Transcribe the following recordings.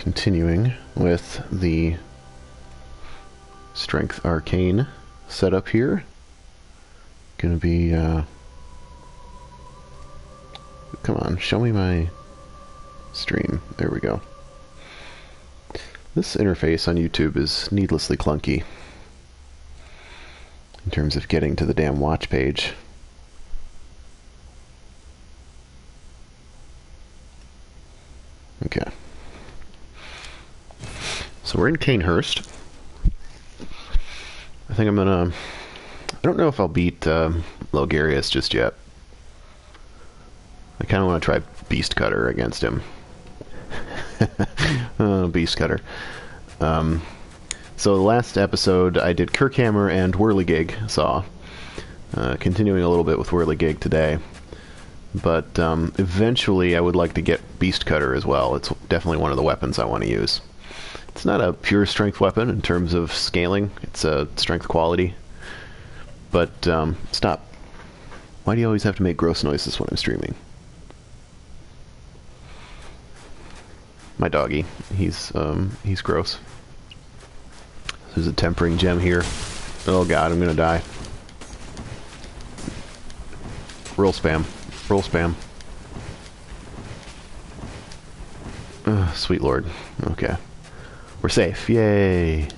Continuing with the Strength Arcane setup here. Gonna be, come on, show me my stream. There we go. This interface on YouTube is needlessly clunky in terms of getting to the damn watch page. Okay. So we're in Cainhurst. I think I'm gonna... I don't know if I'll beat Logarius just yet. I kind of want to try Beast Cutter against him. Beast Cutter. So the last episode I did Kirkhammer and Whirligig Saw. Continuing a little bit with Whirligig today. But eventually I would like to get Beast Cutter as well. It's definitely one of the weapons I want to use. It's not a pure strength weapon in terms of scaling. It's a strength quality. But, stop. Why do you always have to make gross noises when I'm streaming? My doggy. He's gross. There's a tempering gem here. Oh god, I'm gonna die. Roll spam. Roll spam. Sweet lord. Okay. We're safe. Yay!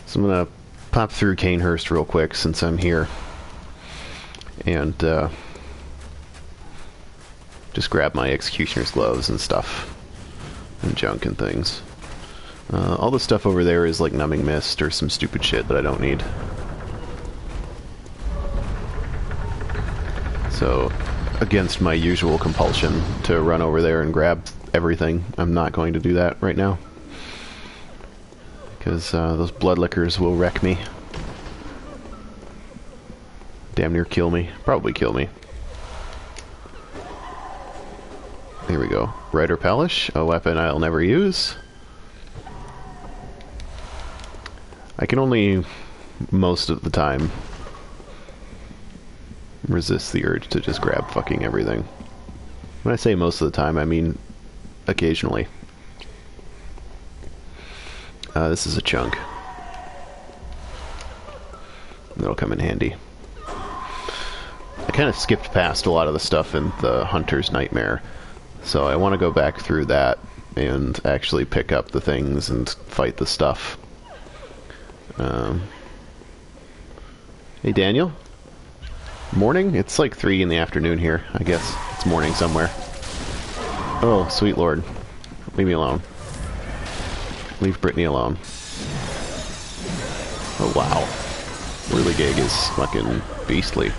So I'm gonna pop through Cainhurst real quick since I'm here. And, just grab my Executioner's gloves and stuff. And junk and things. All the stuff over there is like Numbing Mist or some stupid shit that I don't need. So, against my usual compulsion to run over there and grab everything, I'm not going to do that right now. Because those blood lickers will wreck me. Damn near kill me. Probably kill me. Here we go. Rider Palish, a weapon I'll never use. I can only, most of the time, resist the urge to just grab fucking everything. When I say most of the time, I mean occasionally. This is a chunk. That'll come in handy. I kind of skipped past a lot of the stuff in the Hunter's Nightmare, so I want to go back through that and actually pick up the things and fight the stuff. Hey Daniel? Morning? It's like 3 in the afternoon here. I guess it's morning somewhere. Oh, sweet lord. Leave me alone. Leave Brittany alone. Oh wow. Whirligig is fucking beastly.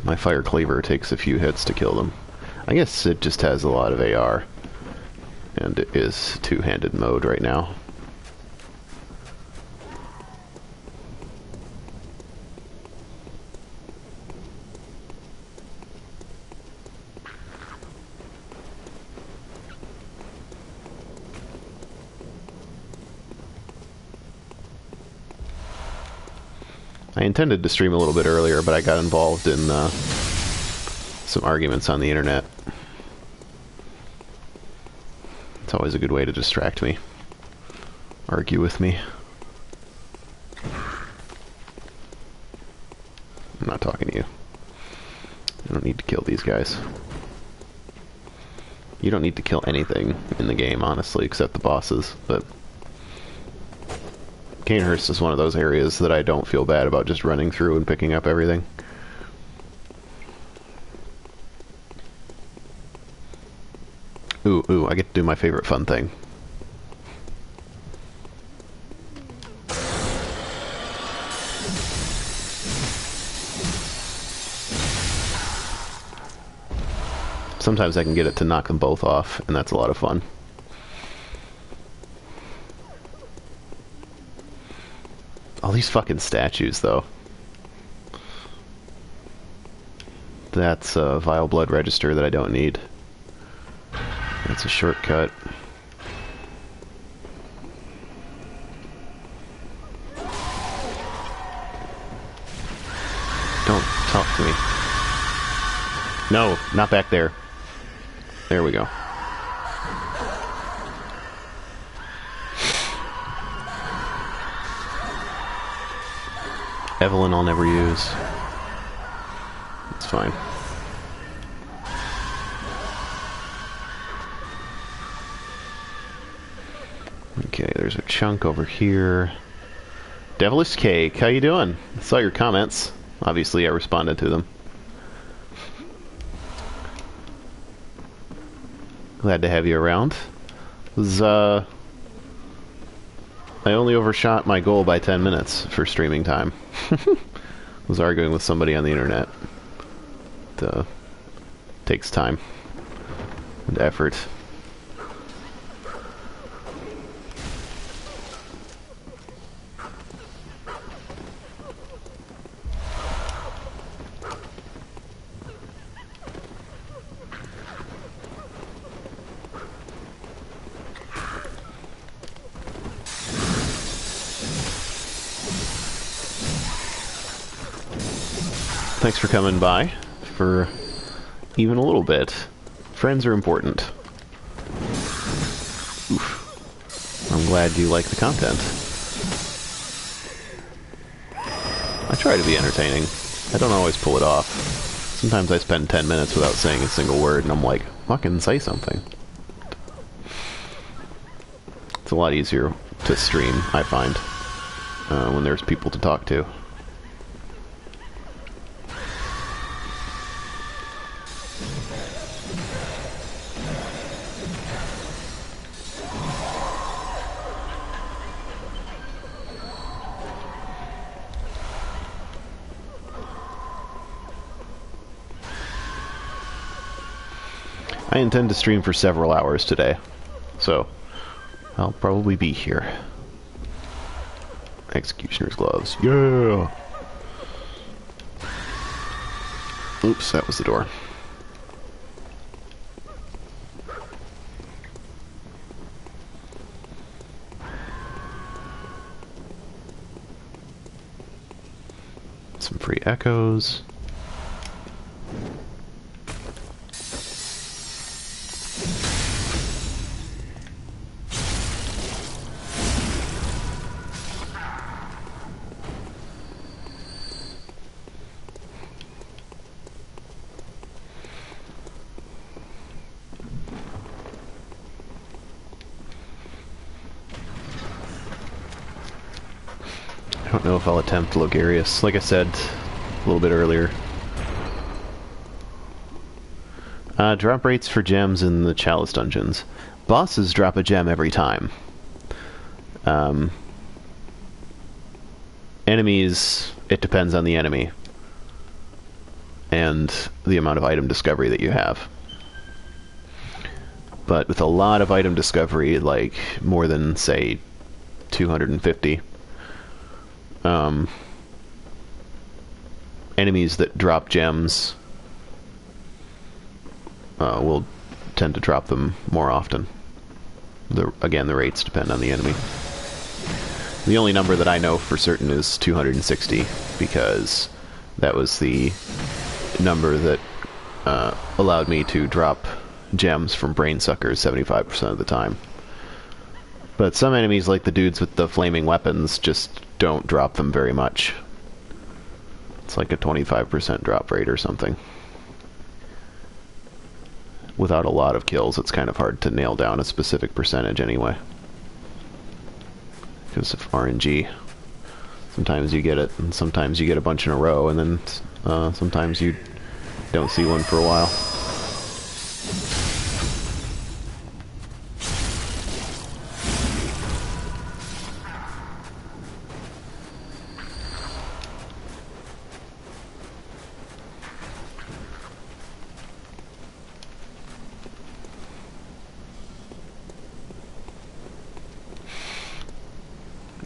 My Fire Cleaver takes a few hits to kill them. I guess it just has a lot of AR. And it is two-handed mode right now. I intended to stream a little bit earlier, but I got involved in some arguments on the internet. It's always a good way to distract me. Argue with me. I'm not talking to you. I don't need to kill these guys. You don't need to kill anything in the game, honestly, except the bosses, but... Cainhurst is one of those areas that I don't feel bad about just running through and picking up everything. Ooh, I get to do my favorite fun thing. Sometimes I can get it to knock them both off, and that's a lot of fun. All these fucking statues, though. That's a Vile Blood Register that I don't need. That's a shortcut. Don't talk to me. No, not back there. There we go. Evelyn I'll never use. It's fine. Okay, there's a chunk over here. Devilish Cake, how you doing? I saw your comments. Obviously, I responded to them. Glad to have you around. I only overshot my goal by 10 minutes for streaming time. Was arguing with somebody on the internet. It takes time and effort. Thanks for coming by for even a little bit. Friends are important. Oof. I'm glad you like the content. I try to be entertaining. I don't always pull it off. Sometimes I spend 10 minutes without saying a single word and I'm like, fucking say something. It's a lot easier to stream, I find, when there's people to talk to. I intend to stream for several hours today, so I'll probably be here. Executioner's gloves. Yeah! Oops, that was the door. Some free echoes. I don't know if I'll attempt Logarius, like I said a little bit earlier. Drop rates for gems in the Chalice dungeons. Bosses drop a gem every time. Enemies, it depends on the enemy and the amount of item discovery that you have. But with a lot of item discovery, like more than, say, 250, enemies that drop gems will tend to drop them more often. Again, the rates depend on the enemy. The only number that I know for certain is 260, because that was the number that allowed me to drop gems from brain suckers 75% of the time. But some enemies, like the dudes with the flaming weapons, just don't drop them very much. It's like a 25% drop rate or something. Without a lot of kills, it's kind of hard to nail down a specific percentage anyway. Because of RNG. Sometimes you get it, and sometimes you get a bunch in a row, and then sometimes you don't see one for a while.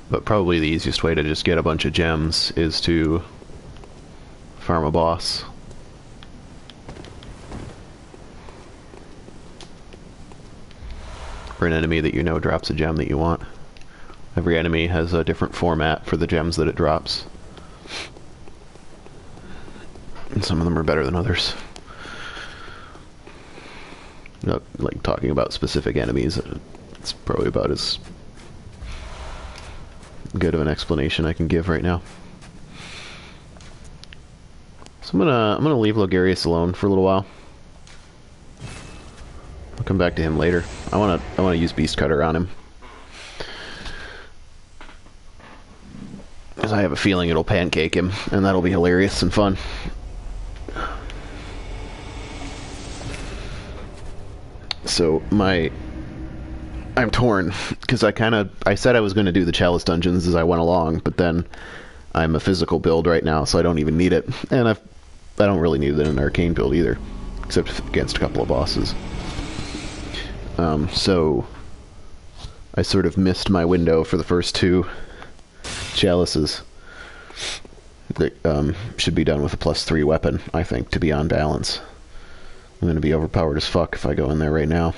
But probably the easiest way to just get a bunch of gems is to farm a boss. Or an enemy that you know drops a gem that you want. Every enemy has a different format for the gems that it drops. And some of them are better than others. Not like talking about specific enemies, it's probably about as good of an explanation I can give right now. I'm gonna leave Logarius alone for a little while. I'll come back to him later. I wanna use Beast Cutter on him. Because I have a feeling it'll pancake him, and that'll be hilarious and fun. So I'm torn, because I said I was going to do the Chalice dungeons as I went along, but then I'm a physical build right now, so I don't even need it. And I don't really need it in an arcane build either, except against a couple of bosses. So I sort of missed my window for the first two Chalices. That should be done with a +3 weapon, I think, to be on balance. I'm going to be overpowered as fuck if I go in there right now.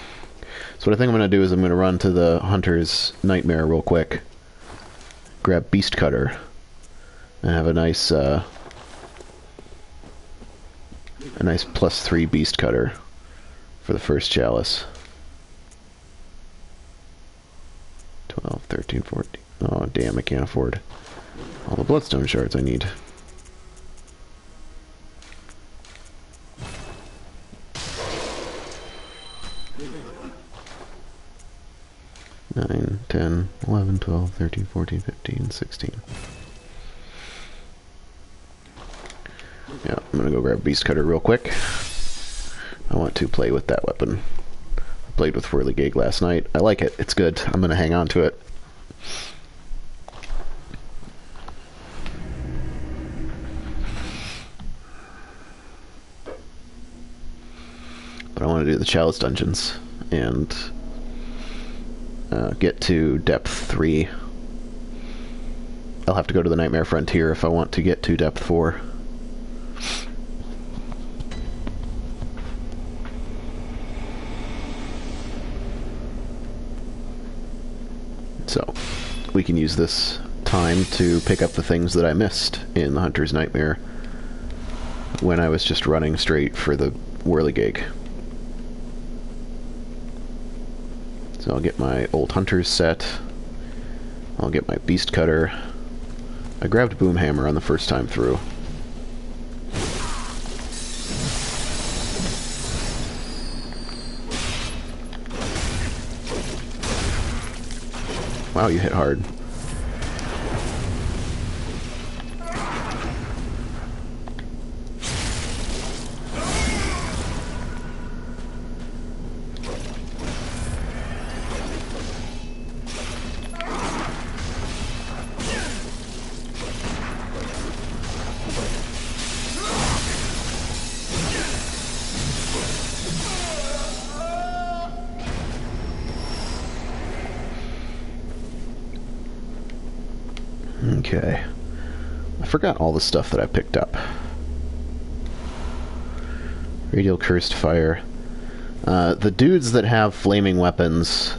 So what I think I'm going to do is I'm going to run to the Hunter's Nightmare real quick, grab Beast Cutter, and have a nice +3 Beast Cutter for the first Chalice. 12, 13, 14. Oh, damn, I can't afford all the Bloodstone shards I need. Nine, 10, 11, 12, 13, 14, 15, 16. Yeah, I'm gonna go grab Beast Cutter real quick. I want to play with that weapon. I played with Whirligig last night. I like it. It's good. I'm gonna hang on to it. But I want to do the Chalice dungeons and get to depth 3. I'll have to go to the Nightmare Frontier if I want to get to depth 4. So, we can use this time to pick up the things that I missed in the Hunter's Nightmare when I was just running straight for the Whirligig. So I'll get my old Hunter's set. I'll get my Beast Cutter. I grabbed Boomhammer on the first time through. Wow, you hit hard. Okay. I forgot all the stuff that I picked up. Radial Cursed Fire. The dudes that have flaming weapons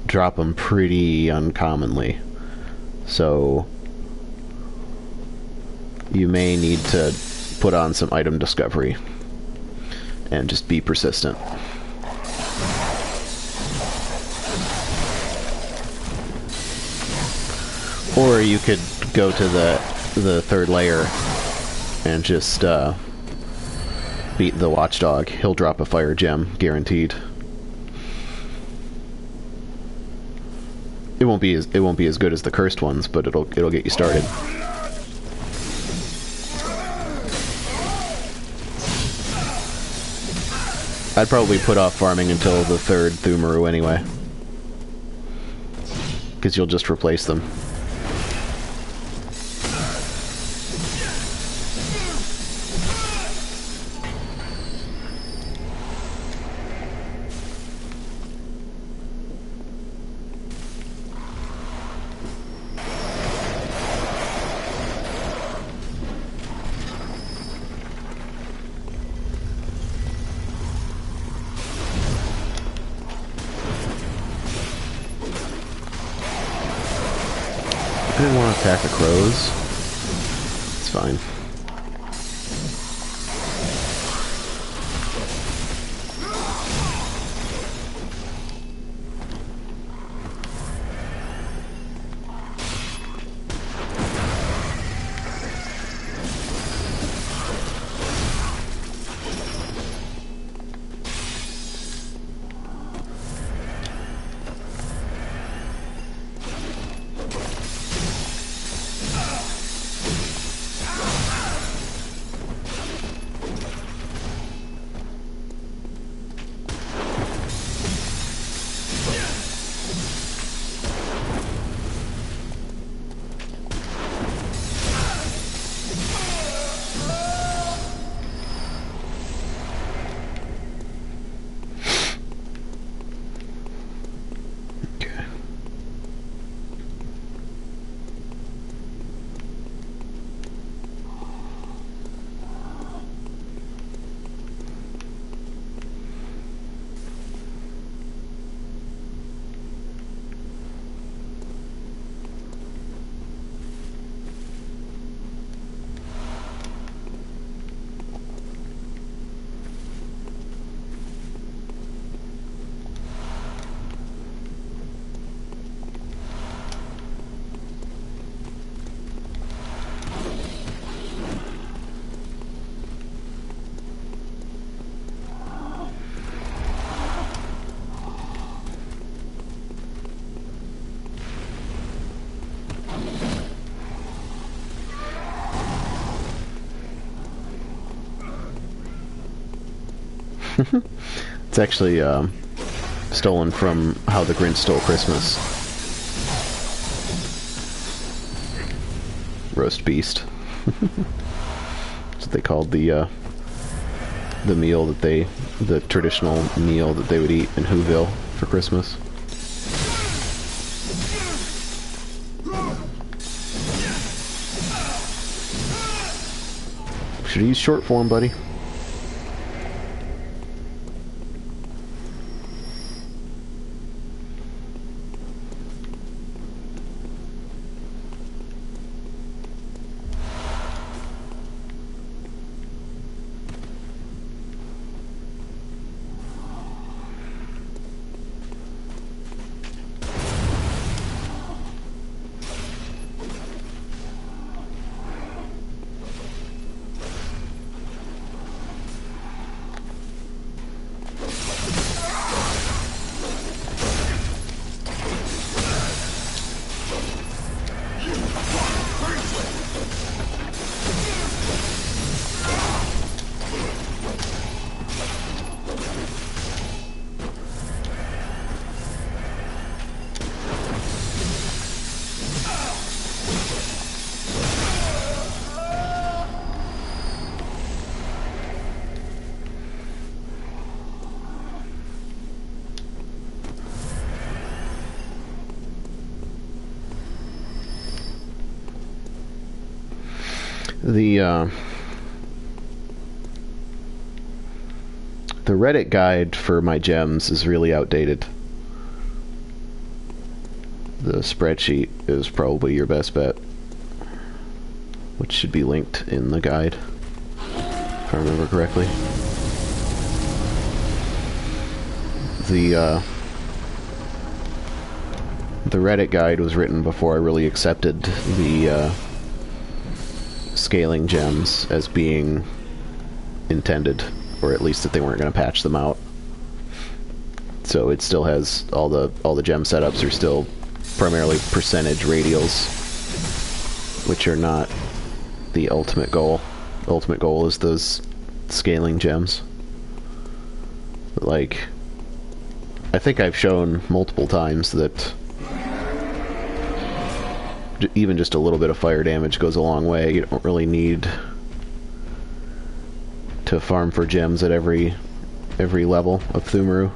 drop them pretty uncommonly. So you may need to put on some item discovery and just be persistent. Or you could go to the third layer and just beat the Watchdog. He'll drop a fire gem, guaranteed. It won't be as good as the cursed ones, but it'll get you started. I'd probably put off farming until the third Thumaru anyway, because you'll just replace them. I didn't want to attack the crows. It's fine. It's actually stolen from How the Grinch Stole Christmas. Roast beast. That's what they called the meal that the traditional meal that they would eat in Whoville for Christmas. Should use short form, buddy. The Reddit guide for my gems is really outdated. The spreadsheet is probably your best bet, which should be linked in the guide, if I remember correctly. The Reddit guide was written before I really accepted the scaling gems as being intended, or at least that they weren't going to patch them out. So it still has all the gem setups are still primarily percentage radials, which are not the ultimate goal. The ultimate goal is those scaling gems. But like, I think I've shown multiple times that even just a little bit of fire damage goes a long way. You don't really need to farm for gems at every level of Thumaru.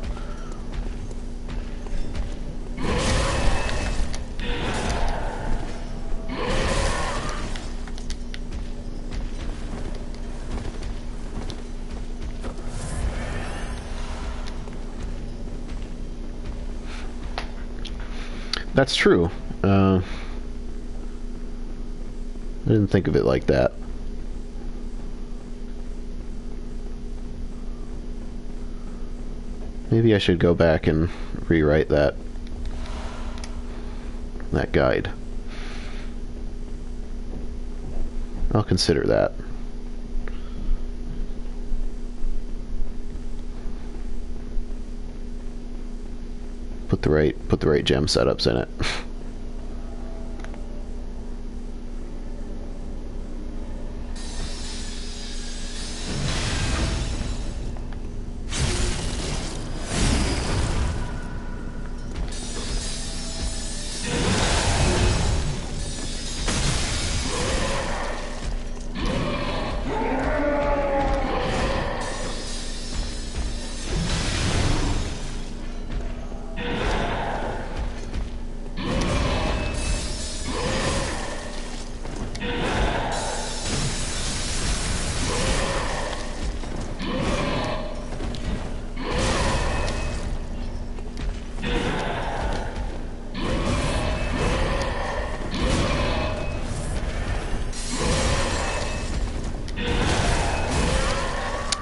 That's true. I didn't think of it like that. Maybe I should go back and rewrite that guide. I'll consider that. Put the right gem setups in it.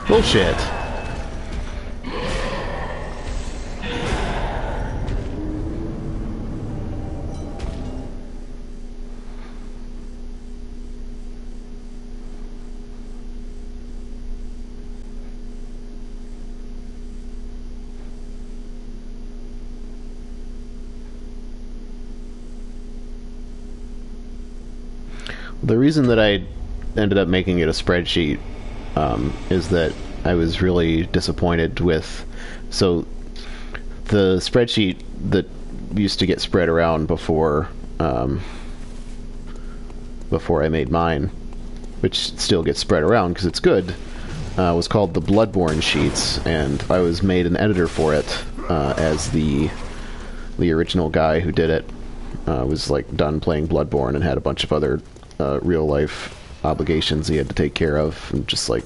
Bullshit. The reason that I ended up making it a spreadsheet is that I was really disappointed with. So the spreadsheet that used to get spread around before I made mine, which still gets spread around because it's good, was called the Bloodborne sheets, and I was made an editor for it as the original guy who did it. Was like done playing Bloodborne and had a bunch of other real life obligations he had to take care of, and just like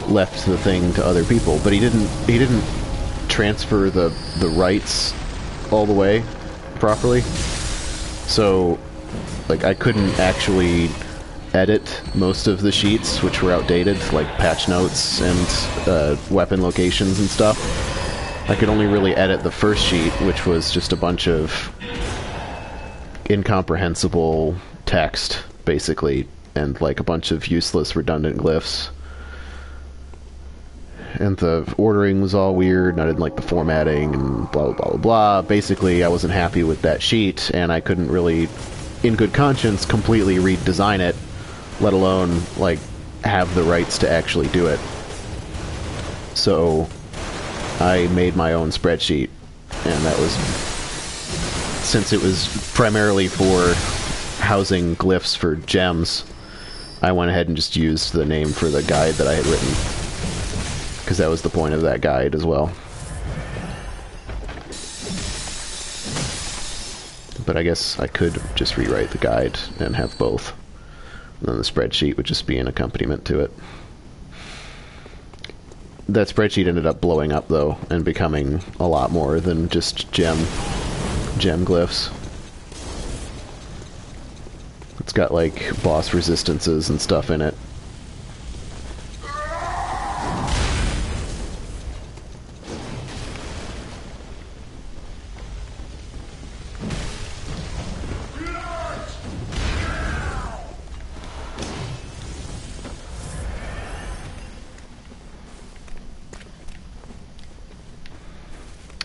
left the thing to other people. But he didn't transfer the rights all the way properly, so like I couldn't actually edit most of the sheets, which were outdated, like patch notes and weapon locations and stuff. I could only really edit the first sheet, which was just a bunch of incomprehensible text, basically, and like a bunch of useless redundant glyphs. And the ordering was all weird, and I didn't like the formatting, and blah, blah, blah, blah, blah. Basically, I wasn't happy with that sheet, and I couldn't really, in good conscience, completely redesign it, let alone, like, have the rights to actually do it. So I made my own spreadsheet, and that was, since it was primarily for housing glyphs for gems, I went ahead and just used the name for the guide that I had written, because that was the point of that guide as well. But I guess I could just rewrite the guide and have both. And then the spreadsheet would just be an accompaniment to it. That spreadsheet ended up blowing up, though, and becoming a lot more than just gem glyphs. It's got, like, boss resistances and stuff in it.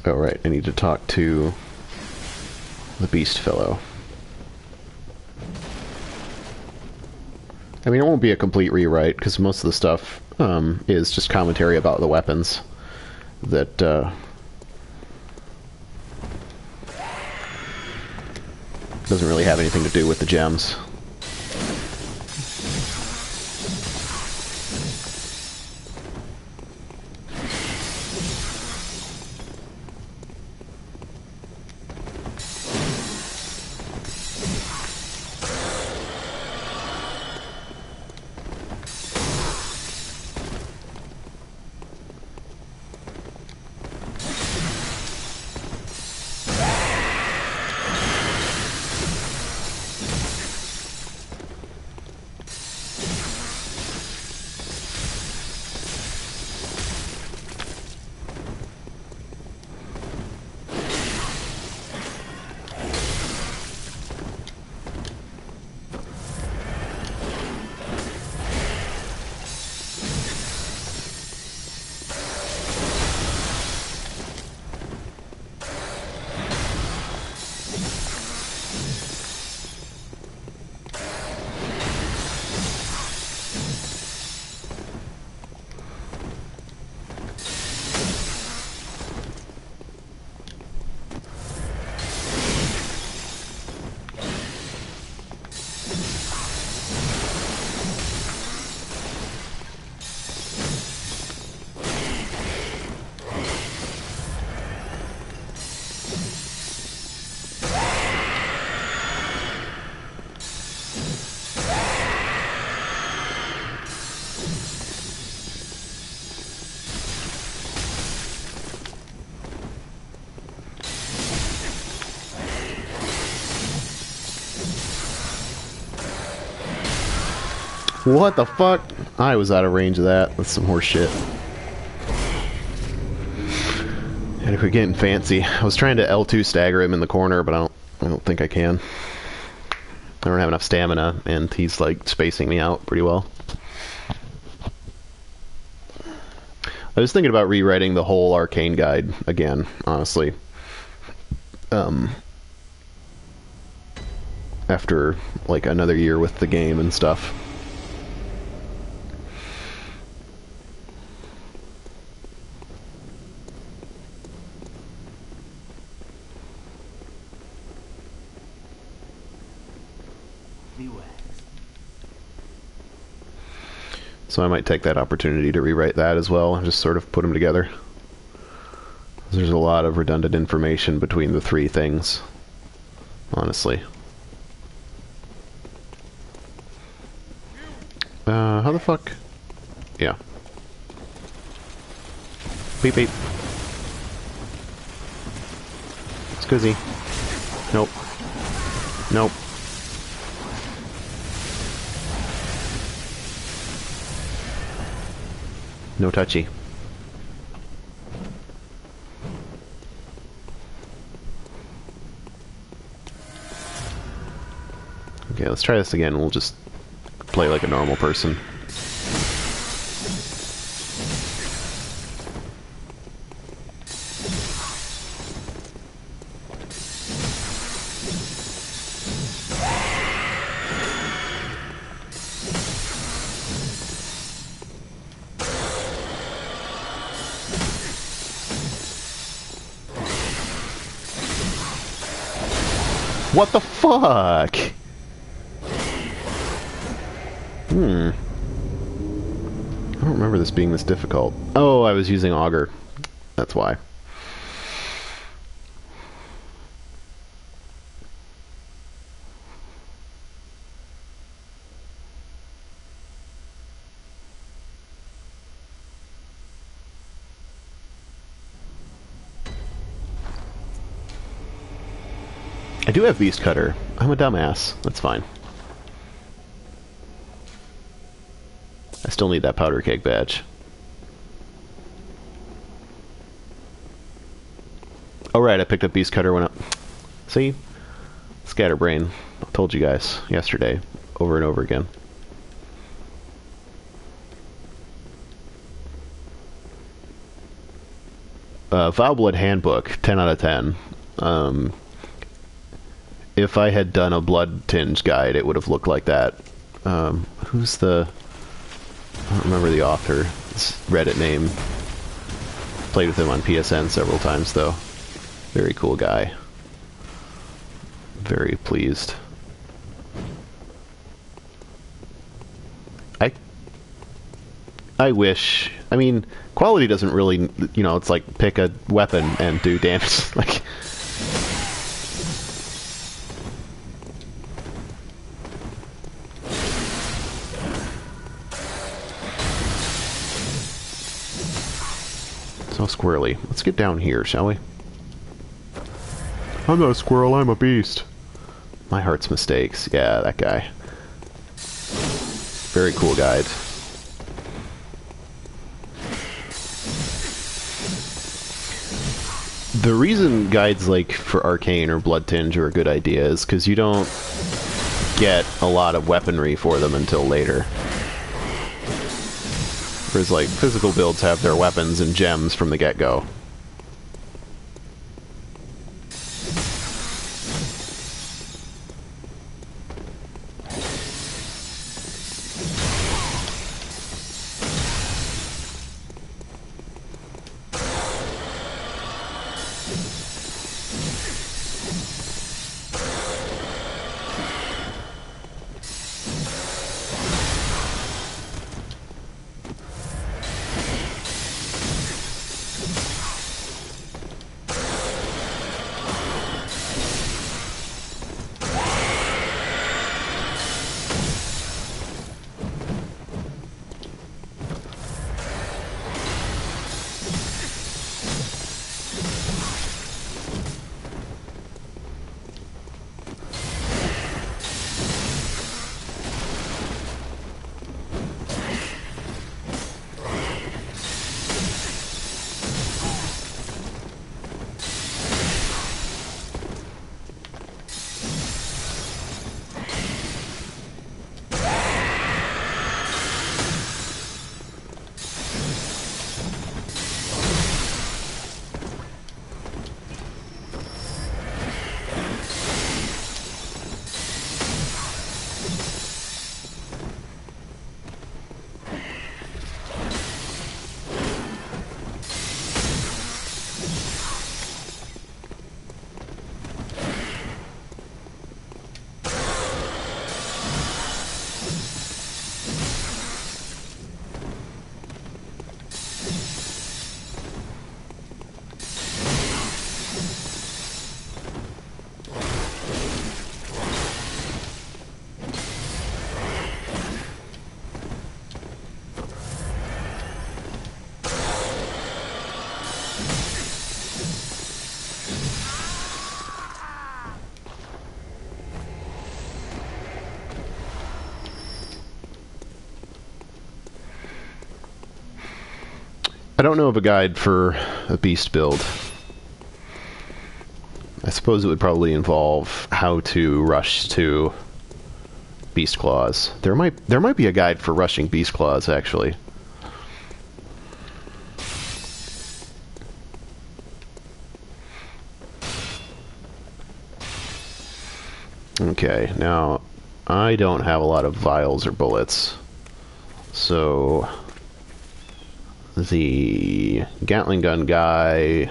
Alright, I need to talk to the beast fellow. I mean, it won't be a complete rewrite, because most of the stuff is just commentary about the weapons that doesn't really have anything to do with the gems. What the fuck? I was out of range of that. That's some horse shit. And we're getting fancy. I was trying to L2 stagger him in the corner, but I don't think I can. I don't have enough stamina, and he's like spacing me out pretty well. I was thinking about rewriting the whole Arcane guide again, honestly. After like another year with the game and stuff. So I might take that opportunity to rewrite that as well, and just sort of put them together. There's a lot of redundant information between the three things, honestly. How the fuck? Yeah. Beep beep. Scuzzy. Nope. Nope. No touchy. Okay, let's try this again. We'll just play like a normal person. What the fuck? I don't remember this being this difficult. Oh, I was using Augur. That's why. I do have Beast Cutter. I'm a dumbass. That's fine. I still need that powder keg badge. Oh right, I picked up Beast Cutter when I... See? Scatterbrain. I told you guys yesterday, over and over again. Vileblood Handbook, 10 out of 10. If I had done a Blood Tinge guide, it would have looked like that. Who's the... I don't remember the author. His Reddit name. Played with him on PSN several times, though. Very cool guy. Very pleased. I wish... I mean, quality doesn't really... You know, it's like pick a weapon and do damage. Like... So squirrely. Let's get down here, shall we? I'm not a squirrel, I'm a beast. My heart's mistakes. Yeah, that guy. Very cool guide. The reason guides like for Arcane or Blood Tinge are a good idea is because you don't get a lot of weaponry for them until later. Whereas, like, physical builds have their weapons and gems from the get-go. don't know of a guide for a beast build. I suppose it would probably involve how to rush to beast claws. There might be a guide for rushing beast claws, actually. Okay, now I don't have a lot of vials or bullets, so the Gatling gun guy,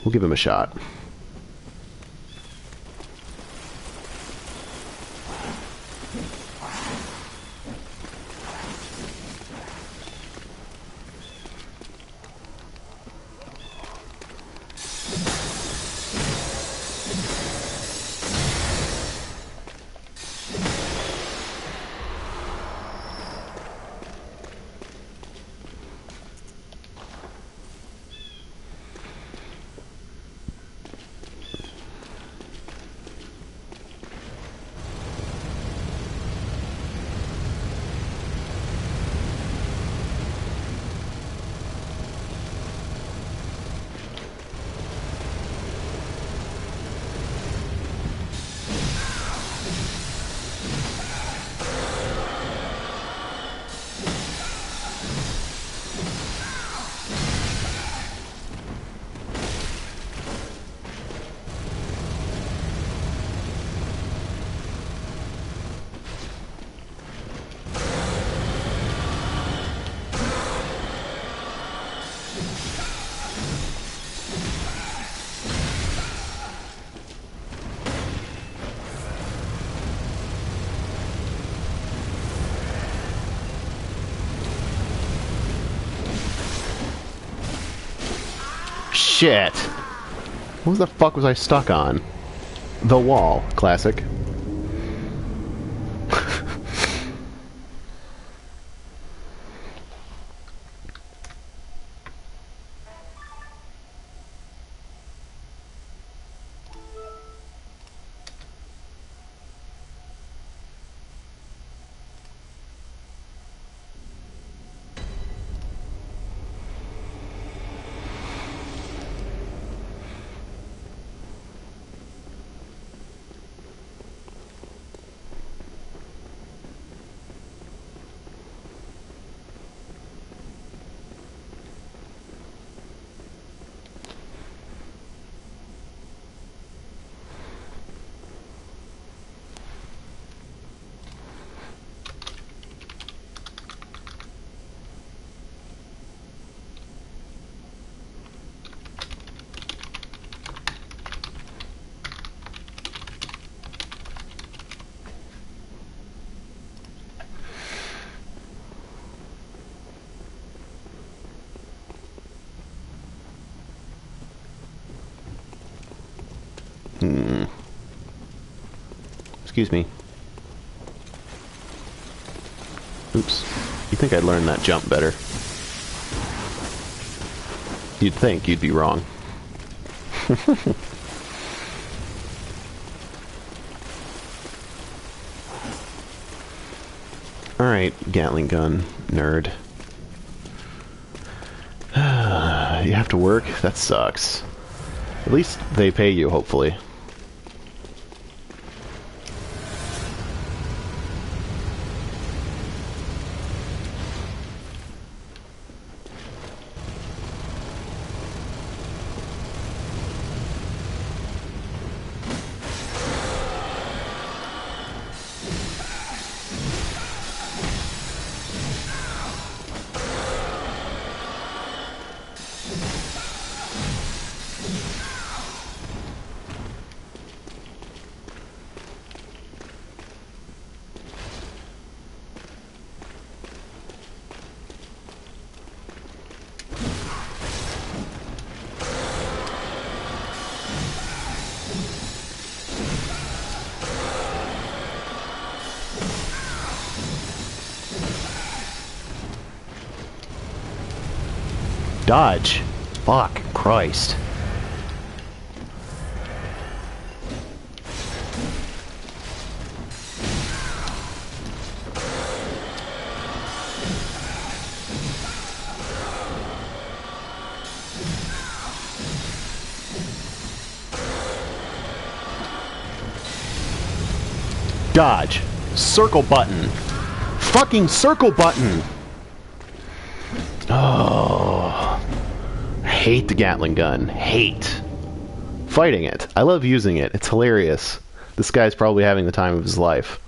we'll give him a shot. Shit! What the fuck was I stuck on? The wall. Classic. Excuse me. Oops. You'd think I'd learn that jump better. You'd think you'd be wrong. Alright, Gatling gun, nerd. You have to work? That sucks. At least they pay you, hopefully. Dodge. Fuck. Christ. Dodge. Circle button. Fucking circle button! Oh. I hate the Gatling gun. Hate. Fighting it. I love using it. It's hilarious. This guy's probably having the time of his life.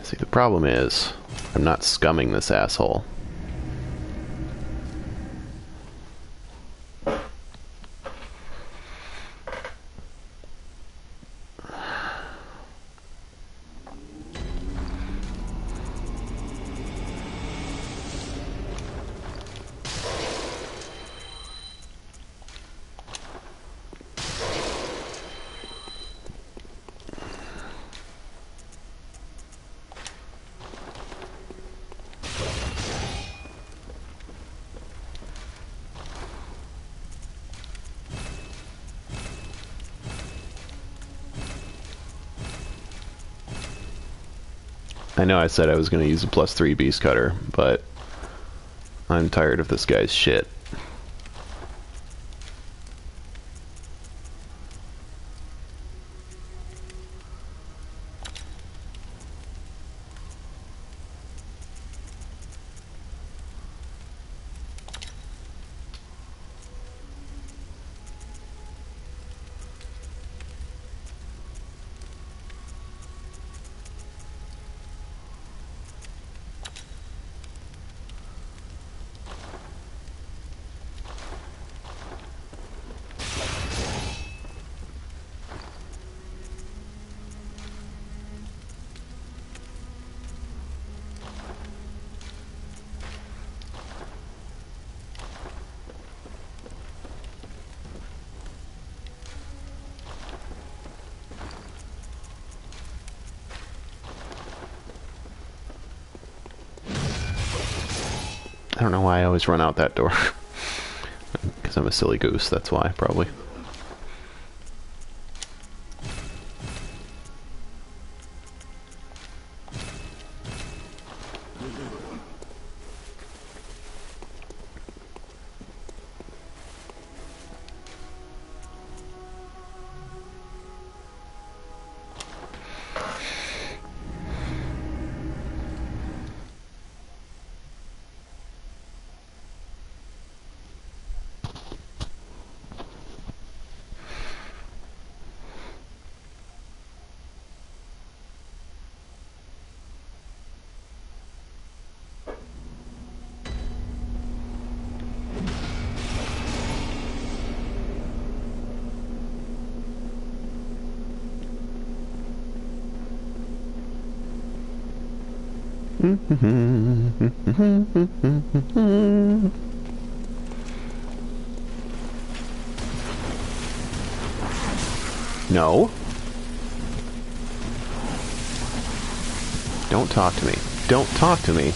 See, the problem is, I'm not scumming this asshole. I know I said I was going to use a +3 beast cutter, but I'm tired of this guy's shit. I don't know why I always run out that door. Because I'm a silly goose, that's why, probably. No. Don't talk to me. Don't talk to me.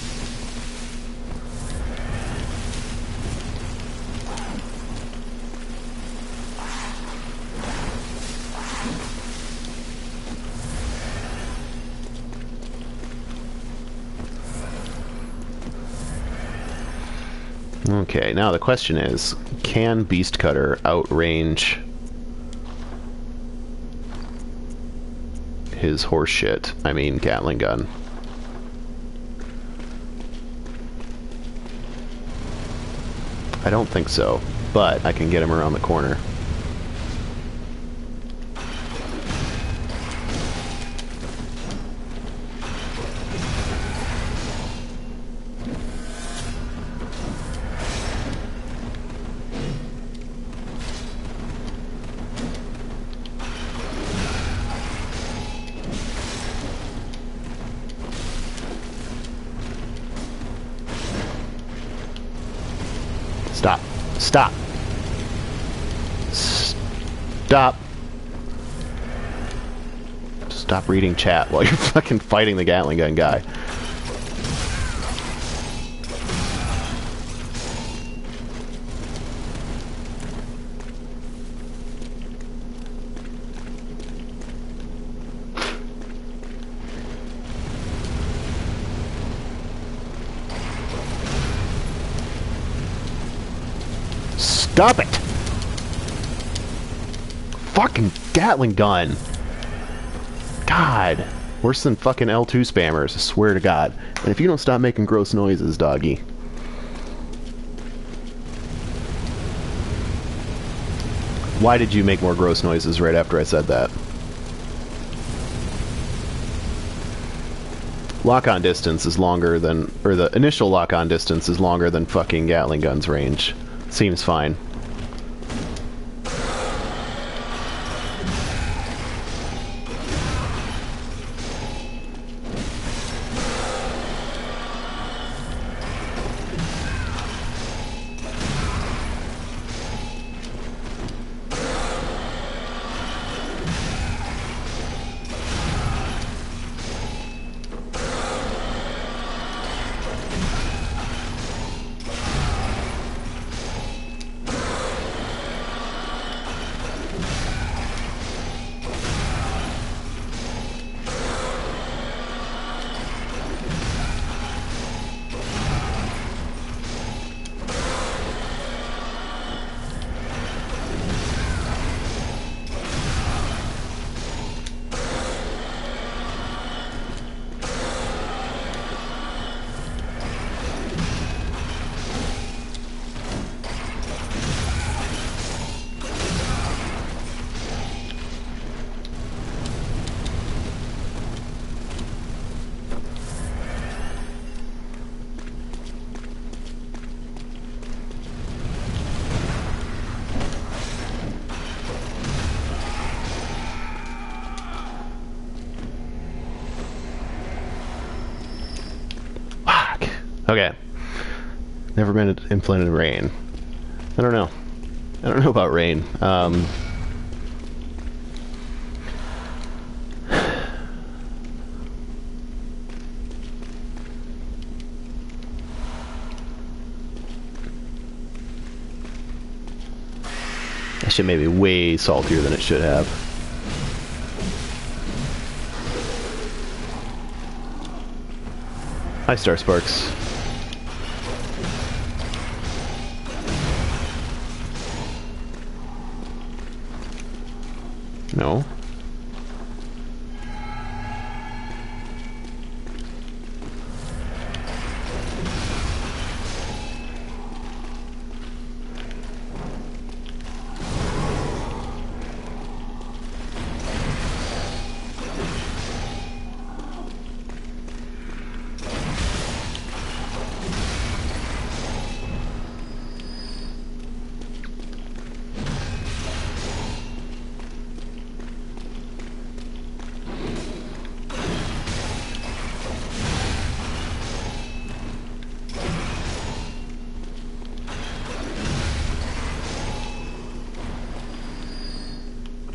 Okay, now the question is, can Beast Cutter outrange his horse shit? I mean, Gatling gun. I don't think so, but I can get him around the corner. Stop. Stop. Stop. Stop reading chat while you're fucking fighting the Gatling gun guy. Stop it! Fucking Gatling gun! God! Worse than fucking L2 spammers, I swear to God. And if you don't stop making gross noises, doggy. Why did you make more gross noises right after I said that? Lock-on distance is longer than... or the initial lock-on distance is longer than fucking Gatling gun's range. Seems fine. Okay. Never been implemented rain. I don't know. I don't know about rain. That shit may be way saltier than it should have. Hi, Star Sparks. No.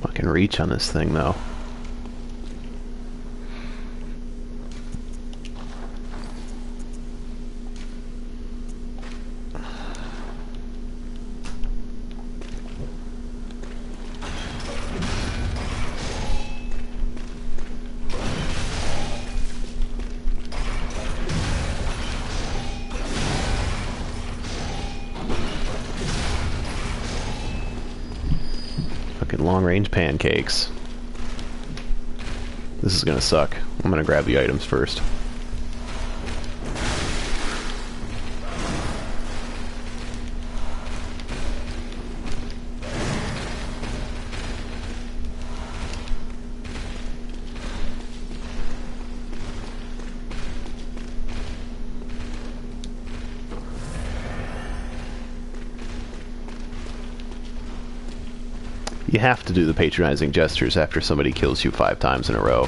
Fucking reach on this thing, though. Long-range pancakes. This is gonna suck. I'm gonna grab the items first. You have to do the patronizing gestures after somebody kills you 5 times in a row.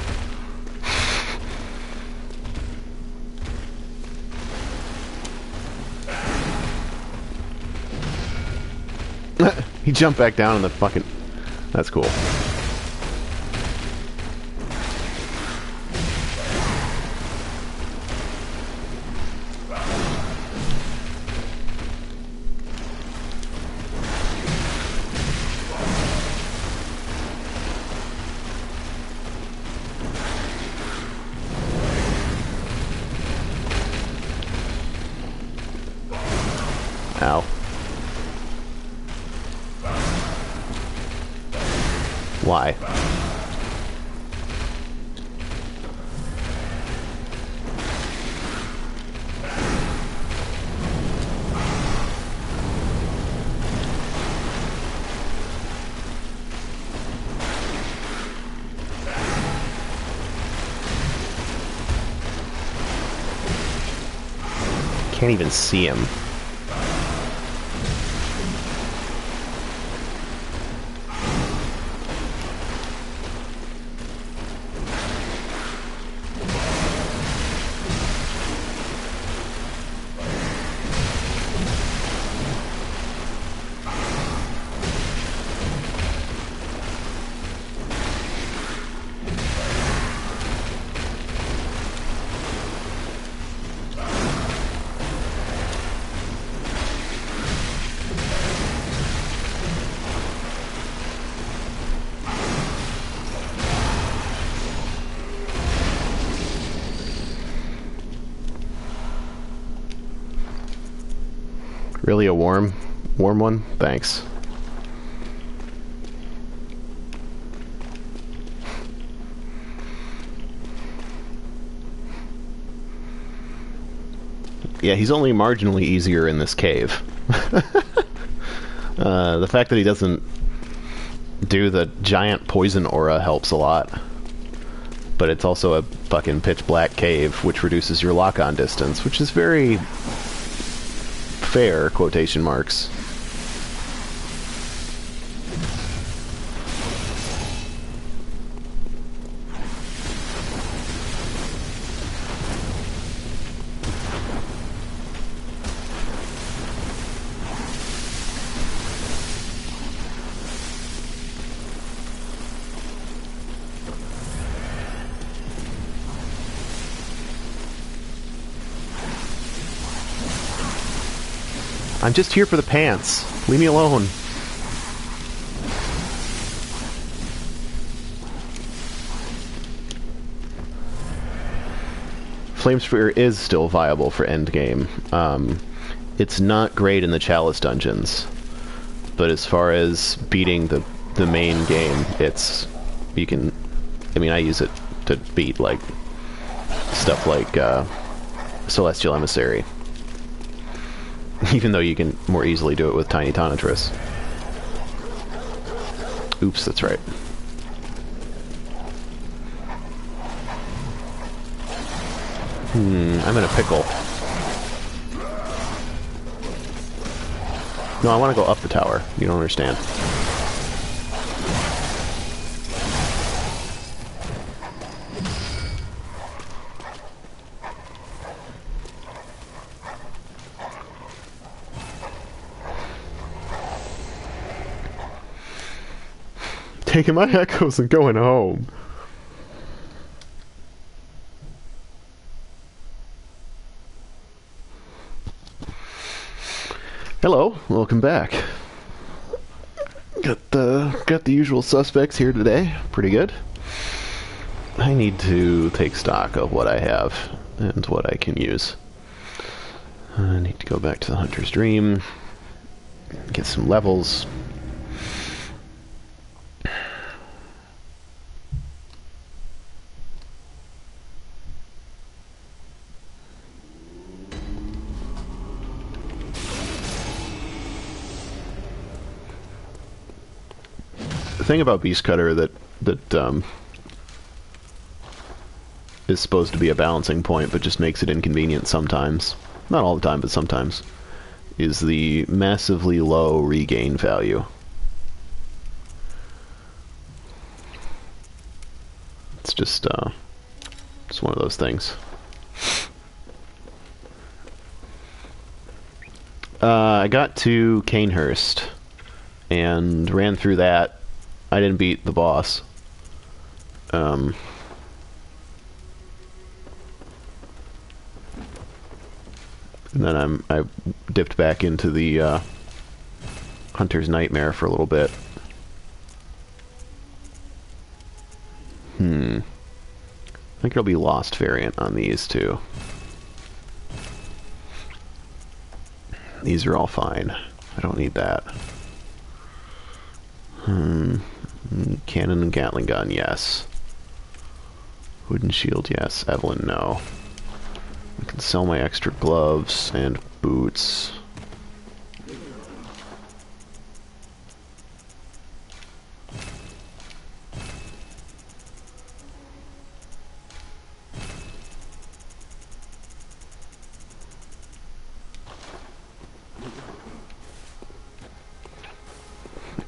He jumped back down in the fucking... That's cool. Ow. Why? Can't even see him. Really a warm one? Thanks. Yeah, he's only marginally easier in this cave. The fact that he doesn't do the giant poison aura helps a lot. But it's also a fucking pitch black cave, which reduces your lock-on distance, which is very fair, quotation marks. I'm just here for the pants. Leave me alone. Flamesphere is still viable for endgame. It's not great in the Chalice dungeons, but as far as beating the main game, you can. I mean, I use it to beat like stuff like Celestial Emissary. Even though you can more easily do it with Tiny Tonitrus. Oops, that's right. I'm in a pickle. No, I want to go up the tower. You don't understand. Taking my echoes and going home. Hello, welcome back. Got the usual suspects here today. Pretty good. I need to take stock of what I have and what I can use. I need to go back to the Hunter's Dream, get some levels. The thing about Beast Cutter that is supposed to be a balancing point, but just makes it inconvenient sometimes, not all the time, but sometimes, is the massively low regain value. It's just one of those things. I got to Cainhurst and ran through that. I didn't beat the boss. And then I dipped back into the Hunter's Nightmare for a little bit. I think it'll be Lost variant on these too. These are all fine. I don't need that. Cannon and Gatling gun, yes. Wooden shield, yes. Evelyn, no. I can sell my extra gloves and boots.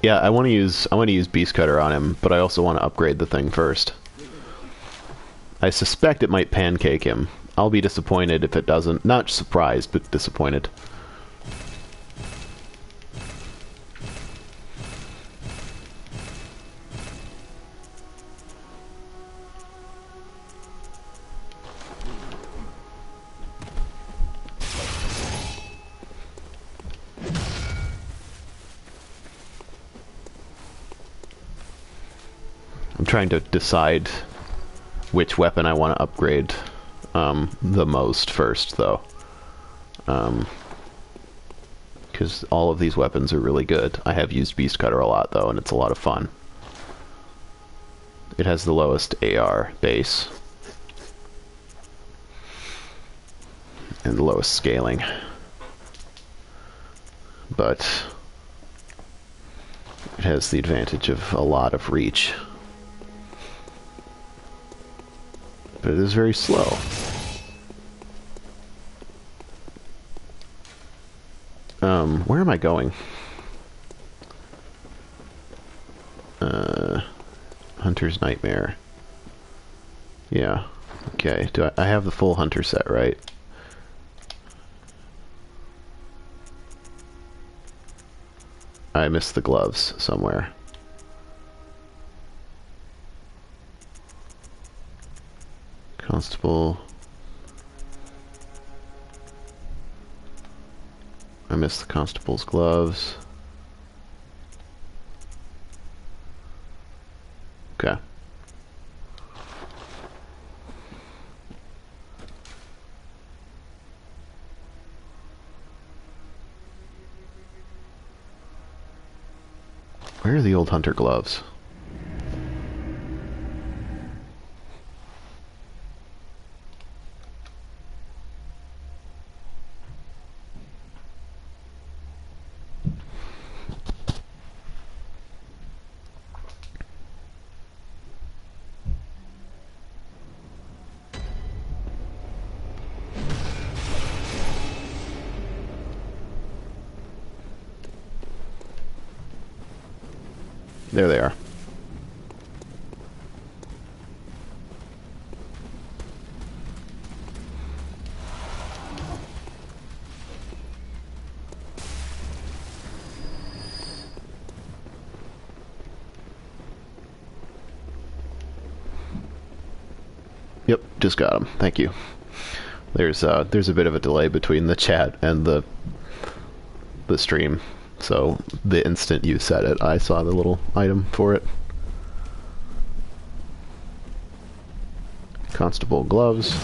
Yeah, I want to use Beast Cutter on him, but I also want to upgrade the thing first. I suspect it might pancake him. I'll be disappointed if it doesn't. Not surprised, but disappointed. I'm trying to decide which weapon I want to upgrade the most first, though. Because all of these weapons are really good. I have used Beast Cutter a lot, though, and it's a lot of fun. It has the lowest AR base. And the lowest scaling. But it has the advantage of a lot of reach. But it is very slow. Where am I going? Hunter's Nightmare. Yeah. Okay. I have the full Hunter set, right? I missed the gloves somewhere. Constable. I missed the constable's gloves. Okay. Where are the old hunter gloves? There they are. Yep, just got them. Thank you. There's a bit of a delay between the chat and the stream. So the instant you said it, I saw the little item for it. Constable gloves.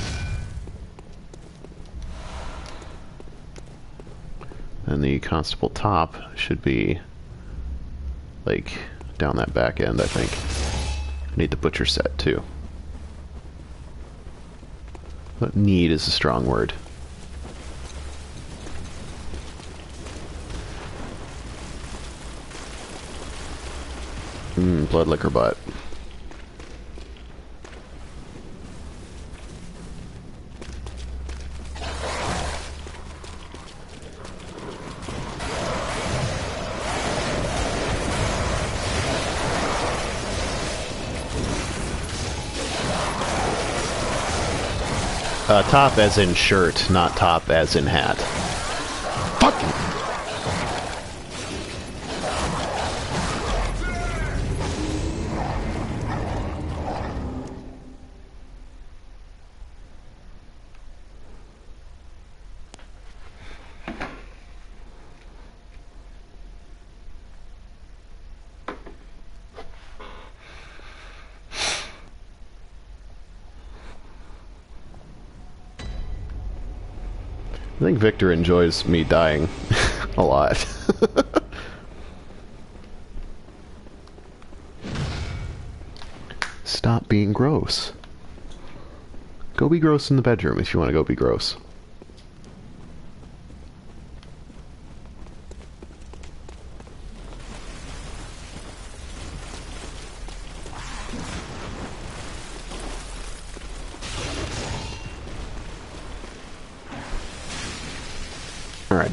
And the constable top should be like down that back end, I think. I need the butcher set too. But need is a strong word. Blood liquor butt. Top as in shirt, not top as in hat. Fucking. I think Victor enjoys me dying a lot. Stop being gross. Go be gross in the bedroom if you want to go be gross. Alright.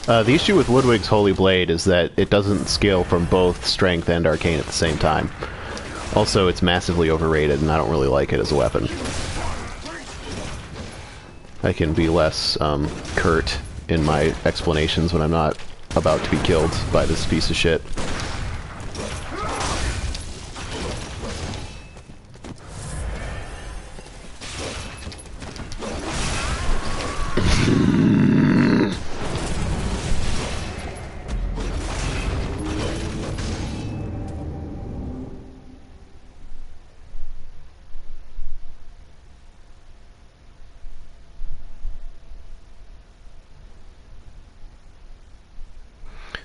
The issue with Ludwig's Holy Blade is that it doesn't scale from both Strength and Arcane at the same time. Also, it's massively overrated, and I don't really like it as a weapon. I can be less curt in my explanations when I'm not about to be killed by this piece of shit.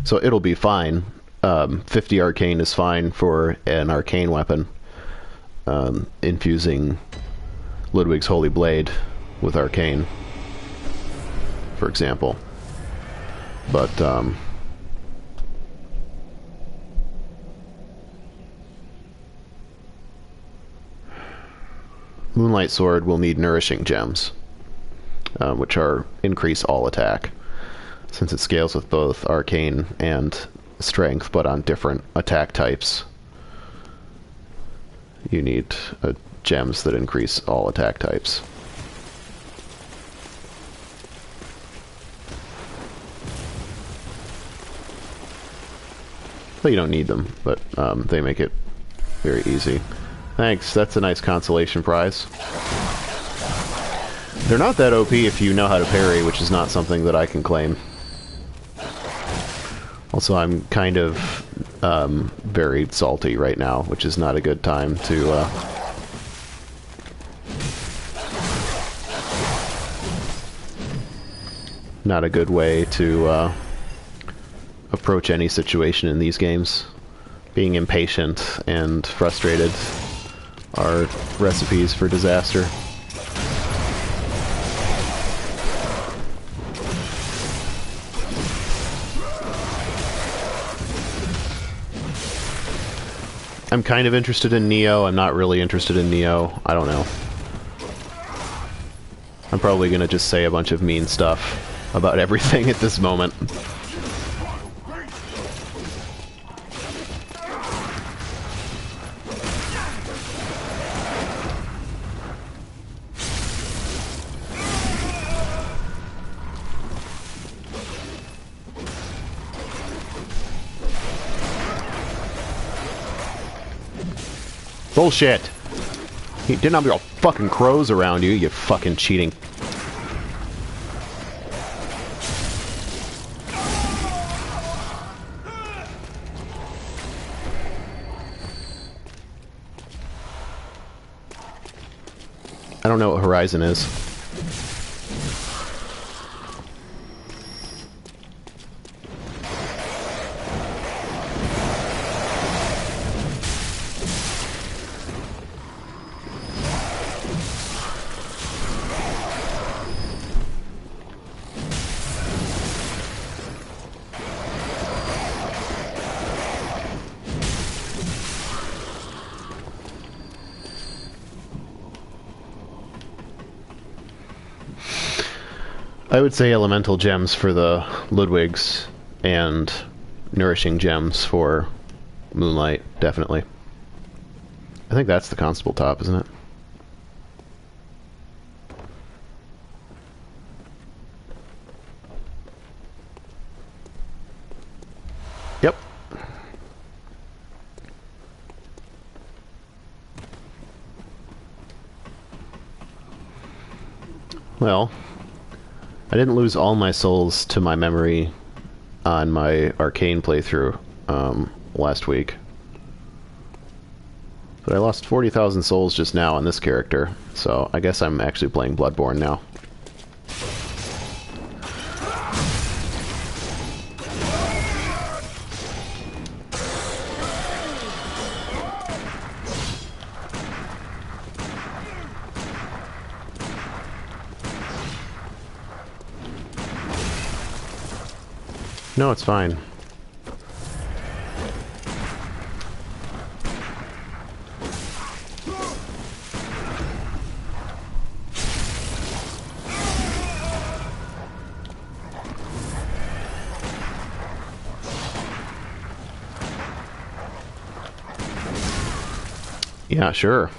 So it'll be fine. 50 arcane is fine for an arcane weapon. Infusing Ludwig's Holy Blade with arcane, for example. But Moonlight Sword will need Nourishing Gems, which are increase all attack, since it scales with both arcane and strength, but on different attack types. You need gems that increase all attack types. But you don't need them, but they make it very easy. Thanks, that's a nice consolation prize. They're not that OP if you know how to parry, which is not something that I can claim. Also, I'm kind of very salty right now, which is not a good time to not a good way to approach any situation in these games. Being impatient and frustrated are recipes for disaster. I'm kind of interested in Neo. I'm not really interested in Neo. I don't know. I'm probably gonna just say a bunch of mean stuff about everything at this moment. Bullshit! You didn't have your fucking crows around you, you fucking cheating. I don't know what Horizon is. I would say elemental gems for the Ludwigs and nourishing gems for Moonlight, definitely. I think that's the constable top, isn't it? Yep. Well, I didn't lose all my souls to my memory on my Arcane playthrough last week. But I lost 40,000 souls just now on this character, so I guess I'm actually playing Bloodborne now. No, it's fine. Yeah, sure.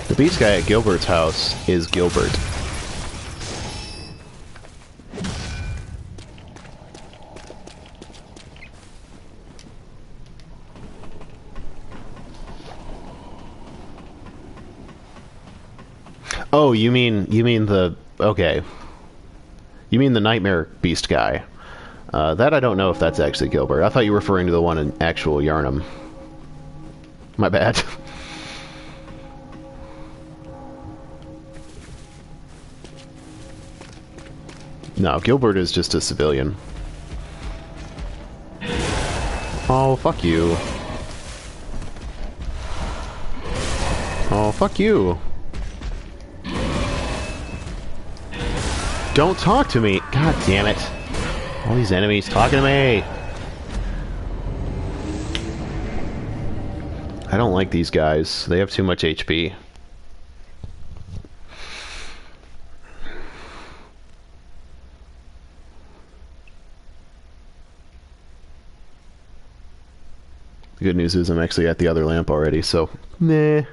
The beast guy at Gilbert's house is Gilbert. Oh, you mean the... okay. You mean the Nightmare Beast guy. That I don't know if that's actually Gilbert. I thought you were referring to the one in actual Yharnam. My bad. No, Gilbert is just a civilian. Oh, fuck you. Oh, fuck you. Don't talk to me! God damn it. All these enemies talking to me! I don't like these guys. They have too much HP. The good news is I'm actually at the other lamp already, so meh.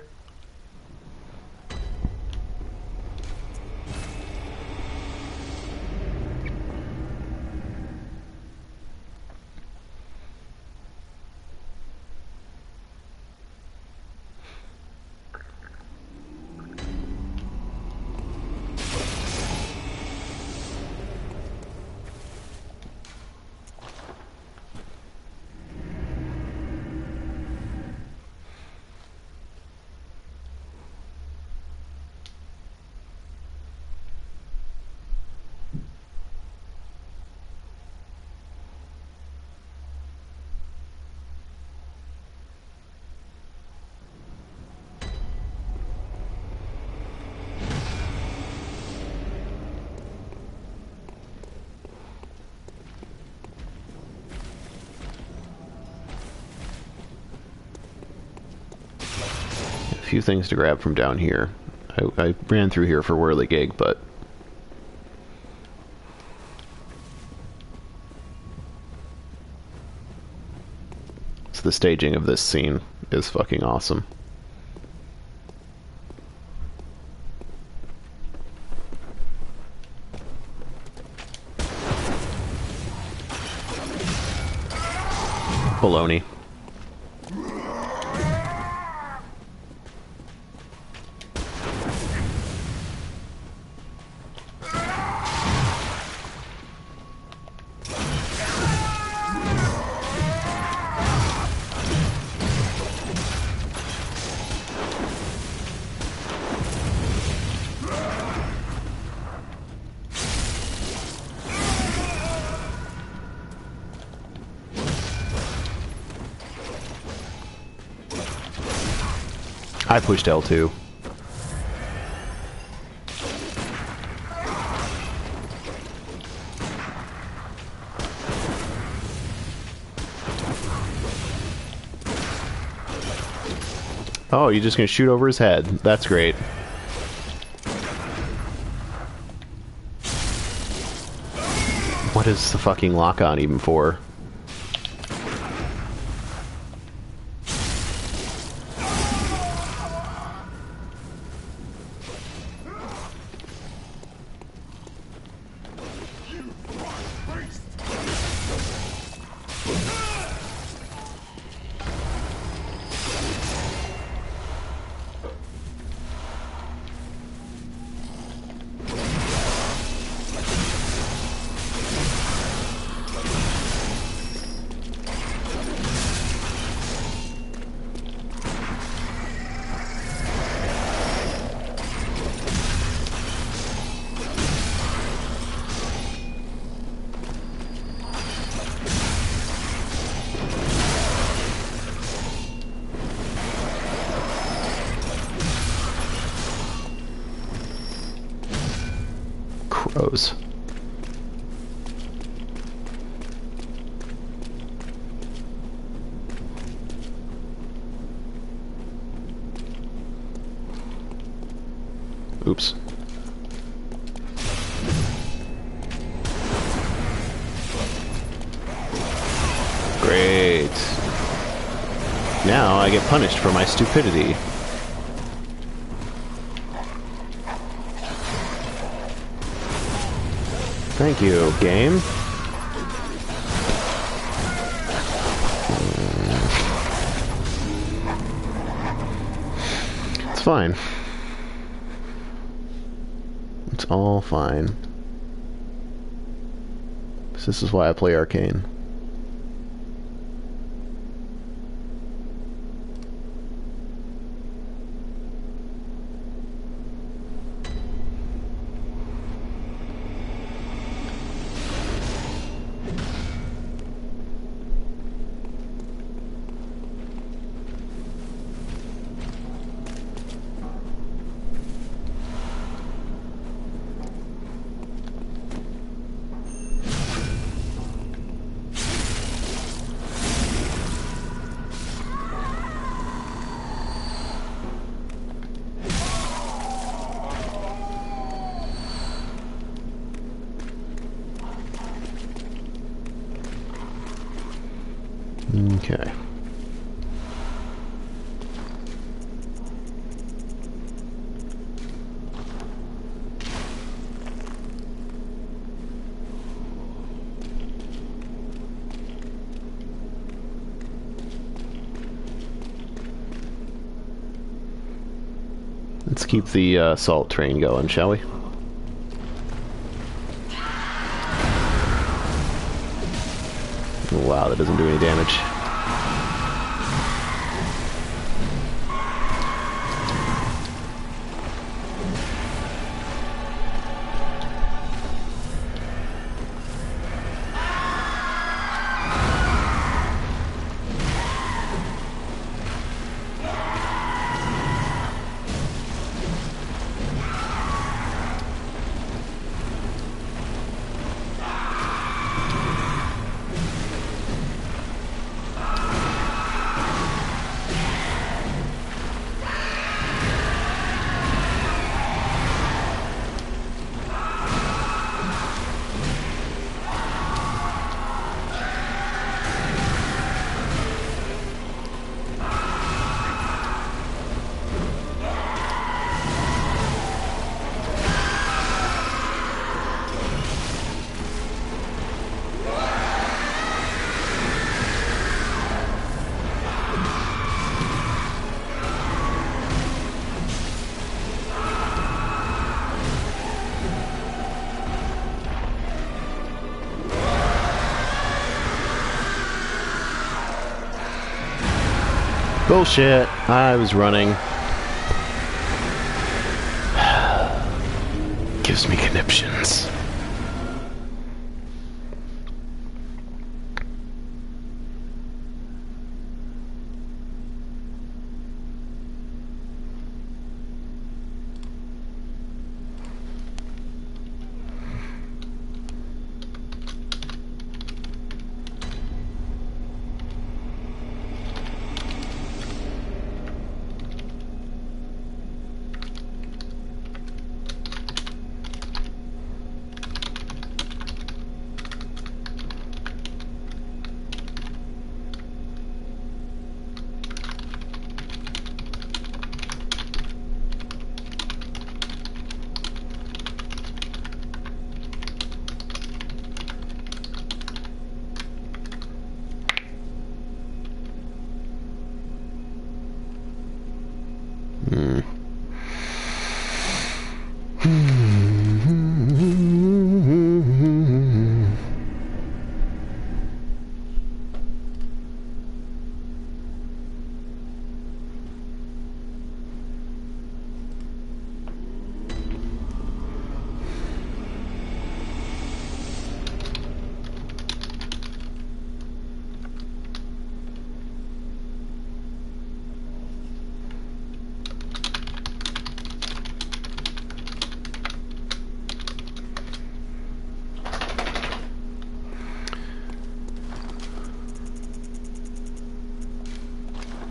Few things to grab from down here. I ran through here for Whirligig, but the staging of this scene is fucking awesome. Baloney. I pushed L2. Oh, you're just gonna shoot over his head. That's great. What is the fucking lock-on even for? Crows. Oops. Great. Now I get punished for my stupidity. Thank you, game. It's fine. It's all fine. This is why I play Arcane. Okay. Let's keep the assault train going, shall we? Wow, that doesn't do any damage. Bullshit. I was running. Gives me conniptions.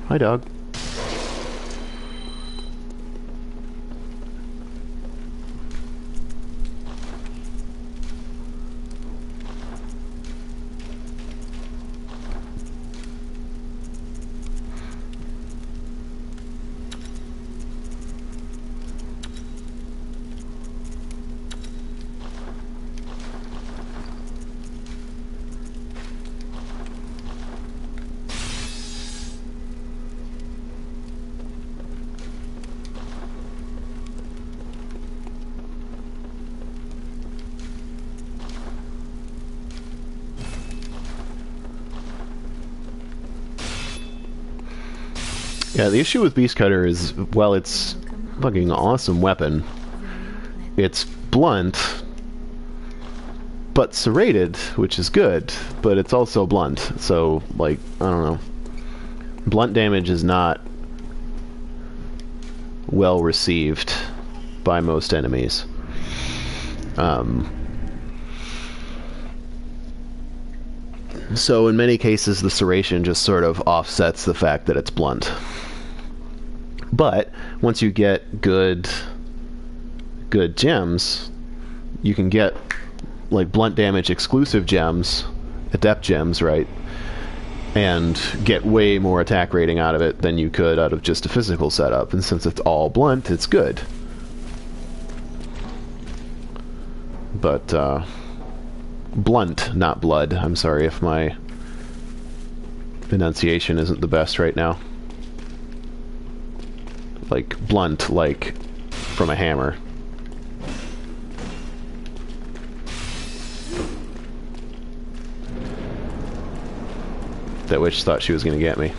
Hi, dog. Yeah, the issue with Beast Cutter is, while it's a fucking awesome weapon, it's blunt, but serrated, which is good, but it's also blunt. So, like, I don't know. Blunt damage is not well received by most enemies. So in many cases, the serration just sort of offsets the fact that it's blunt. But once you get good gems, you can get like blunt damage exclusive gems, adept gems, right? And get way more attack rating out of it than you could out of just a physical setup. And since it's all blunt, it's good. But blunt, not blood. I'm sorry if my enunciation isn't the best right now. Like blunt, like from a hammer. That witch thought she was going to get me.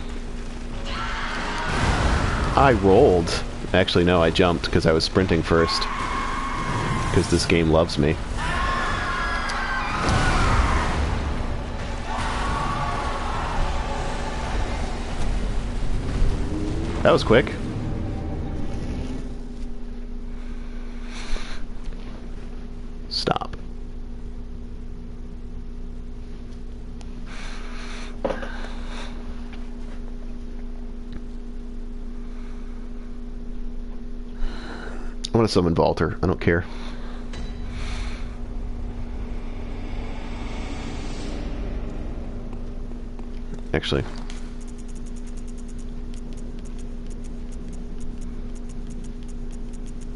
I rolled. Actually, no, I jumped because I was sprinting first. Because this game loves me. That was quick. Stop. I want to summon Valter. I don't care. Actually.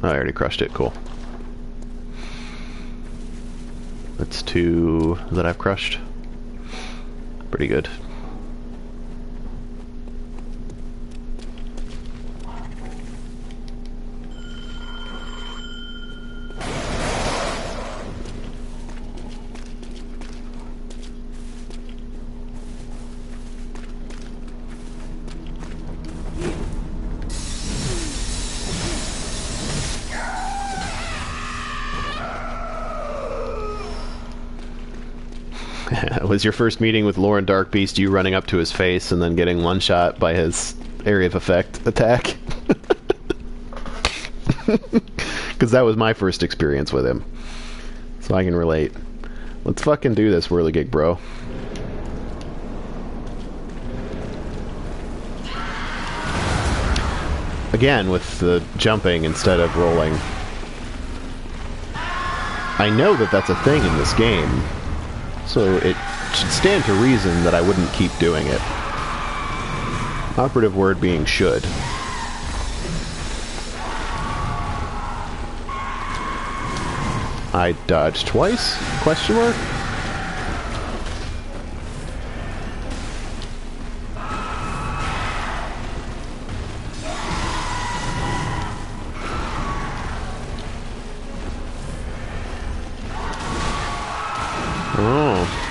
I already crushed it. Cool. That's 2 that I've crushed. Pretty good. Was your first meeting with Lauren Darkbeast you running up to his face and then getting one shot by his area of effect attack? Because that was my first experience with him. So I can relate. Let's fucking do this, Whirligig, bro. Again, with the jumping instead of rolling. I know that that's a thing in this game, so it should stand to reason that I wouldn't keep doing it. Operative word being should. I dodged twice? Question mark? Oh.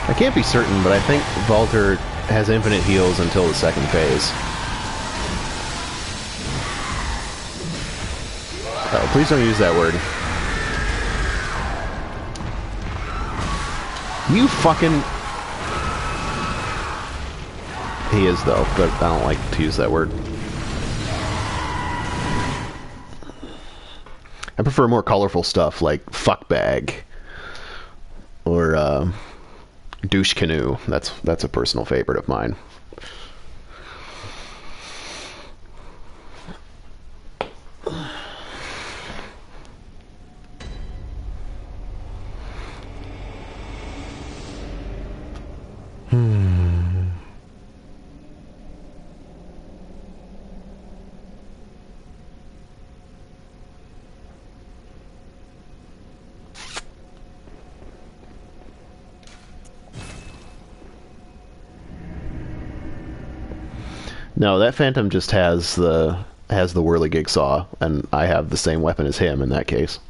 I can't be certain, but I think Valter has infinite heals until the second phase. Oh, please don't use that word. You fucking... He is, though, but I don't like to use that word. I prefer more colorful stuff like fuckbag or douche canoe. That's a personal favorite of mine. No, that Phantom just has the whirligig saw, and I have the same weapon as him in that case.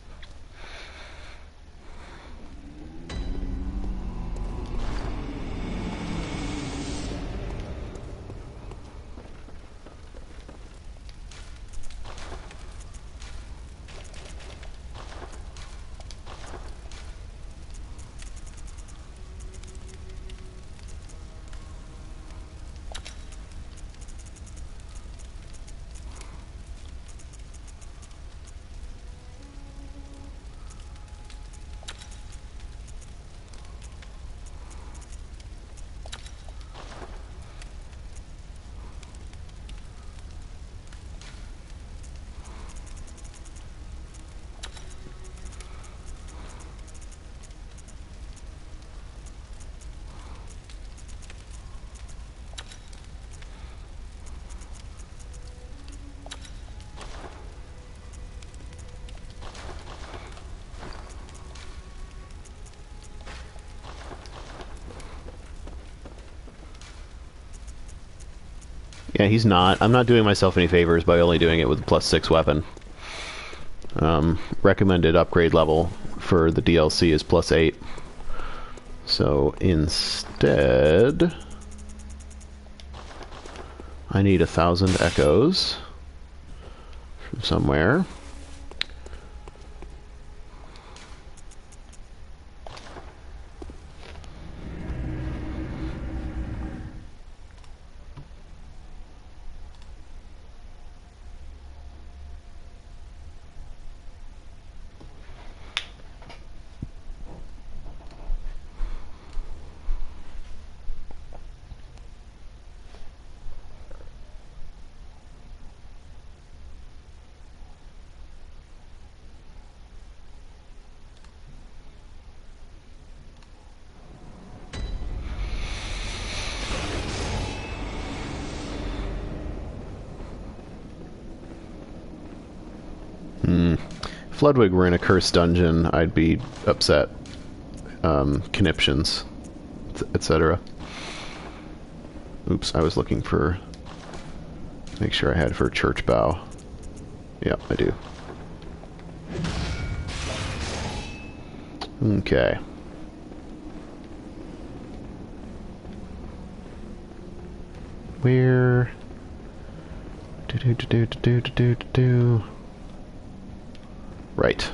Yeah, he's not. I'm not doing myself any favors by only doing it with a +6 weapon. Recommended upgrade level for the DLC is +8. So instead, I need 1,000 echoes from somewhere. If Ludwig were in a cursed dungeon, I'd be upset. Conniptions, etc. Oops, I was looking for... Make sure I had for church bow. Yep, I do. Okay. Where... Right.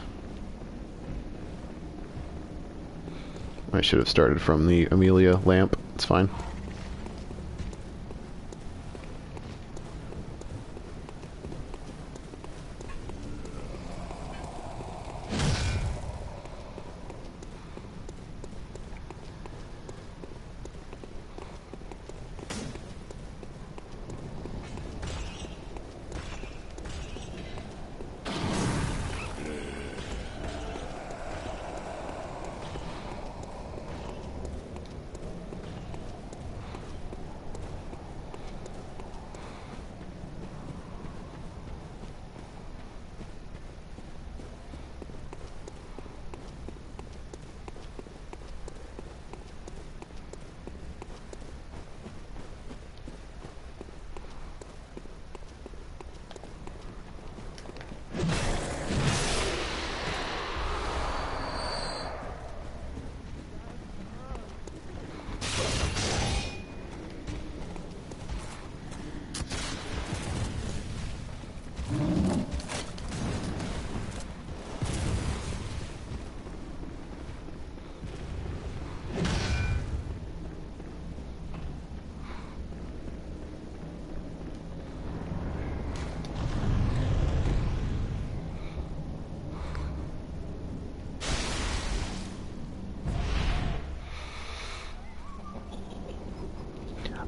I should have started from the Amelia lamp. It's fine.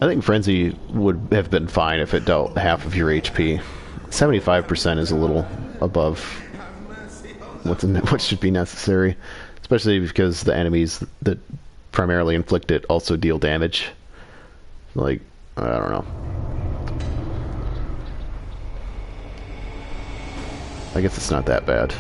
I think Frenzy would have been fine if it dealt half of your HP. 75% is a little above what should be necessary, especially because the enemies that primarily inflict it also deal damage. Like, I don't know. I guess it's not that bad.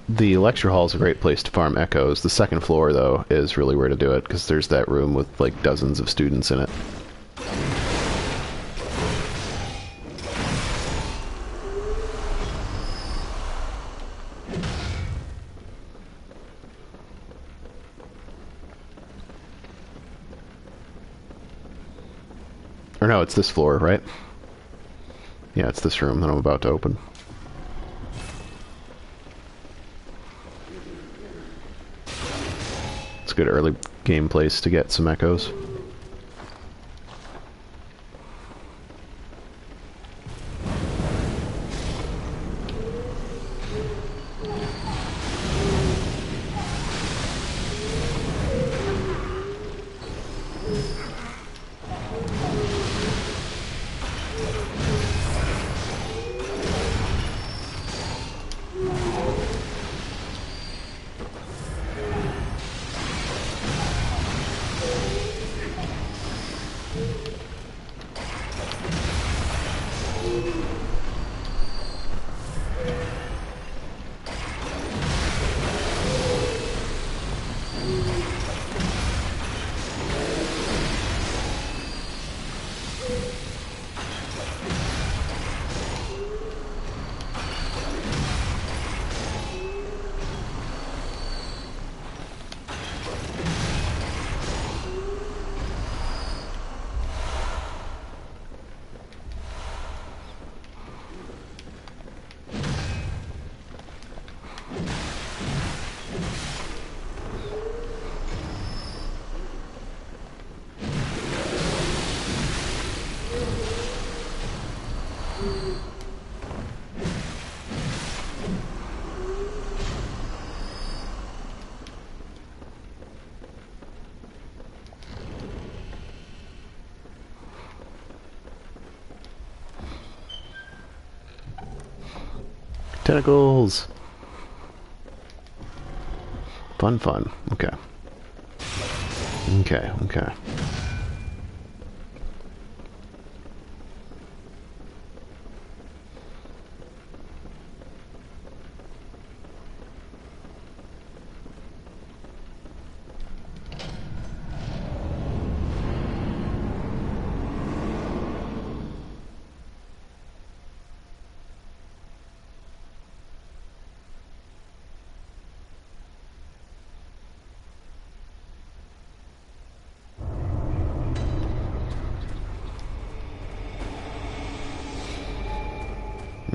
The lecture hall is a great place to farm echoes. The second floor, though, is really where to do it, because there's that room with, like, dozens of students in it. Or no, it's this floor, right? Yeah, it's this room that I'm about to open. Good early game place to get some echoes. Tentacles! Fun, fun. Okay. Okay, okay.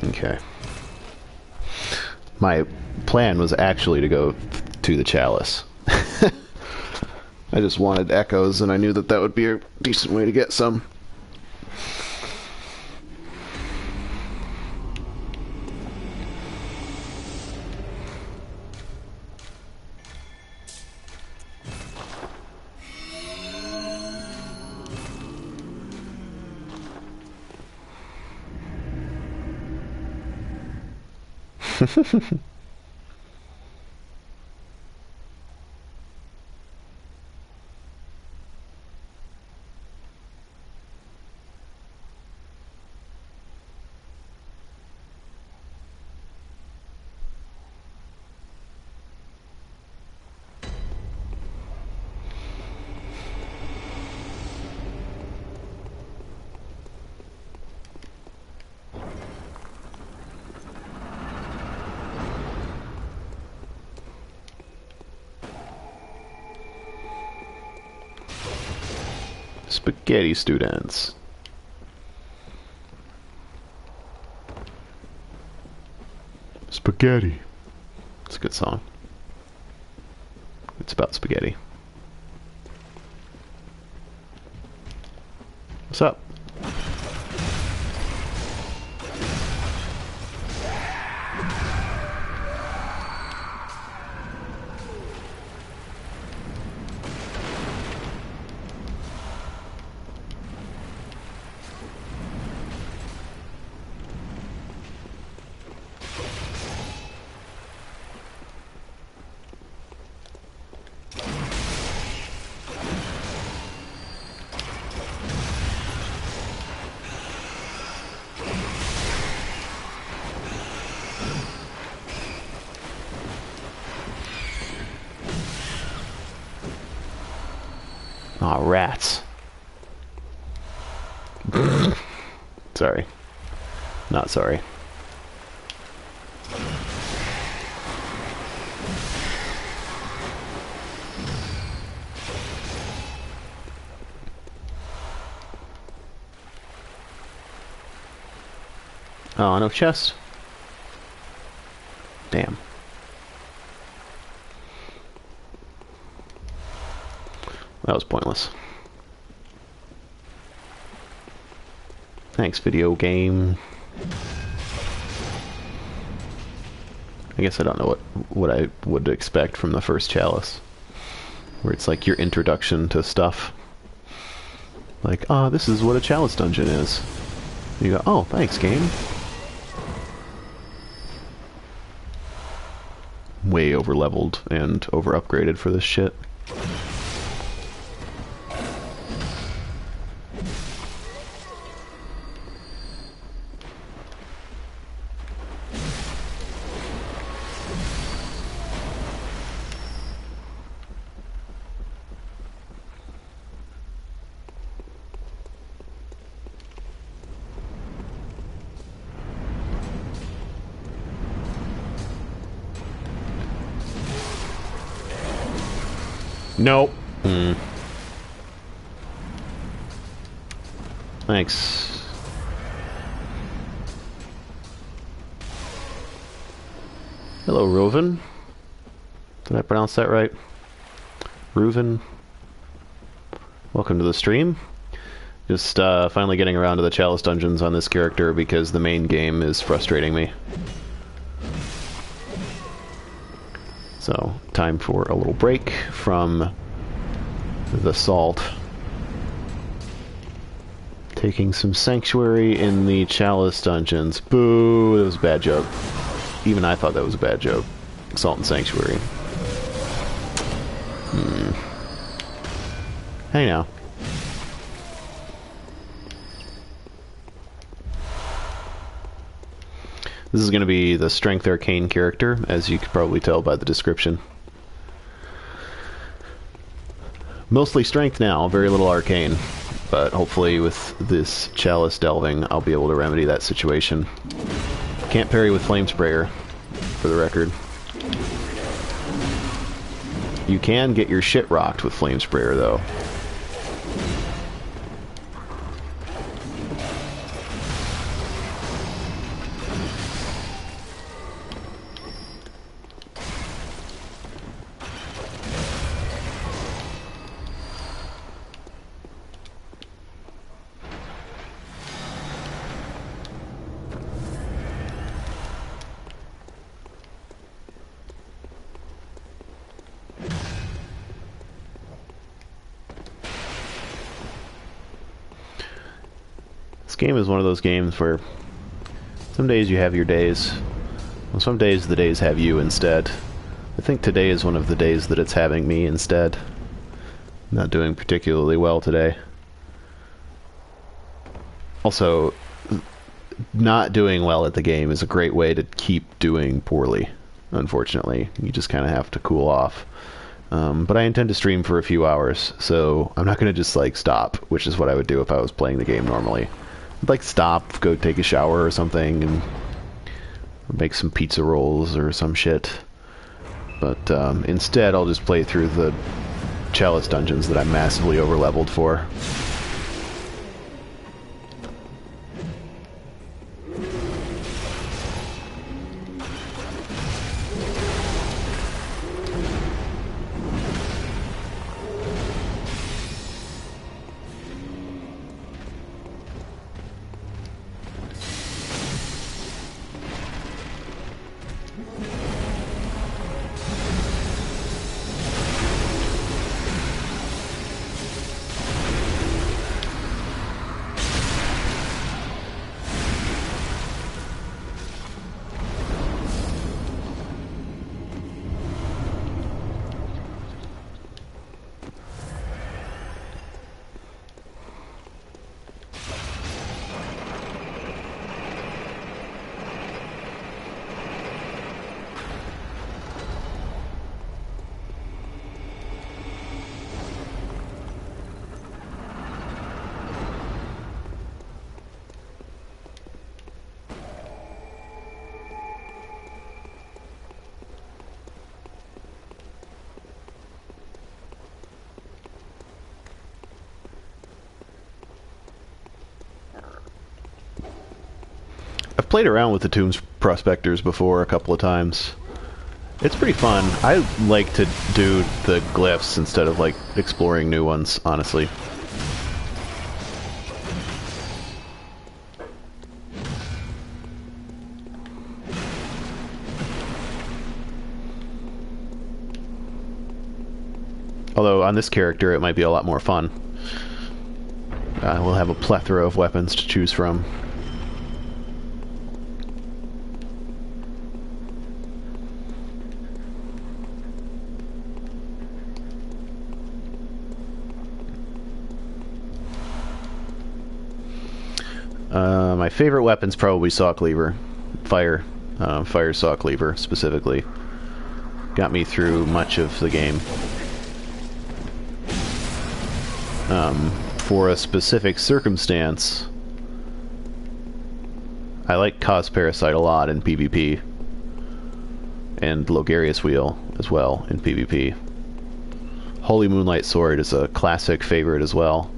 Okay. My plan was actually to go to the Chalice. I just wanted echoes, and I knew that that would be a decent way to get some. Spaghetti students. Spaghetti. It's a good song. It's about spaghetti. What's up? Aw, rats. Sorry. Not sorry. Oh, no chest. Damn. That was pointless. Thanks, video game. I guess I don't know what I would expect from the first Chalice, where it's like your introduction to stuff. Like, ah, this is what a Chalice dungeon is. And you go, oh, thanks, game. Way over leveled and over upgraded for this shit. Nope. Thanks. Hello, Roven. Did I pronounce that right? Reuven. Welcome to the stream. Just finally getting around to the Chalice dungeons on this character because the main game is frustrating me. So, time for a little break from the salt. Taking some sanctuary in the Chalice dungeons. Boo! That was a bad joke. Even I thought that was a bad joke. Salt and Sanctuary. Hey now. This is going to be the Strength Arcane character, as you could probably tell by the description. Mostly Strength now, very little Arcane. But hopefully with this Chalice delving, I'll be able to remedy that situation. Can't parry with Flame Sprayer, for the record. You can get your shit rocked with Flame Sprayer, though. This game is one of those games where some days you have your days, and some days the days have you instead. I think today is one of the days that it's having me instead. I'm not doing particularly well today. Also, not doing well at the game is a great way to keep doing poorly, unfortunately. You just kind of have to cool off. But I intend to stream for a few hours, so I'm not going to just, like, stop, which is what I would do if I was playing the game normally. I'd, like, stop, go take a shower or something, and make some pizza rolls or some shit. But instead, I'll just play through the Chalice dungeons that I'm massively over-leveled for. I've played around with the Tombs Prospectors before a couple of times. It's pretty fun. I like to do the glyphs instead of, like, exploring new ones, honestly. Although, on this character, it might be a lot more fun. We'll have a plethora of weapons to choose from. My favorite weapon's probably Saw Cleaver. Fire Saw Cleaver, specifically. Got me through much of the game. For a specific circumstance, I like Cause Parasite a lot in PvP. And Logarius Wheel as well in PvP. Holy Moonlight Sword is a classic favorite as well.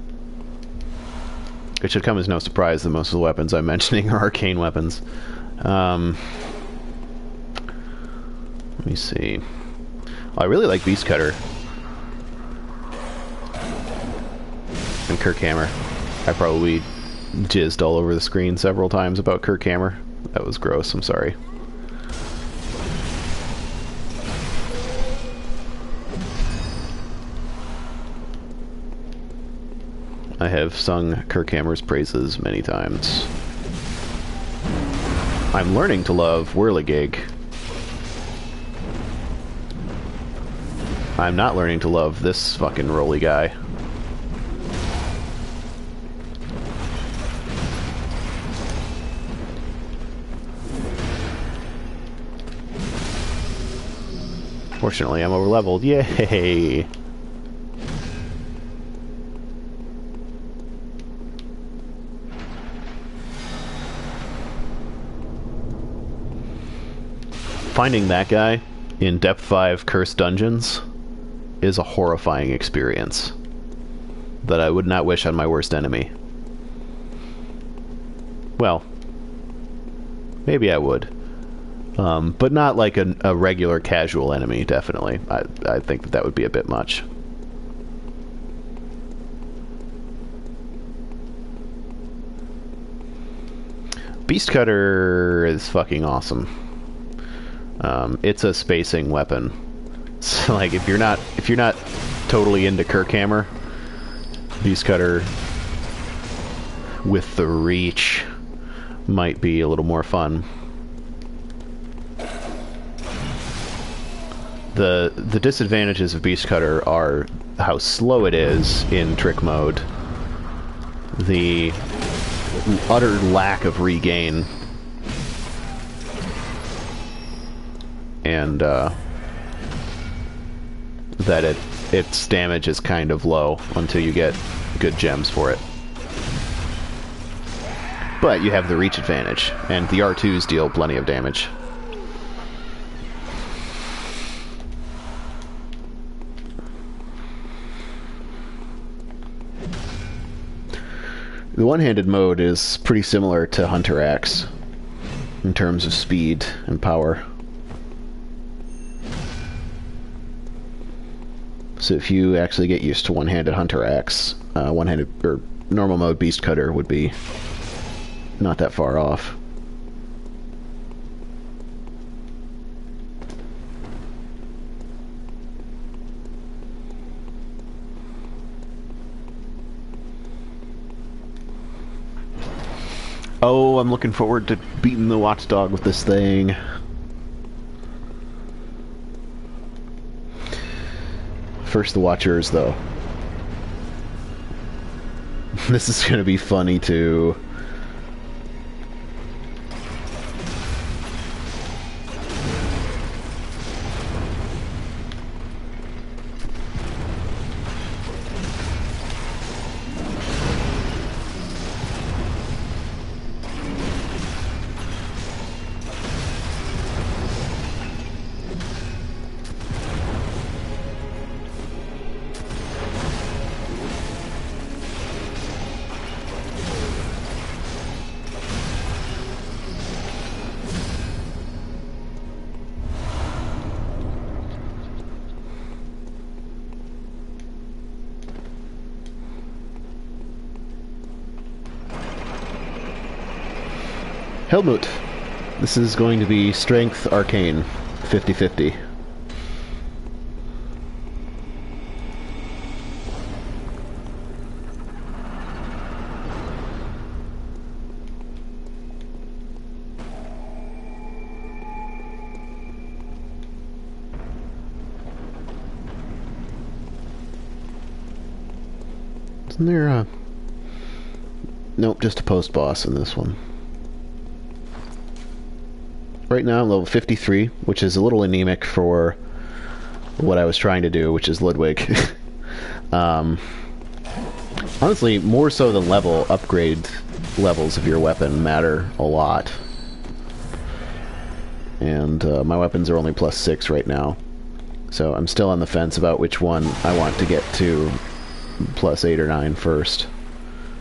It should come as no surprise that most of the weapons I'm mentioning are arcane weapons. Let me see. Oh, I really like Beast Cutter. And Kirkhammer. I probably jizzed all over the screen several times about Kirkhammer. That was gross, I'm sorry. I have sung Kirkhammer's praises many times. I'm learning to love Whirligig, I'm not learning to love this fucking rolly guy. Fortunately, I'm over-leveled. Yay! Finding that guy in Depth 5 Cursed Dungeons is a horrifying experience that I would not wish on my worst enemy. Well, maybe I would. But not like a regular casual enemy, definitely. I think that would be a bit much. Beast Cutter is fucking awesome. It's a spacing weapon. So like if you're not totally into Kirkhammer, Beast Cutter with the reach might be a little more fun. The disadvantages of Beast Cutter are how slow it is in trick mode, the utter lack of regain, and that its damage is kind of low until you get good gems for it. But you have the reach advantage, and the R2s deal plenty of damage. The one-handed mode is pretty similar to Hunter Axe in terms of speed and power. So if you actually get used to one-handed Hunter Axe, one-handed or normal mode Beast Cutter would be not that far off. Oh, I'm looking forward to beating the Watchdog with this thing. First the Watchers, though. This is gonna be funny, too. Helmut. This is going to be Strength Arcane, 50-50. Isn't there a... Nope, just a post-boss in this one. Right now I'm level 53, which is a little anemic for what I was trying to do, which is Ludwig. Honestly, more so than level, upgrade levels of your weapon matter a lot. And my weapons are only +6 right now. So I'm still on the fence about which one I want to get to +8 or 9 first.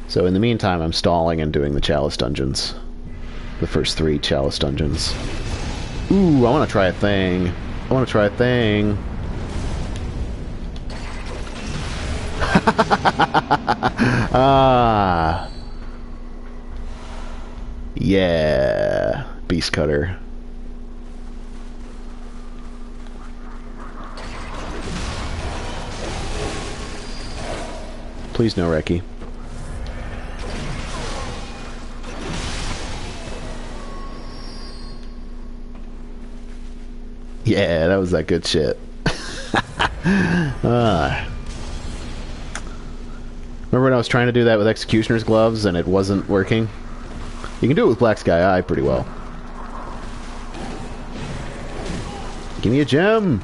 So in the meantime, I'm stalling and doing the Chalice dungeons. The first 3 Chalice dungeons. Ooh, I want to try a thing. I want to try a thing. Ah. Yeah. Beast Cutter. Please no Reki. Yeah, that was that good shit. Remember when I was trying to do that with Executioner's Gloves and it wasn't working? You can do it with Black Sky Eye pretty well. Give me a gem!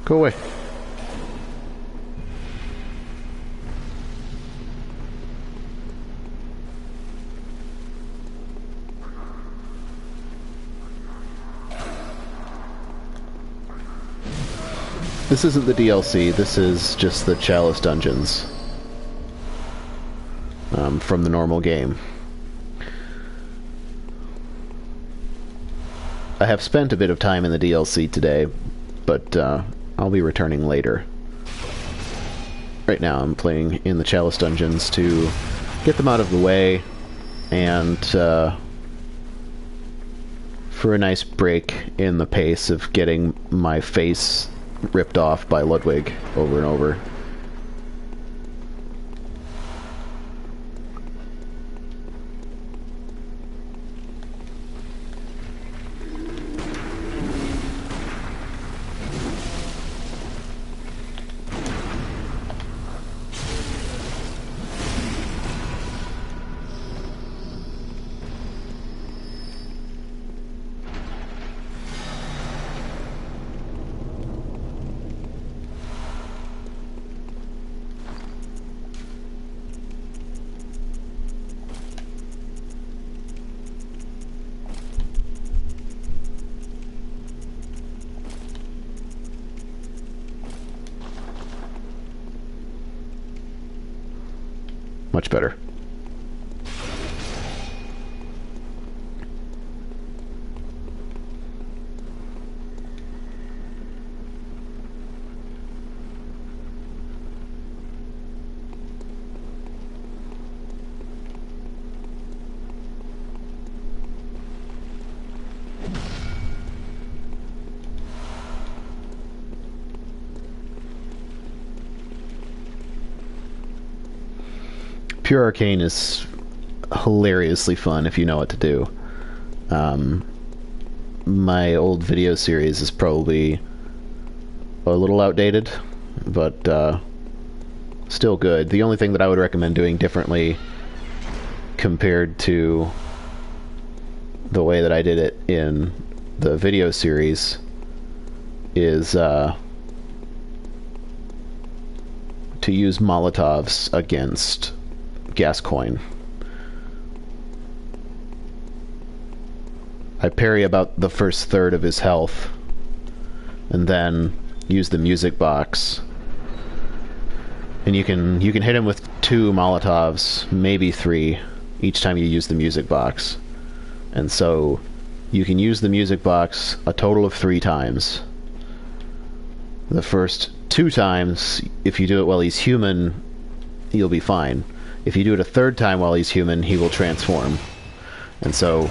Go away. This isn't the DLC, this is just the Chalice dungeons. From the normal game. I have spent a bit of time in the DLC today, but I'll be returning later. Right now I'm playing in the Chalice dungeons to get them out of the way, and for a nice break in the pace of getting my face ripped off by Ludwig over and over. Much better. Pure Arcane is hilariously fun if you know what to do. My old video series is probably a little outdated, but still good. The only thing that I would recommend doing differently compared to the way that I did it in the video series is to use Molotovs against Gascoigne. I parry about the first third of his health, and then use the music box. And you can hit him with 2 Molotovs, maybe 3, each time you use the music box. And so you can use the music box a total of 3 times. The first 2 times, if you do it while he's human, you'll be fine. If you do it a 3rd time while he's human, he will transform. And so,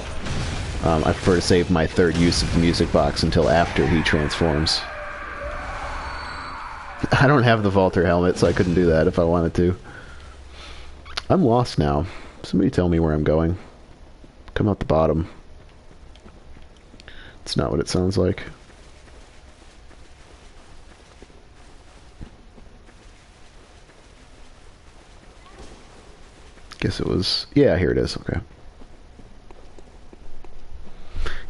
I prefer to save my 3rd use of the music box until after he transforms. I don't have the Vaulter helmet, so I couldn't do that if I wanted to. I'm lost now. Somebody tell me where I'm going. Come out the bottom. It's not what it sounds like. Guess it was... yeah, here it is. Okay.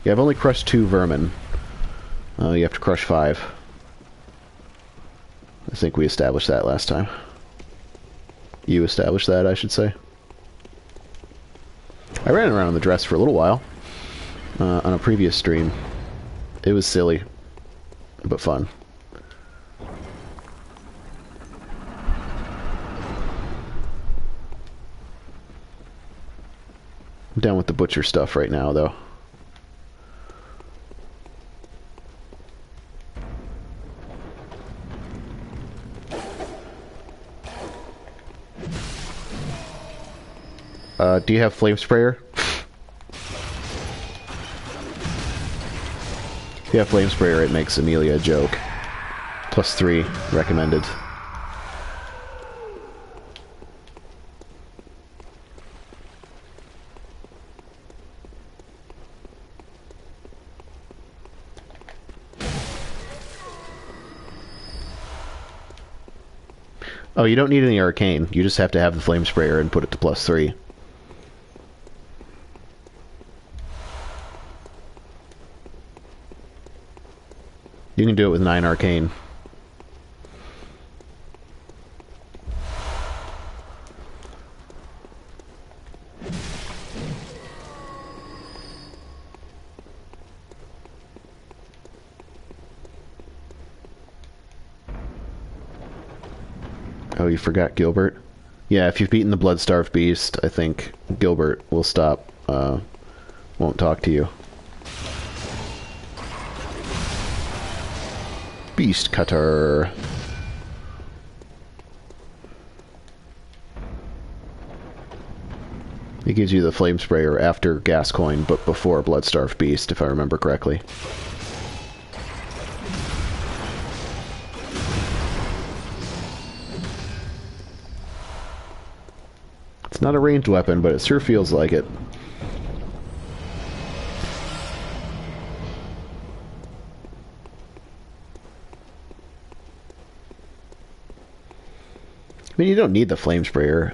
Yeah, I've only crushed 2 vermin. You have to crush 5. I think we established that last time. You established that, I should say. I ran around in the dress for a little while. On a previous stream. It was silly. But fun. I'm down with the butcher stuff right now, though. Do you have flame sprayer? If you have flame sprayer, it makes Amelia a joke. +3 recommended. Oh, you don't need any arcane. You just have to have the flame sprayer and put it to +3. You can do it with 9 arcane. Oh, you forgot Gilbert? Yeah, if you've beaten the Blood-Starved Beast, I think Gilbert will stop, won't talk to you. Beast Cutter. It gives you the Flame Sprayer after Gascoigne, but before Blood-Starved Beast, if I remember correctly. It's not a ranged weapon, but it sure feels like it. I mean, you don't need the flame sprayer.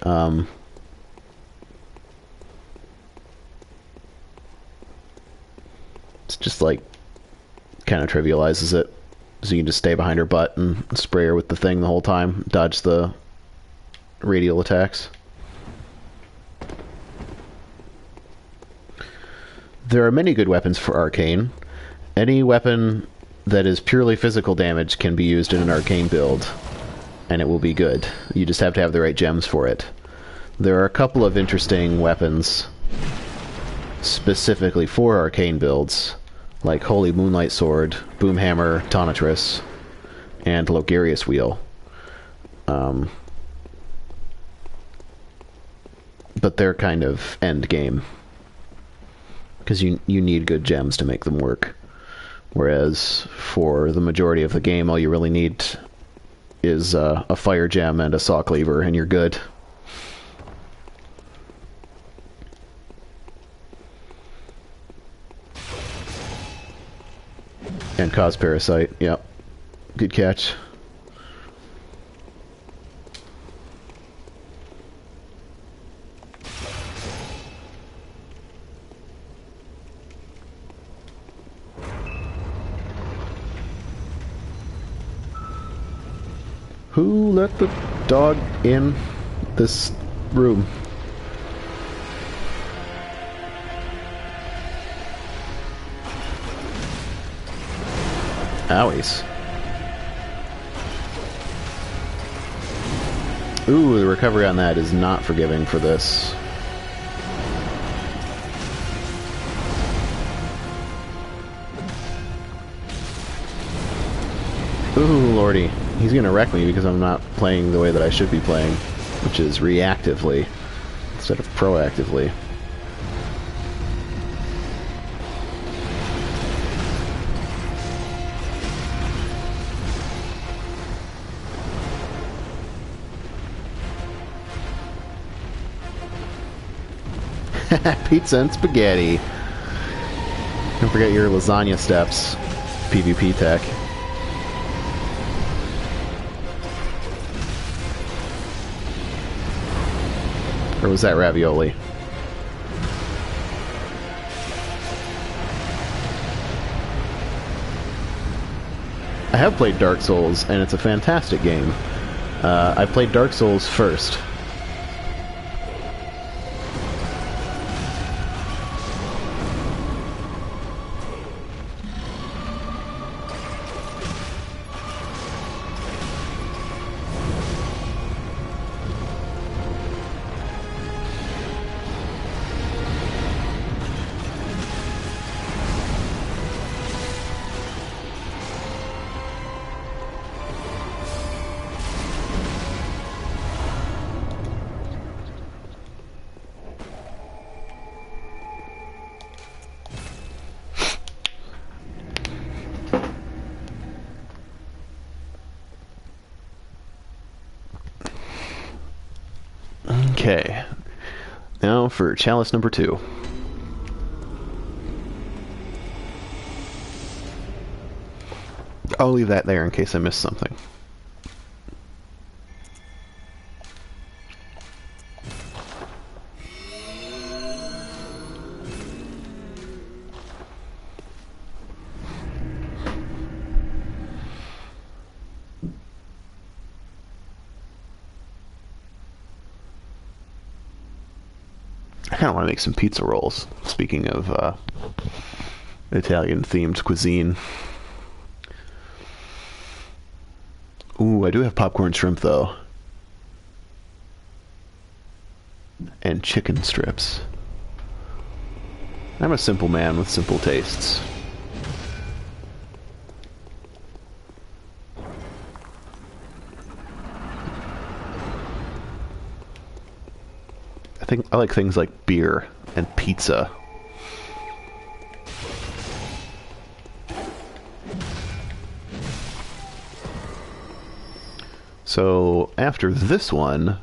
It's just like kind of trivializes it. So you can just stay behind her butt and spray her with the thing the whole time. Dodge the radial attacks. There are many good weapons for arcane. Any weapon that is purely physical damage can be used in an arcane build, and it will be good. You just have to have the right gems for it. There are a couple of interesting weapons specifically for arcane builds, like Holy Moonlight Sword, Boomhammer, Tonitrus, and Logarius Wheel. But they're kind of end game, because you need good gems to make them work. Whereas for the majority of the game, all you really need is a fire gem and a saw cleaver, and you're good. And cause parasite, yep. Good catch. Who let the dog in this room? Owies. Ooh, the recovery on that is not forgiving for this. Ooh, lordy. He's gonna wreck me because I'm not playing the way that I should be playing, which is reactively instead of proactively. Pizza and spaghetti. Don't forget your lasagna steps. PvP tech. Or was that ravioli? I have played Dark Souls, and it's a fantastic game. I played Dark Souls first. Okay, now for Chalice number 2. I'll leave that there in case I missed something. I kind of want to make some pizza rolls. Speaking of Italian-themed cuisine. Ooh, I do have popcorn shrimp, though. And chicken strips. I'm a simple man with simple tastes. I like things like beer and pizza. So after this one,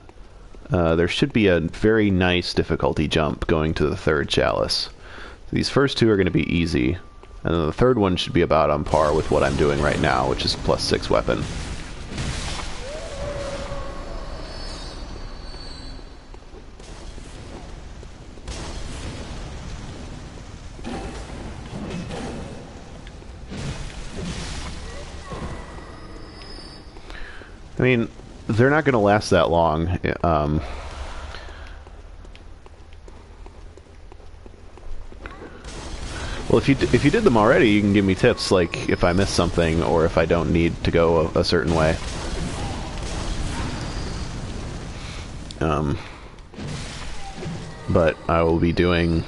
there should be a very nice difficulty jump going to the third Chalice. These first two are going to be easy, and then the third one should be about on par with what I'm doing right now, which is +6 weapon. I mean, they're not going to last that long. Well, if you did them already, you can give me tips, like if I miss something or if I don't need to go a certain way. But I'll be doing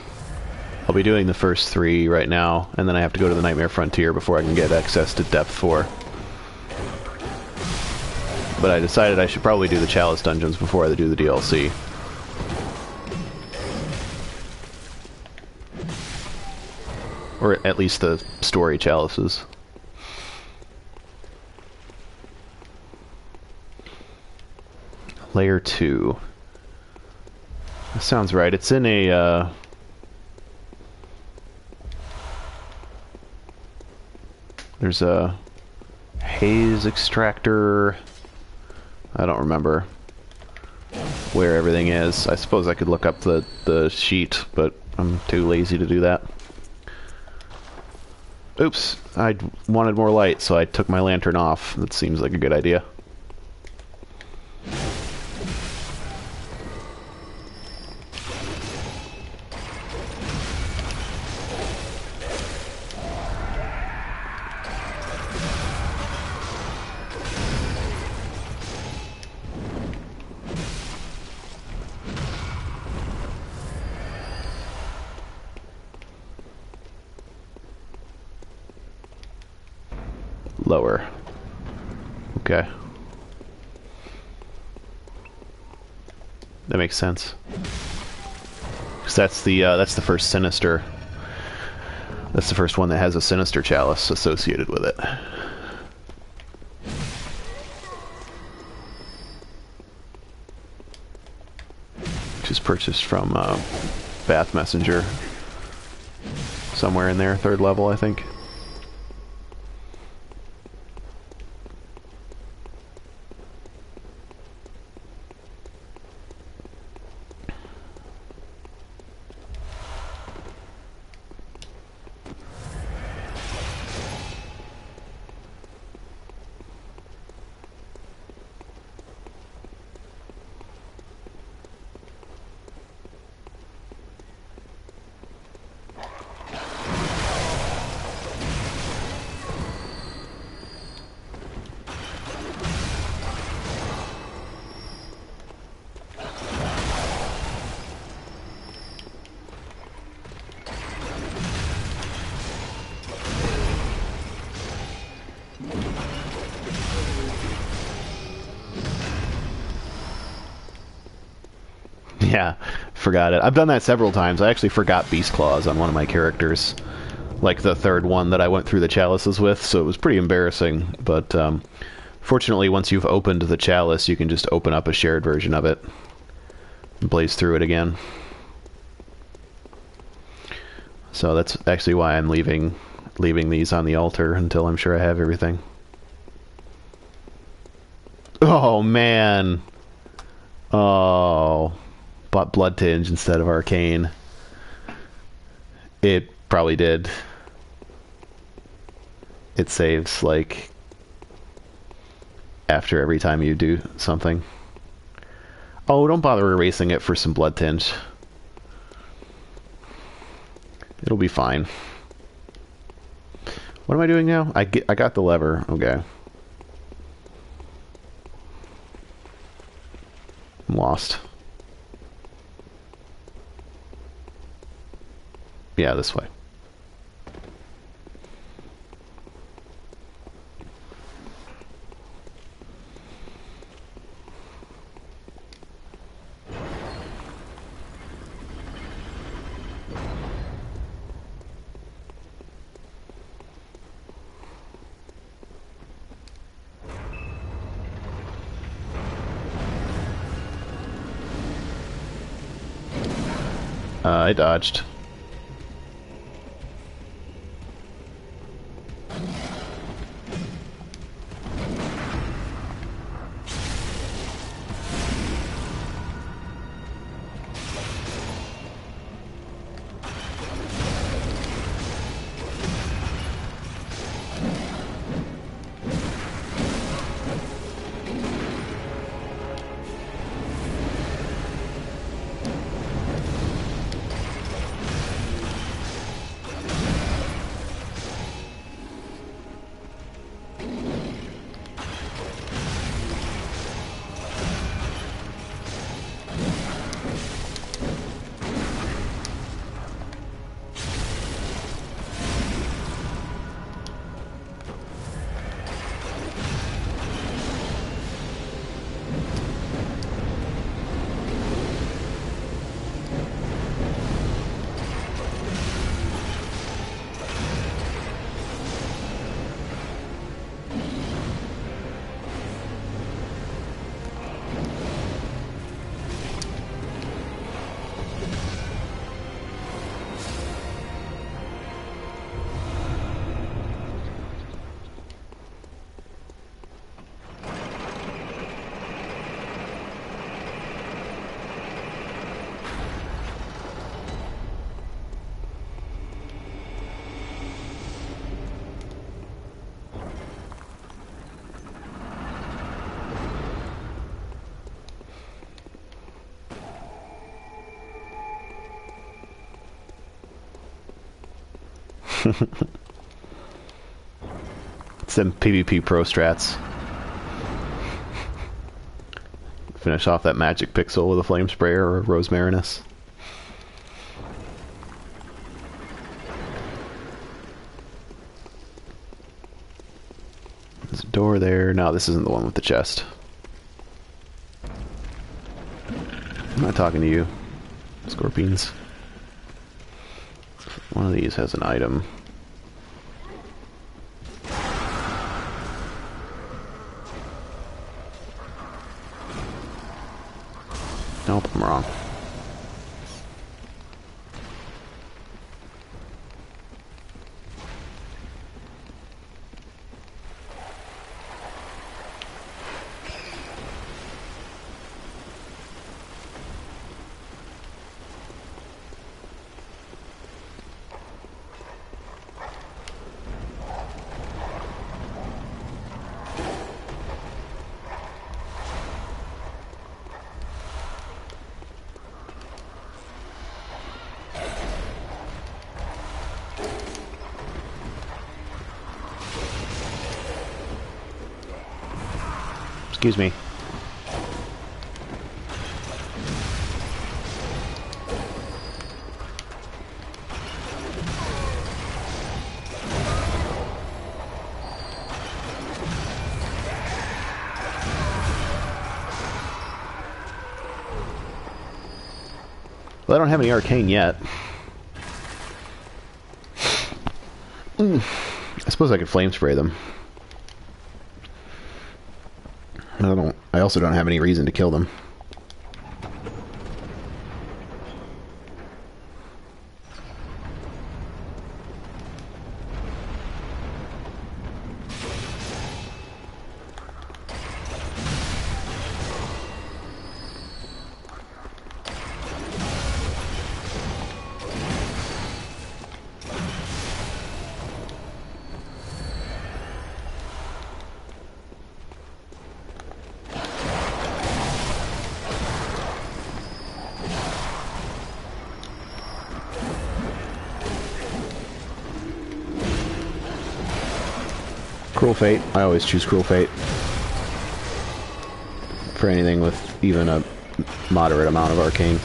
the first 3 right now, and then I have to go to the Nightmare Frontier before I can get access to Depth 4. But I decided I should probably do the Chalice dungeons before I do the DLC. Or at least the story chalices. Layer 2. That sounds right. It's in a, there's a haze extractor. I don't remember where everything is. I suppose I could look up the sheet, but I'm too lazy to do that. Oops, I wanted more light, so I took my lantern off. That seems like a good idea. Lower. Okay. That makes sense. Because that's the first sinister. That's the first one that has a sinister chalice associated with it. Which is purchased from Bath Messenger. Somewhere in there, 3rd level, I think. Yeah, forgot it. I've done that several times. I actually forgot Beast Claws on one of my characters. Like the 3rd one that I went through the chalices with, so it was pretty embarrassing. But fortunately, once you've opened the chalice, you can just open up a shared version of it and blaze through it again. So that's actually why I'm leaving these on the altar until I'm sure I have everything. Oh, man. Oh... Bought Blood Tinge instead of Arcane. It probably did. It saves, like, after every time you do something. Oh, don't bother erasing it for some Blood Tinge. It'll be fine. What am I doing now? I got the lever. Okay. I'm lost. Yeah, this way. I dodged. Some PvP pro strats. Finish off that magic pixel with a flame sprayer or a Rosemarinus. There's a door there. No, this isn't the one with the chest. I'm not talking to you, Scorpions. One of these has an item. Nope, I'm wrong. Excuse me. Well, I don't have any arcane yet. I suppose I could flame spray them. I also don't have any reason to kill them. Cruel Fate. I always choose Cruel Fate. For anything with even a moderate amount of Arcane.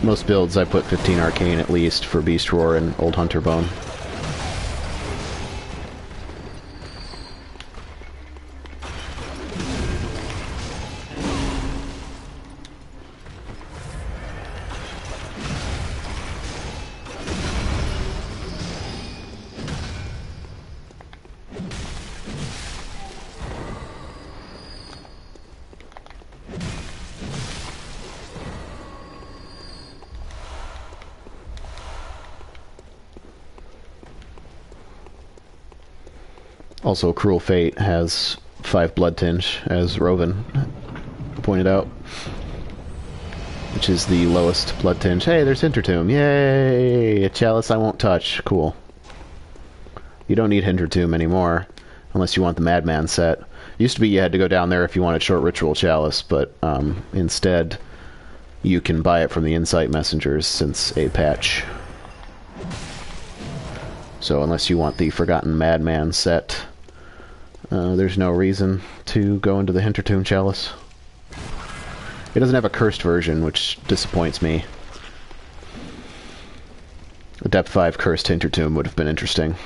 Most builds I put 15 Arcane at least for Beast Roar and Old Hunter Bone. Also, Cruel Fate has 5 Blood Tinge, as Roven pointed out. Which is the lowest Blood Tinge. Hey, there's Hintertomb. Yay! A Chalice I won't touch. Cool. You don't need Hintertomb anymore, unless you want the Madman set. Used to be you had to go down there if you wanted Short Ritual Chalice, but instead you can buy it from the Insight Messengers since a patch. So unless you want the Forgotten Madman set, there's no reason to go into the Hintertomb Chalice. It doesn't have a cursed version, which disappoints me. A Depth 5 cursed Hintertomb would have been interesting.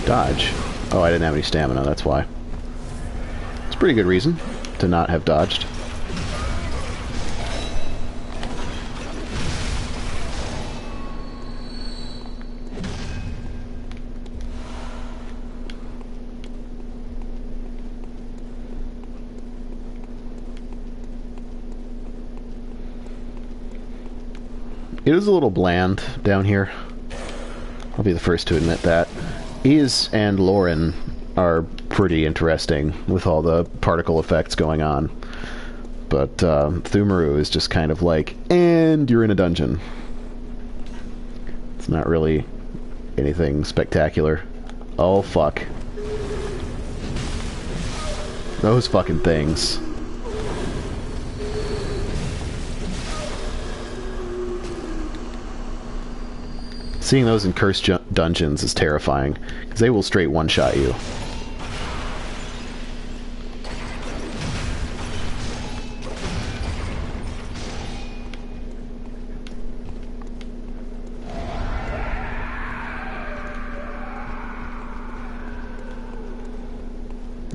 Dodge. Oh, I didn't have any stamina, that's why. It's a pretty good reason to not have dodged. It is a little bland down here. I'll be the first to admit that. Iz and Lauren are pretty interesting with all the particle effects going on. But Thumaru is just kind of like, and you're in a dungeon. It's not really anything spectacular. Oh, fuck. Those fucking things. Seeing those in cursed dungeons is terrifying, because they will straight one-shot you.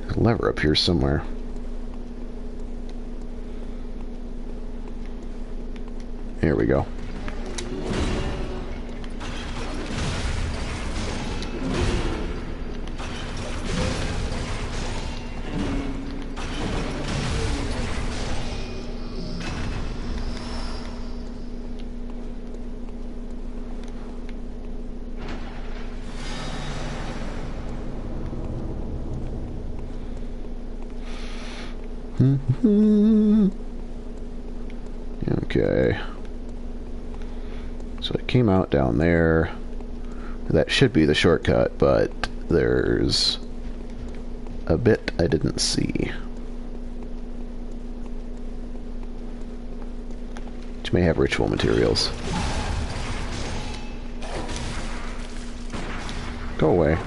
There's a lever up here somewhere. Here we go. Okay. So it came out down there. That should be the shortcut, but there's a bit I didn't see. Which may have ritual materials. Go away.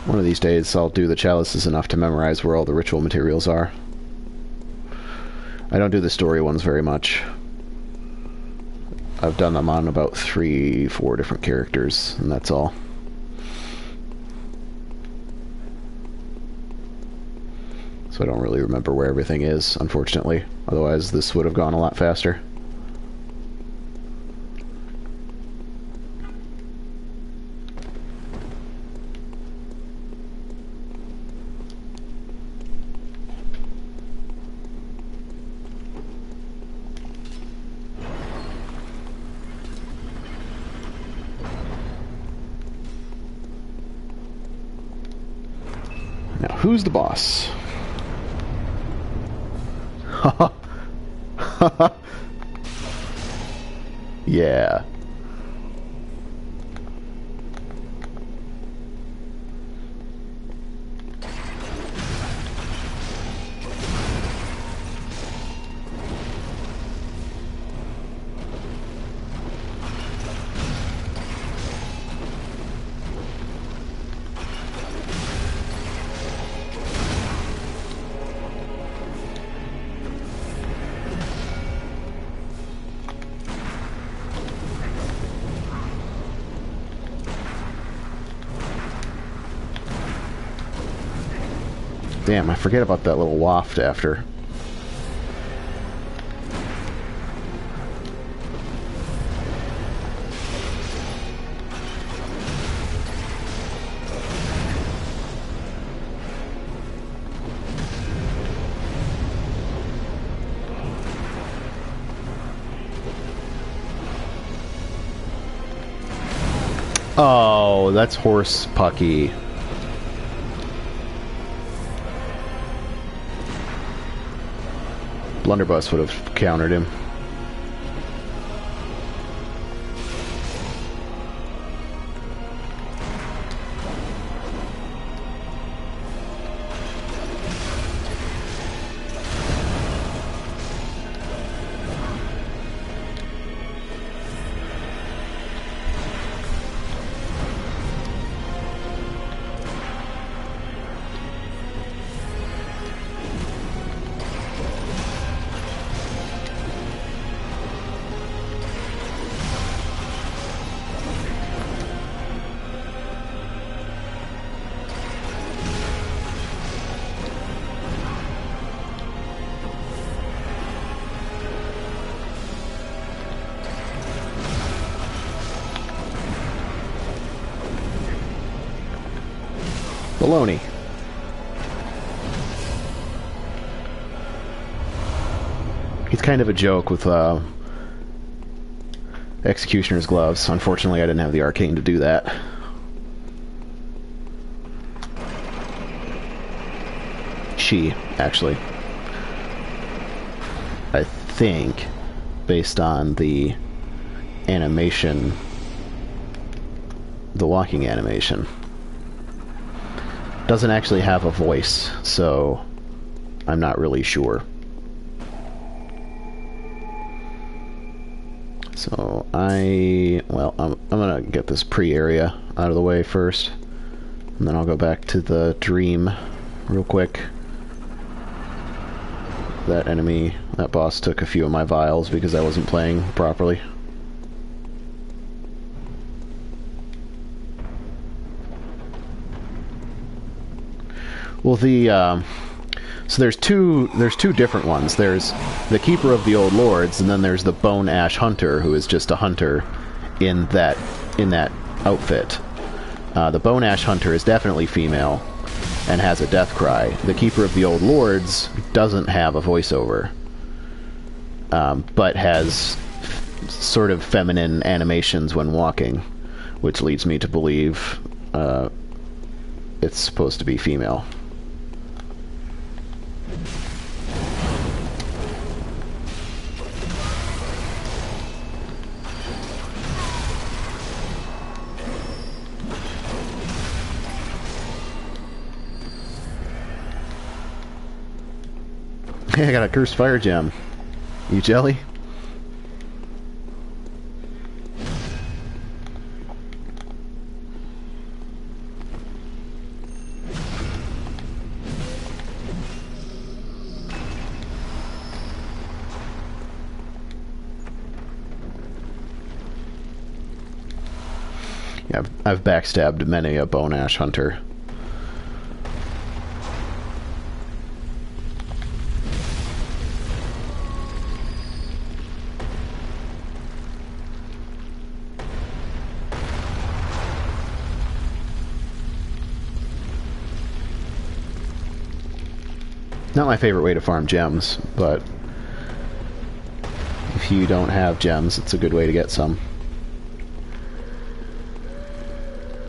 One of these days I'll do the chalices enough to memorize where all the ritual materials are. I don't do the story ones very much. I've done them on about 3-4 different characters, and that's all. So I don't really remember where everything is, unfortunately. Otherwise, this would have gone a lot faster. Now, who's the boss? Yeah. Damn, I forget about that little waft after. Oh, that's Horse Pucky. Blunderbuss would have countered him. Baloney. He's kind of a joke with Executioner's gloves. Unfortunately, I didn't have the arcane to do that. She, actually. I think, based on the animation, the walking animation. Doesn't actually have a voice, so I'm not really sure. So I'm gonna get this pre-area out of the way first, and then I'll go back to the dream real quick. That boss took a few of my vials because I wasn't playing properly. Well, so there's two different ones. There's the Keeper of the Old Lords, and then there's the Bone Ash Hunter, who is just a hunter in that outfit. The Bone Ash Hunter is definitely female and has a death cry. The Keeper of the Old Lords doesn't have a voiceover, but has sort of feminine animations when walking, which leads me to believe it's supposed to be female. Hey, I got a cursed fire gem. You jelly? I've backstabbed many a bone ash hunter. Not my favorite way to farm gems, but if you don't have gems, it's a good way to get some.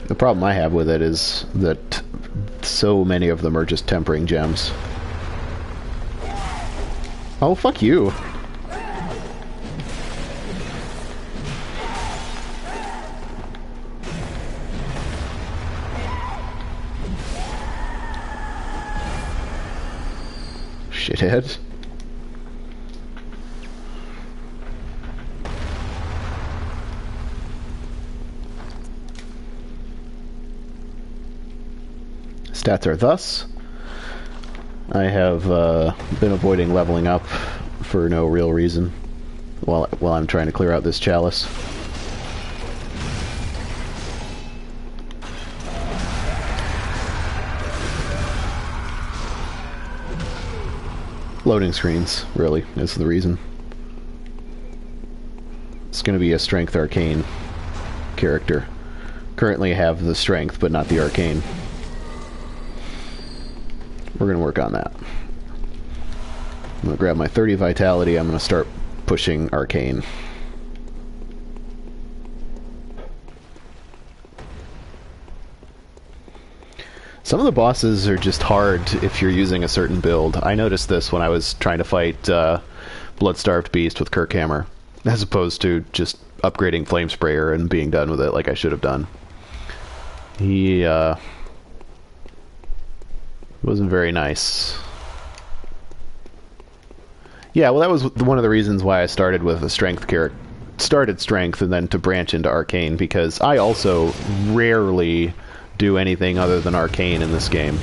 The problem I have with it is that so many of them are just tempering gems. Oh, fuck you. Shithead. Stats are thus. I have been avoiding leveling up for no real reason while I'm trying to clear out this chalice. Loading screens, really, is the reason. It's going to be a strength arcane character. Currently have the strength, but not the arcane. We're going to work on that. I'm going to grab my 30 vitality. I'm going to start pushing arcane. Some of the bosses are just hard if you're using a certain build. I noticed this when I was trying to fight Blood-Starved Beast with Kirkhammer, as opposed to just upgrading Flame Sprayer and being done with it like I should have done. He wasn't very nice. Yeah, well, that was one of the reasons why I started with a strength character. Started strength and then to branch into arcane, because I also rarely do anything other than arcane in this game,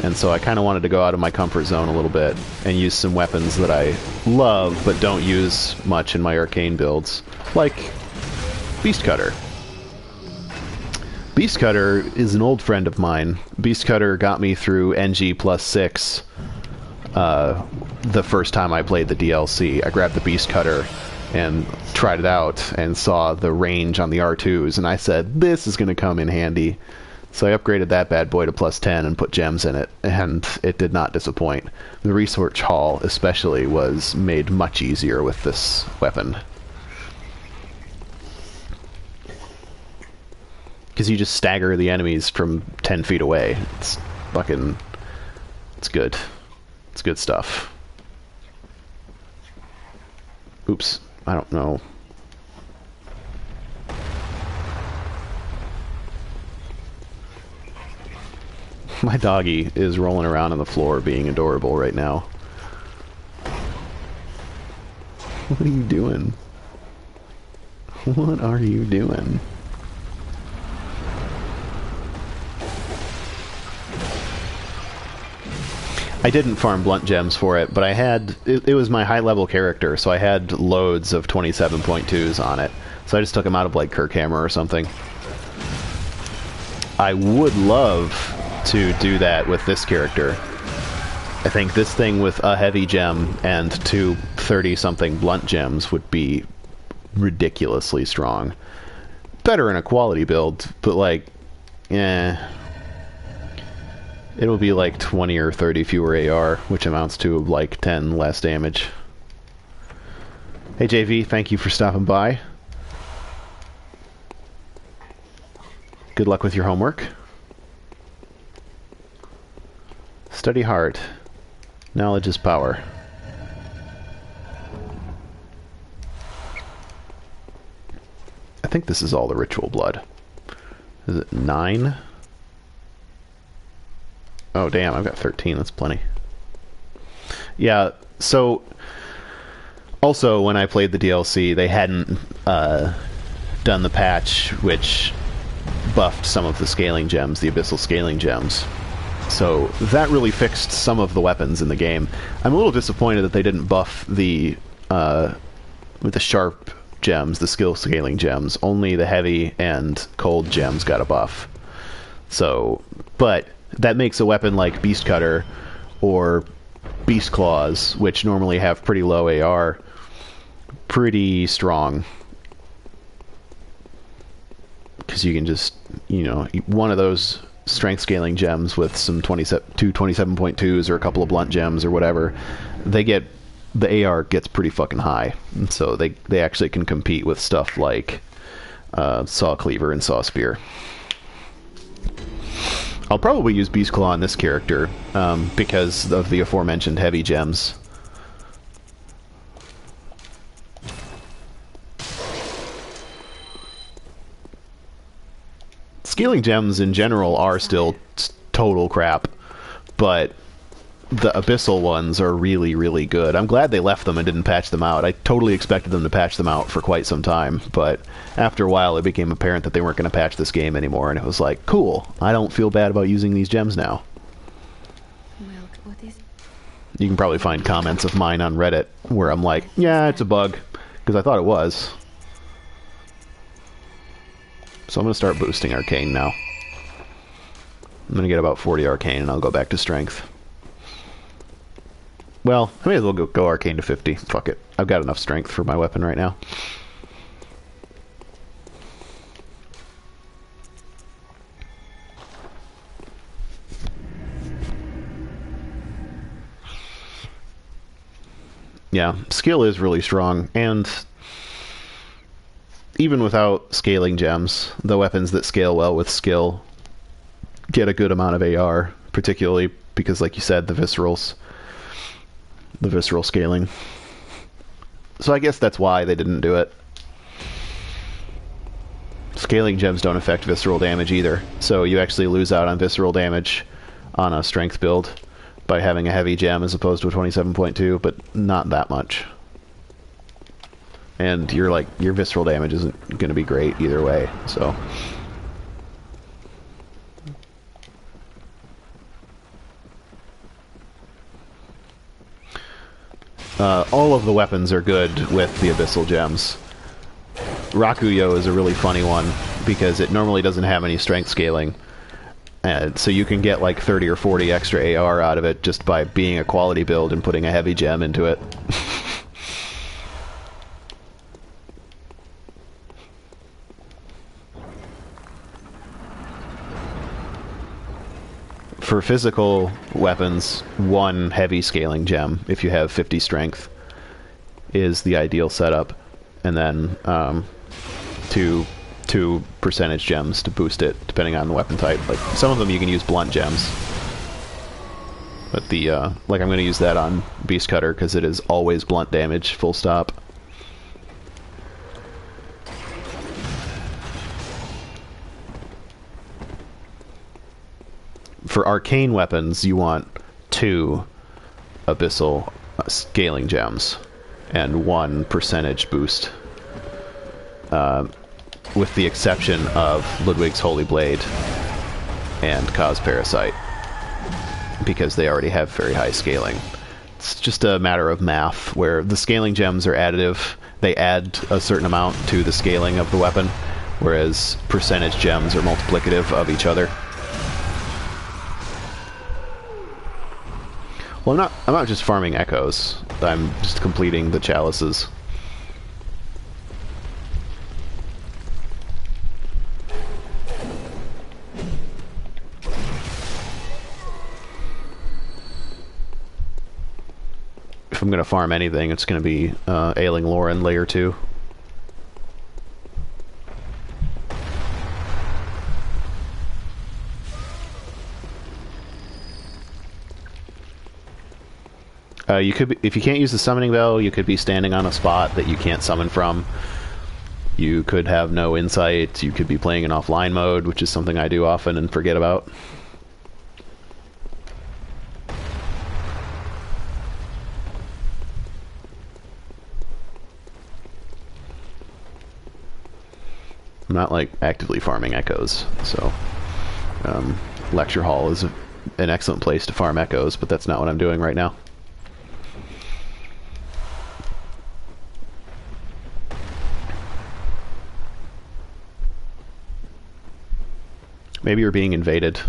and so I kind of wanted to go out of my comfort zone a little bit and use some weapons that I love but don't use much in my arcane builds, like Beast Cutter. Beast Cutter is an old friend of mine. Beast Cutter got me through NG +6 the first time I played the DLC. I grabbed the Beast Cutter and tried it out and saw the range on the R2s, and I said, this is going to come in handy. So I upgraded that bad boy to +10 and put gems in it, and it did not disappoint. The research hall, especially, was made much easier with this weapon. Because you just stagger the enemies from 10 feet away. It's fucking... it's good. It's good stuff. Oops. I don't know. My doggy is rolling around on the floor being adorable right now. What are you doing? What are you doing? I didn't farm blunt gems for it, but I had... It was my high-level character, so I had loads of 27.2s on it. So I just took them out of, like, Kirkhammer or something. I would love to do that with this character. I think this thing with a heavy gem and two 30-something blunt gems would be ridiculously strong. Better in a quality build, but like, it'll be like 20 or 30 fewer AR, which amounts to like 10 less damage. Hey JV, thank you for stopping by. Good luck with your homework. Study hard. Knowledge is power. I think this is all the ritual blood. Is it 9? Oh damn, I've got 13, that's plenty. Yeah, so... Also, when I played the DLC, they hadn't done the patch which buffed some of the scaling gems, the abyssal scaling gems. So that really fixed some of the weapons in the game. I'm a little disappointed that they didn't buff the with the sharp gems, the skill scaling gems. Only the heavy and cold gems got a buff. So, but that makes a weapon like Beast Cutter or Beast Claws, which normally have pretty low AR, pretty strong. Because you can just, you know, one of those strength scaling gems with some 27.2s or a couple of blunt gems or whatever, the AR gets pretty fucking high. And so they actually can compete with stuff like Saw Cleaver and Saw Spear. I'll probably use Beast Claw on this character because of the aforementioned heavy gems. Scaling gems in general are still total crap, but the abyssal ones are really, really good. I'm glad they left them and didn't patch them out. I totally expected them to patch them out for quite some time, but after a while it became apparent that they weren't going to patch this game anymore, and it was like, cool, I don't feel bad about using these gems now. You can probably find comments of mine on Reddit where I'm like, yeah, it's a bug, because I thought it was. So I'm going to start boosting Arcane now. I'm going to get about 40 Arcane and I'll go back to Strength. Well, I may as well go Arcane to 50. Fuck it. I've got enough Strength for my weapon right now. Yeah, skill is really strong, and even without scaling gems, the weapons that scale well with skill get a good amount of AR, particularly because, like you said, the visceral scaling. So I guess that's why they didn't do it. Scaling gems don't affect visceral damage either, so you actually lose out on visceral damage on a strength build by having a heavy gem as opposed to a 27.2, but not that much. And your visceral damage isn't going to be great either way, so. All of the weapons are good with the abyssal gems. Rakuyo is a really funny one because it normally doesn't have any strength scaling. And so you can get like 30 or 40 extra AR out of it just by being a quality build and putting a heavy gem into it. For physical weapons, one heavy scaling gem, if you have 50 strength, is the ideal setup. And then two percentage gems to boost it, depending on the weapon type. Like, some of them you can use blunt gems. But like I'm going to use that on Beast Cutter, because it is always blunt damage, full stop. For arcane weapons, you want 2 abyssal scaling gems and 1 percentage boost. With the exception of Ludwig's Holy Blade and Cause Parasite, because they already have very high scaling. It's just a matter of math, where the scaling gems are additive. They add a certain amount to the scaling of the weapon, whereas percentage gems are multiplicative of each other. Well, I'm not just farming echoes. I'm just completing the chalices. If I'm going to farm anything, it's going to be Ailing Lauren Layer 2. You could be, if you can't use the summoning bell, you could be standing on a spot that you can't summon from. You could have no insight. You could be playing in offline mode, which is something I do often and forget about. I'm not like actively farming echoes, so Lecture Hall is an excellent place to farm echoes, but that's not what I'm doing right now. Maybe you're being invaded.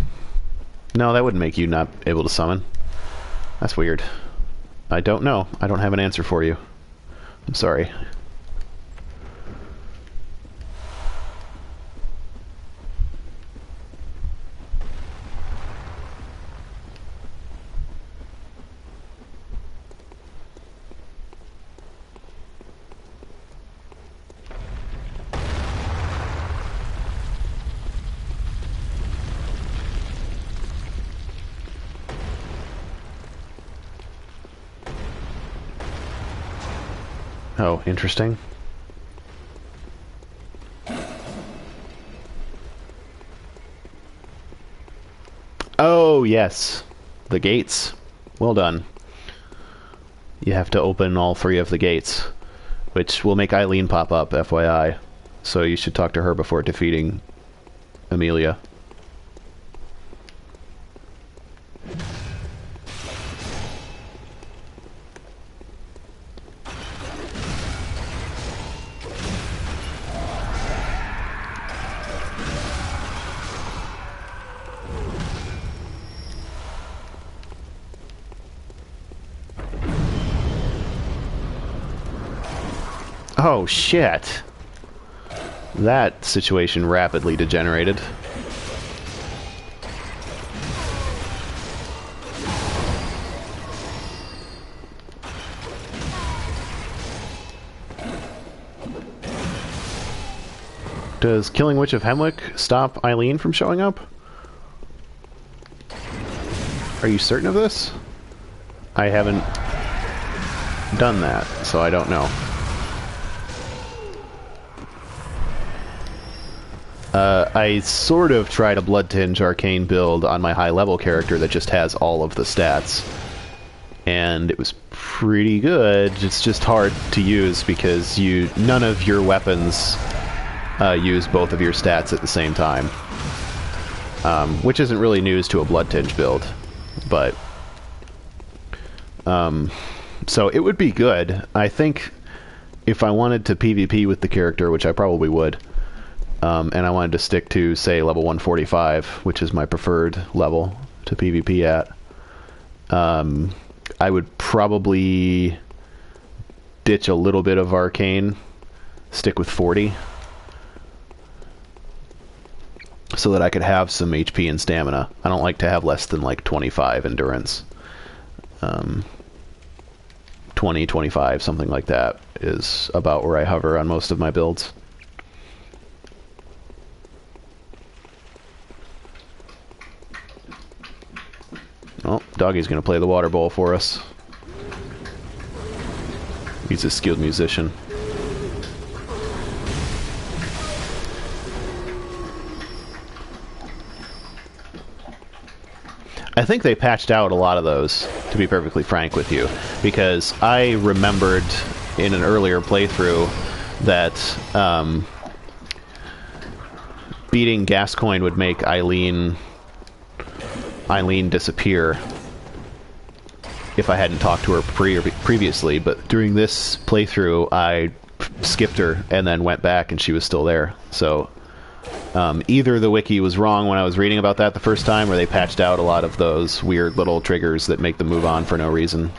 No, that wouldn't make you not able to summon. That's weird. I don't know. I don't have an answer for you. I'm sorry. Oh, interesting. Oh, yes. The gates. Well done. You have to open all 3 of the gates, which will make Eileen pop up, FYI. So you should talk to her before defeating Amelia. Oh, shit. That situation rapidly degenerated. Does killing Witch of Hemwick stop Eileen from showing up? Are you certain of this? I haven't done that, so I don't know. I sort of tried a Blood Tinge Arcane build on my high-level character that just has all of the stats. And it was pretty good. It's just hard to use because none of your weapons use both of your stats at the same time. Which isn't really news to a Blood Tinge build. But so it would be good. I think if I wanted to PvP with the character, which I probably would, and I wanted to stick to, say, level 145, which is my preferred level to PvP at, I would probably ditch a little bit of Arcane, stick with 40, so that I could have some HP and stamina. I don't like to have less than, like, 25 endurance. 20, 25, something like that is about where I hover on most of my builds. Oh, Doggy's gonna play the water bowl for us. He's a skilled musician. I think they patched out a lot of those, to be perfectly frank with you, because I remembered in an earlier playthrough that beating Gascoigne would make Eileen disappear if I hadn't talked to her previously, but during this playthrough I skipped her and then went back and she was still there. So either the wiki was wrong when I was reading about that the first time, or they patched out a lot of those weird little triggers that make them move on for no reason.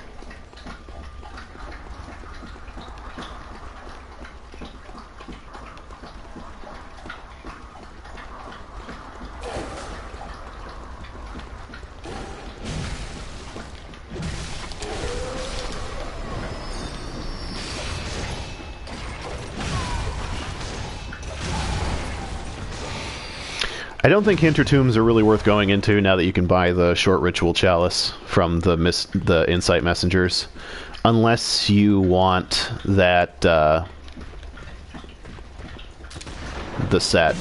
I don't think Hintertombs are really worth going into now that you can buy the short ritual chalice from the Insight Messengers, unless you want that the set,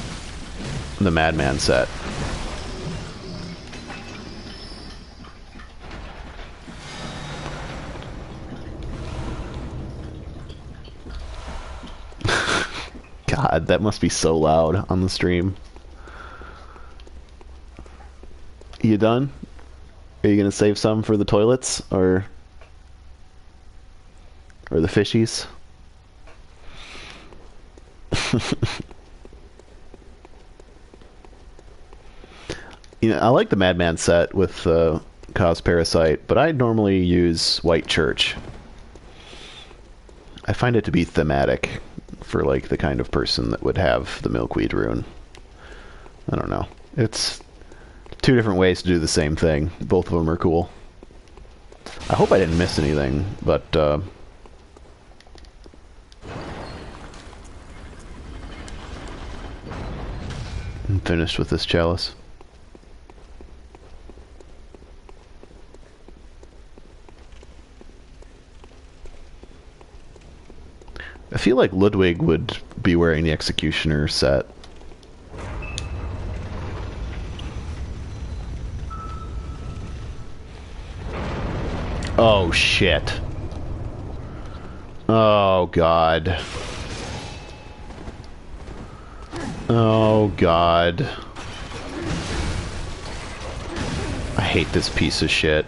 the Madman set. God, that must be so loud on the stream. You done? Are you gonna save some for the toilets or the fishies? I like the Madman set with Cause Parasite, but I normally use White Church. I find it to be thematic for like the kind of person that would have the Milkweed rune. I don't know. It's two different ways to do the same thing. Both of them are cool. I hope I didn't miss anything, but I'm finished with this chalice. I feel like Ludwig would be wearing the Executioner set. Oh, shit. Oh, God. Oh, God. I hate this piece of shit.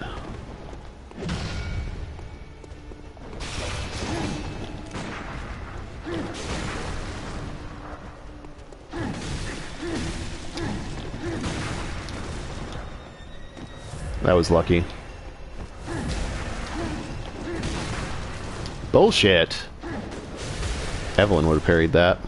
That was lucky. Bullshit. Evelyn would have parried that.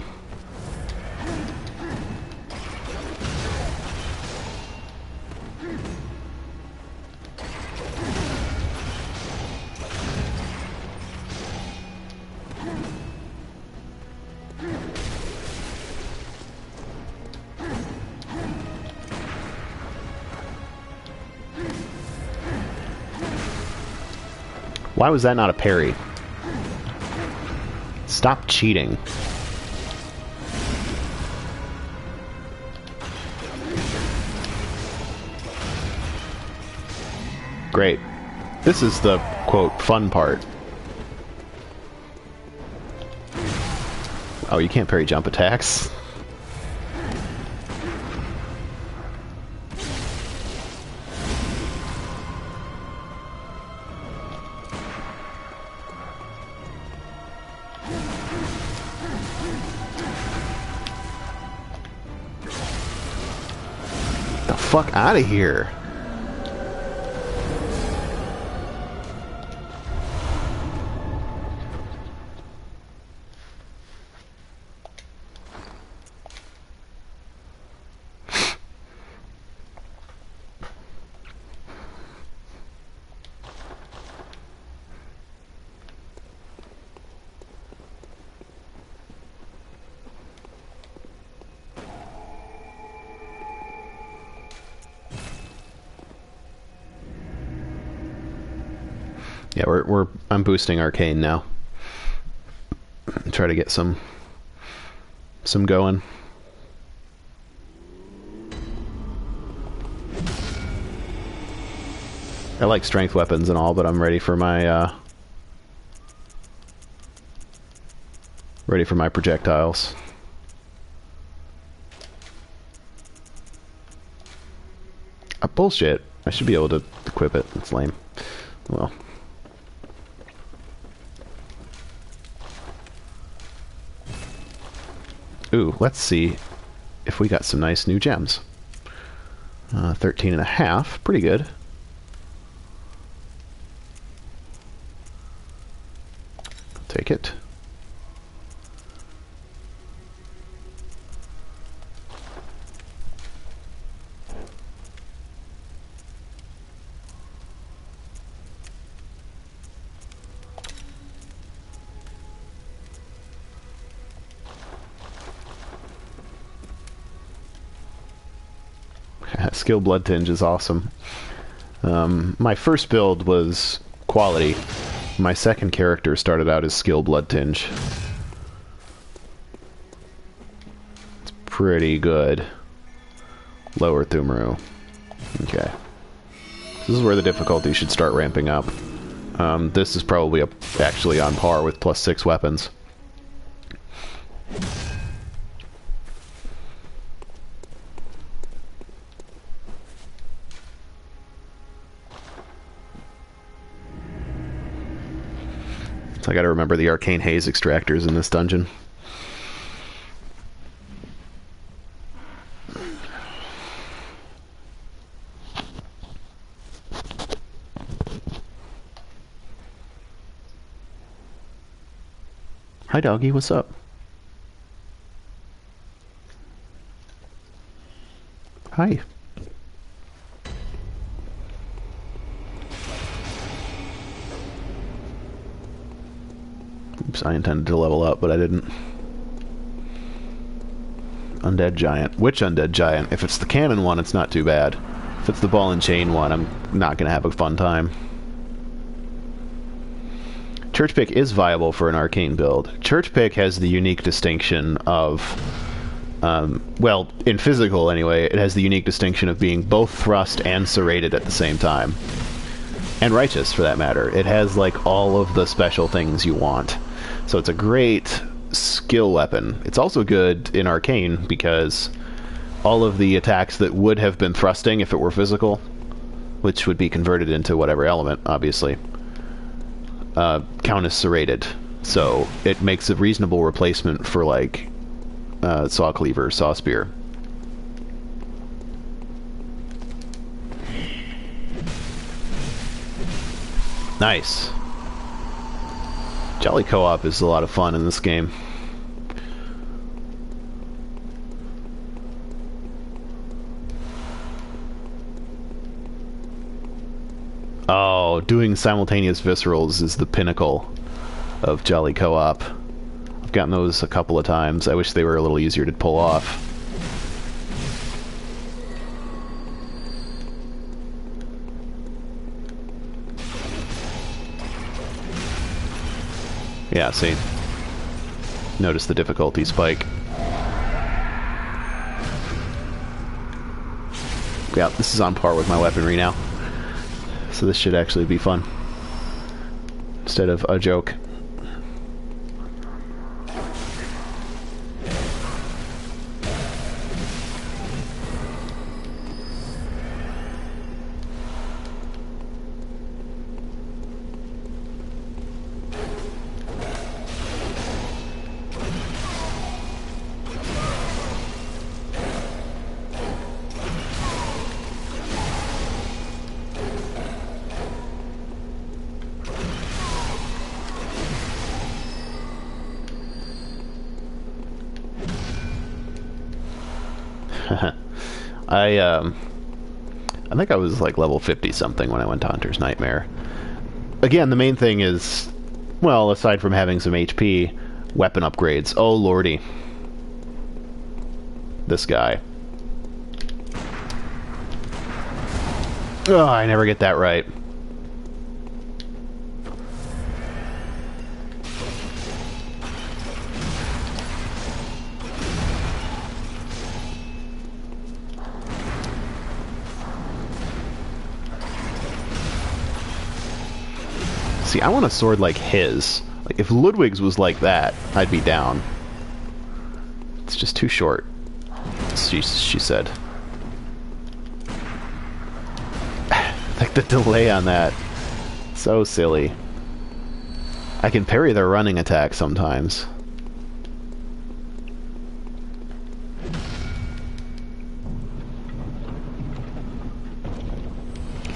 Why was that not a parry? Stop cheating. Great. This is the, quote, fun part. Oh, you can't parry jump attacks? Fuck out of here. Yeah, I'm boosting Arcane now. Try to get some going. I like strength weapons and all, but I'm ready for my projectiles. Bullshit. I should be able to equip it. It's lame. Well. Ooh, let's see if we got some nice new gems. 13 and a half. Pretty good. Take it. Skill Blood Tinge is awesome. My first build was quality. My second character started out as Skill Blood Tinge. It's pretty good. Lower Thumaru. Okay. This is where the difficulty should start ramping up. This is probably actually on par with +6 weapons. I gotta remember the Arcane Haze extractors in this dungeon. Hi, doggy. What's up? Hi. Oops, I intended to level up, but I didn't. Undead Giant. Which Undead Giant? If it's the cannon one, it's not too bad. If it's the ball and chain one, I'm not going to have a fun time. Church Pick is viable for an arcane build. Church Pick has the unique distinction of... well, in physical anyway, it has the unique distinction of being both thrust and serrated at the same time. And righteous, for that matter. It has, like, all of the special things you want. So it's a great skill weapon. It's also good in arcane because all of the attacks that would have been thrusting if it were physical, which would be converted into whatever element, obviously, count as serrated. So it makes a reasonable replacement for, like, saw cleaver, saw spear. Nice. Jolly co-op is a lot of fun in this game. Oh, doing simultaneous viscerals is the pinnacle of Jolly co-op. I've gotten those a couple of times. I wish they were a little easier to pull off. Yeah, see. Notice the difficulty spike. Yeah, this is on par with my weaponry now. So this should actually be fun. Instead of a joke. I think I was like level 50 something when I went to Hunter's Nightmare. Again, the main thing is, well, aside from having some HP, weapon upgrades. Oh lordy. This guy. Oh, I never get that right. See, I want a sword like his. Like, if Ludwig's was like that, I'd be down. It's just too short, she said. Like, the delay on that. So silly. I can parry their running attack sometimes.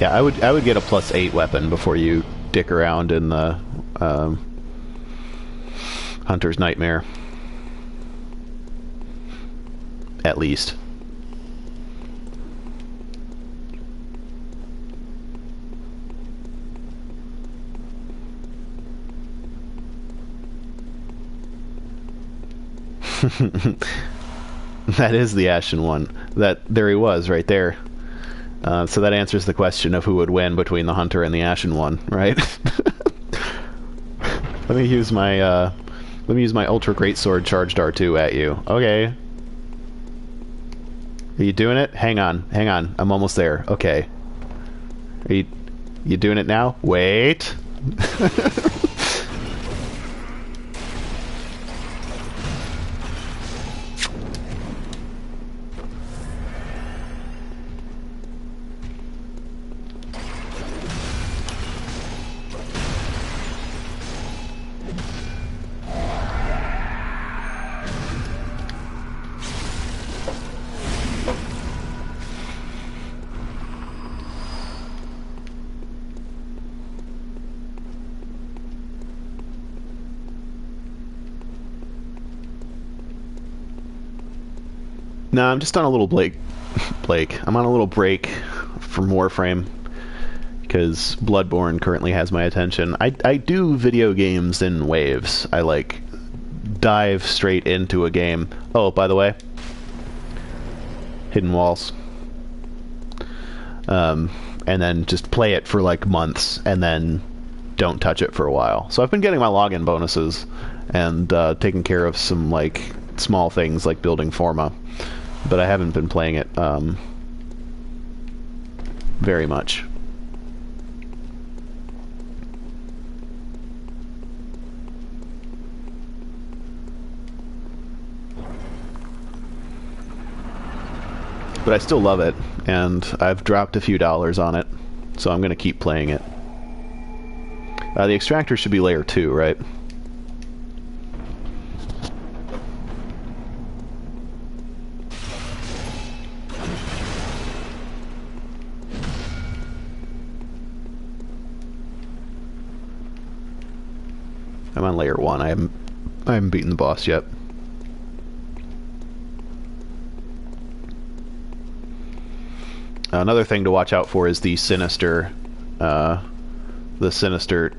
Yeah, I would get a +8 weapon before you dick around in the Hunter's Nightmare. At least. That is the Ashen one. There he was, right there. So that answers the question of who would win between the Hunter and the Ashen one, right? Let me use my Ultra Greatsword charged R2 at you. Okay. Are you doing it? Hang on. I'm almost there. Okay. Are you doing it now? Wait. No, I'm just on a little I'm on a little break from Warframe because Bloodborne currently has my attention. I do video games in waves. I like dive straight into a game. Oh, by the way, Hidden Walls. And then just play it for like months and then don't touch it for a while. So I've been getting my login bonuses and taking care of some like small things like building Forma, but I haven't been playing it very much. But I still love it, and I've dropped a few dollars on it, so I'm going to keep playing it. The extractor should be layer 2, right? I'm on layer 1. I haven't beaten the boss yet. Another thing to watch out for is the sinister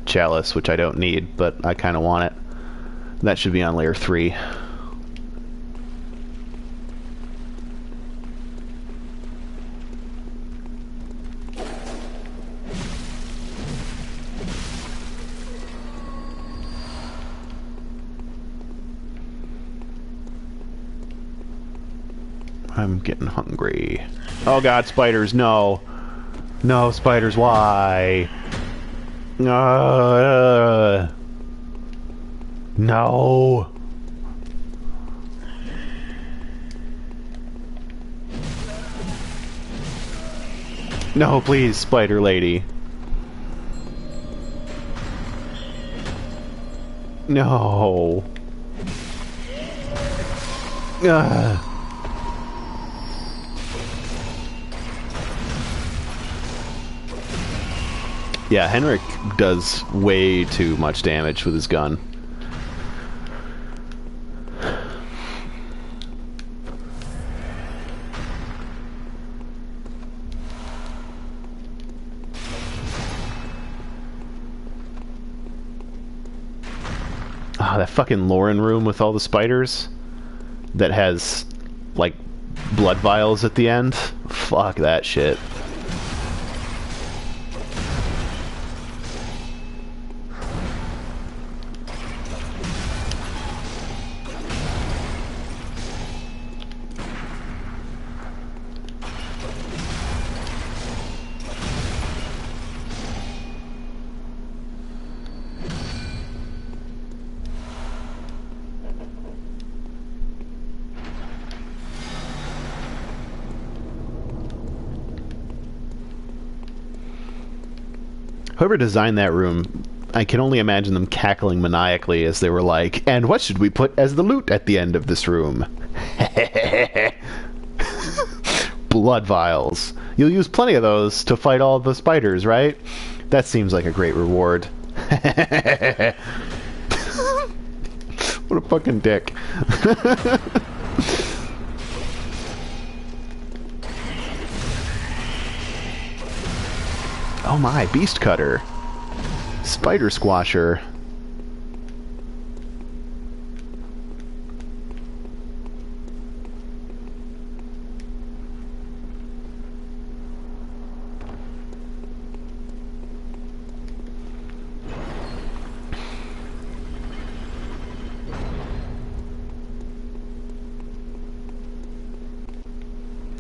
Chalice, which I don't need, but I kind of want it. That should be on layer 3. I'm getting hungry. Oh god, spiders, no. No, spiders, why? No. No, please, spider lady. No. Yeah, Henrik does way too much damage with his gun. Ah, that fucking Lauren room with all the spiders that has, like, blood vials at the end. Fuck that shit. Whoever designed that room, I can only imagine them cackling maniacally as they were like, and what should we put as the loot at the end of this room? Blood vials. You'll use plenty of those to fight all the spiders, right? That seems like a great reward. What a fucking dick. Oh my, beast cutter. Spider squasher.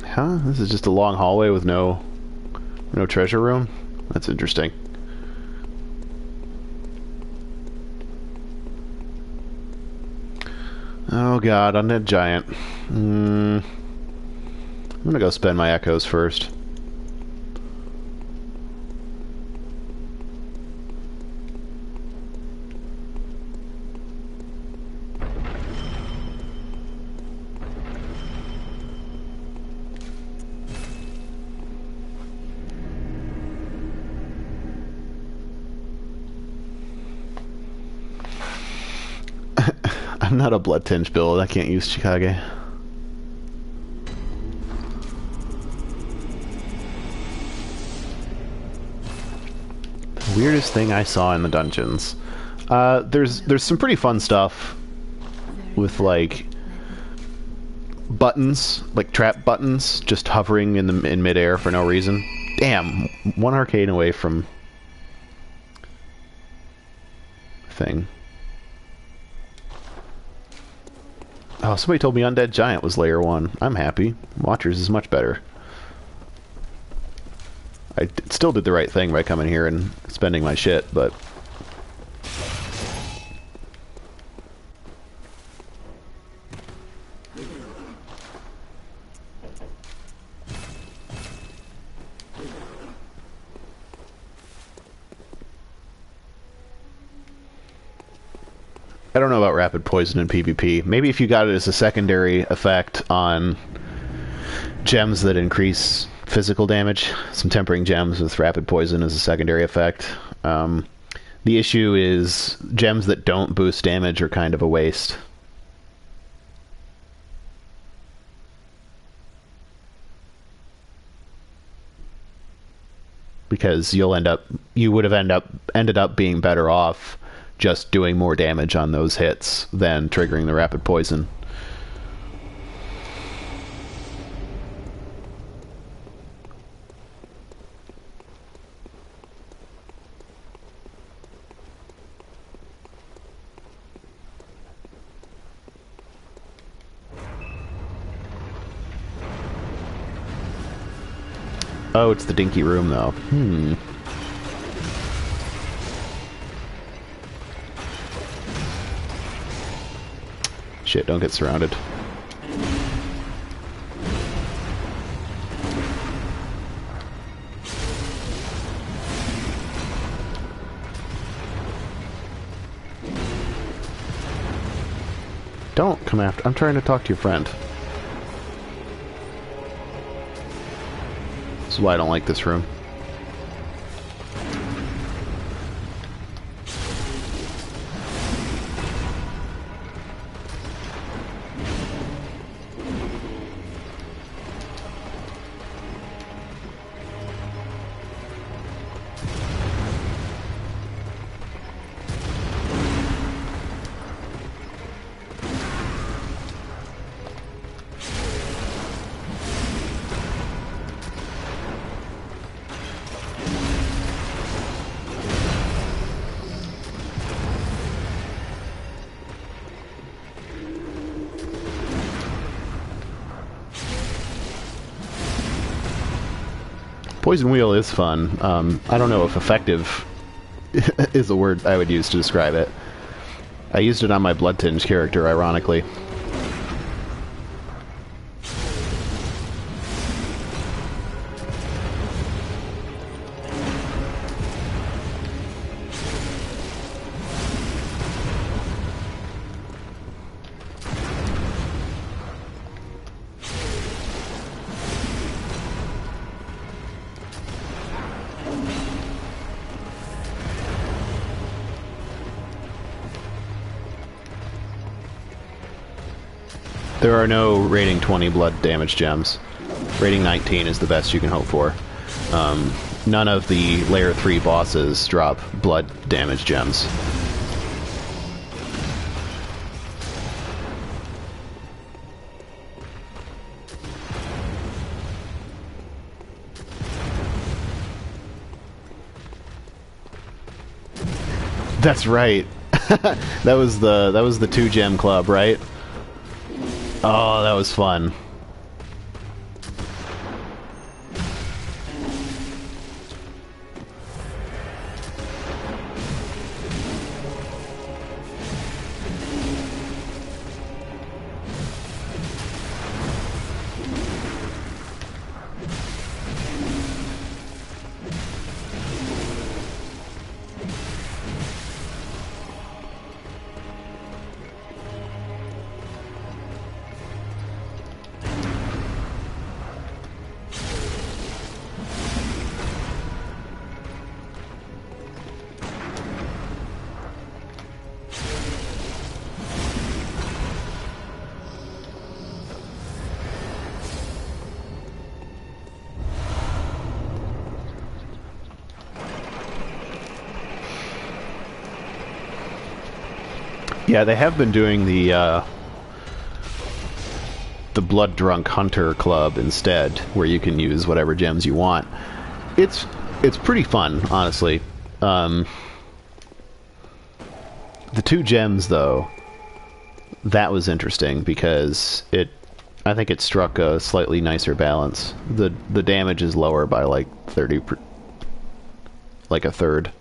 Huh? This is just a long hallway with no treasure room? That's interesting. Oh god, undead giant. I'm gonna go spend my echoes first. I'm not a blood tinge build. I can't use Chikage. Weirdest thing I saw in the dungeons. There's some pretty fun stuff with like buttons, like trap buttons, just hovering in midair for no reason. Damn, one arcane away from thing. Oh, somebody told me Undead Giant was layer 1. I'm happy. Watchers is much better. I still did the right thing by coming here and spending my shit, but... I don't know about rapid poison in PvP. Maybe if you got it as a secondary effect on gems that increase physical damage, some tempering gems with rapid poison as a secondary effect. The issue is gems that don't boost damage are kind of a waste. Because you would have ended up being better off just doing more damage on those hits than triggering the rapid poison. Oh, it's the dinky room, though. Shit, don't get surrounded. Don't come after. I'm trying to talk to your friend. This is why I don't like this room. Poison Wheel is fun. I don't know if effective is a word I would use to describe it. I used it on my Blood Tinge character, ironically. There are no rating 20 blood damage gems. Rating 19 is the best you can hope for. None of the layer 3 bosses drop blood damage gems. That's right. that was the 2 gem club, right? Oh, that was fun. Yeah, they have been doing the Blood Drunk Hunter Club instead, where you can use whatever gems you want. It's pretty fun, honestly. The 2 gems, though, that was interesting because I think it struck a slightly nicer balance. The damage is lower by like 30, like a third.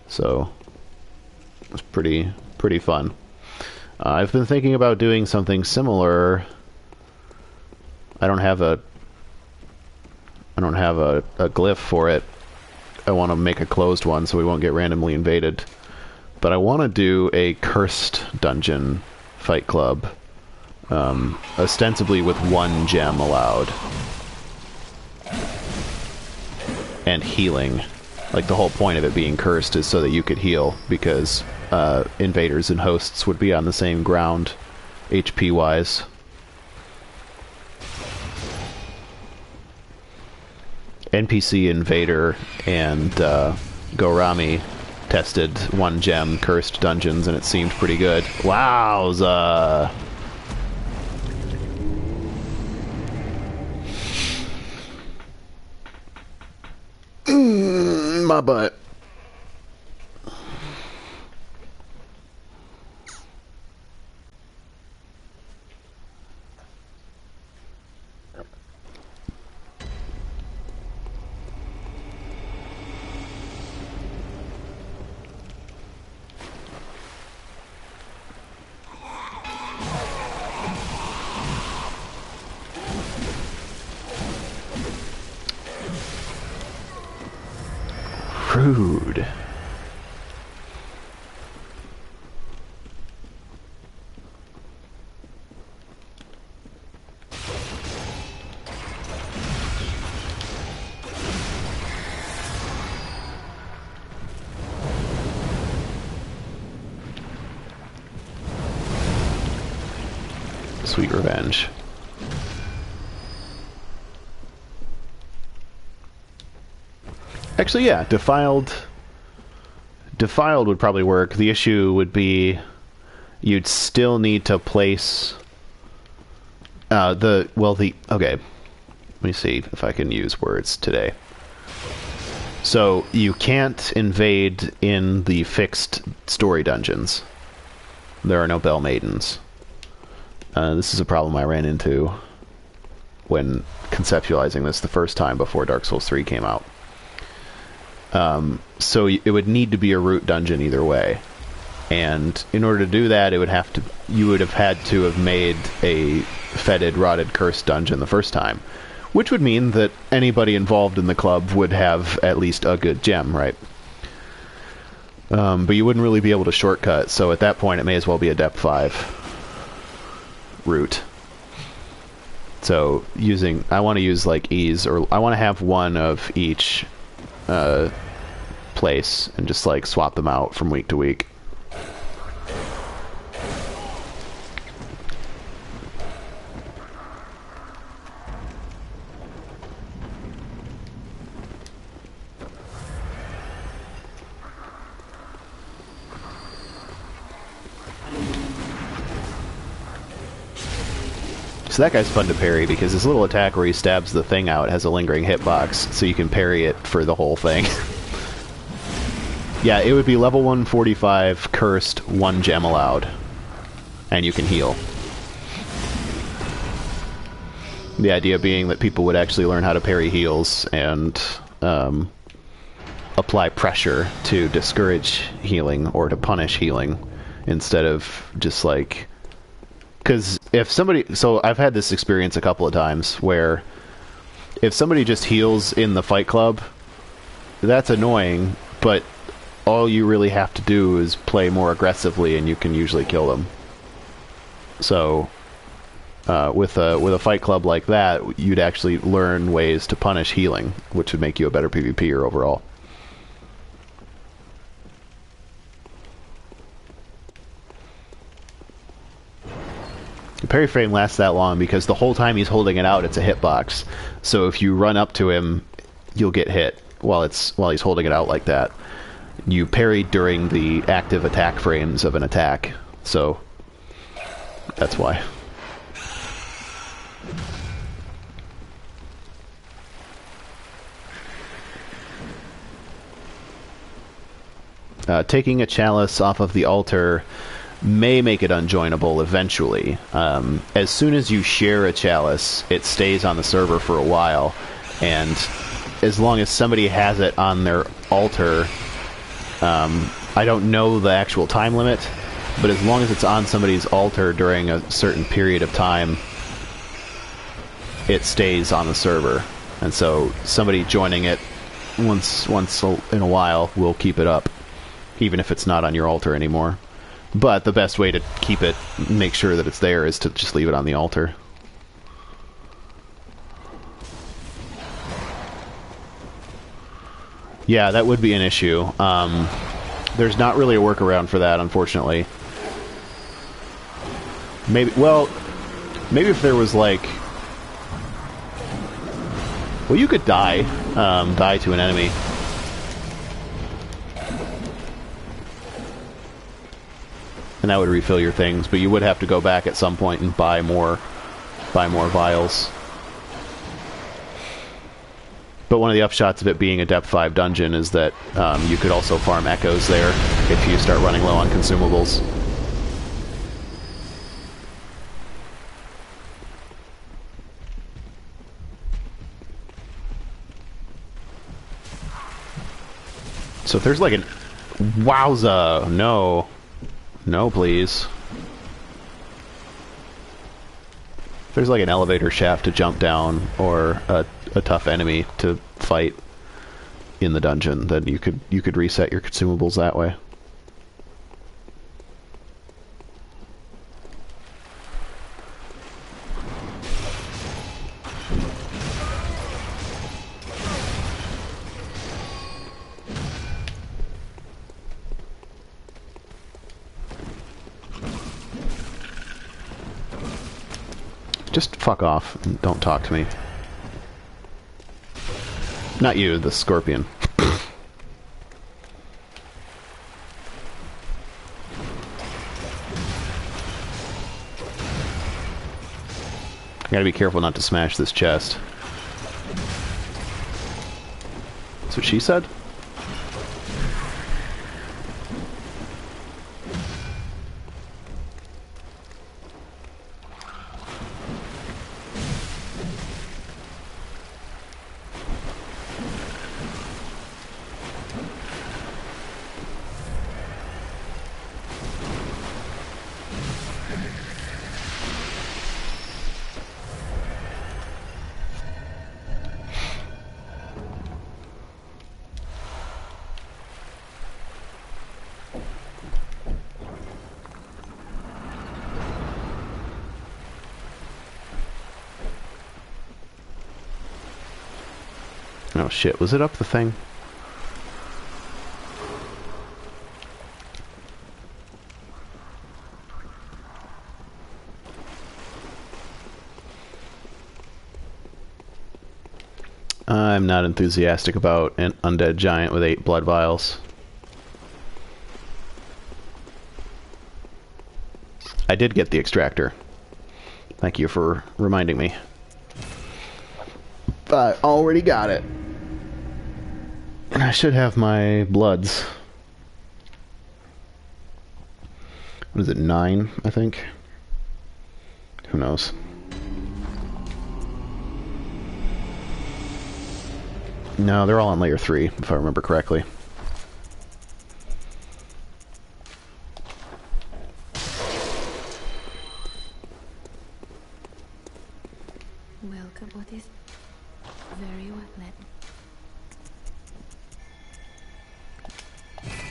So it was pretty fun. I've been thinking about doing something similar. I don't have a glyph for it. I want to make a closed one so we won't get randomly invaded. But I want to do a cursed dungeon fight club, ostensibly with 1 gem allowed and healing. Like, the whole point of it being cursed is so that you could heal, because invaders and hosts would be on the same ground, HP wise. NPC Invader and Gorami tested 1 gem cursed dungeons, and it seemed pretty good. Wowza! My butt. Rude. Sweet revenge. Actually, yeah, Defiled would probably work. The issue would be you'd still need to place okay. Let me see if I can use words today. So you can't invade in the fixed story dungeons. There are no Bell Maidens. This is a problem I ran into when conceptualizing this the first time before Dark Souls 3 came out. So it would need to be a root dungeon either way, and in order to do that, you would have had to have made a fetid, rotted, cursed dungeon the first time, which would mean that anybody involved in the club would have at least a good gem, right? But you wouldn't really be able to shortcut, so at that point it may as well be a Dep 5 route. So I want to use like ease, or I want to have 1 of each place and just like swap them out from week to week. So that guy's fun to parry because his little attack where he stabs the thing out has a lingering hitbox, so you can parry it for the whole thing. Yeah, it would be level 145, cursed, 1 gem allowed. And you can heal. The idea being that people would actually learn how to parry heals and apply pressure to discourage healing or to punish healing instead of just like... Because if somebody... So I've had this experience a couple of times where if somebody just heals in the fight club, that's annoying, but all you really have to do is play more aggressively and you can usually kill them. So with a fight club like that, you'd actually learn ways to punish healing, which would make you a better PvPer overall. The parry frame lasts that long because the whole time he's holding it out, it's a hitbox. So if you run up to him, you'll get hit while he's holding it out like that. You parry during the active attack frames of an attack, So that's why. Taking a chalice off of the altar may make it unjoinable eventually. As soon as you share a chalice, it stays on the server for a while, and as long as somebody has it on their altar, I don't know the actual time limit, but as long as it's on somebody's altar during a certain period of time, it stays on the server. And so somebody joining it once in a while will keep it up, even if it's not on your altar anymore. But the best way to keep it, make sure that it's there, is to just leave it on the altar. Yeah, that would be an issue. There's not really a workaround for that, unfortunately. Maybe if there was like... Well, you could die to an enemy. And that would refill your things, but you would have to go back at some point and buy more vials. But one of the upshots of it being a depth 5 dungeon is that you could also farm echoes there if you start running low on consumables. So if there's like an... Wowza! No. No, please. If there's like an elevator shaft to jump down, or a tough enemy to fight in the dungeon, then you could reset your consumables that way. Just fuck off and don't talk to me. Not you, the scorpion. I gotta be careful not to smash this chest. That's what she said? Oh shit, was it up the thing? I'm not enthusiastic about an undead giant with 8 blood vials. I did get the extractor. Thank you for reminding me. I already got it. And I should have my bloods. What is it, 9, I think? Who knows? No, they're all on layer 3, if I remember correctly. Welcome, what is very well met.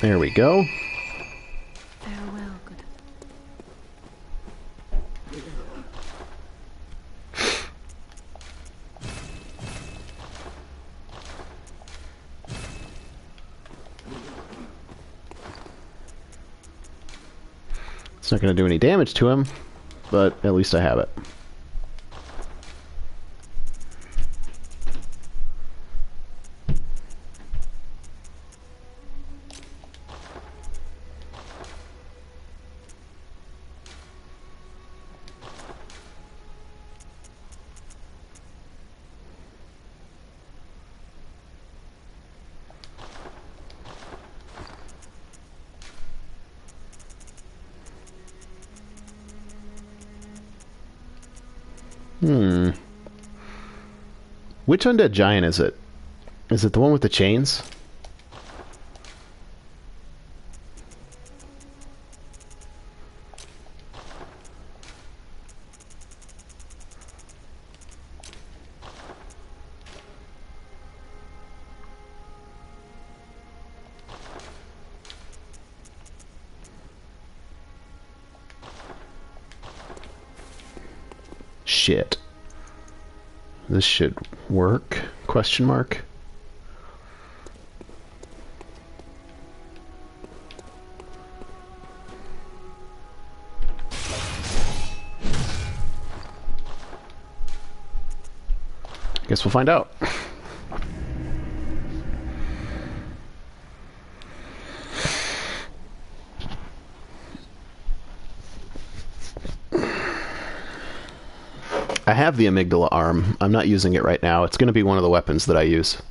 There we go. Farewell, good. It's not going to do any damage to him, but at least I have it. Hmm. Which undead giant is it? Is it the one with the chains? Shit. This should work? Question mark. Guess we'll find out. I have the amygdala arm. I'm not using it right now. It's going to be one of the weapons that I use.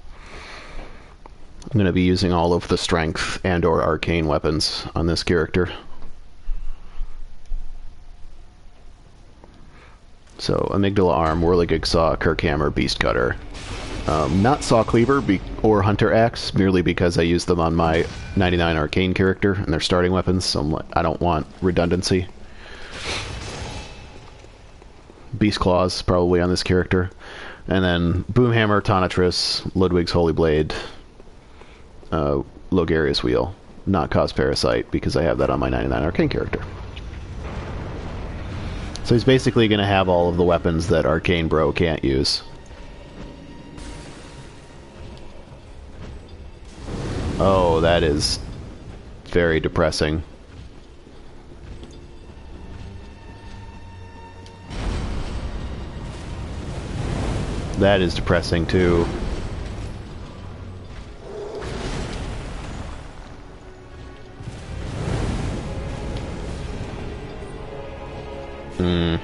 I'm going to be using all of the strength and or arcane weapons on this character. So, amygdala arm, whirligig saw, kirkhammer, beast cutter. Not saw cleaver or hunter axe, merely because I use them on my 99 arcane character and they're starting weapons, so I don't want redundancy. Beast claws, probably on this character. And then boomhammer, tonitrus, Ludwig's holy blade, Logarius wheel. Not cause parasite, because I have that on my 99 arcane character. So he's basically going to have all of the weapons that Arcane Bro can't use. Oh, that is very depressing. That is depressing too. Hmm.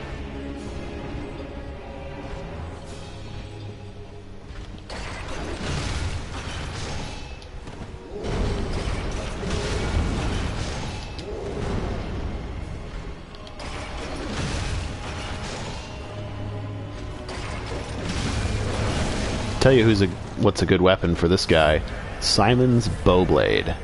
Tell you what's a good weapon for this guy. Simon's Bowblade.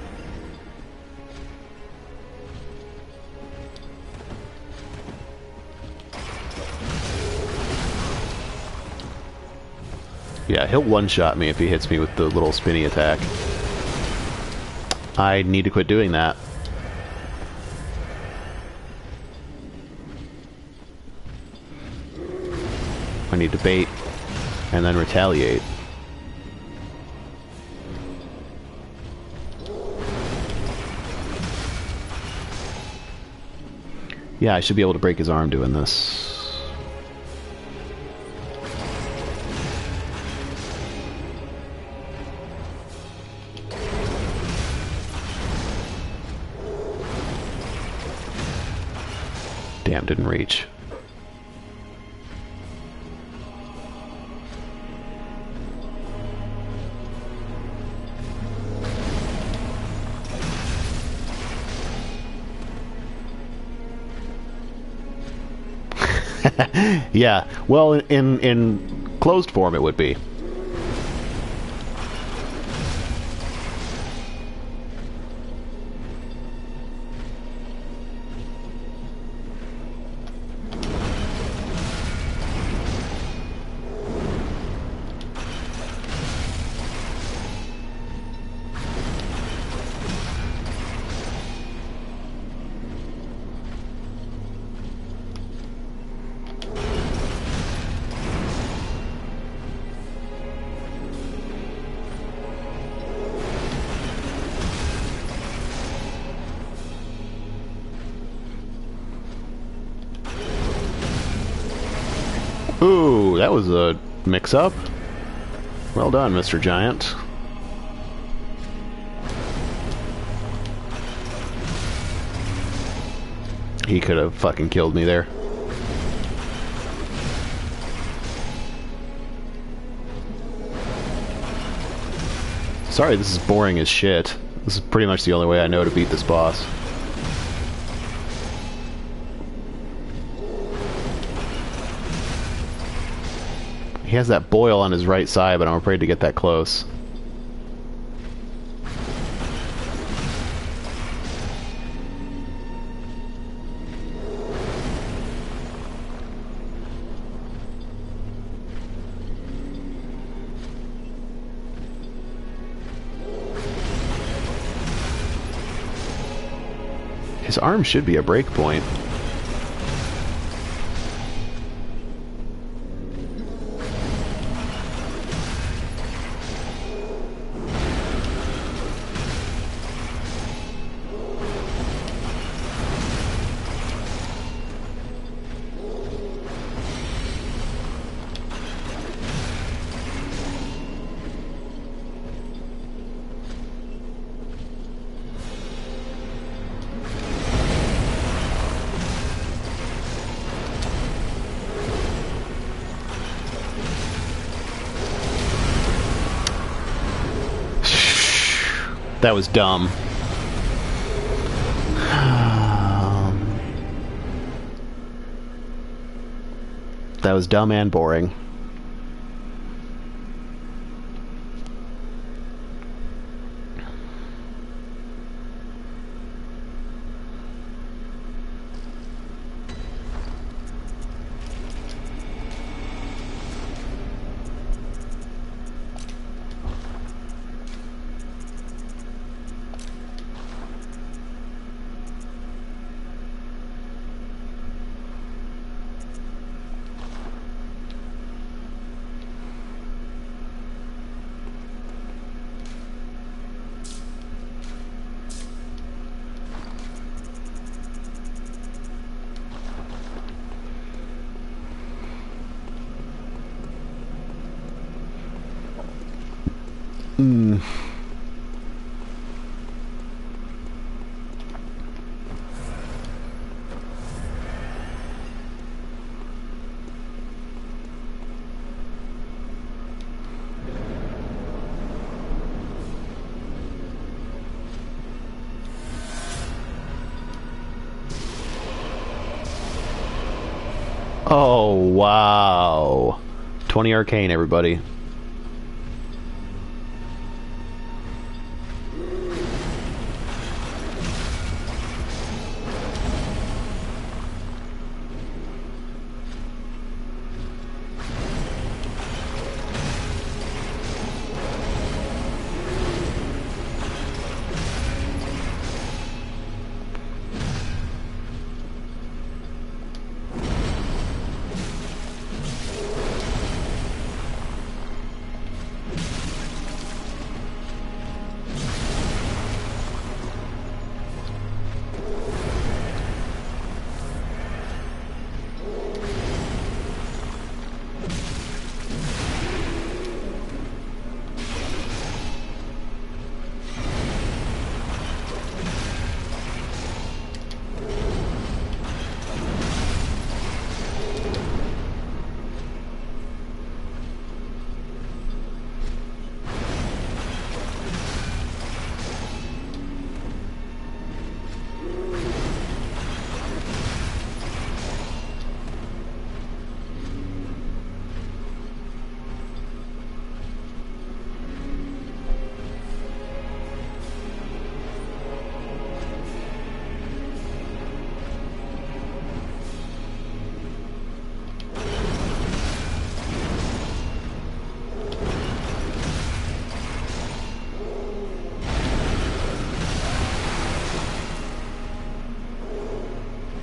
Yeah, he'll one-shot me if he hits me with the little spinny attack. I need to quit doing that. I need to bait and then retaliate. Yeah, I should be able to break his arm doing this. Damn, didn't reach. Yeah, well, in closed form it would be. Ooh, that was a mix-up. Well done, Mr. Giant. He could have fucking killed me there. Sorry, this is boring as shit. This is pretty much the only way I know to beat this boss. He has that boil on his right side, but I'm afraid to get that close. His arm should be a break point. That was dumb. That was dumb and boring. Oh, wow. 20 arcane, everybody.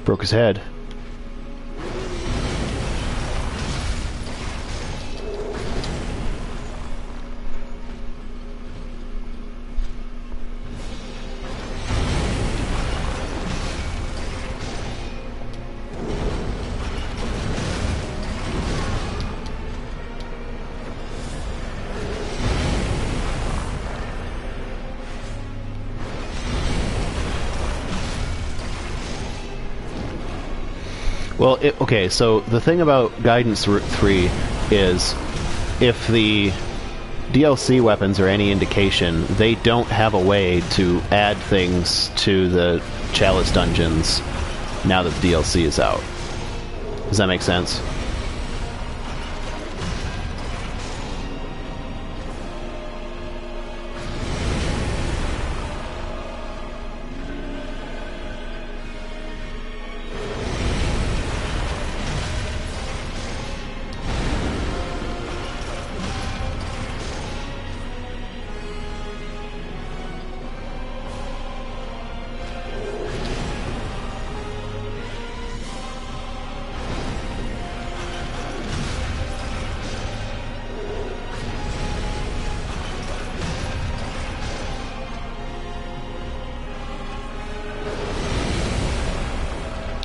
Broke his head. Well, okay, so the thing about Guidance 3 is if the DLC weapons are any indication, they don't have a way to add things to the Chalice dungeons now that the DLC is out. Does that make sense?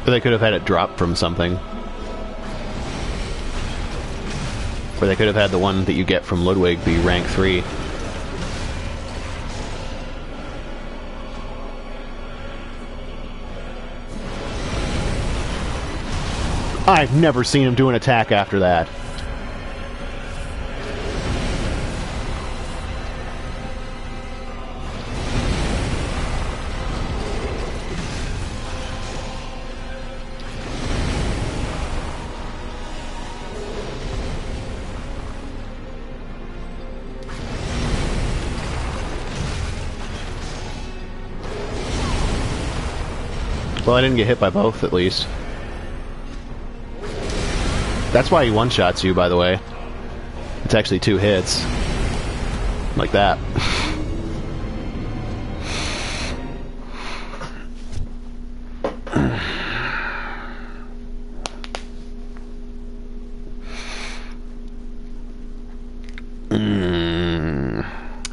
Or they could have had it drop from something. Or they could have had the one that you get from Ludwig be rank 3. I've never seen him do an attack after that. Well, I didn't get hit by both, at least. That's why he one-shots you, by the way. It's actually 2 hits. Like that.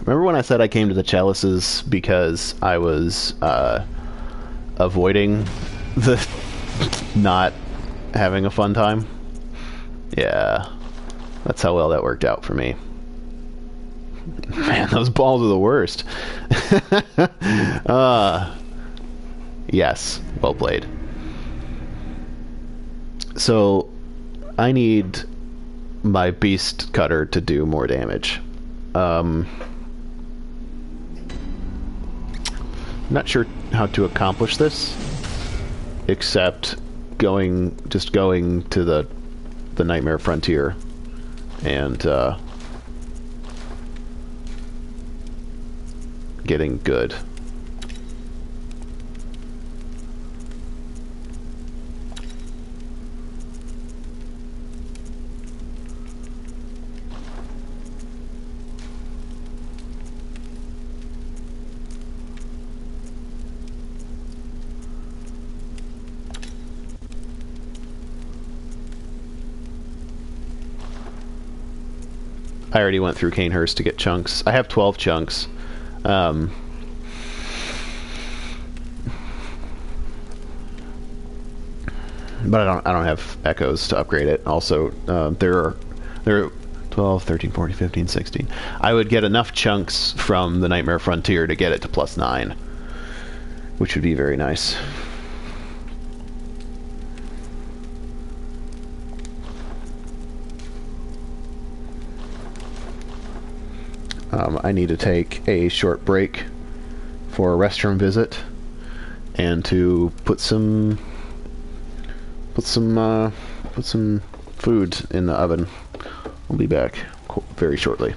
Remember when I said I came to the Chalices because I was, avoiding the not having a fun time? Yeah, that's how well that worked out for me. Man, those balls are the worst. Yes, well played. So, I need my beast cutter to do more damage. Not sure how to accomplish this, except just going to the Nightmare Frontier and getting good. I already went through Cainhurst to get chunks. I have 12 chunks. But I don't have echoes to upgrade it. Also, there are 12, 13, 14, 15, 16. I would get enough chunks from the Nightmare Frontier to get it to +9, which would be very nice. I need to take a short break for a restroom visit and to put some food in the oven. I'll be back very shortly.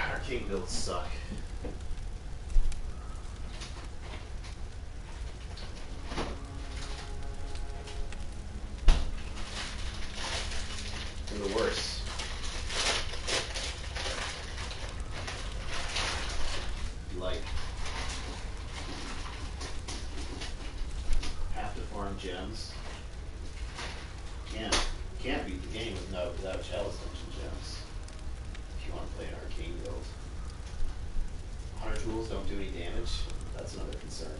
Arcane builds suck. They're the worst. can't beat the game without Chalice Dungeon Gems. If you want to play an arcane build. Hunter tools don't do any damage. That's another concern.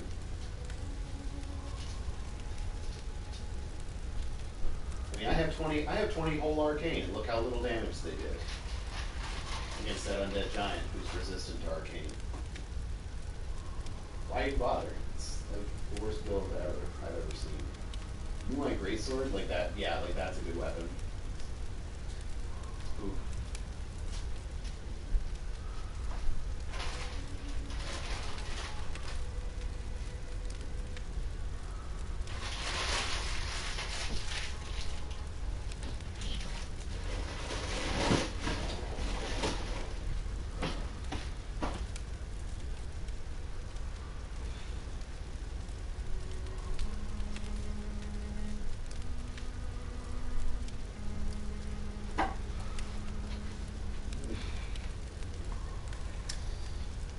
I mean, I have 20 whole arcane, and look how little damage they did against that undead giant who's resistant to arcane. Why even bother? It's like the worst build I've ever seen. You like greatsword like that? Yeah, like that's a good weapon. Ooh.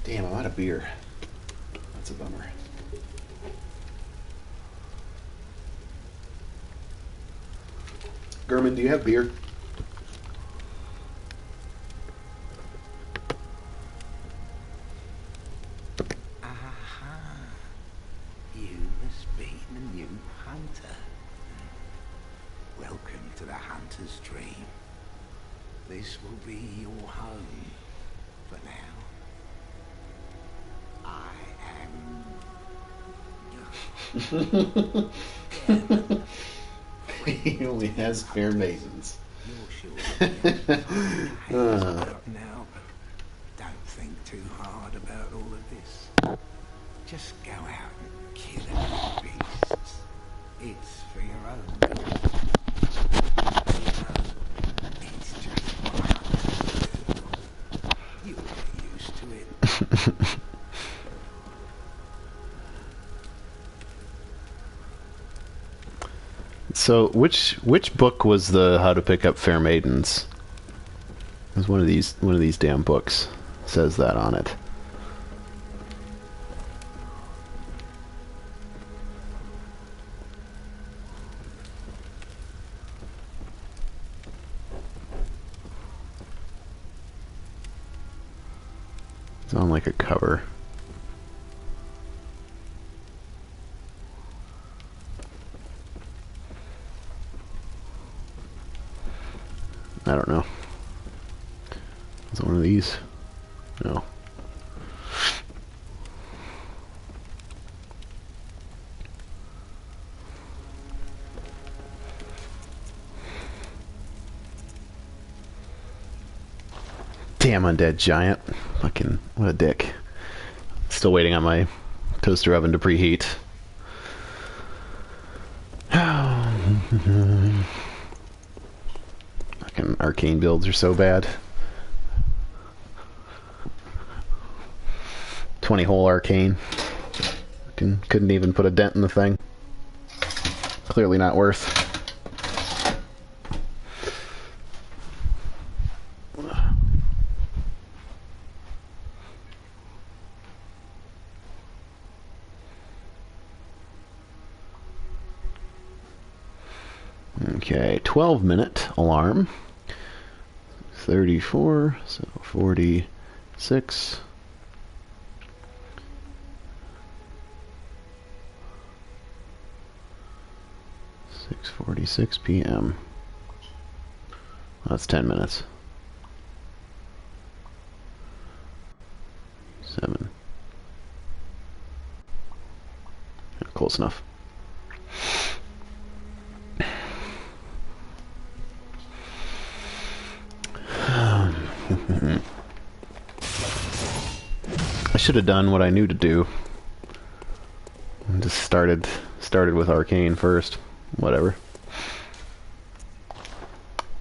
Damn, I'm out of beer. That's a bummer. Gurman, do you have beer? Aha! You must be the new hunter. Welcome to the hunter's dream. This will be your home for now. He only has fair maidens. You're sure now, but don't think too hard about all of this. Just go out and kill a few beasts. It's for your own good. It's just what hunters do. You'll get used to it. So, which book was the How to Pick Up Fair Maidens? It was one of these damn books says that on it. It's on like a cover. I don't know. Is it one of these? No. Damn undead giant. Fucking, what a dick. Still waiting on my toaster oven to preheat. Fucking arcane builds are so bad. 20 whole arcane. Couldn't even put a dent in the thing. Clearly not worth. Okay, 12-minute alarm. 34, so 46. .46 p.m. That's 10 minutes. 7. Close enough. I should have done what I knew to do. Just started with Arcane first. Whatever.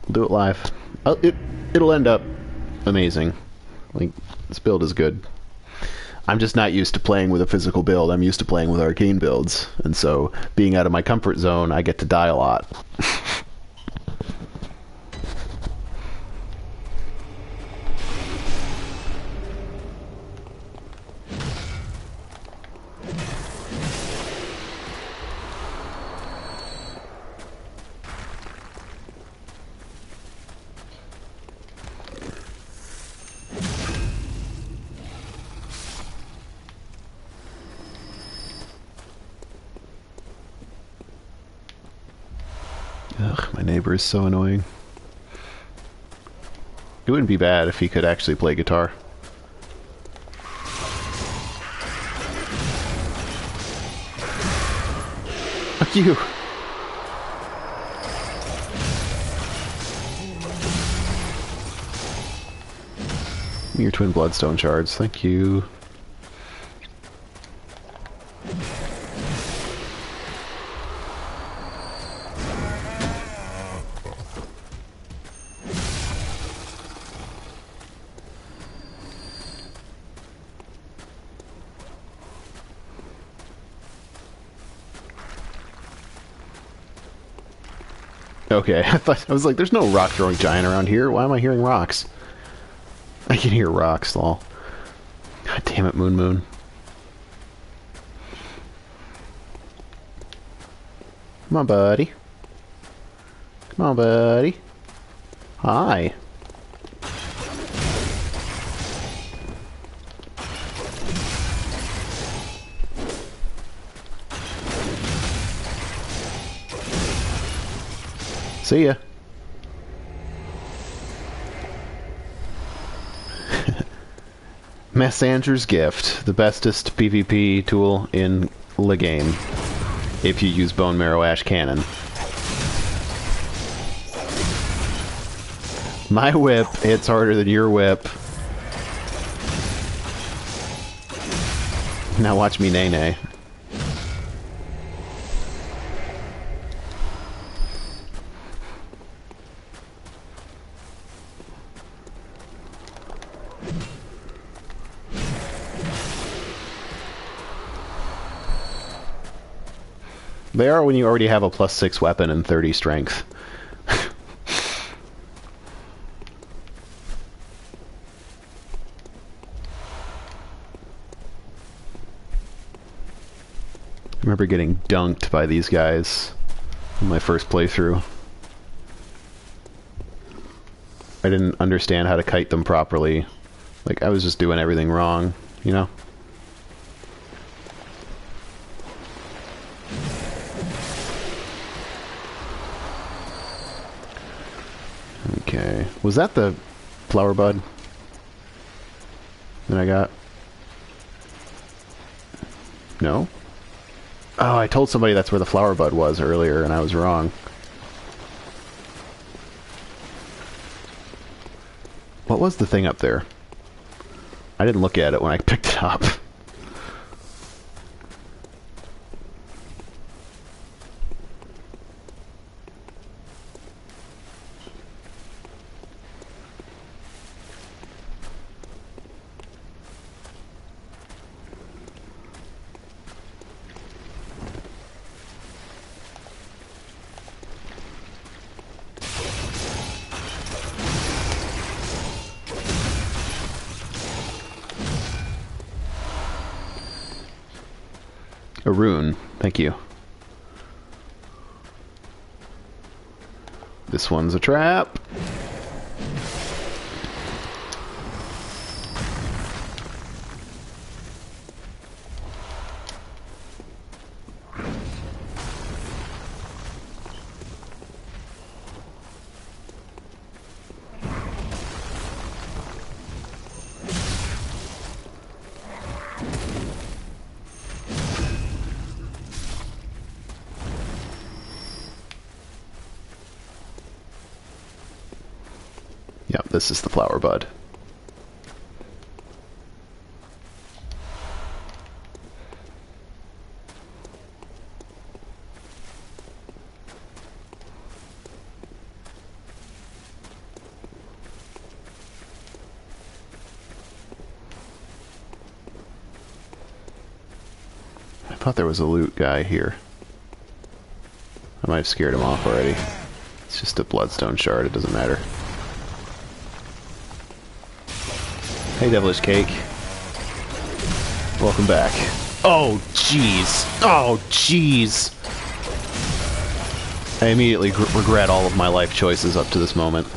We'll do it live. Oh, it'll end up amazing. Like, this build is good. I'm just not used to playing with a physical build. I'm used to playing with arcane builds. And so, being out of my comfort zone, I get to die a lot. neighbor is so annoying. It wouldn't be bad if he could actually play guitar. Fuck you! Your twin bloodstone shards, thank you. Okay, I was like, there's no rock throwing giant around here. Why am I hearing rocks? I can hear rocks, lol. God damn it, Moon Moon. Come on, buddy. Come on, buddy. Hi. See ya. Messanger's Gift, the bestest PvP tool in the game, if you use Bone Marrow Ash Cannon. My whip hits harder than your whip. Now watch me nay-nay. They are when you already have a +6 weapon and 30 strength. I remember getting dunked by these guys in my first playthrough. I didn't understand how to kite them properly. Like, I was just doing everything wrong, you know? Okay. Was that the flower bud that I got? No? Oh, I told somebody that's where the flower bud was earlier, and I was wrong. What was the thing up there? I didn't look at it when I picked it up. A rune, thank you. This one's a trap. Yep, this is the flower bud. I thought there was a loot guy here. I might have scared him off already. It's just a bloodstone shard, it doesn't matter. Hey, Devilish Cake. Welcome back. Oh, jeez. Oh, jeez. I immediately regret all of my life choices up to this moment.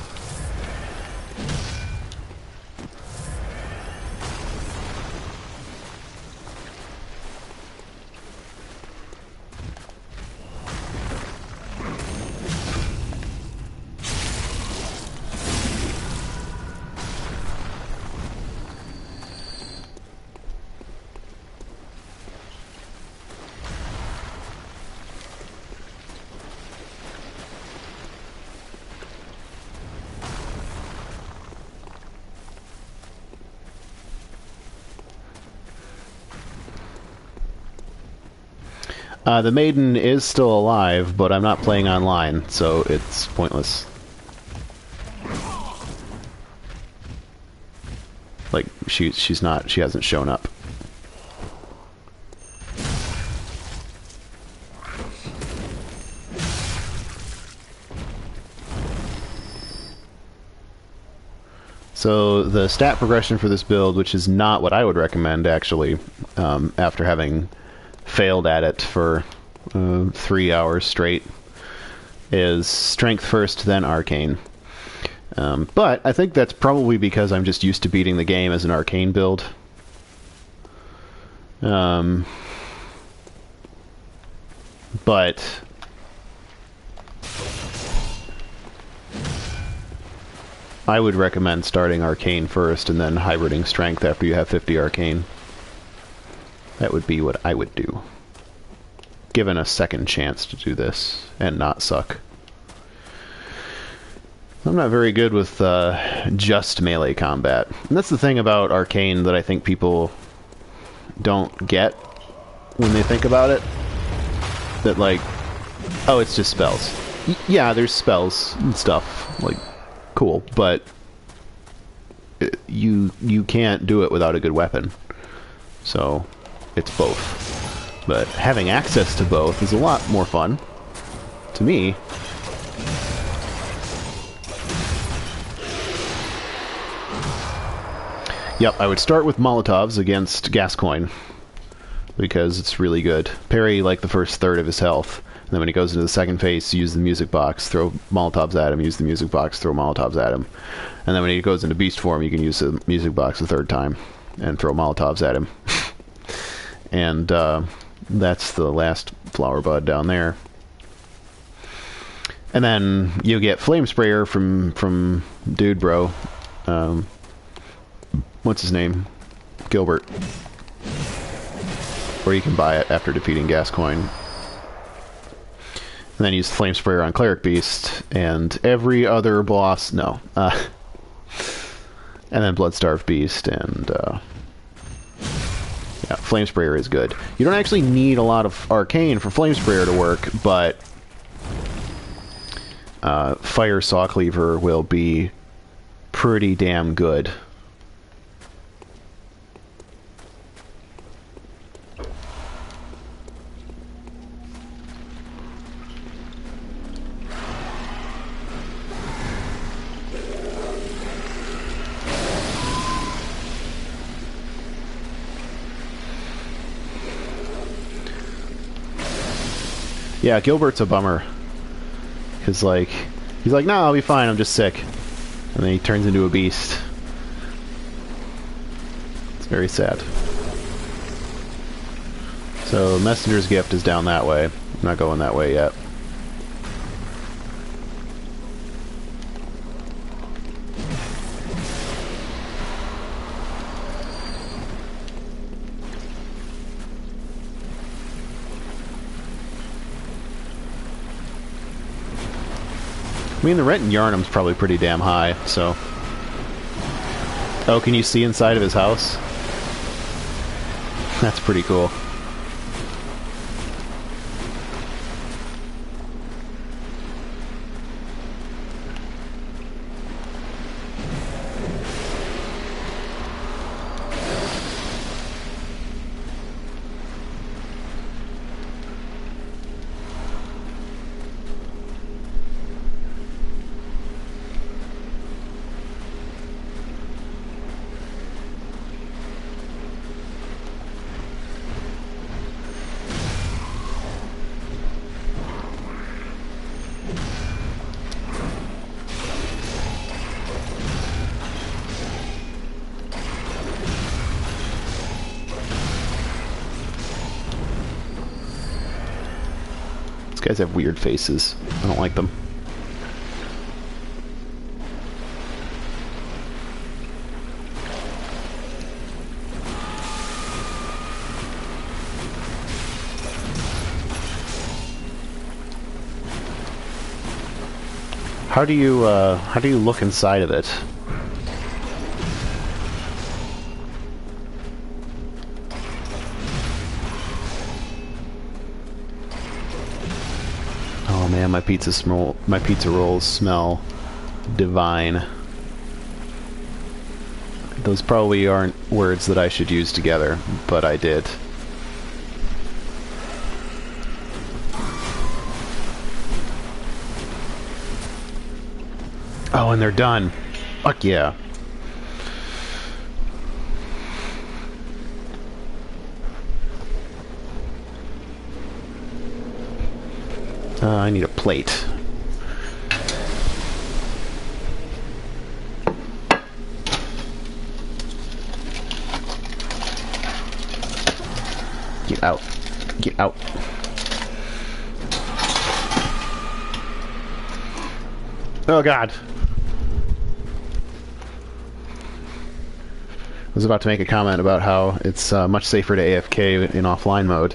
The maiden is still alive, but I'm not playing online, so it's pointless. Like, she hasn't shown up. So the stat progression for this build, which is not what I would recommend actually, after having failed at it for 3 hours straight, is strength first, then arcane. But I think that's probably because I'm just used to beating the game as an arcane build. But I would recommend starting arcane first and then hybriding strength after you have 50 arcane. That would be what I would do, given a second chance to do this and not suck. I'm not very good with just melee combat. And that's the thing about arcane that I think people don't get when they think about it. That, like, oh, it's just spells. Yeah, there's spells and stuff, like, cool, but you can't do it without a good weapon. So it's both. But having access to both is a lot more fun to me. Yep, I would start with Molotovs against Gascoigne, because it's really good. Parry like the first third of his health, and then when he goes into the second phase, use the music box, throw Molotovs at him, use the music box, throw Molotovs at him. And then when he goes into beast form, you can use the music box a third time and throw Molotovs at him. And that's the last flower bud down there. And then you get Flame Sprayer from Dude Bro. What's his name? Gilbert. Or you can buy it after defeating Gascoigne. And then use Flame Sprayer on Cleric Beast, and every other boss, no. And then Bloodstarved Beast, and yeah, Flame Sprayer is good. You don't actually need a lot of Arcane for Flame Sprayer to work, but Fire Saw Cleaver will be pretty damn good. Yeah, Gilbert's a bummer. Cause like, he's like, no, I'll be fine, I'm just sick. And then he turns into a beast. It's very sad. So, Messenger's Gift is down that way. I'm not going that way yet. I mean, the rent in Yharnam's probably pretty damn high, so... Oh, can you see inside of his house? That's pretty cool. These guys have weird faces. I don't like them. How do you look inside of it? my pizza rolls smell divine. Those probably aren't words that I should use together, but I did. Oh, and they're done. Fuck yeah. I need a plate. Get out. Get out. Oh god. I was about to make a comment about how it's much safer to AFK in offline mode.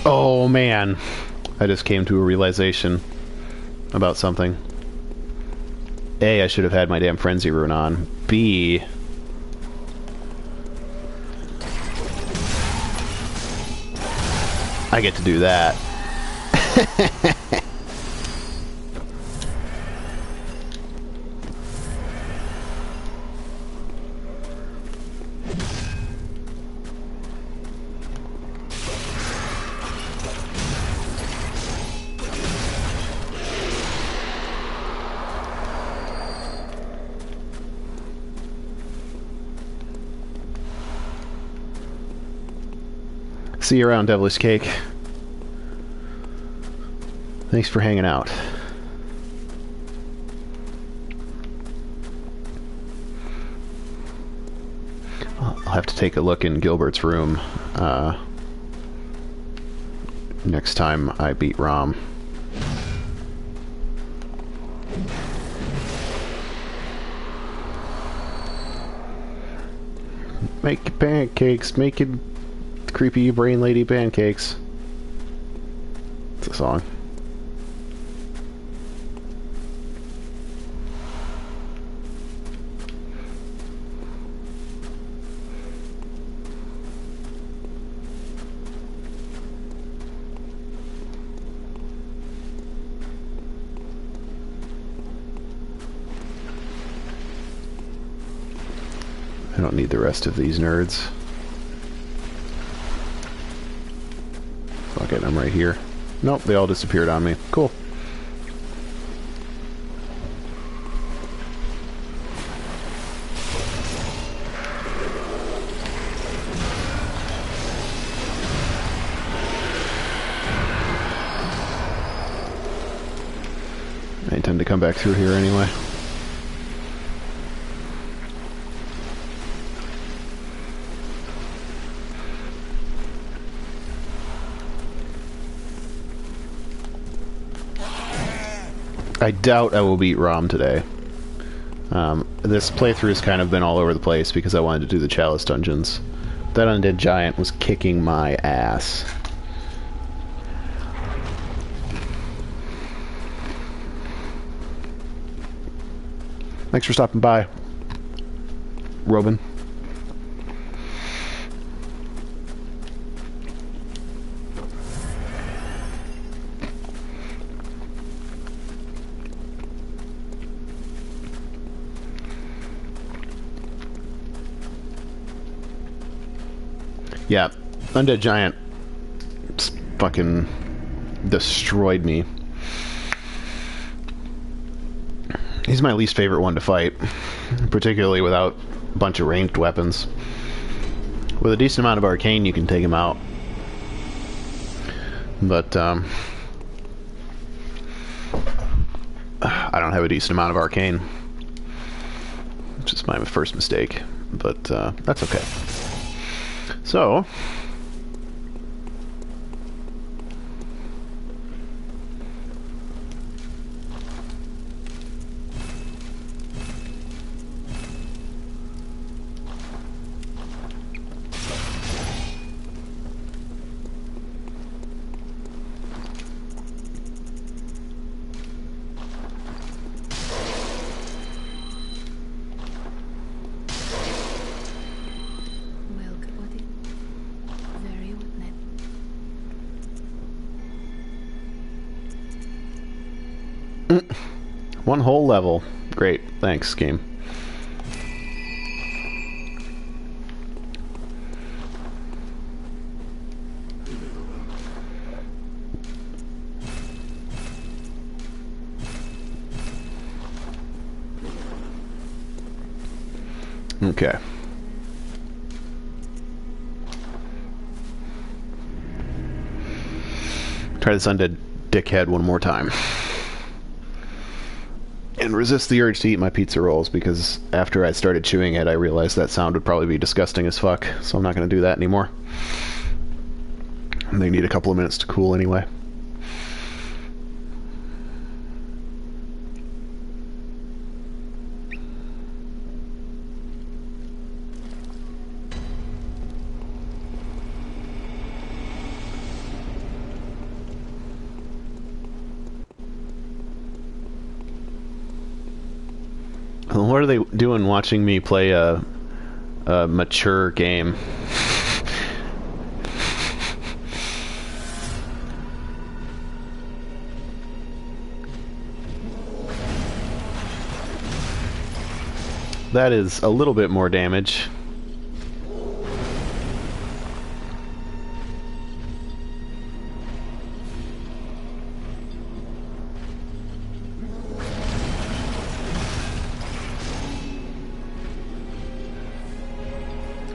Oh man, I just came to a realization about something. A, I should have had my damn frenzy rune on. B, I get to do that. See you around, Devilish Cake. Thanks for hanging out. I'll have to take a look in Gilbert's room next time I beat Rom. Make pancakes, make it creepy brain lady pancakes. It's a song. I don't need the rest of these nerds. Fuck it, I'm right here. Nope, they all disappeared on me. Cool. I intend to come back through here anyway. I doubt I will beat Rom today. This playthrough has kind of been all over the place because I wanted to do the Chalice dungeons. That undead giant was kicking my ass. Thanks for stopping by, Robin. Yeah, Undead Giant fucking destroyed me. He's my least favorite one to fight, particularly without a bunch of ranged weapons. With a decent amount of arcane, you can take him out. But, I don't have a decent amount of arcane. Which is my first mistake. But, that's okay. So, One whole level. Great. Thanks, game. Okay. Try this undead dickhead one more time. And resist the urge to eat my pizza rolls, because after I started chewing it, I realized that sound would probably be disgusting as fuck, so I'm not going to do that anymore. And they need a couple of minutes to cool anyway. What are they doing watching me play a mature game? That is a little bit more damage.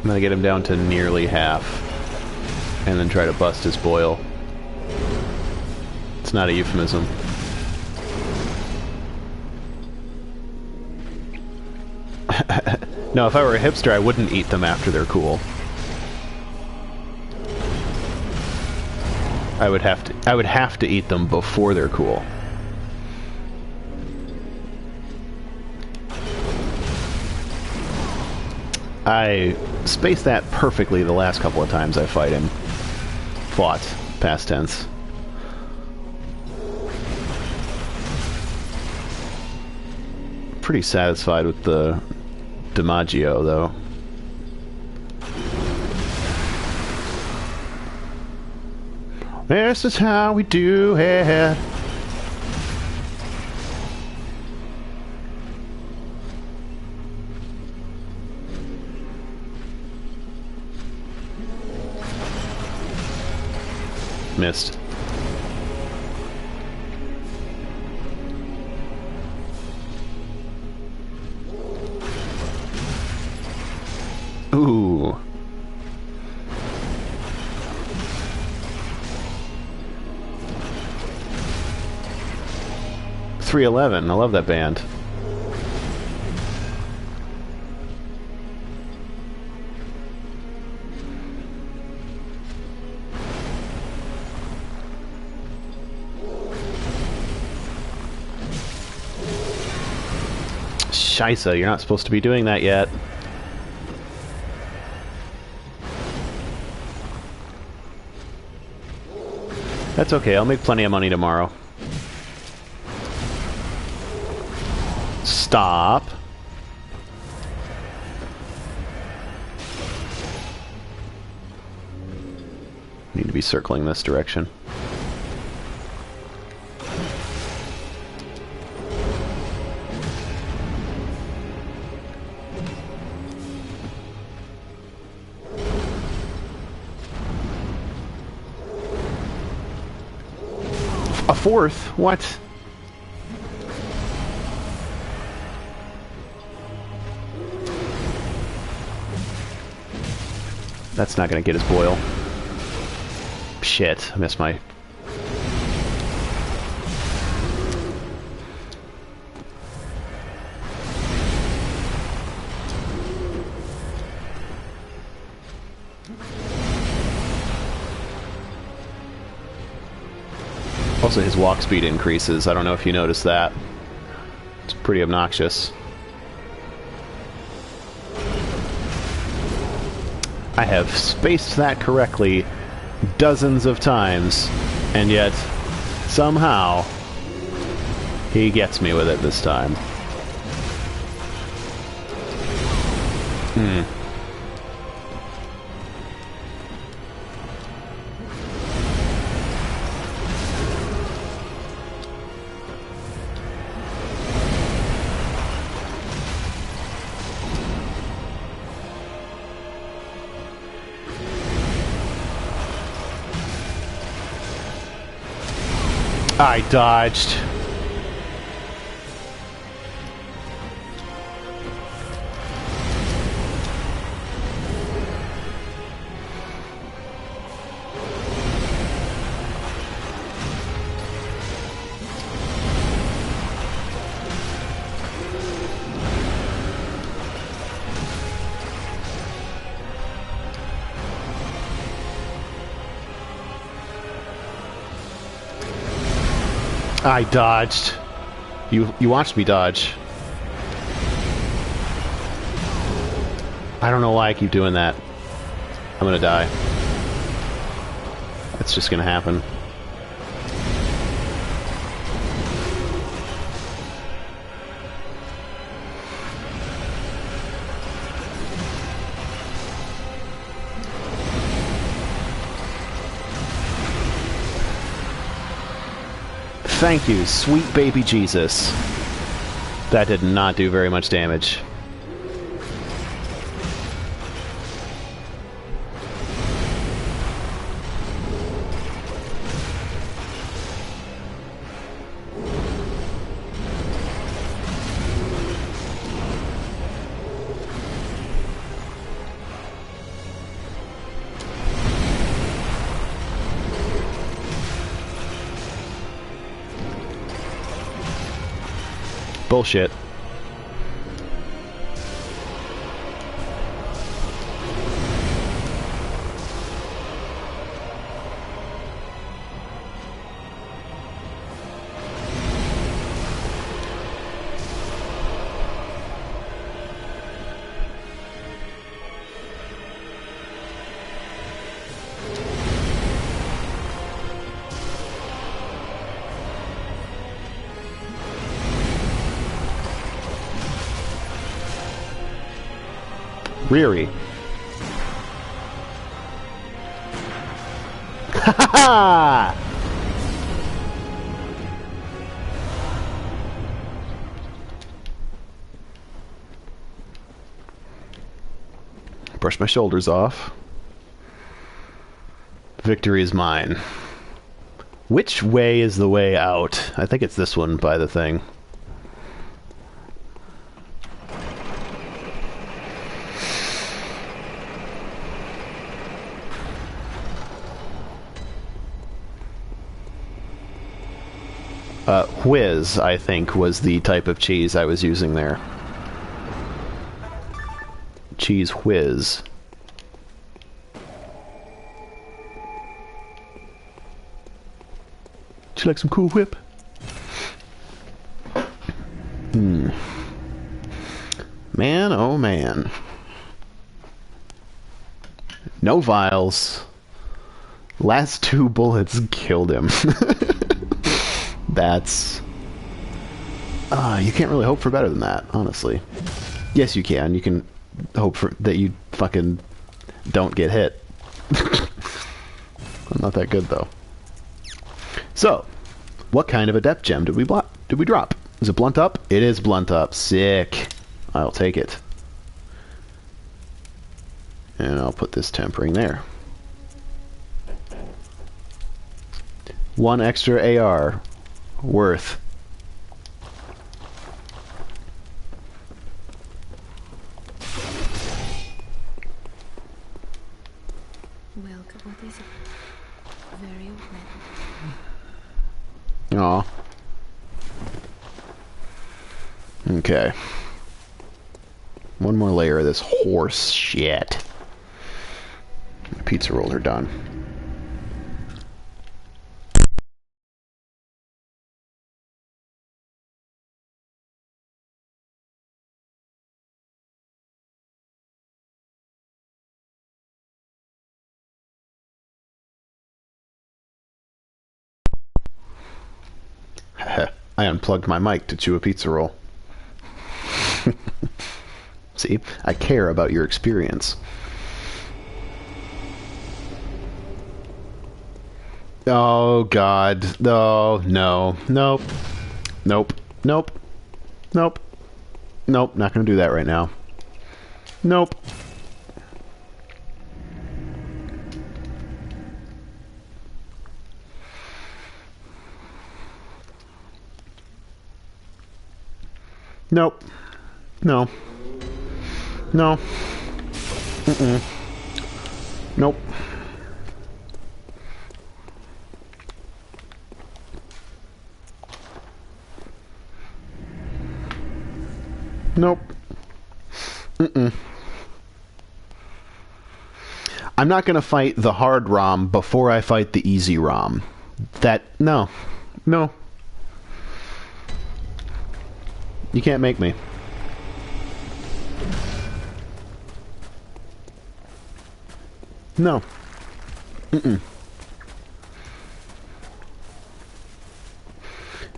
I'm gonna get him down to nearly half, and then try to bust his boil. It's not a euphemism. No, if I were a hipster, I wouldn't eat them after they're cool. I would have to eat them before they're cool. I spaced that perfectly the last couple of times I fought, past tense. Pretty satisfied with the DiMaggio, though. This is how we do it. Missed. Ooh. 311. I love that band. Scheiße, you're not supposed to be doing that yet. That's okay, I'll make plenty of money tomorrow. Stop. Need to be circling this direction. A fourth? What? That's not gonna get his boil. Shit, I missed my... Also, his walk speed increases. I don't know if you noticed that. It's pretty obnoxious. I have spaced that correctly dozens of times, and yet, somehow, he gets me with it this time. I dodged. I dodged. You watched me dodge. I don't know why I keep doing that. I'm gonna die. It's just gonna happen. Thank you, sweet baby Jesus. That did not do very much damage. Bullshit. Reary. Ha ha ha! Brush my shoulders off. Victory is mine. Which way is the way out? I think it's this one by the thing. Whiz, I think, was the type of cheese I was using there. Cheese whiz. Would you like some Cool Whip? Man, oh man. No vials. Last 2 bullets killed him. That's... you can't really hope for better than that, honestly. Yes, you can. You can hope for that you fucking don't get hit. I'm not that good, though. So, what kind of adept gem did we drop? Is it blunt up? It is blunt up. Sick. I'll take it. And I'll put this tempering there. 1 extra AR. Worth. Welcome. What is it? Very well. Aw. Okay. 1 more layer of this horse shit. The pizza rolls are done. I unplugged my mic to chew a pizza roll. See? I care about your experience. Oh, God. Oh, no. Nope. Nope. Nope. Nope. Nope. Not gonna do that right now. Nope. Nope. No. No. Mm-mm. Nope. Nope. Mm-mm. I'm not gonna fight the hard ROM before I fight the easy ROM. No. No. You can't make me. No. Mm-mm.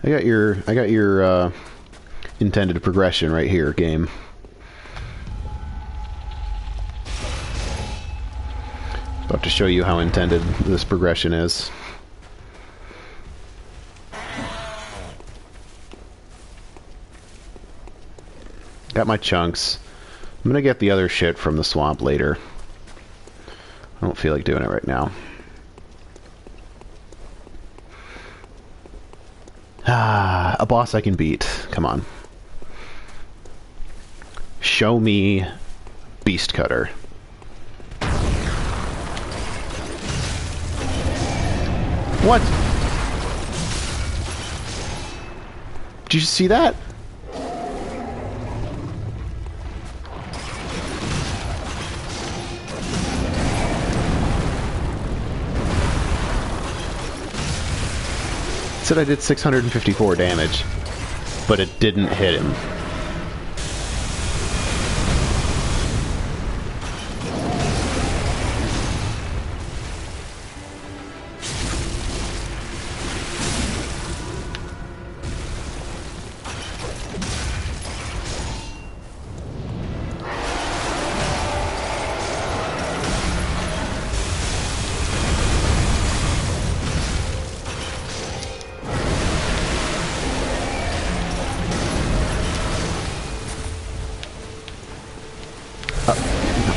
I got your intended progression right here, game. About to show you how intended this progression is. Got my chunks. I'm gonna get the other shit from the swamp later. I don't feel like doing it right now. Ah, a boss I can beat. Come on. Show me Beast Cutter. What? Did you see that? It said I did 654 damage, but it didn't hit him.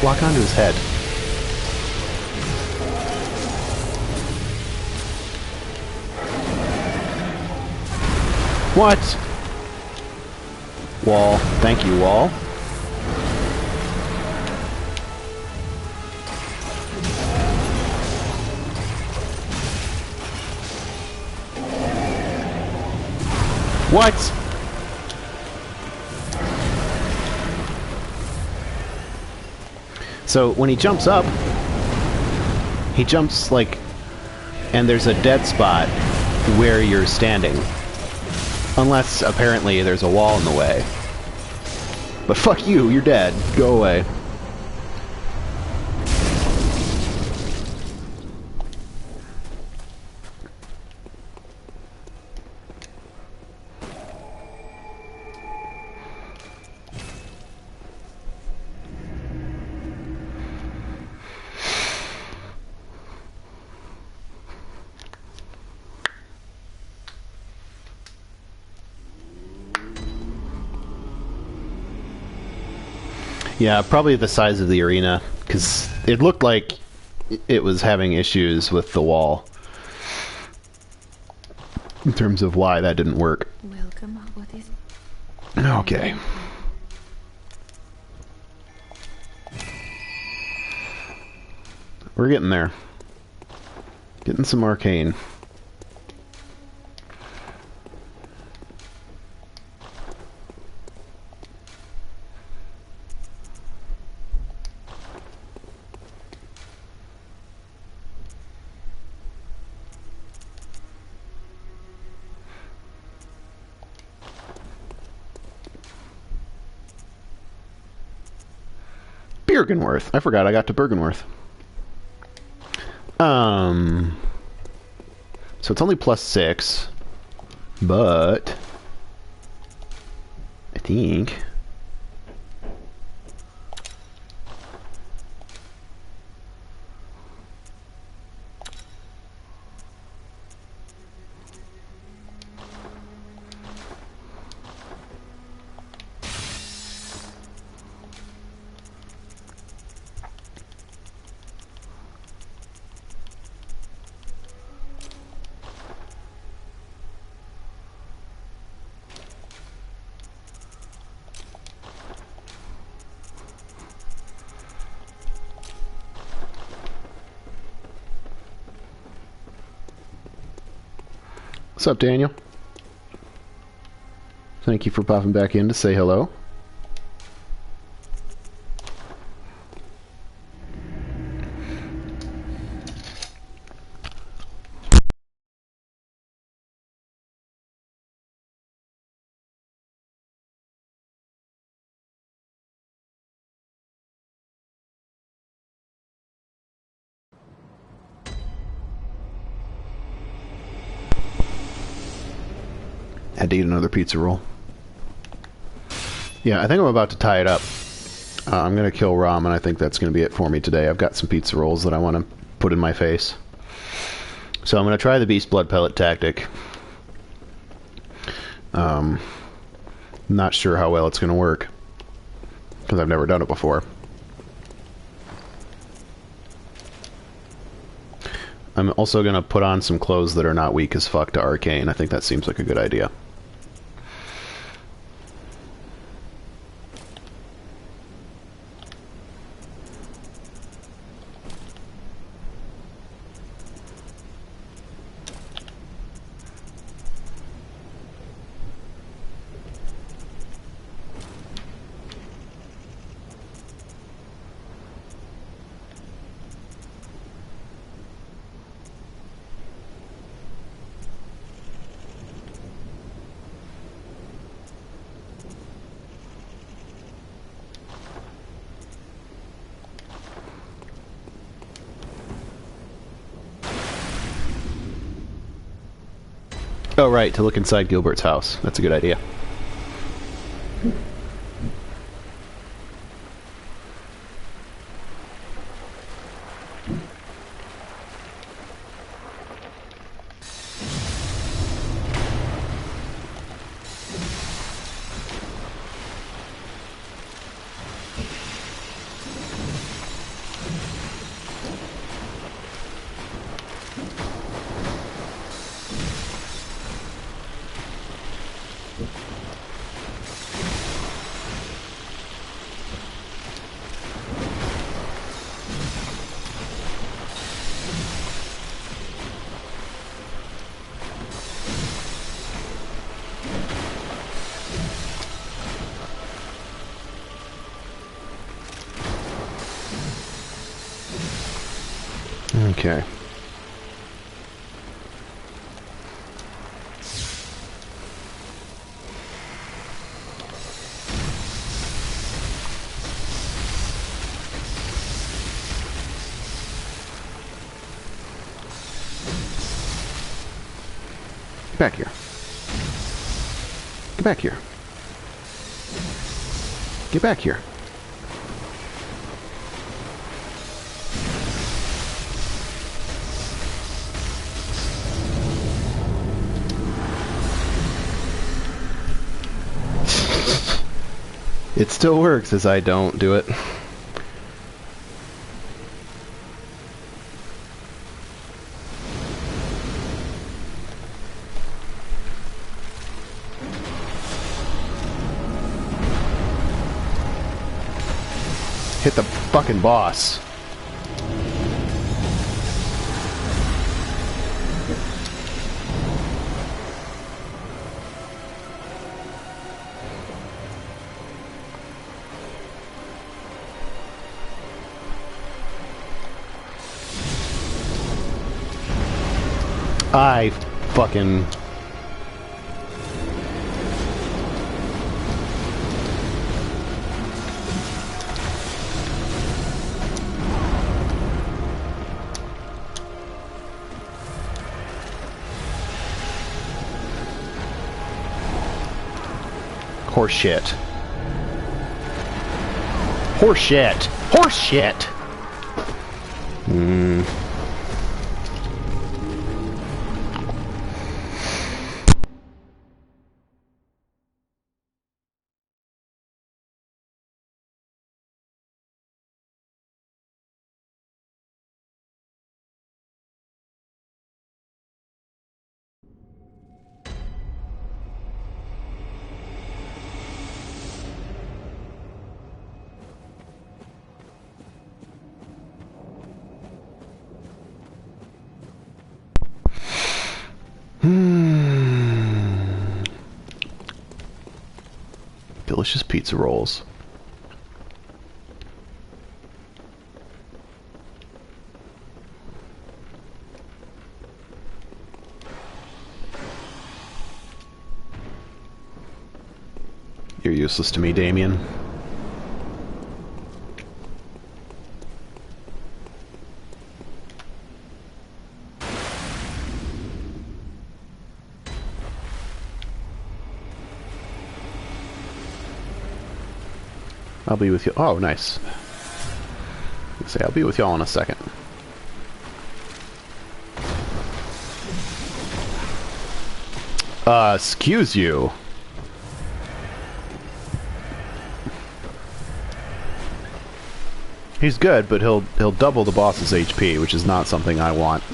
Lock onto his head. What? Wall. Thank you, wall. What? So when he jumps up, he jumps like, and there's a dead spot where you're standing. Unless apparently there's a wall in the way. But fuck you, you're dead. Go away. Yeah, probably the size of the arena, because it looked like it was having issues with the wall in terms of why that didn't work. Welcome. What is Okay. We're getting there. Getting some arcane. Byrgenwerth. I forgot I got to Byrgenwerth. So it's only +6, but I think What's up, Daniel? Thank you for popping back in to say hello. Had to eat another pizza roll. Yeah, I think I'm about to tie it up. I'm going to kill Rom, and I think that's going to be it for me today. I've got some pizza rolls that I want to put in my face. So I'm going to try the Beast Blood Pellet tactic. Not sure how well it's going to work, because I've never done it before. I'm also going to put on some clothes that are not weak as fuck to Arcane. I think that seems like a good idea. Oh, right, to look inside Gilbert's house. That's a good idea. Okay. Get back here. Get back here. Get back here. It still works as I don't do it. Hit the fucking boss. I fucking... Horse shit. Horse shit. Horse shit. Hmm. delicious pizza rolls. You're useless to me, Damien. I'll be with you. Oh, nice. Say, I'll be with y'all in a second. Excuse you. He's good, but he'll double the boss's HP, which is not something I want.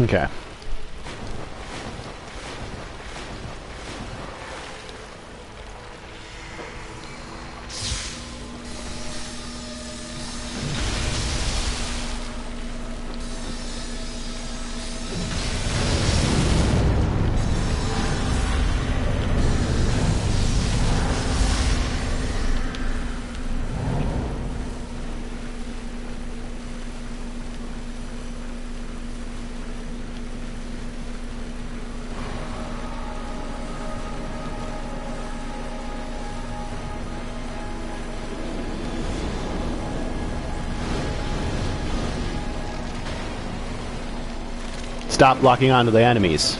Okay. Stop locking onto the enemies.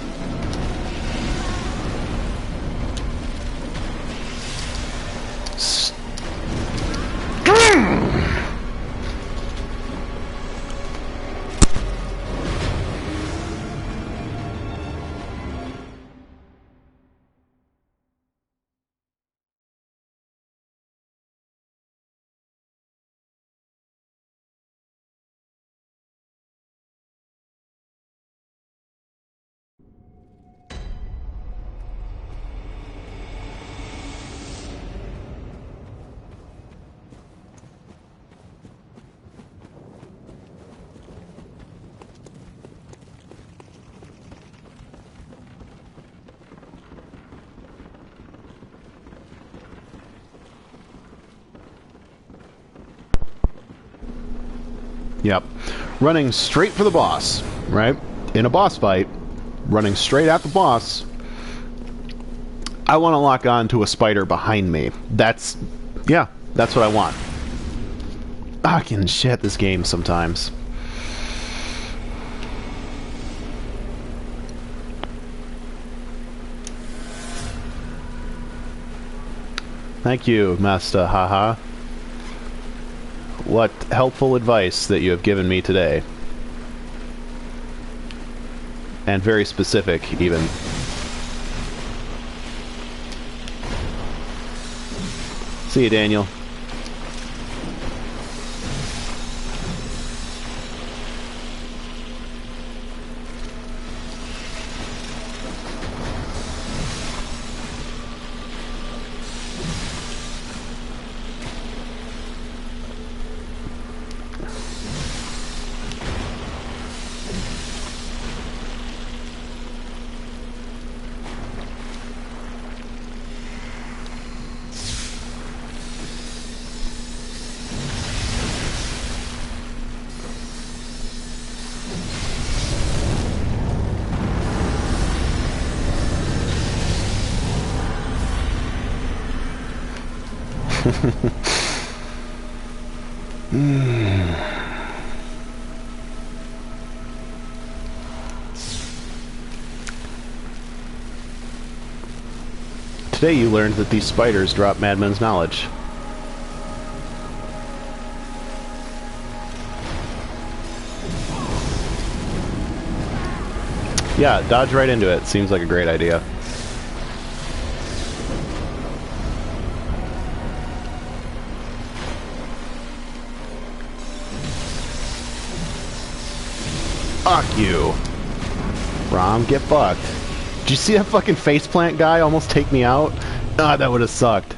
Yep. Running straight for the boss, right? In a boss fight, running straight at the boss, I want to lock on to a spider behind me. That's what I want. I can shit this game sometimes. Thank you, Master Haha. What helpful advice that you have given me today. And very specific, even. See you, Daniel. Today you learned that these spiders drop madmen's knowledge. Yeah, dodge right into it. Seems like a great idea. Fuck you. Rom, get fucked. Did you see that fucking faceplant guy almost take me out? Ah, that would have sucked.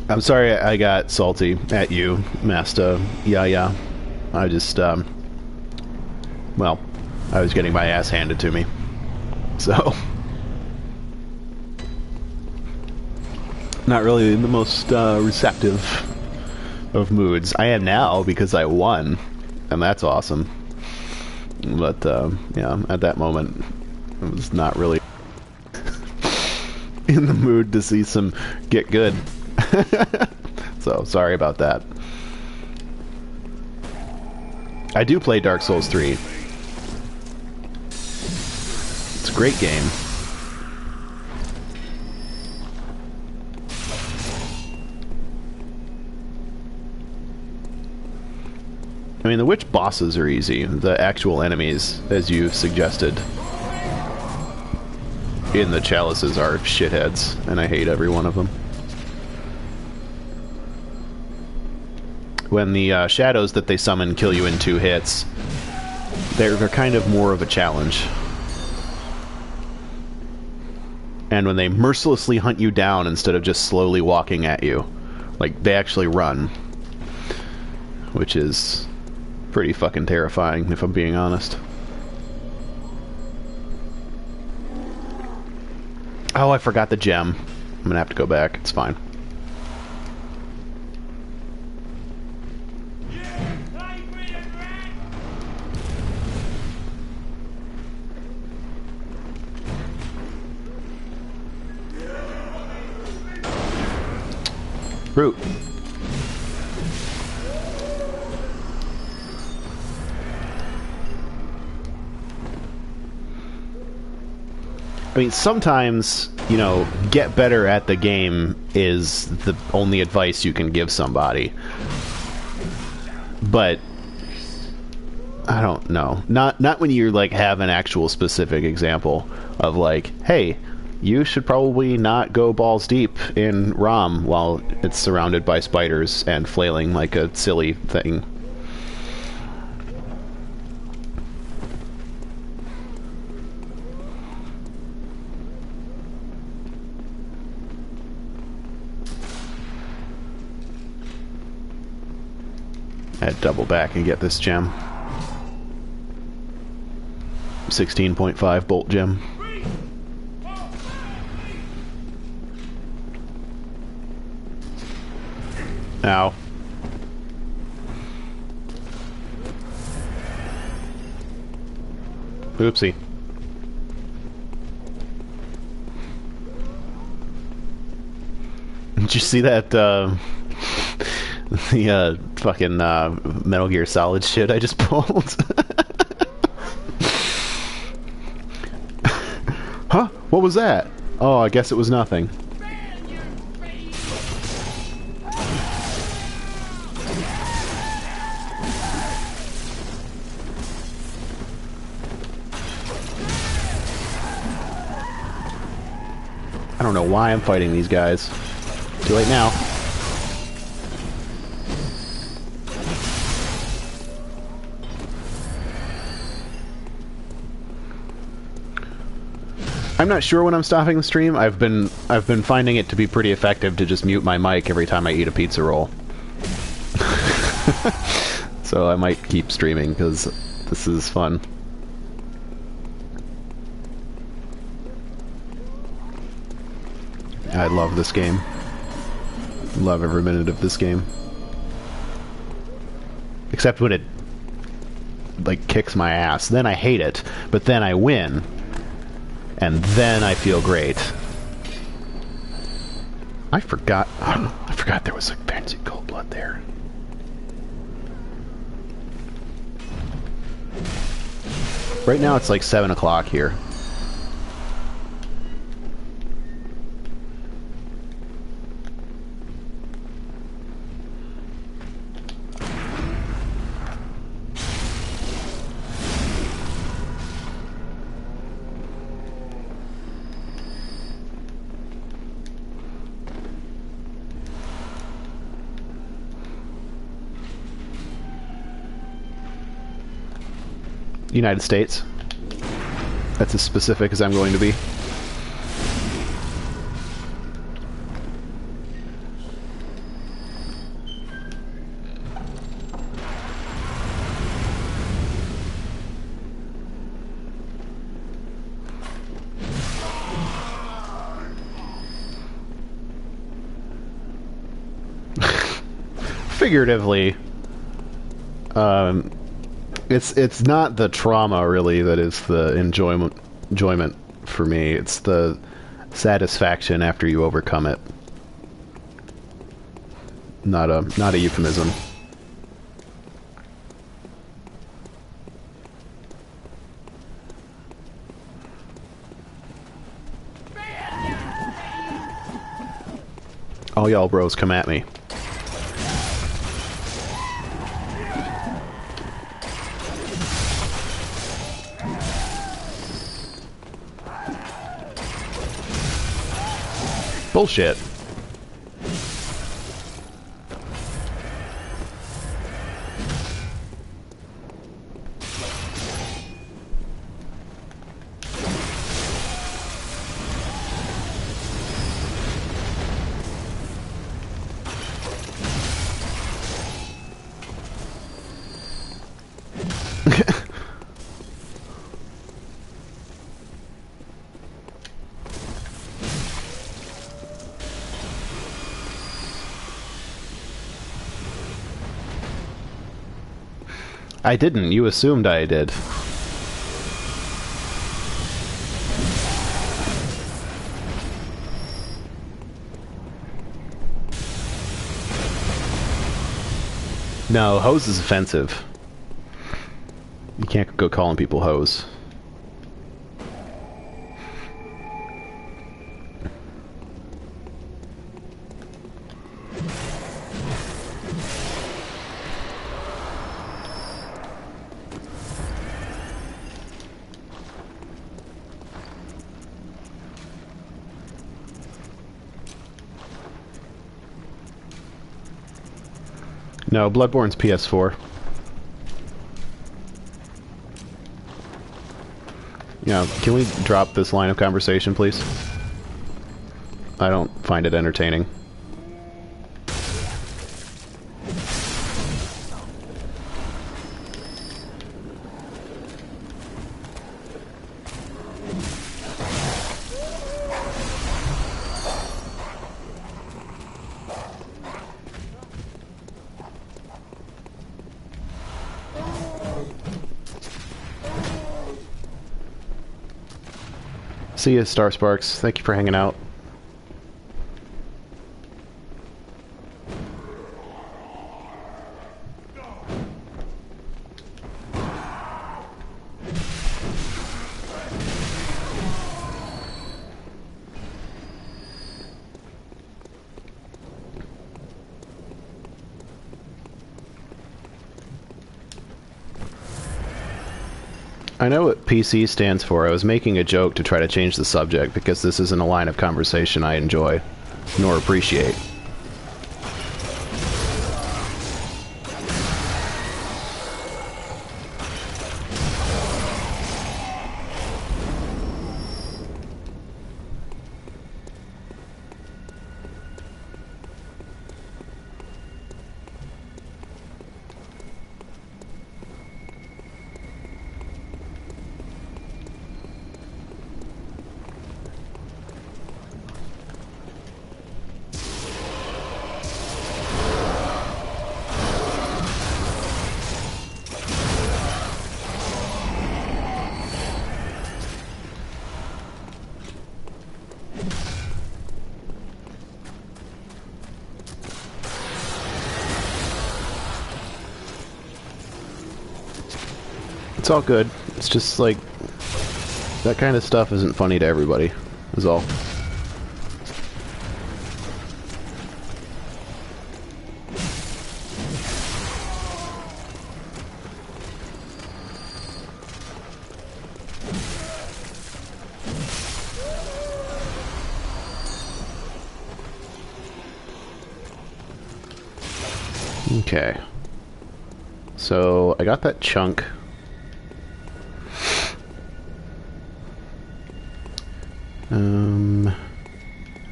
I'm sorry I got salty at you, Master. Yeah. I just, well, I was getting my ass handed to me. So, not really the most receptive of moods. I am now because I won, and that's awesome. But, yeah, at that moment, I was not really in the mood to see some get good. So, sorry about that. I do play Dark Souls 3. It's a great game. I mean, the witch bosses are easy. The actual enemies, as you suggested in the Chalices, are shitheads, and I hate every one of them. When the shadows that they summon kill you in 2 hits, they're kind of more of a challenge. And when they mercilessly hunt you down instead of just slowly walking at you, like, they actually run. Which is pretty fucking terrifying, if I'm being honest. Oh, I forgot the gem. I'm gonna have to go back. It's fine. Root. I mean, sometimes, you know, get better at the game is the only advice you can give somebody. But I don't know. Not when you like have an actual specific example of like, hey, you should probably not go balls deep in Rom while it's surrounded by spiders and flailing like a silly thing. I'd double back and get this gem. 16.5 bolt gem. Ow. Oopsie. Did you see that, the, fucking, Metal Gear Solid shit I just pulled? Huh? What was that? Oh, I guess it was nothing. I don't know why I'm fighting these guys. Too late now. I'm not sure when I'm stopping the stream. I've been finding it to be pretty effective to just mute my mic every time I eat a pizza roll. So I might keep streaming because this is fun. I love this game. Love every minute of this game. Except when it like kicks my ass. Then I hate it, but then I win. And then I feel great. I forgot there was a fancy cold blood there. Right now it's like 7 o'clock here. United States. That's as specific as I'm going to be. Figuratively. It's not the trauma really that is the enjoyment for me. It's the satisfaction after you overcome it. Not a euphemism. All y'all bros come at me. Bullshit. I didn't. You assumed I did. No, hose is offensive. You can't go calling people hoes. No, Bloodborne's PS4. Yeah, can we drop this line of conversation, please? I don't find it entertaining. See you, Star Sparks. Thank you for hanging out. I know what PC stands for. I was making a joke to try to change the subject because this isn't a line of conversation I enjoy, nor appreciate. It's all good. It's just like that kind of stuff isn't funny to everybody, is all. Okay. So I got that chunk.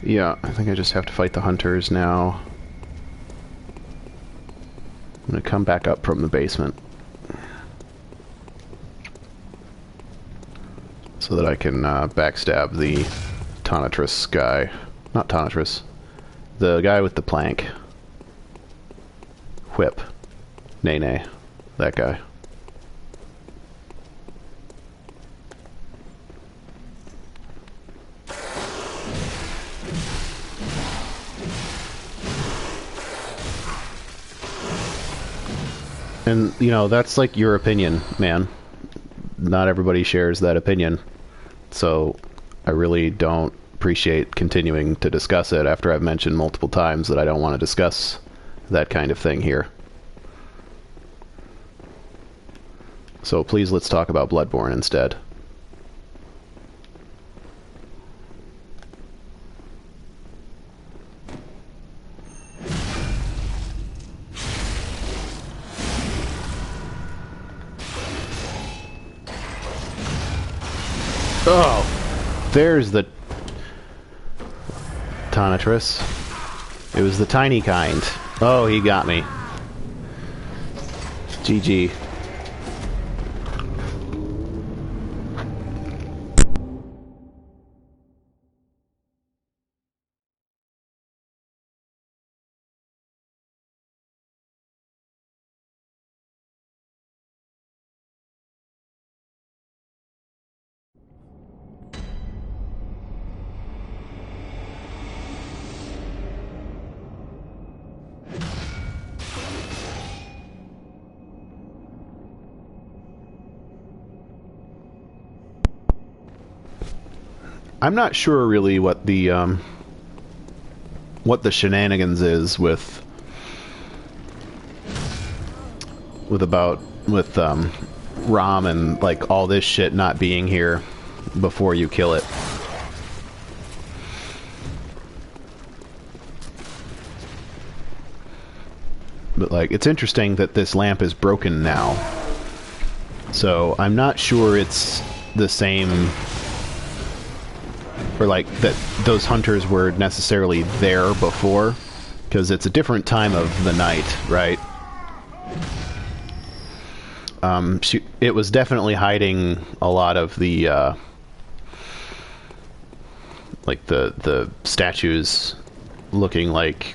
Yeah, I think I just have to fight the hunters now. I'm gonna come back up from the basement so that I can backstab the Tonitrus guy. Not Tonitrus. The guy with the plank. Whip. Nay. That guy. And, you know, that's like your opinion, man. Not everybody shares that opinion. So, I really don't appreciate continuing to discuss it after I've mentioned multiple times that I don't want to discuss that kind of thing here. So please, let's talk about Bloodborne instead. Oh, there's the Tonitrus. It was the tiny kind. Oh, he got me. GG. I'm not sure really what the shenanigans is with Rom and like all this shit not being here before you kill it. But like, it's interesting that this lamp is broken now. So I'm not sure it's the same, or like that those hunters were necessarily there before, because it's a different time of the night, right? It was definitely hiding a lot of the like the statues looking like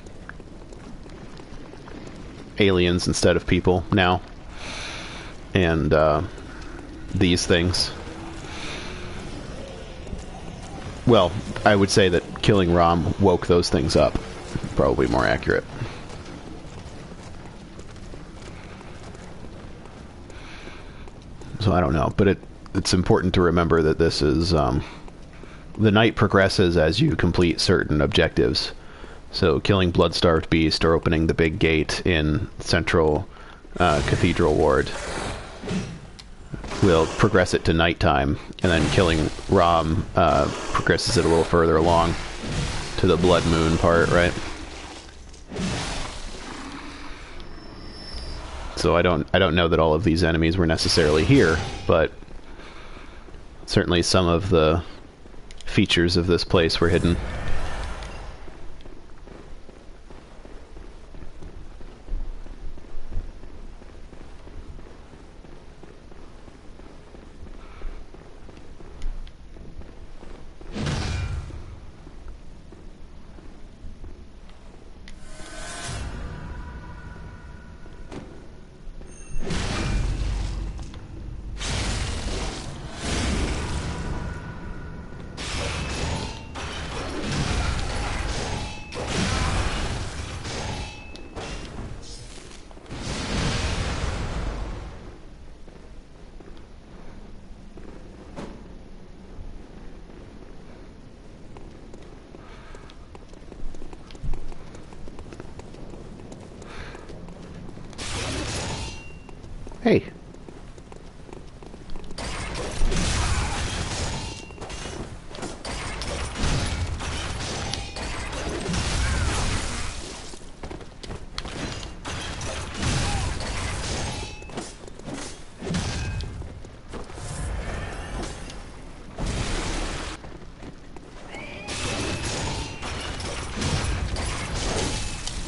aliens instead of people now, and these things. Well, I would say that killing Rom woke those things up. Probably more accurate. So I don't know, but it's important to remember that this is the night progresses as you complete certain objectives. So killing Blood-Starved Beast or opening the big gate in Central Cathedral Ward will progress it to nighttime, and then killing Rom progresses it a little further along to the Blood Moon part, right? So I don't know that all of these enemies were necessarily here, but certainly some of the features of this place were hidden. Hey.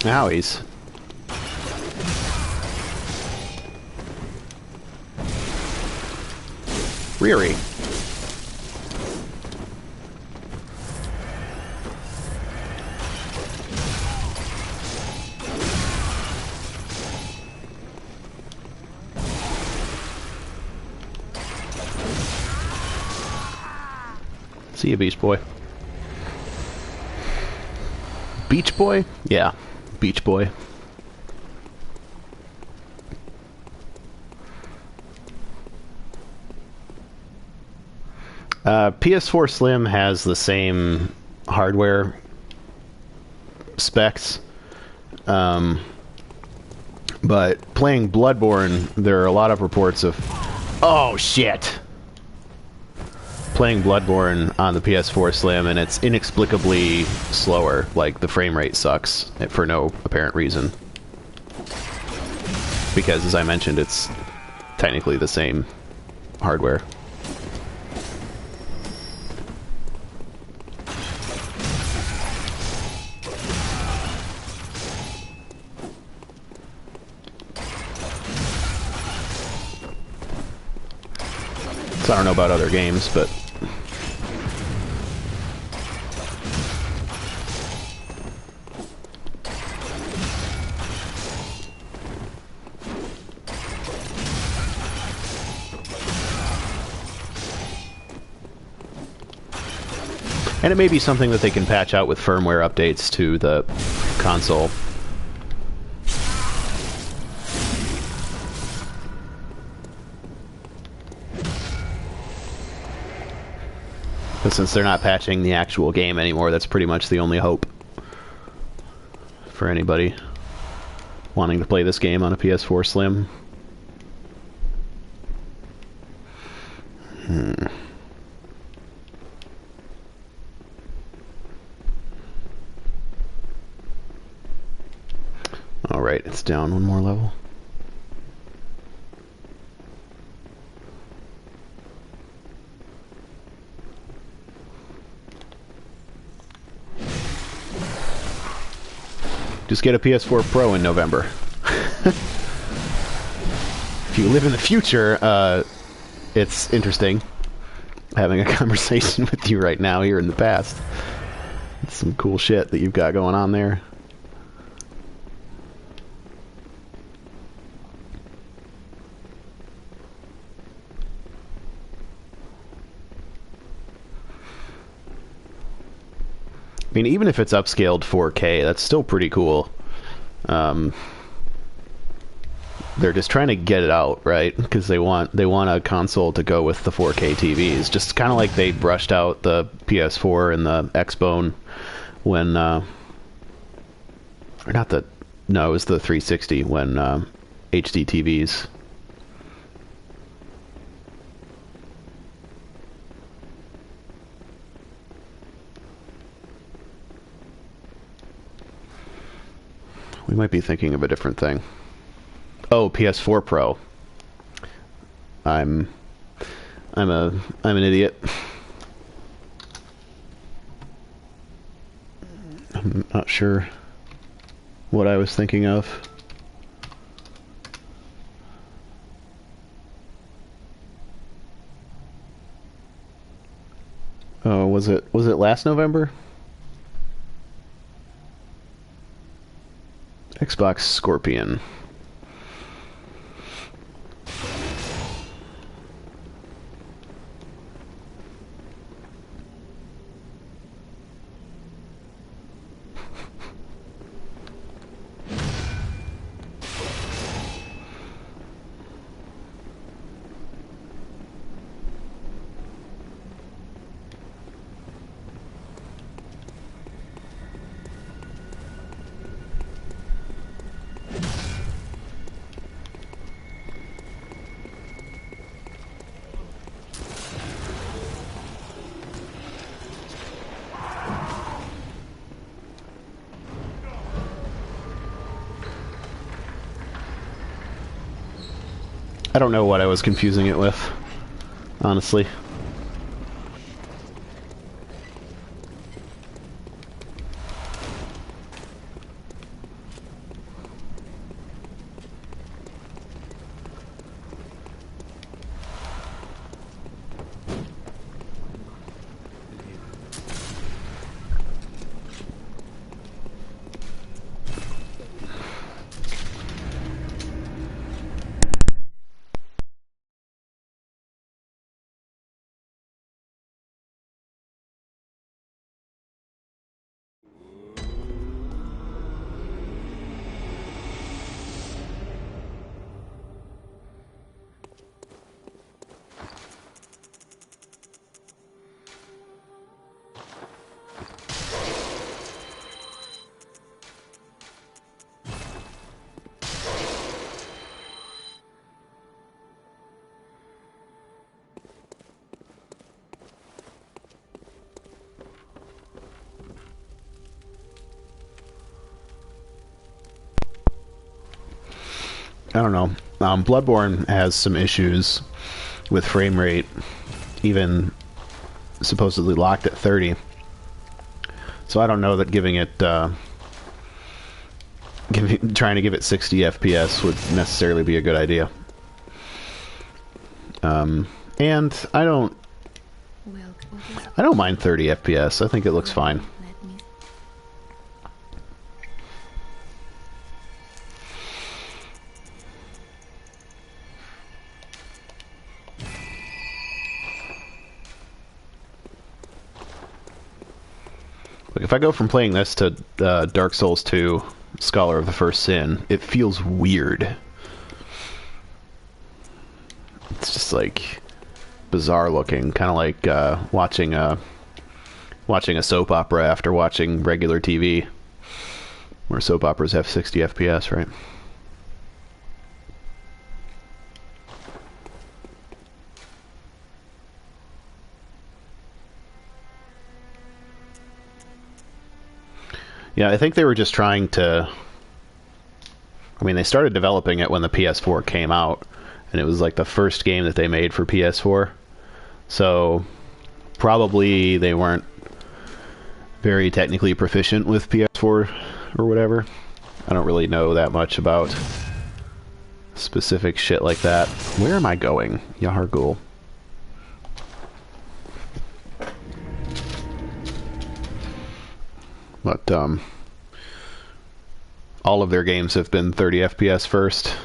Owies. Reary. See you, Beach Boy. Beach Boy? Yeah, Beach Boy. PS4 Slim has the same hardware specs, but playing Bloodborne, there are a lot of reports of, oh shit, playing Bloodborne on the PS4 Slim, and it's inexplicably slower. Like, the frame rate sucks for no apparent reason, because, as I mentioned, it's technically the same hardware. I don't know about other games, but and it may be something that they can patch out with firmware updates to the console. But since they're not patching the actual game anymore, that's pretty much the only hope for anybody wanting to play this game on a PS4 Slim. Alright, it's down one more level. Just get a PS4 Pro in November. If you live in the future, it's interesting having a conversation with you right now here in the past. It's some cool shit that you've got going on there. I mean, even if it's upscaled 4K, that's still pretty cool. They're just trying to get it out, right? Because they want a console to go with the 4K TVs. Just kind of like they brushed out the PS4 and the Xbone when, or not the, no, it was the 360 when HD TVs. We might be thinking of a different thing. Oh, PS4 Pro. I'm an idiot. I'm not sure what I was thinking of. Oh, was it last November? Xbox Scorpion. don't know what I was confusing it with, honestly. I don't know. Bloodborne has some issues with frame rate, even supposedly locked at 30. So I don't know that giving it, trying to give it 60 FPS would necessarily be a good idea. And I don't mind 30 FPS. I think it looks fine. If I go from playing this to Dark Souls 2, Scholar of the First Sin, it feels weird. It's just like bizarre looking, kind of like watching a soap opera after watching regular TV, where soap operas have 60 FPS, right? Yeah, I think they were just trying to... I mean, they started developing it when the PS4 came out, and it was like the first game that they made for PS4. So, probably they weren't very technically proficient with PS4 or whatever. I don't really know that much about specific shit like that. Where am I going? Yahar'gul. But, all of their games have been 30 FPS first.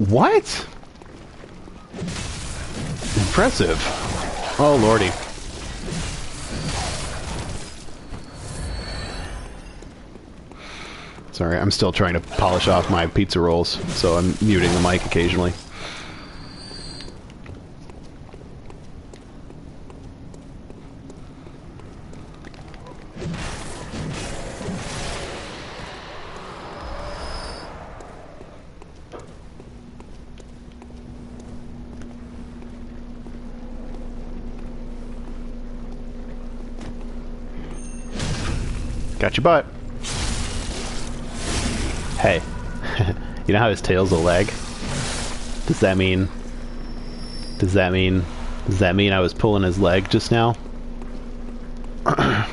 What? Impressive. Oh, lordy. Sorry, I'm still trying to polish off my pizza rolls, so I'm muting the mic occasionally. Got your butt. Hey, you know how his tail's a leg? Does that mean I was pulling his leg just now? I'm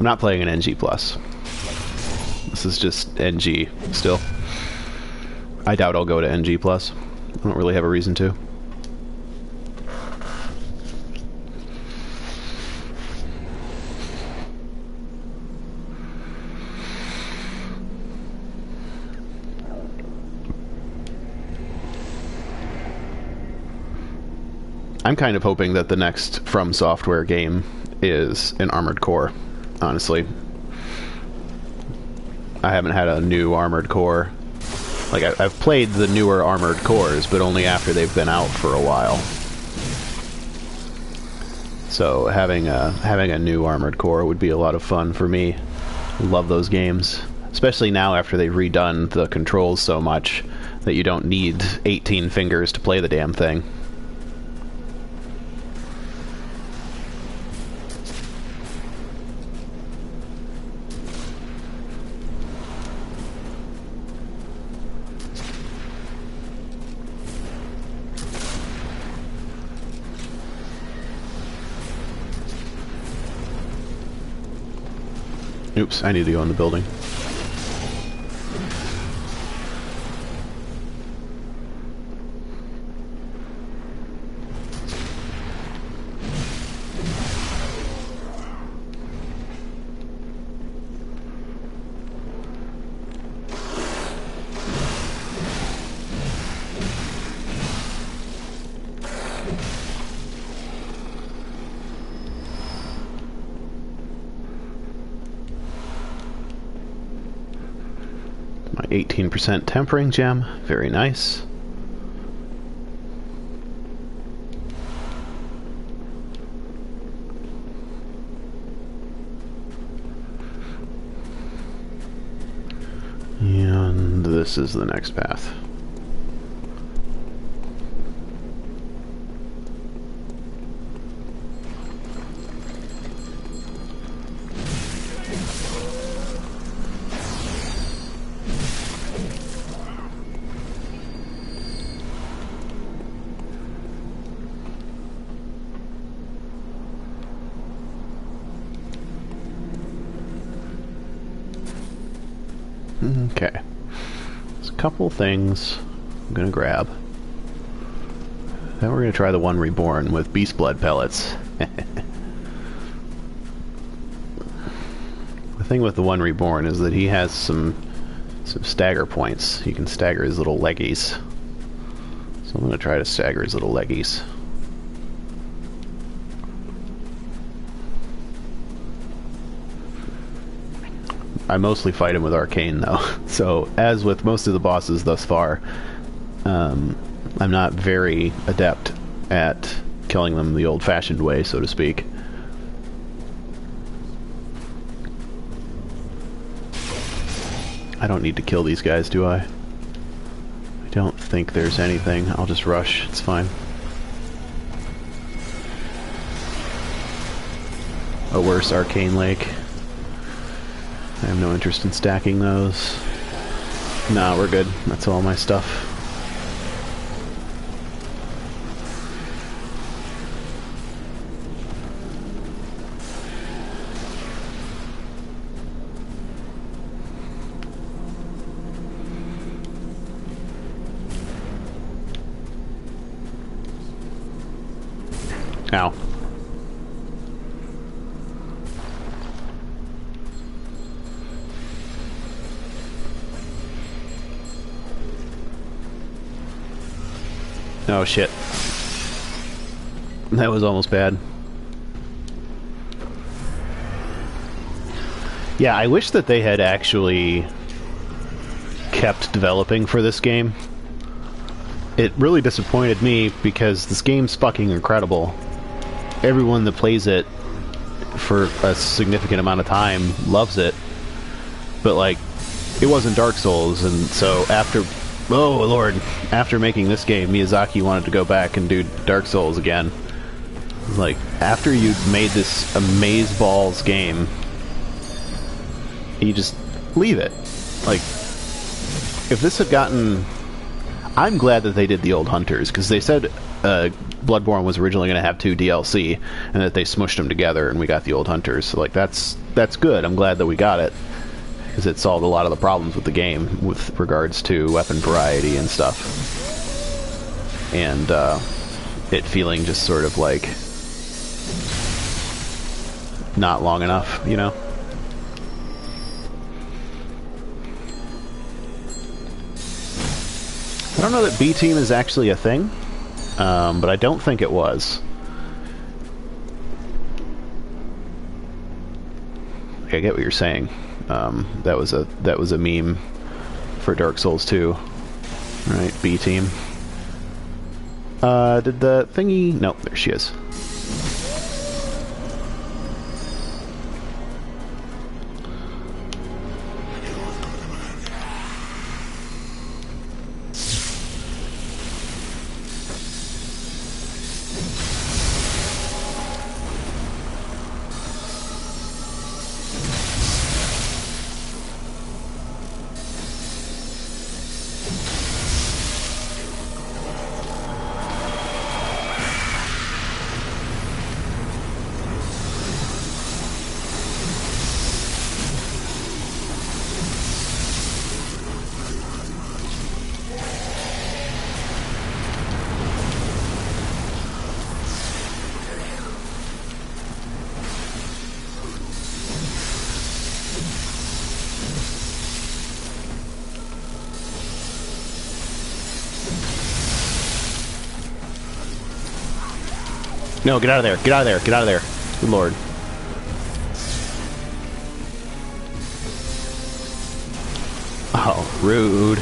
not playing an NG+. This is just NG still. I doubt I'll go to NG+. I don't really have a reason to. I'm kind of hoping that the next From Software game is an Armored Core, honestly. I haven't had a new Armored Core. Like, I've played the newer Armored Cores, but only after they've been out for a while. So having a new Armored Core would be a lot of fun for me. Love those games. Especially now after they've redone the controls so much that you don't need 18 fingers to play the damn thing. Oops, I need to go in the building. My 18% tempering gem, very nice. And this is the next path. Okay. There's a couple things I'm gonna grab. Then we're gonna try the one reborn with beast blood pellets. The thing with the one reborn is that he has some stagger points. He can stagger his little leggies. So I'm gonna try to stagger his little leggies. I mostly fight him with Arcane, though. So, as with most of the bosses thus far, I'm not very adept at killing them the old-fashioned way, so to speak. I don't need to kill these guys, do I? I don't think there's anything. I'll just rush. It's fine. A worse Arcane Lake. I have no interest in stacking those. Nah, we're good. That's all my stuff. Ow. Oh shit. That was almost bad. Yeah, I wish that they had actually kept developing for this game. It really disappointed me because this game's fucking incredible. Everyone that plays it for a significant amount of time loves it. But like, it wasn't Dark Souls, and so after... Oh, Lord. After making this game, Miyazaki wanted to go back and do Dark Souls again. Like, after you made this amazeballs game, you just leave it. Like, if this had gotten... I'm glad that they did the old Hunters, because they said Bloodborne was originally going to have 2 DLC, and that they smushed them together, and we got the old Hunters. So, like, that's good. I'm glad that we got it. Because it solved a lot of the problems with the game with regards to weapon variety and stuff. And it feeling just sort of like not long enough, you know? I don't know that B Team is actually a thing. but I don't think it was. I get what you're saying. That was a meme for Dark Souls 2. Right, B team. Did the thingy... No, there she is. No, get out of there. Get out of there. Get out of there. Good lord. Oh, rude.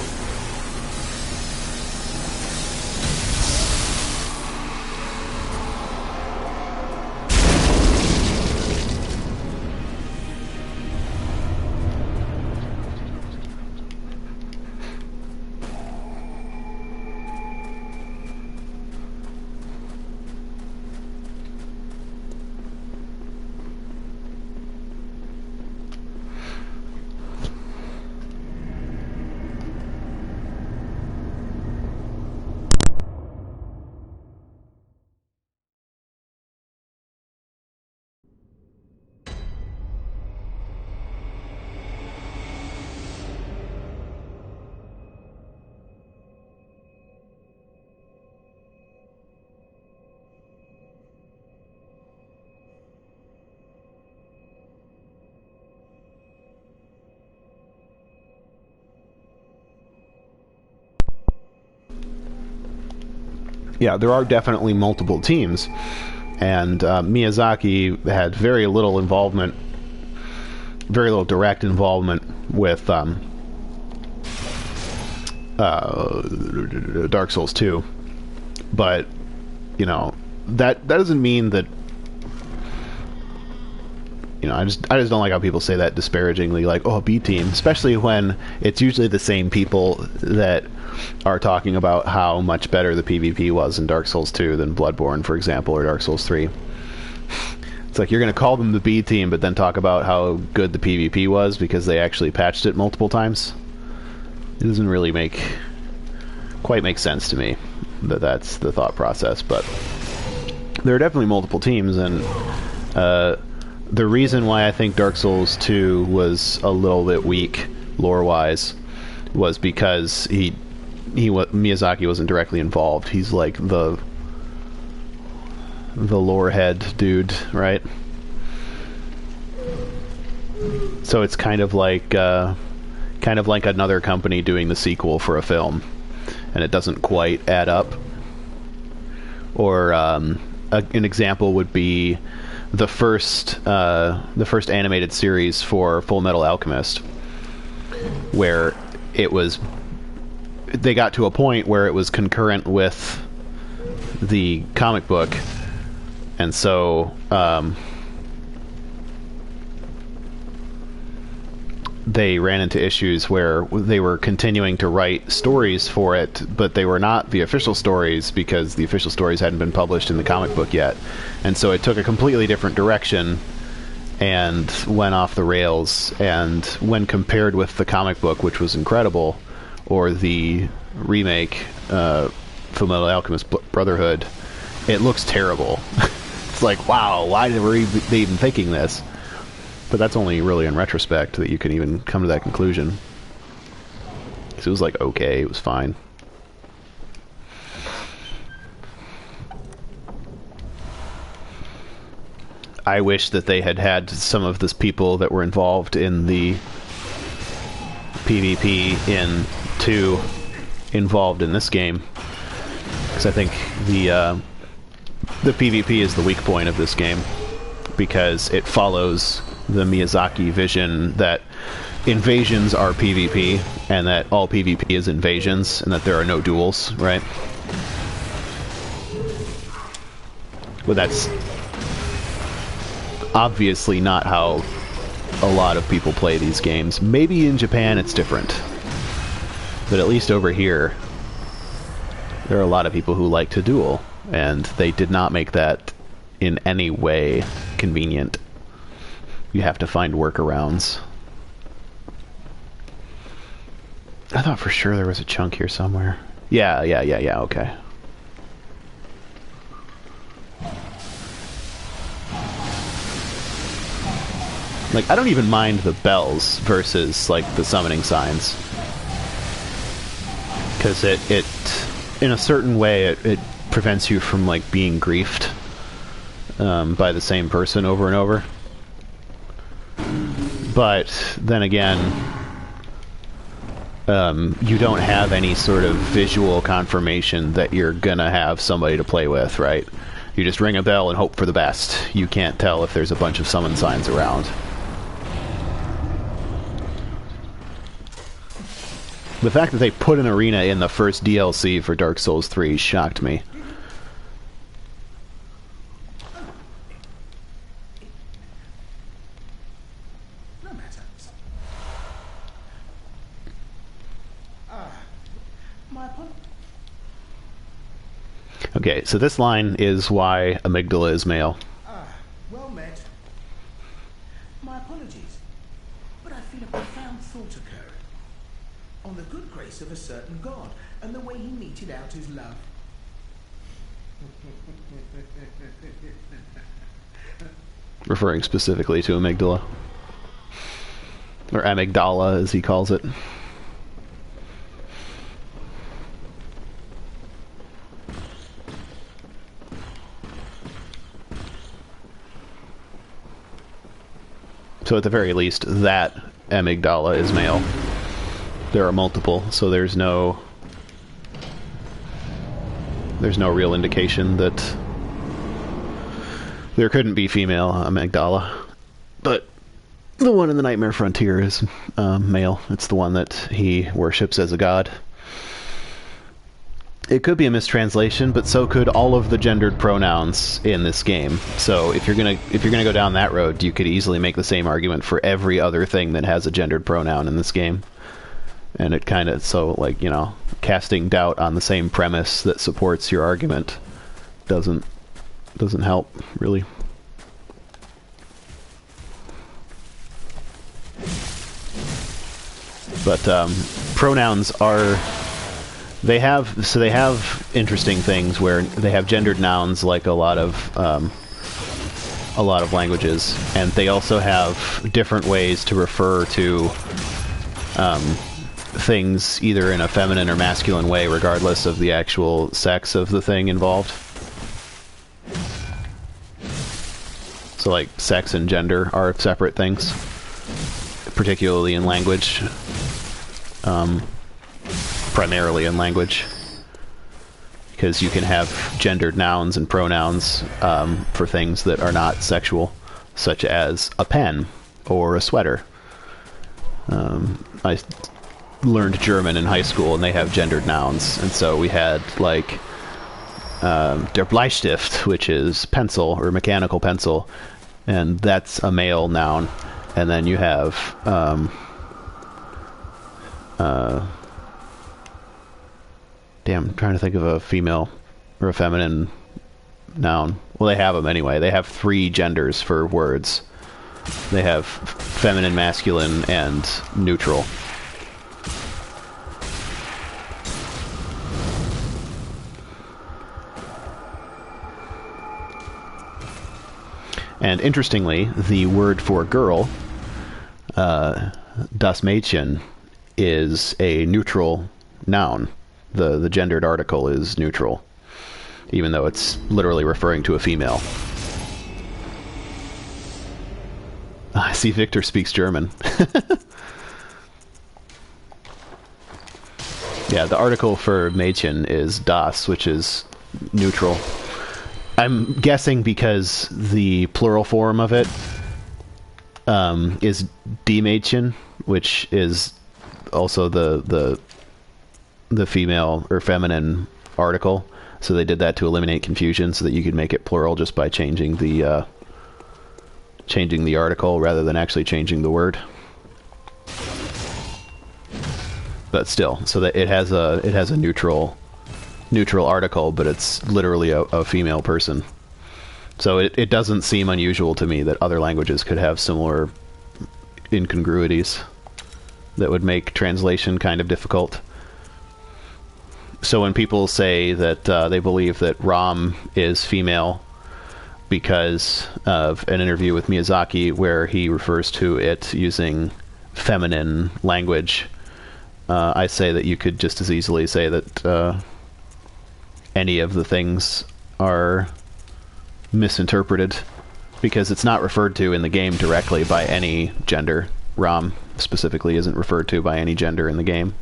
Yeah, there are definitely multiple teams, and Miyazaki had very little involvement, very little direct involvement with Dark Souls 2. But, you know, that doesn't mean that, you know, I just don't like how people say that disparagingly, like, oh, B team, especially when it's usually the same people that are talking about how much better the PvP was in Dark Souls 2 than Bloodborne, for example, or Dark Souls 3. It's like you're going to call them the B team, but then talk about how good the PvP was because they actually patched it multiple times. It doesn't really quite make sense to me that that's the thought process, but there are definitely multiple teams, and the reason why I think Dark Souls 2 was a little bit weak lore-wise was because Miyazaki wasn't directly involved. He's like the lore head dude, right? So it's kind of like another company doing the sequel for a film, and it doesn't quite add up. Or an example would be the first animated series for Full Metal Alchemist, where they got to a point where it was concurrent with the comic book, and so they ran into issues where they were continuing to write stories for it, but they were not the official stories because the official stories hadn't been published in the comic book yet, and so it took a completely different direction and went off the rails. And when compared with the comic book, which was incredible, or the remake, Fullmetal Alchemist Brotherhood, it looks terrible. It's like, wow, why were they even thinking this? But that's only really in retrospect that you can even come to that conclusion. So it was like, okay, it was fine. I wish that they had some of these people that were involved in the PvP in 2 involved in this game. Because I think the PvP is the weak point of this game, because it follows the Miyazaki vision that invasions are PvP, and that all PvP is invasions, and that there are no duels, right? But that's obviously not how a lot of people play these games. Maybe in Japan it's different, but at least over here there are a lot of people who like to duel, and they did not make that in any way convenient. You have to find workarounds. I thought for sure there was a chunk here somewhere. Yeah, okay. Like, I don't even mind the bells versus, like, the summoning signs. Because it in a certain way, it prevents you from, like, being griefed by the same person over and over. But then again, you don't have any sort of visual confirmation that you're gonna have somebody to play with, right? You just ring a bell and hope for the best. You can't tell if there's a bunch of summon signs around. The fact that they put an arena in the first DLC for Dark Souls 3 shocked me. No matter. My apologies. Okay, so this line is why amygdala is male. Well met. My apologies, but I feel a profound thought occurring on the good grace of a certain god and the way he meted out his love. Referring specifically to amygdala. Or amygdala, as he calls it. So at the very least, that amygdala is male. There are multiple, so there's no real indication that there couldn't be female amygdala. But the one in the Nightmare Frontier is male. It's the one that he worships as a god. It could be a mistranslation, but so could all of the gendered pronouns in this game. So if you're gonna go down that road, you could easily make the same argument for every other thing that has a gendered pronoun in this game. And it kind of, so, like, you know, casting doubt on the same premise that supports your argument doesn't help, really. But pronouns are, they have interesting things where they have gendered nouns, like a lot of languages, and they also have different ways to refer to things either in a feminine or masculine way, regardless of the actual sex of the thing involved. So, like, sex and gender are separate things, particularly in language, primarily in language, because you can have gendered nouns and pronouns for things that are not sexual, such as a pen or a sweater. I learned German in high school, and they have gendered nouns, and so we had, like, der Bleistift, which is pencil or mechanical pencil, and that's a male noun. And then you have I'm trying to think of a female or a feminine noun. Well, they have them anyway. They have 3 genders for words. They have feminine, masculine, and neutral. And interestingly, the word for girl, das Mädchen, is a neutral noun. The gendered article is neutral, even though it's literally referring to a female. I see Victor speaks German. Yeah, the article for Mädchen is das, which is neutral. I'm guessing because the plural form of it is die Mädchen, which is also the female or feminine article. So they did that to eliminate confusion, so that you could make it plural just by changing the article rather than actually changing the word. But still, so that it has a neutral article, but it's literally a female person. So it doesn't seem unusual to me that other languages could have similar incongruities that would make translation kind of difficult. So when people say that they believe that Rom is female because of an interview with Miyazaki where he refers to it using feminine language, I say that you could just as easily say that any of the things are misinterpreted, because it's not referred to in the game directly by any gender. Rom specifically isn't referred to by any gender in the game.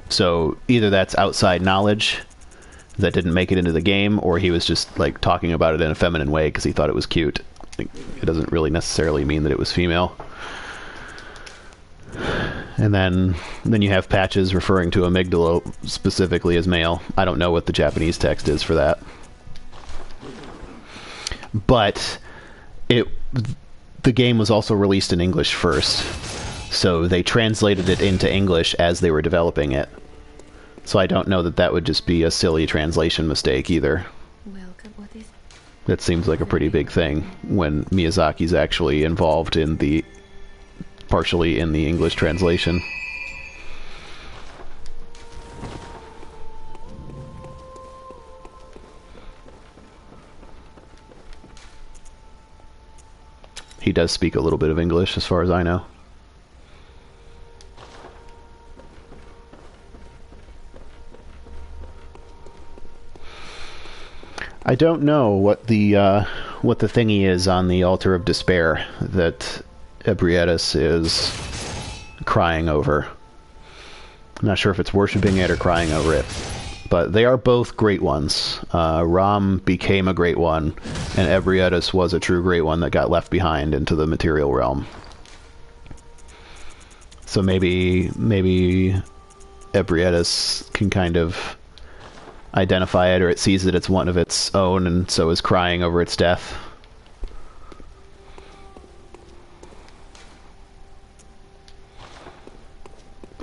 So either that's outside knowledge that didn't make it into the game, or he was just like talking about it in a feminine way because he thought it was cute. It doesn't really necessarily mean that it was female. And then you have Patches referring to amygdala specifically as male. I don't know what the Japanese text is for that. But the game was also released in English first, so they translated it into English as they were developing it. So I don't know that that would just be a silly translation mistake either. That seems like a pretty big thing when Miyazaki's actually involved in partially in the English translation. He does speak a little bit of English, as far as I know. I don't know what the thingy is on the Altar of Despair that Ebrietas is crying over. I'm not sure if it's worshipping it or crying over it. But they are both great ones. Rom became a great one, and Ebrietas was a true great one that got left behind into the material realm. So maybe Ebrietas can kind of identify it, or it sees that it's one of its own, and so is crying over its death.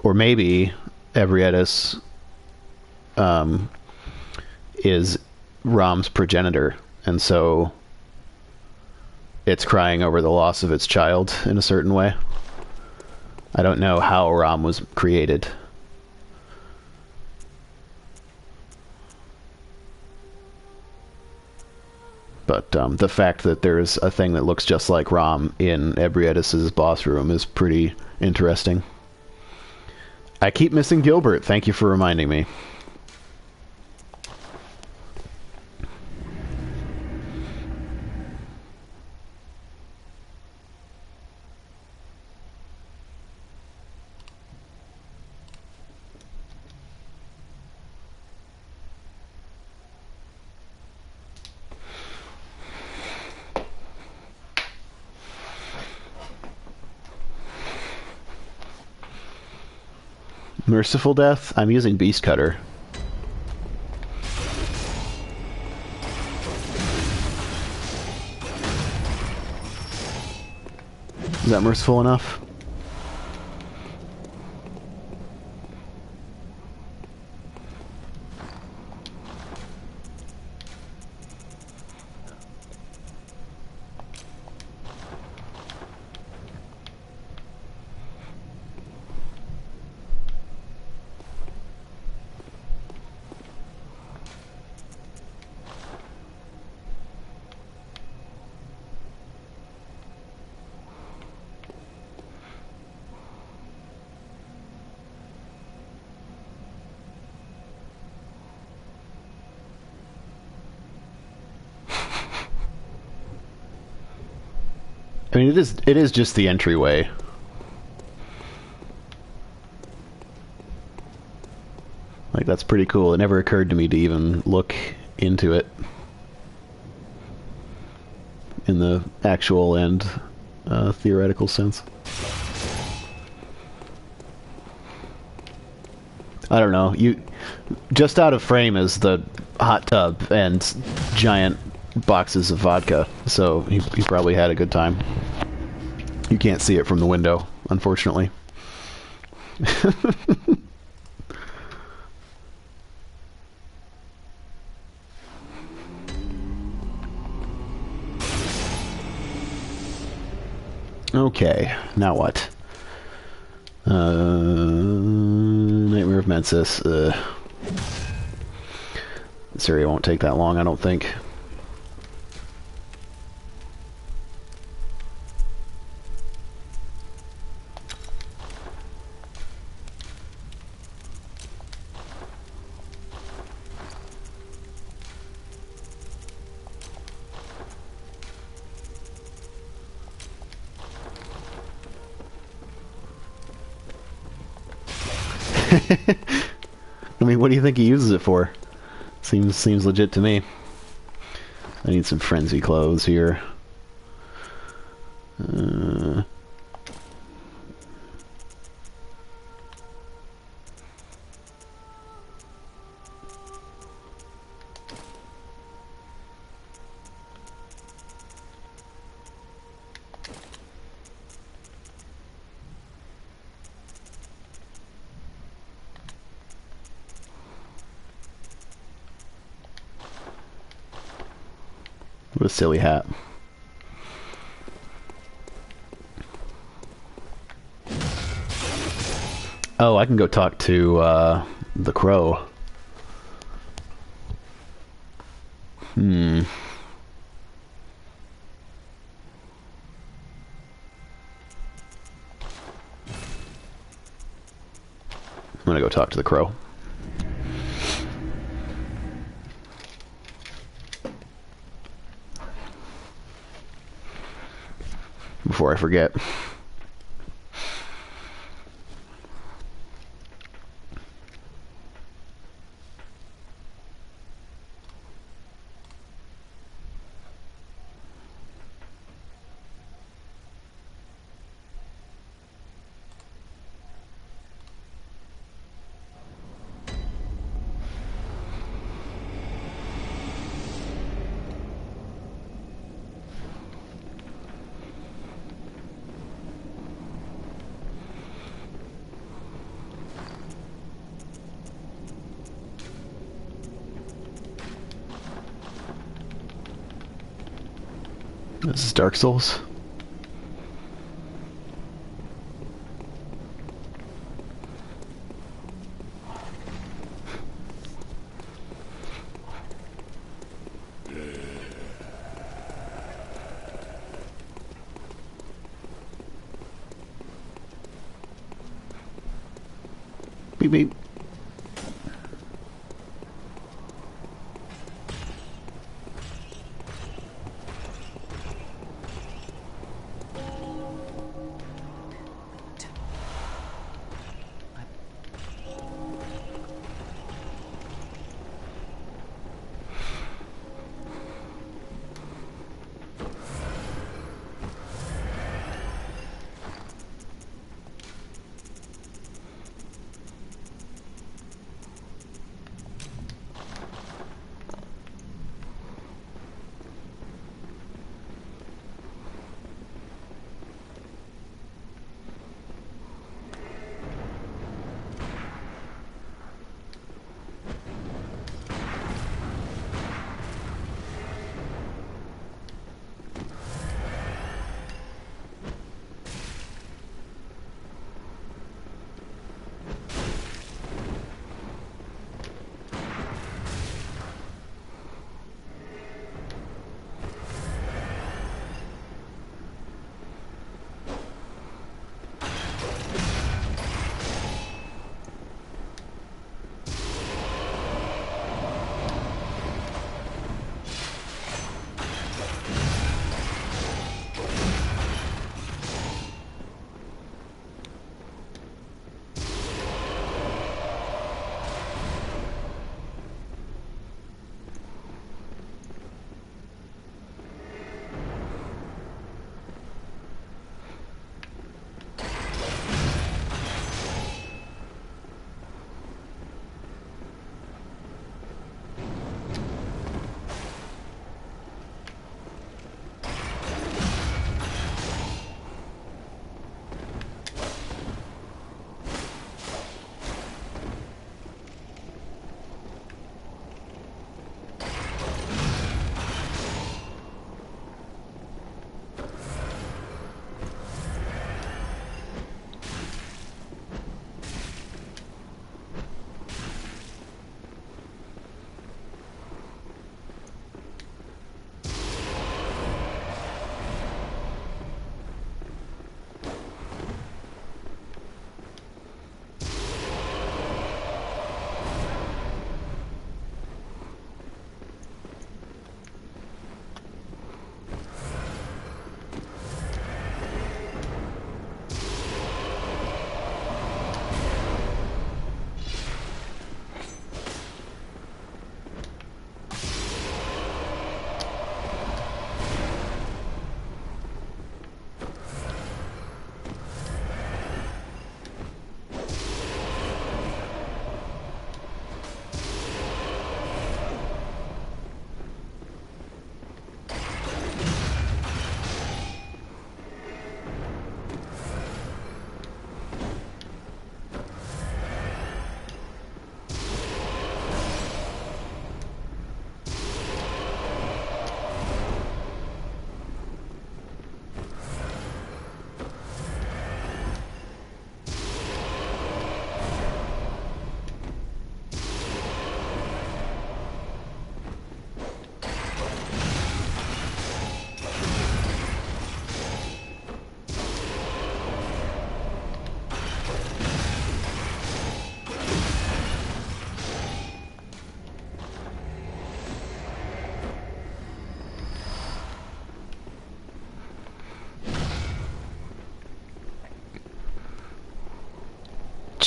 Or maybe Ebrietas is Rom's progenitor, and so it's crying over the loss of its child in a certain way. I don't know how Rom was created. But the fact that there's a thing that looks just like Rom in Ebrietas' boss room is pretty interesting. I keep missing Gilbert. Thank you for reminding me. Merciful death? I'm using Beast Cutter. Is that merciful enough? I mean, it is just the entryway. Like, that's pretty cool. It never occurred to me to even look into it in the actual and theoretical sense. I don't know. You just out of frame is the hot tub and giant boxes of vodka, so he probably had a good time. You can't see it from the window, unfortunately. Okay, now what? Nightmare of Mensis. This area won't take that long, I don't think. I mean, what do you think he uses it for? Seems legit to me. I need some frenzy clothes here. What a silly hat. Oh, I can go talk to the crow. I'm gonna go talk to the crow. Before I forget. This is Dark Souls. Beep beep.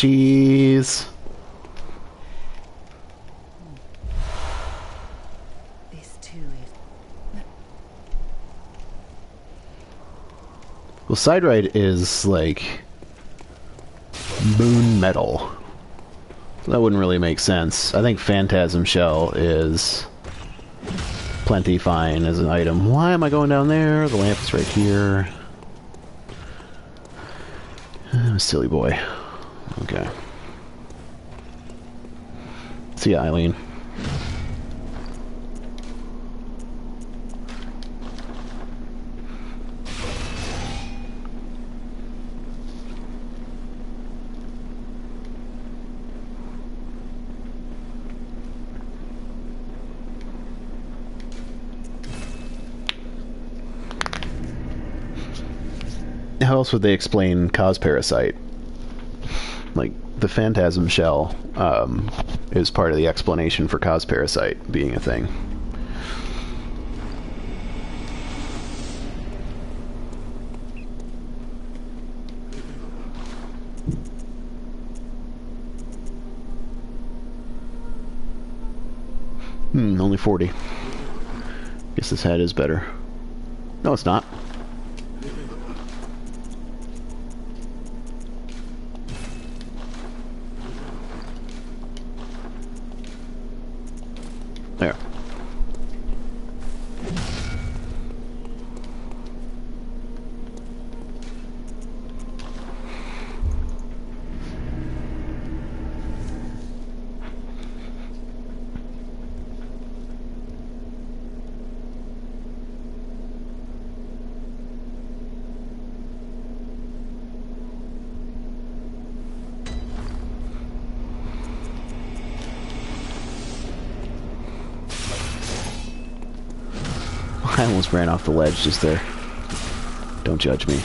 Cheese. This too is. Well, Siderite is like moon metal. So that wouldn't really make sense. I think Phantasm Shell is plenty fine as an item. Why am I going down there? The lamp is right here. I'm a silly boy. Okay. See ya, Eileen. How else would they explain cause parasite? Like, the Phantasm Shell is part of the explanation for cause parasite being a thing. Only 40. Guess this hat is better. No, it's not. There. I almost ran off the ledge just there. Don't judge me.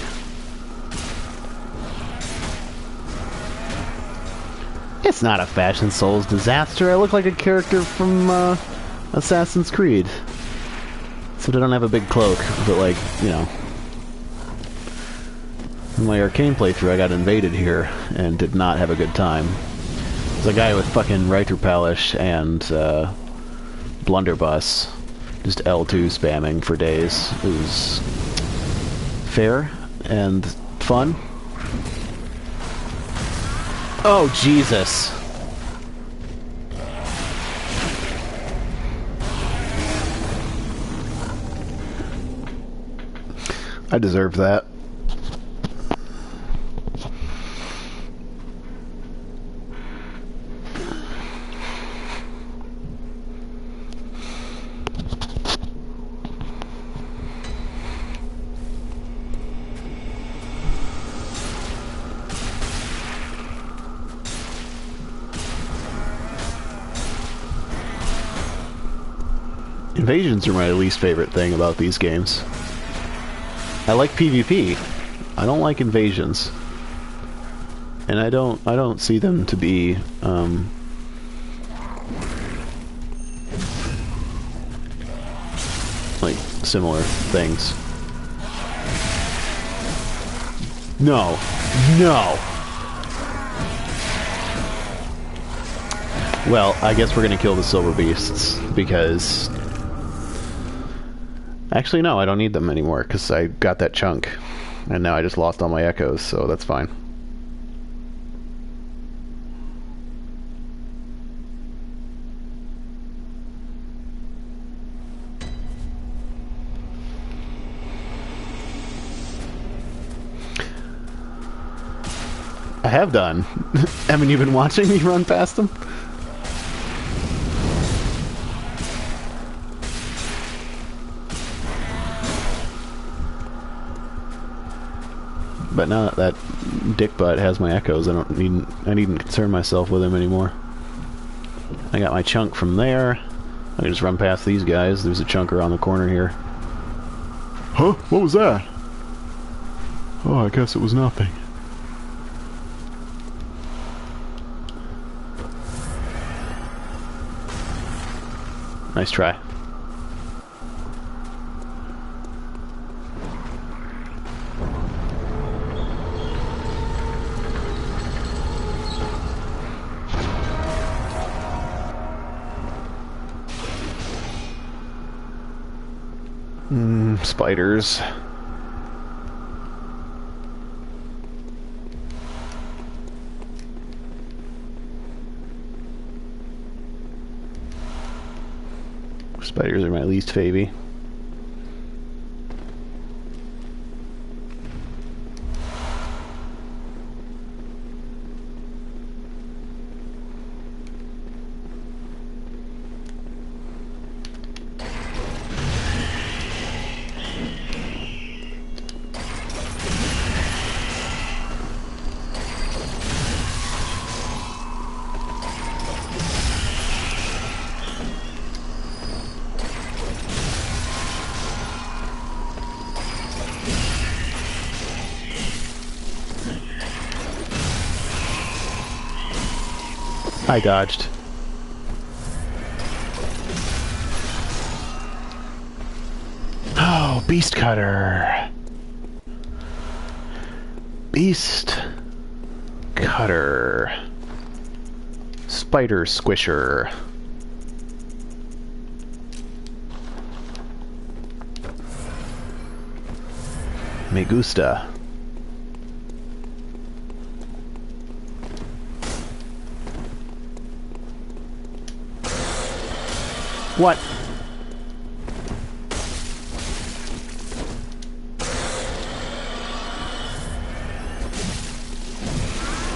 It's not a Fashion Souls disaster. I look like a character from Assassin's Creed. Except I don't have a big cloak, but like, you know. In my Arcane playthrough, I got invaded here and did not have a good time. There's a guy with fucking Reiter Palish and Blunderbuss. Just L2 spamming for days. It was fair and fun. Oh, Jesus. I deserved that. Invasions are my least favorite thing about these games. I like PvP. I don't like invasions. And I don't see them to be like similar things. No. No. Well, I guess we're gonna kill the silver beasts because actually, no, I don't need them anymore, because I got that chunk. And now I just lost all my echoes, so that's fine. I have done. Haven't you been watching me run past them? But now that that dick butt has my echoes, I needn't concern myself with him anymore. I got my chunk from there. I can just run past these guys. There's a chunk around the corner here. Huh? What was that? Oh, I guess it was nothing. Nice try. spiders. Spiders are my least favy. I dodged. Oh, Beast Cutter. Beast Cutter. Spider Squisher. Me gusta. What?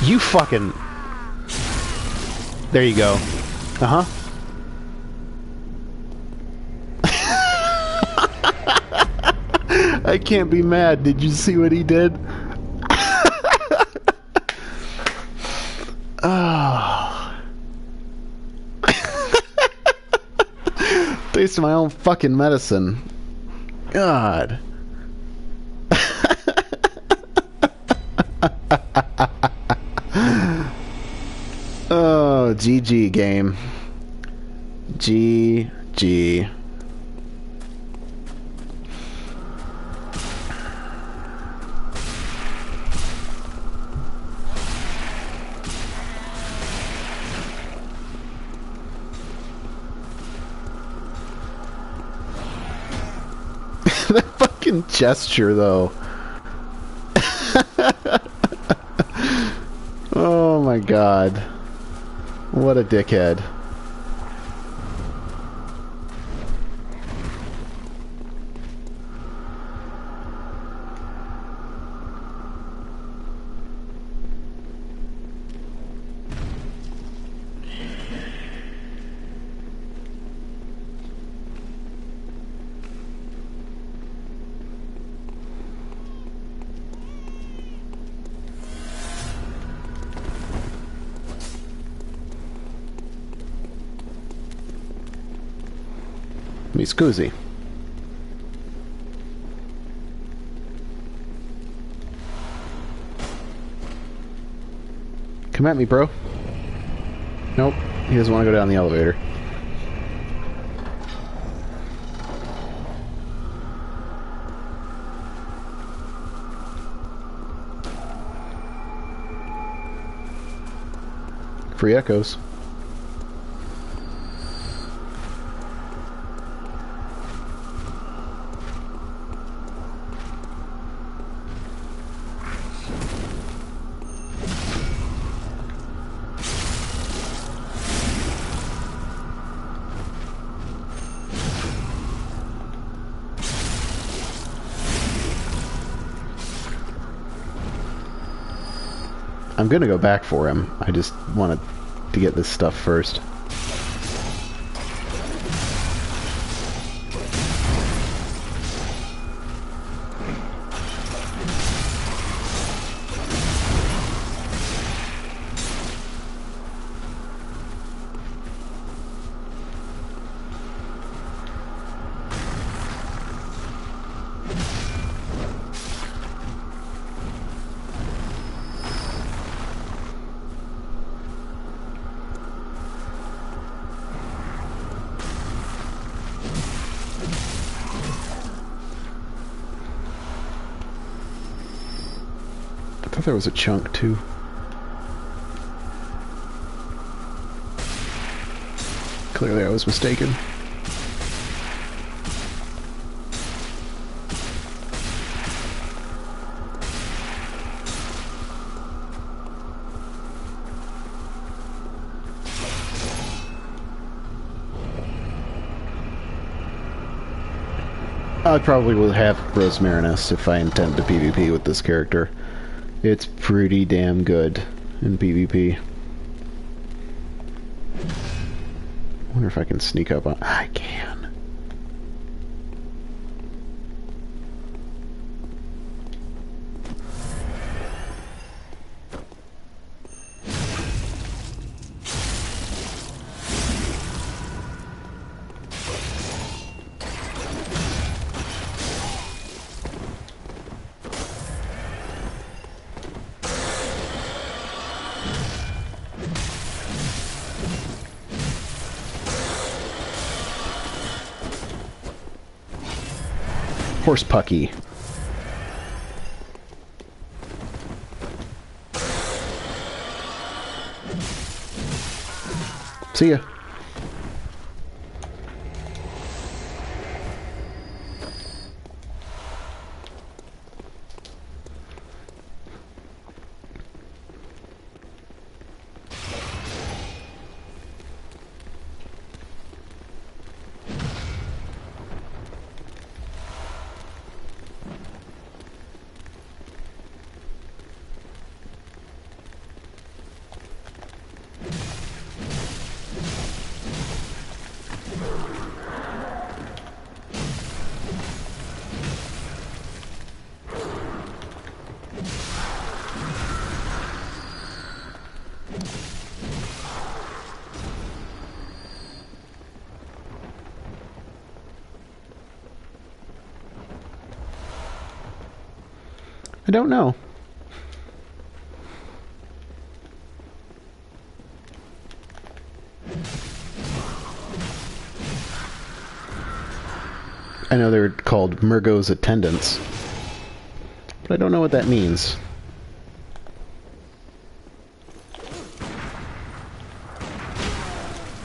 You fucking... There you go. Uh-huh. I can't be mad. Did you see what he did? Oh. Tasting my own fucking medicine. God. Oh, GG game. GG. That fucking gesture, though. Oh my god. What a dickhead. Mi scusi. Come at me, bro. Nope, he doesn't want to go down the elevator. Free echoes. I'm gonna go back for him. I just wanted to get this stuff first. I thought there was a chunk too. Clearly I was mistaken. I probably will have Rosmarinus if I intend to PvP with this character. It's pretty damn good in PvP. I wonder if I can sneak up on... I can. Horse Pucky. See ya. I don't know. I know they're called Murgo's attendants, but I don't know what that means.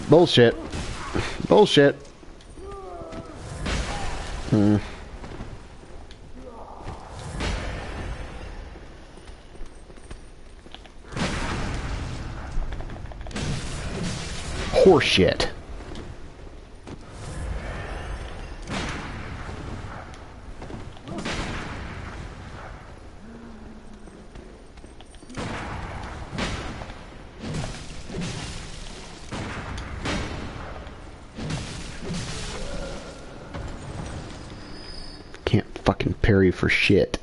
Bullshit. Bullshit. Horseshit. Can't fucking parry for shit.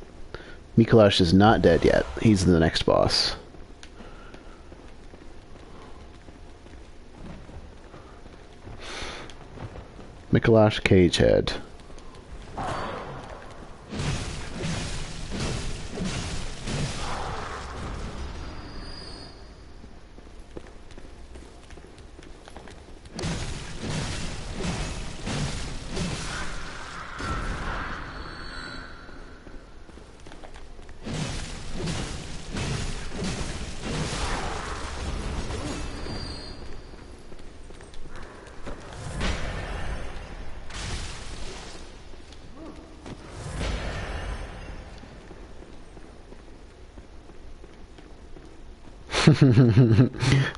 Micolash is not dead yet. He's the next boss. Micolash Cagehead.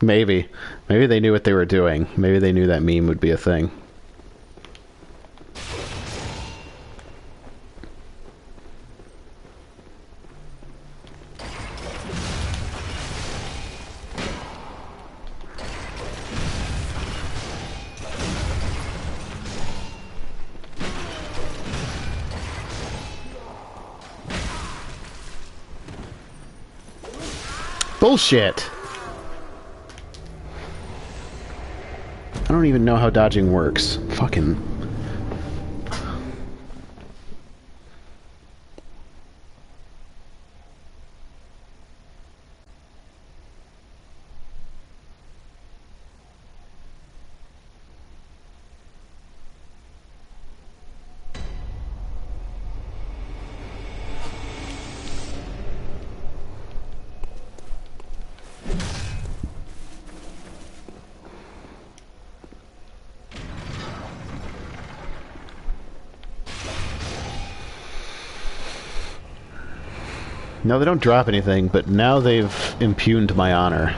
Maybe. Maybe they knew what they were doing. Maybe they knew that meme would be a thing. Bullshit! I don't even know how dodging works. Fucking... No, they don't drop anything, but now they've impugned my honor.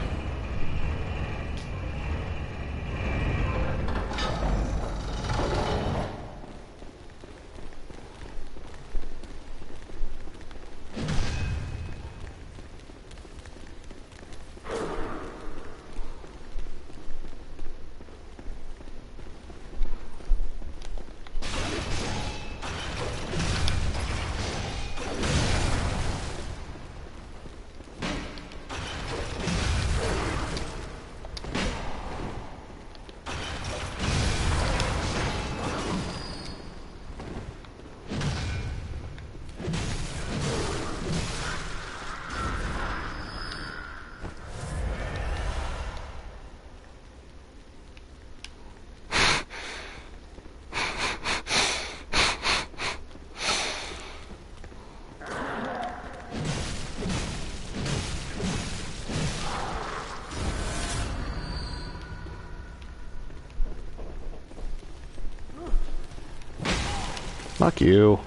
Fuck you.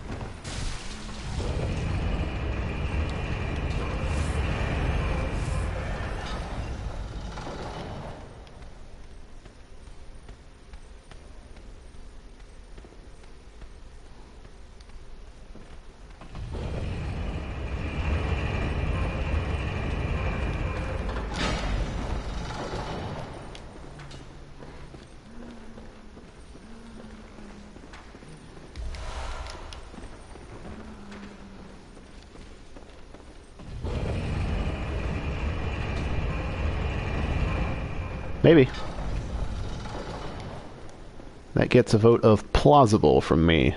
Maybe. That gets a vote of plausible from me.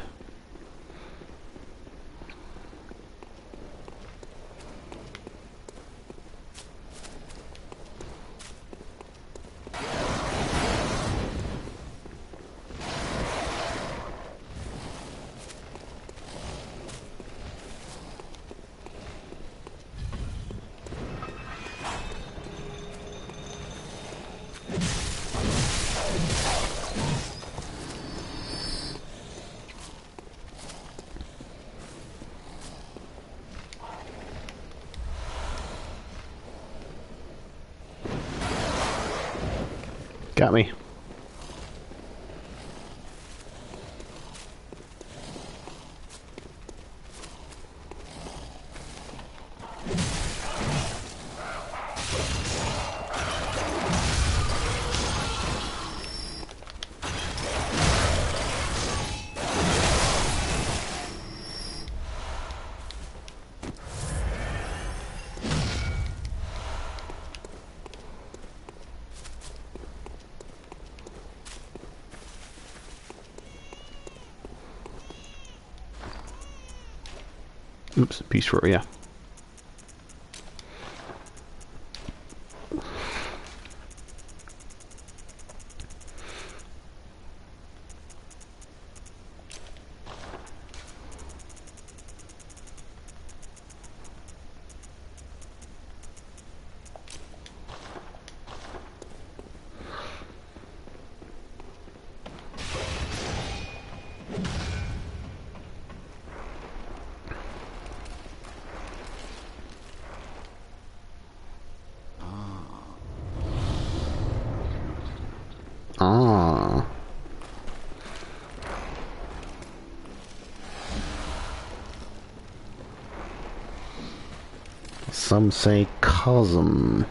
Got me. Oops, Beast Roar, yeah. Ah. Some say Cosm.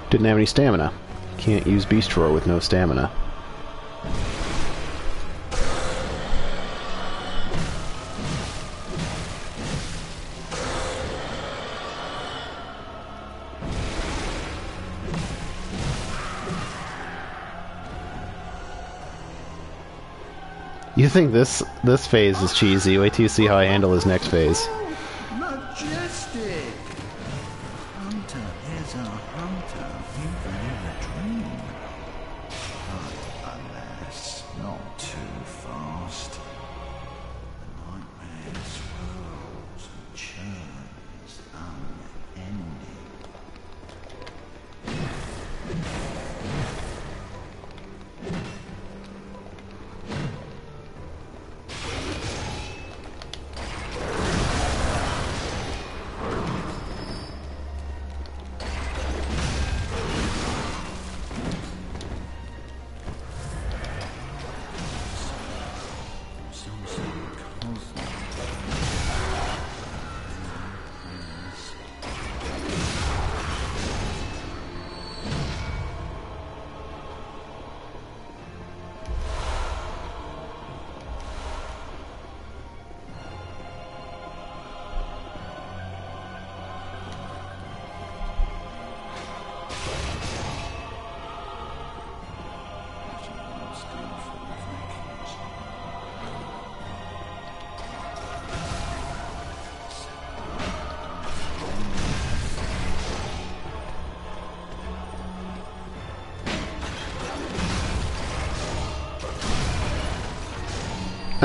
Didn't have any stamina. Can't use Beast Roar with no stamina. You think this phase is cheesy? Wait till you see how I handle his next phase. Majestic! Hunter is a hunter, even in a dream. But alas, not too fast. The nightmare swirls and churns unending.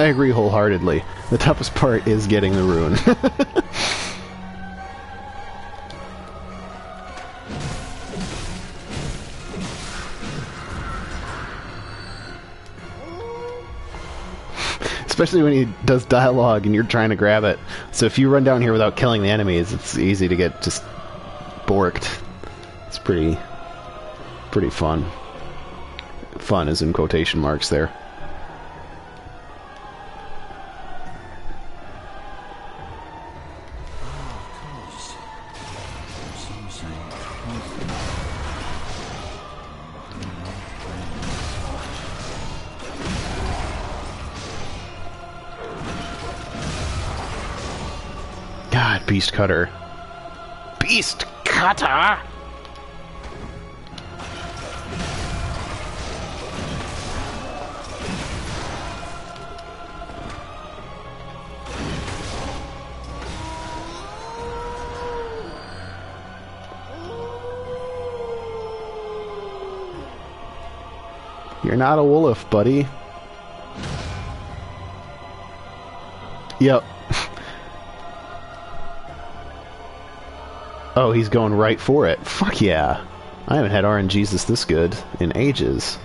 agree wholeheartedly. The toughest part is getting the rune. Especially when he does dialogue and you're trying to grab it. So if you run down here without killing the enemies, it's easy to get just borked. It's pretty fun. Fun is in quotation marks there. God, Beast Cutter. Beast Cutter! You're not a wolf, buddy. Yep. Oh, he's going right for it. Fuck yeah. I haven't had RNGesus this good in ages.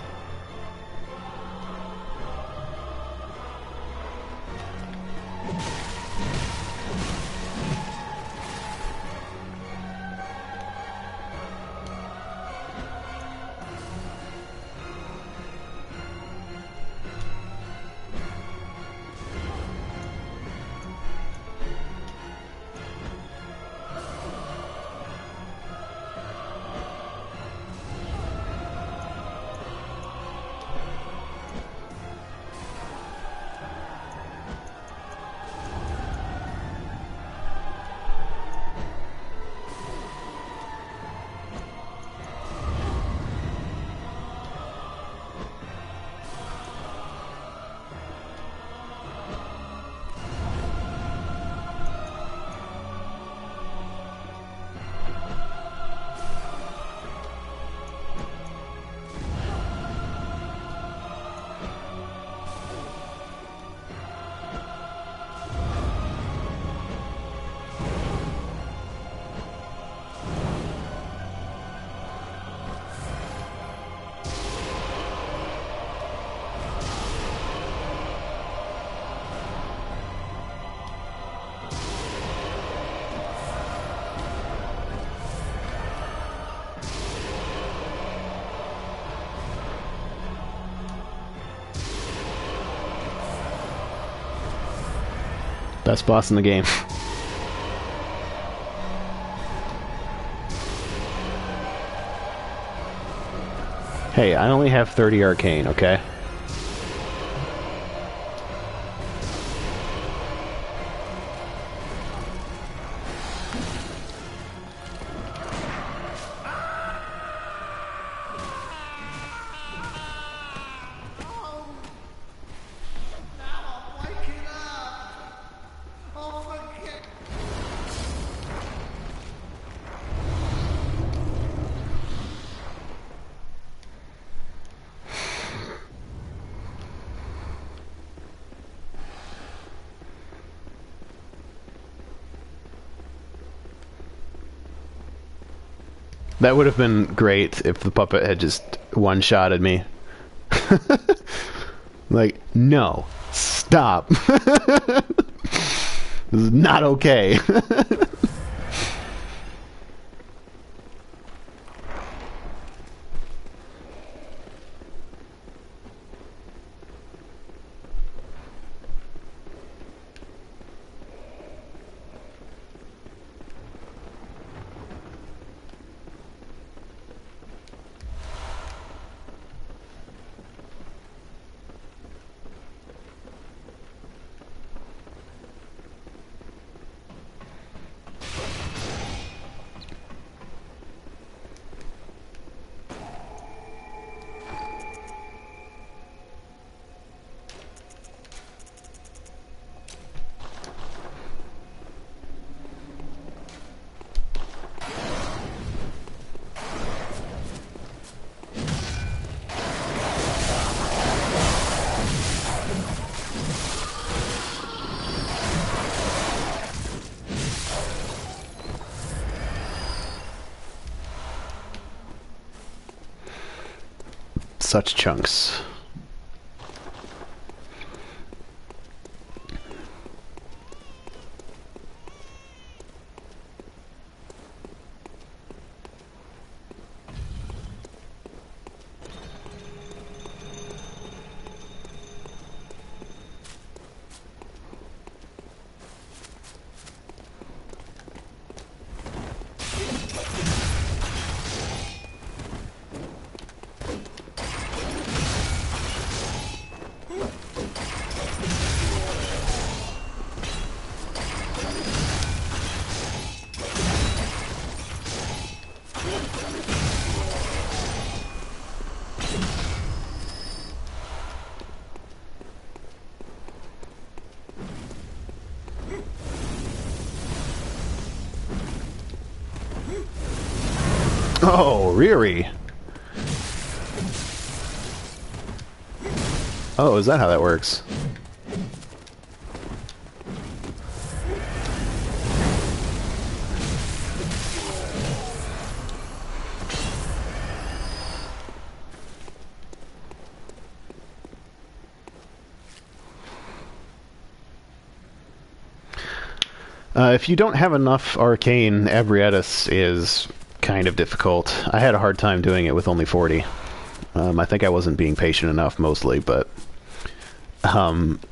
Best boss in the game. Hey, I only have 30 arcane, okay? That would have been great if the puppet had just one-shotted me. Like, no, stop. This is not okay. such chunks. Oh, Riri! Oh, is that how that works? If you don't have enough Arcane, Abrietis is kind of difficult. I had a hard time doing it with only 40. I think I wasn't being patient enough mostly, but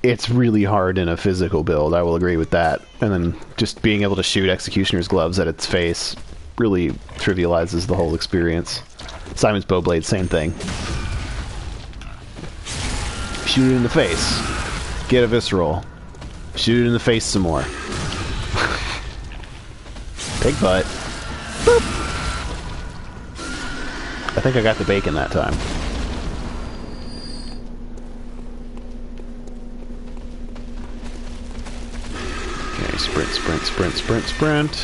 it's really hard in a physical build, I will agree with that. And then just being able to shoot Executioner's Gloves at its face really trivializes the whole experience. Simon's Bowblade, same thing. Shoot it in the face. Get a Visceral. Shoot it in the face some more. Big butt. Boop. I think I got the bacon that time. Okay, sprint, sprint, sprint, sprint, sprint.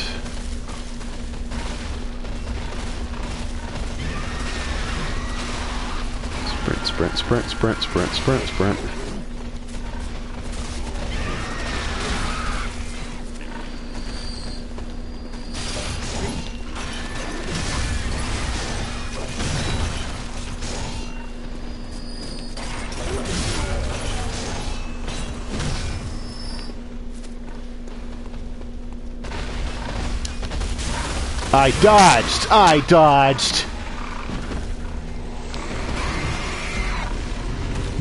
Sprint, sprint, sprint, sprint, sprint, sprint, sprint. I dodged! I dodged!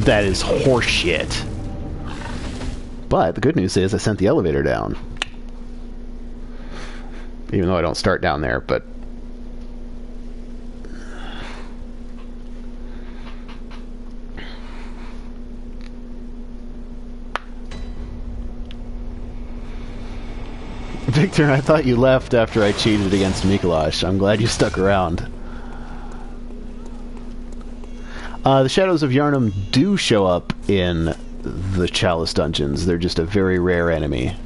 That is horseshit. But the good news is I sent the elevator down. Even though I don't start down there, but... Victor, I thought you left after I cheated against Micolash. I'm glad you stuck around. The Shadows of Yhar'gul do show up in the Chalice dungeons. They're just a very rare enemy.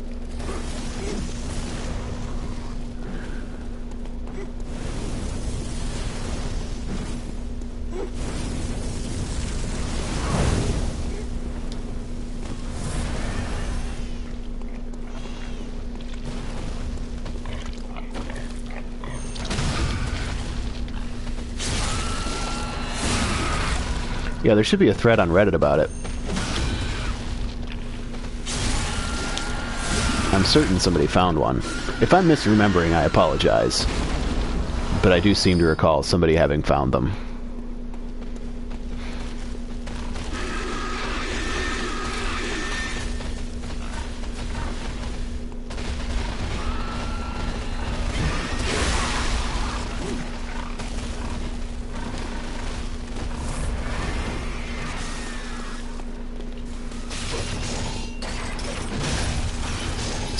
Yeah, there should be a thread on Reddit about it. I'm certain somebody found one. If I'm misremembering, I apologize. But I do seem to recall somebody having found them.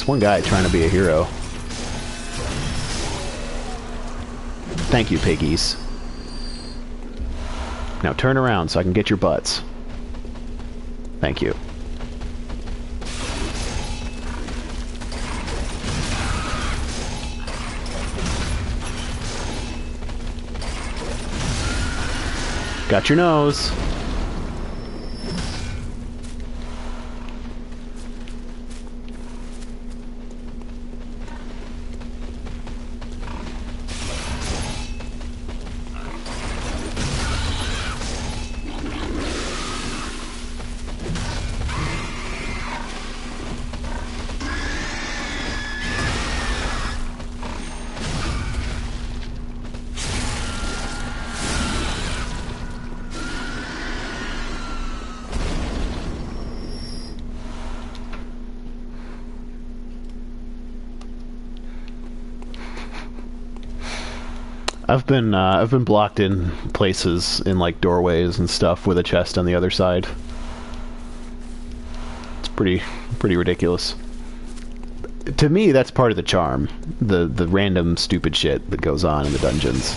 One guy trying to be a hero. Thank you, piggies. Now turn around so I can get your butts. Thank you. Got your nose. I've been blocked in places in like doorways and stuff with a chest on the other side. It's pretty ridiculous. To me, that's part of the charm. The random stupid shit that goes on in the dungeons.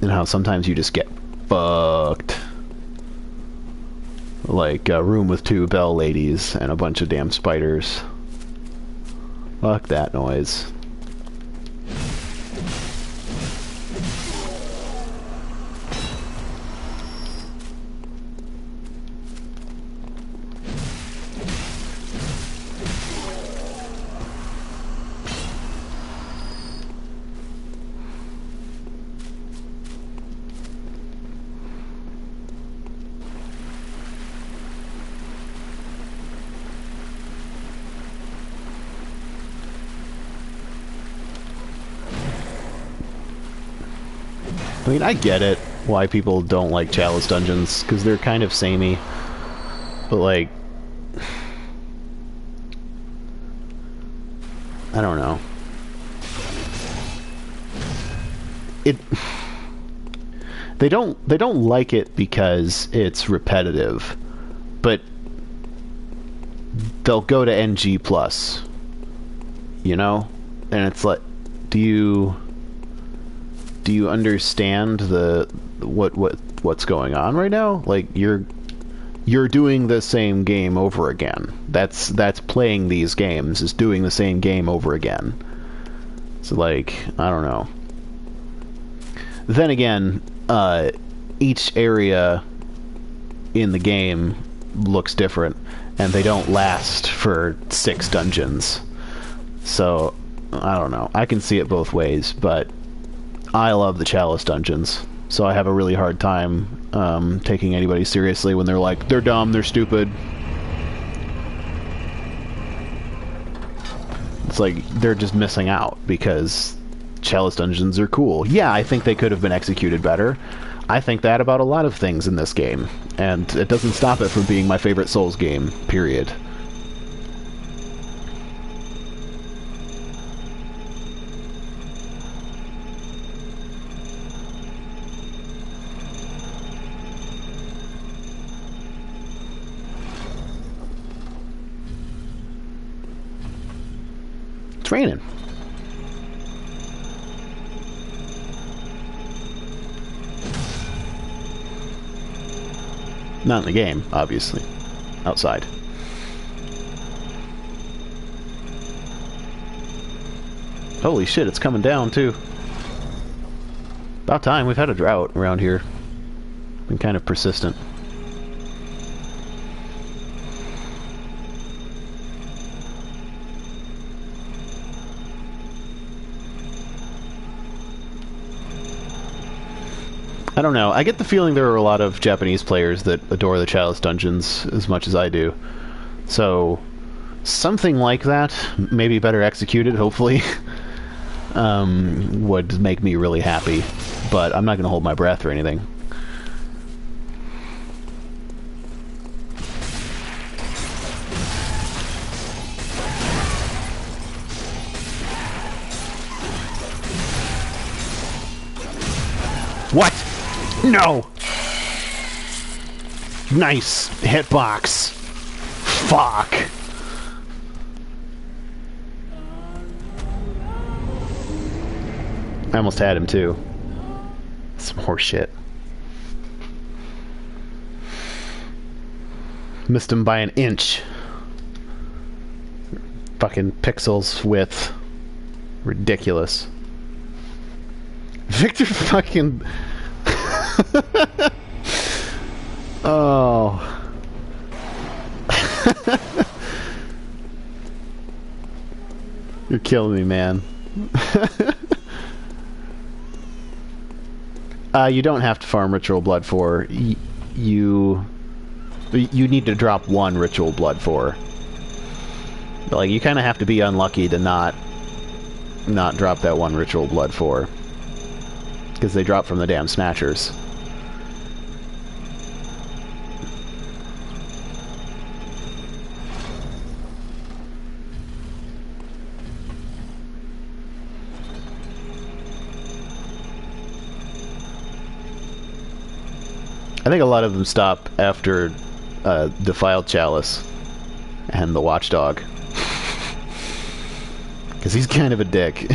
And how sometimes you just get fucked. Like a room with 2 bell ladies and a bunch of damn spiders. Fuck that noise. I mean, I get it, why people don't like Chalice dungeons, because they're kind of samey. But, like... I don't know. They don't like it because it's repetitive, but they'll go to NG+, you know? And it's like, do you understand what's going on right now? Like, you're doing the same game over again. That's playing these games, is doing the same game over again. So, like, I don't know. Then again, each area in the game looks different, and they don't last for 6 dungeons. So, I don't know. I can see it both ways, but I love the Chalice dungeons, so I have a really hard time taking anybody seriously when they're like, they're dumb, they're stupid. It's like, they're just missing out, because Chalice dungeons are cool. Yeah, I think they could have been executed better. I think that about a lot of things in this game, and it doesn't stop it from being my favorite Souls game, period. It's raining. Not in the game, obviously. Outside. Holy shit, it's coming down, too. About time. We've had a drought around here. Been kind of persistent. I don't know. I get the feeling there are a lot of Japanese players that adore the Chalice dungeons as much as I do. So, something like that, maybe better executed, hopefully, would make me really happy. But I'm not going to hold my breath or anything. What? No! Nice hitbox. Fuck. I almost had him too. Some horse shit. Missed him by an inch. Fucking pixels width. Ridiculous. Victor fucking... Oh. You're killing me, man. You don't have to farm Ritual Blood for. You need to drop 1 Ritual Blood for. Like, you kind of have to be unlucky to not drop that 1 Ritual Blood for. Because they drop from the damn Snatchers. I think a lot of them stop after Defiled Chalice and the Watchdog. Because he's kind of a dick.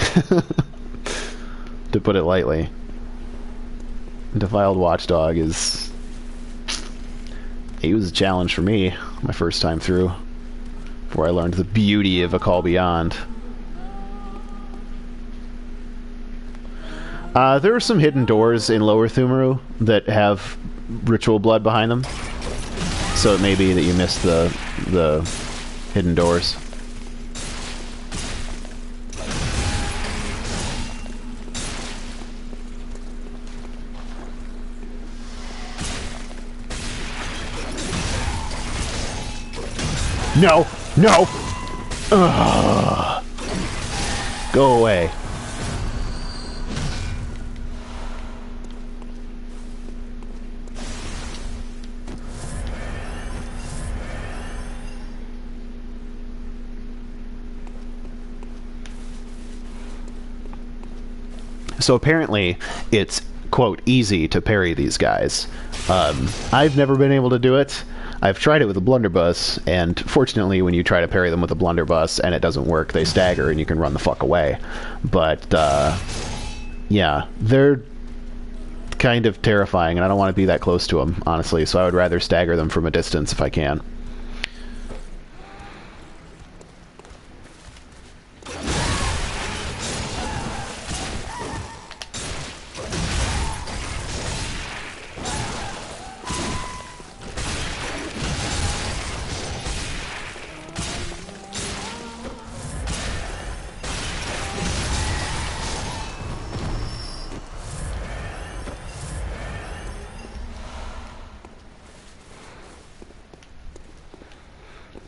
To put it lightly. Defiled Watchdog is... He was a challenge for me my first time through. Before I learned the beauty of A Call Beyond. There are some hidden doors in Lower Thumaru that have ritual blood behind them. So it may be that you missed the hidden doors. No! No! Ugh. Go away. So apparently, it's, quote, easy to parry these guys. I've never been able to do it. I've tried it with a blunderbuss, and fortunately when you try to parry them with a blunderbuss and it doesn't work, they stagger and you can run the fuck away. But, yeah, they're kind of terrifying, and I don't want to be that close to them, honestly, so I would rather stagger them from a distance if I can.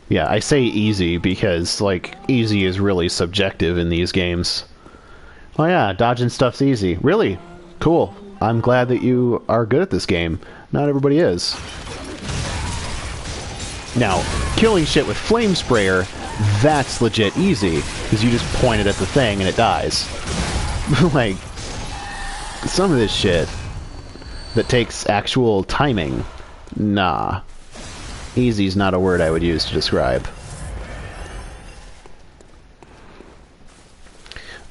Yeah, I say easy because, like, easy is really subjective in these games. Oh yeah, dodging stuff's easy. Really? Cool. I'm glad that you are good at this game. Not everybody is. Now, killing shit with Flame Sprayer, that's legit easy, because you just point it at the thing and it dies. Like, some of this shit that takes actual timing, nah. Easy's not a word I would use to describe.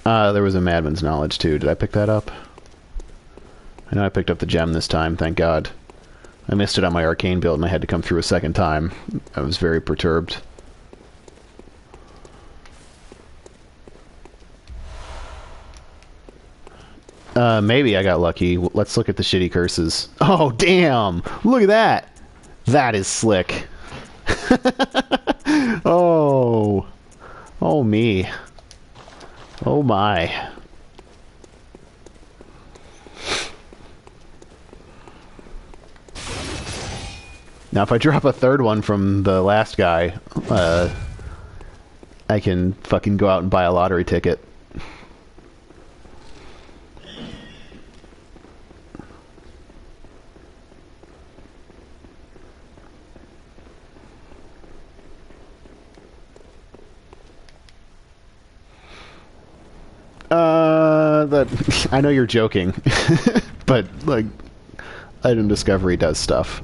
There was a Madman's Knowledge, too. Did I pick that up? I know I picked up the gem this time, thank God. I missed it on my Arcane build and I had to come through a second time. I was very perturbed. Maybe I got lucky. Let's look at the shitty curses. Oh, damn! Look at that! That is slick. Oh. Oh, me. Oh, my. Now, if I drop a third one from the last guy, I can fucking go out and buy a lottery ticket. I know you're joking, but, like, item discovery does stuff.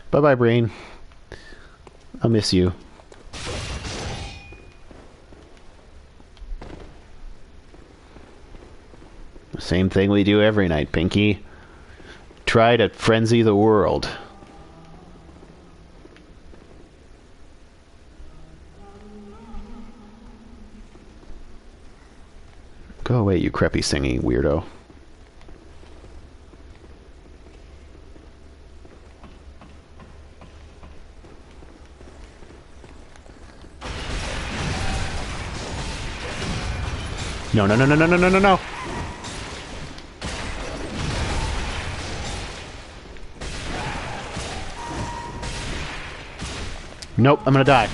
Bye-bye, brain. I'll miss you. Same thing we do every night, Pinky. Try to frenzy the world. Go away, you creepy singing weirdo. No, no, no, no, no, no, no, no, no! Nope, I'm gonna die.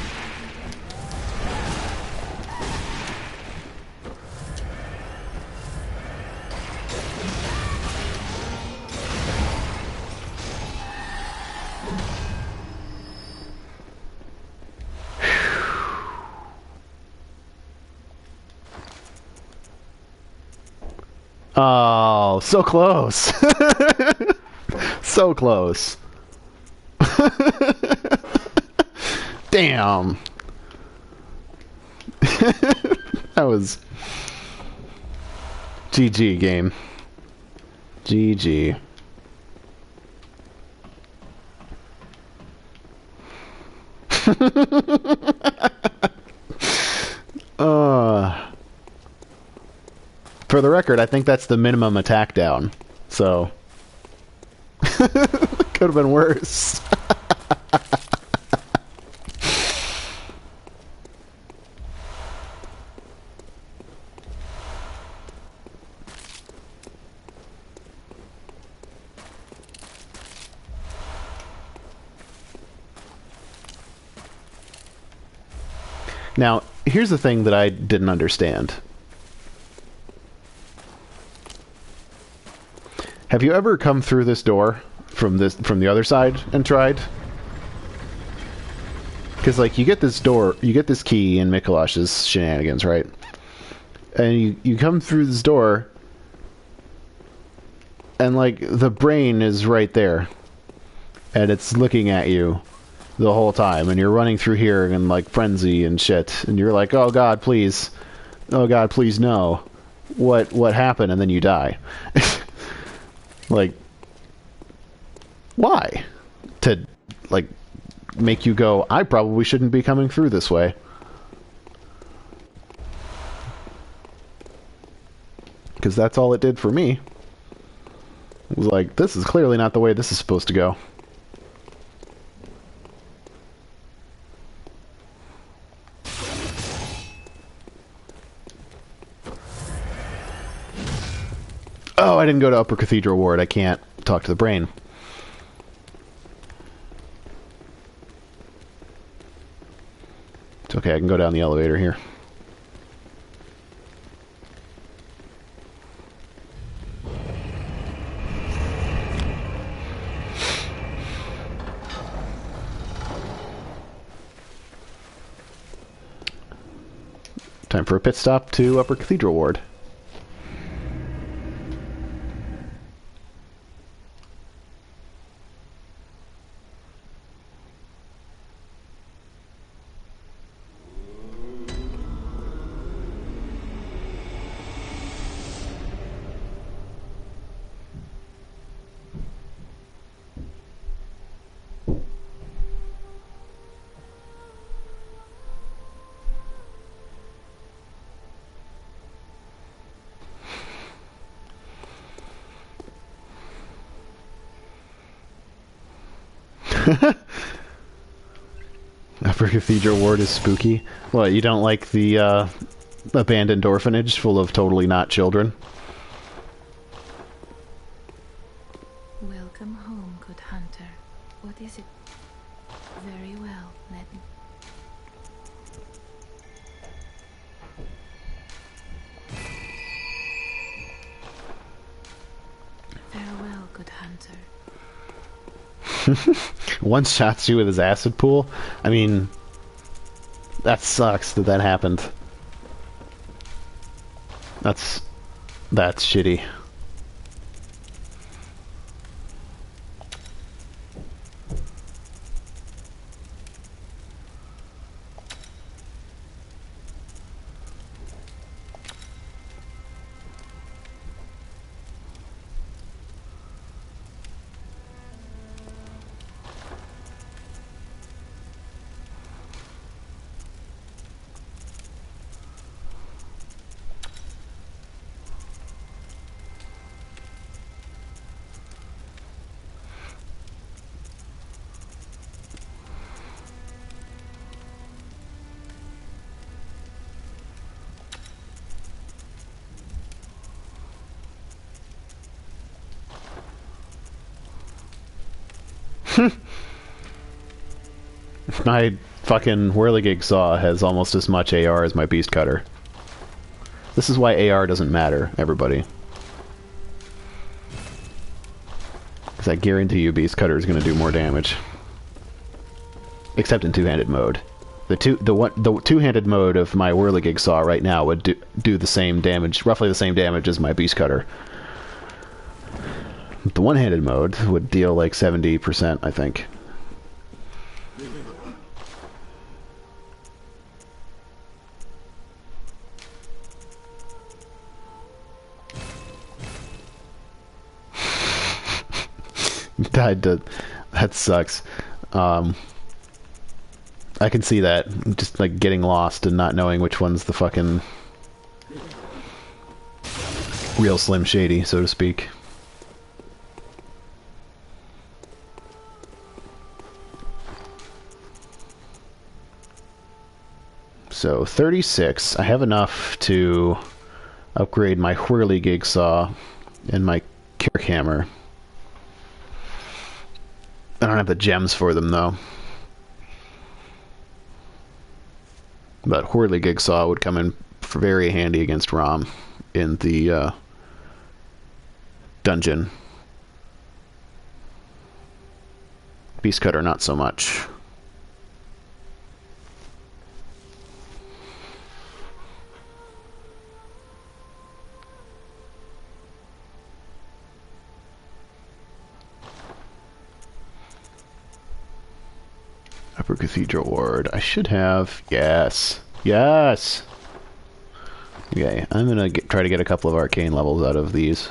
Oh, so close. So close. Damn. That was GG game. GG. For the record, I think that's the minimum attack down. So could have been worse. Now, here's the thing that I didn't understand. Have you ever come through this door from the other side and tried? Because, like, you get this door, you get this key in Micolash's shenanigans, right? And you come through this door, and, like, the brain is right there. And it's looking at you the whole time, and you're running through here in, like, frenzy and shit. And you're like, oh god, please. Oh god, please, no. What happened? And then you die. Like, why? To, like, make you go, I probably shouldn't be coming through this way. Because that's all it did for me. It was like, this is clearly not the way this is supposed to go. Oh, I didn't go to Upper Cathedral Ward. I can't talk to the brain. It's okay, I can go down the elevator here. Time for a pit stop to Upper Cathedral Ward. Upper Cathedral Ward is spooky. What, you don't like the abandoned orphanage full of totally not children? Welcome home, good hunter. What is it? Very well, let me... Farewell, good hunter. One shots you with his acid pool? I mean, that sucks that that happened. That's shitty. My fucking whirligig saw has almost as much AR as my beast cutter. This is why AR doesn't matter, everybody. Because I guarantee you beast cutter is going to do more damage. Except in two-handed mode. The two-handed mode of my whirligig saw right now would do the same damage, roughly the same damage as my beast cutter. The one-handed mode would deal like 70%, I think. That sucks. I can see that. Just like getting lost and not knowing which one's the fucking real Slim Shady, so to speak. So 36. I have enough to upgrade my whirligig saw and my Kirkhammer. I don't have the gems for them though. But whirligig saw would come in very handy against Rom in the dungeon. Beast Cutter not so much. Upper Cathedral Ward. I should have... Yes. Yes! Okay, I'm gonna try to get a couple of arcane levels out of these.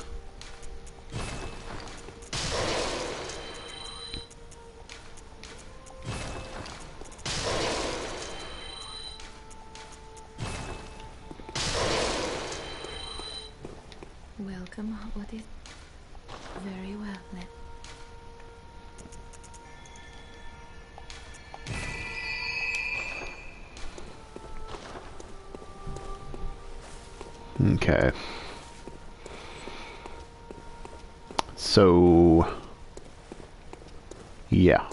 Welcome. What is... Very well, then. Okay. So... Yeah.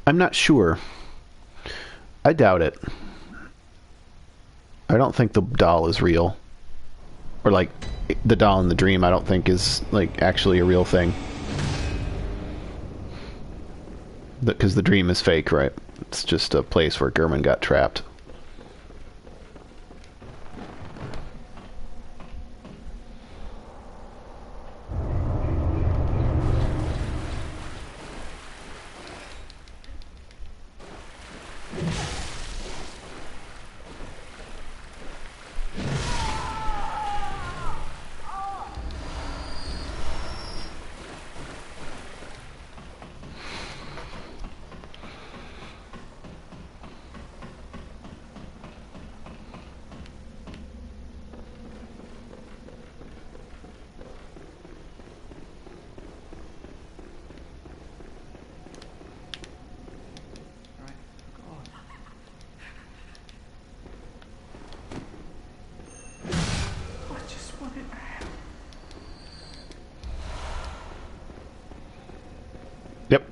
I'm not sure. I doubt it. I don't think the doll is real. Or, like, the doll in the dream I don't think is, like, actually a real thing. Because the dream is fake, right? It's just a place where Gurman got trapped. Yep.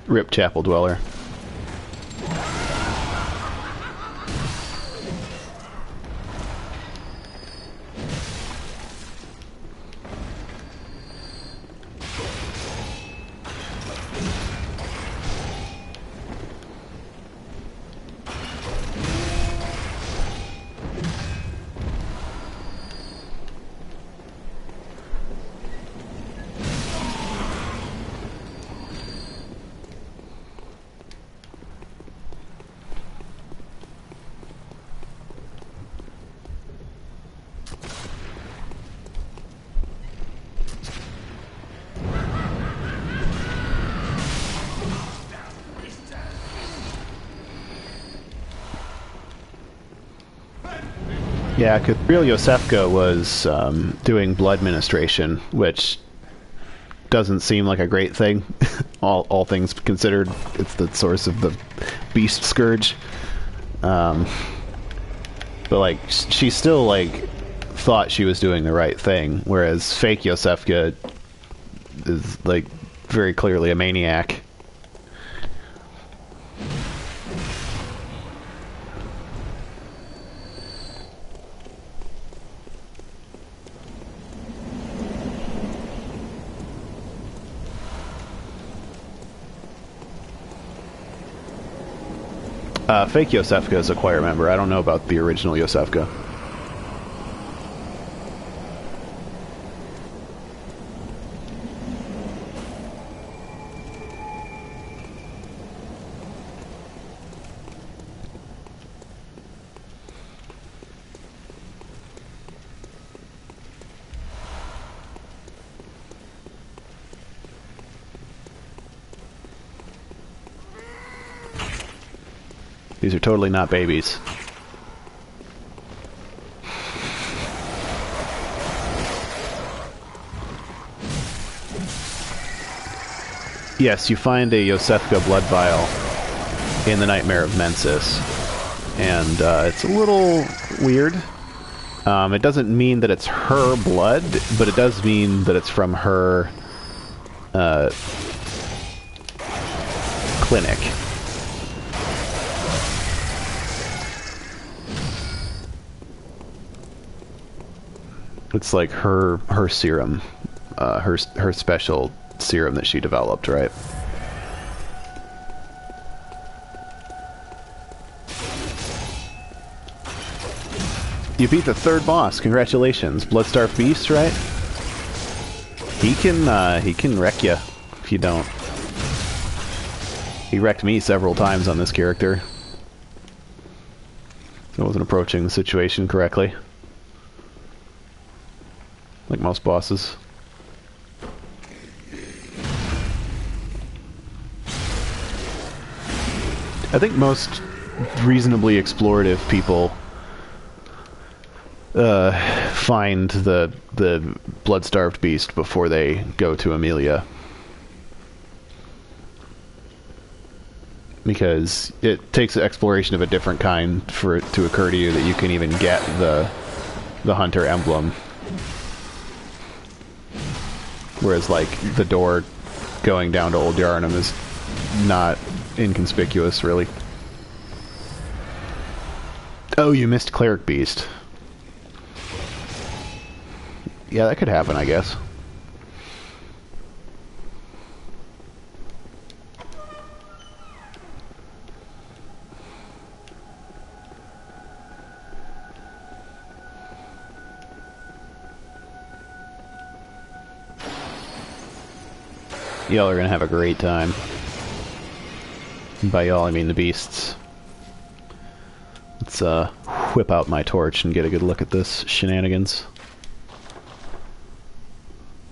Rip Chapel Dweller. Yeah, because real Yosefka was doing blood ministration, which doesn't seem like a great thing. all things considered, it's the source of the beast scourge. But like, she still like thought she was doing the right thing, whereas fake Yosefka is like very clearly a maniac. Fake Yosefka is a choir member. I don't know about the original Yosefka. These are totally not babies. Yes, you find a Yosefka blood vial in the Nightmare of Mensis. And it's a little weird. It doesn't mean that it's her blood, but it does mean that it's from her clinic. It's like her serum, her special serum that she developed, right? You beat the third boss. Congratulations, Bloodstarved Beast, right? He can wreck you if you don't. He wrecked me several times on this character. I wasn't approaching the situation correctly. Like most bosses. I think most reasonably explorative people find the Bloodstarved Beast before they go to Amelia. Because it takes an exploration of a different kind for it to occur to you that you can even get the Hunter emblem. Whereas, like, the door going down to Old Yharnam is not inconspicuous, really. Oh, you missed Cleric Beast. Yeah, that could happen, I guess. Y'all are gonna have a great time. By y'all, I mean the beasts. Let's whip out my torch and get a good look at this shenanigans.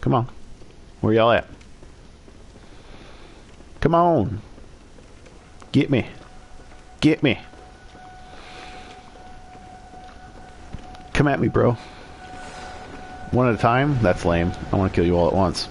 Come on. Where y'all at? Come on. Get me. Get me. Come at me, bro. One at a time? That's lame. I want to kill you all at once.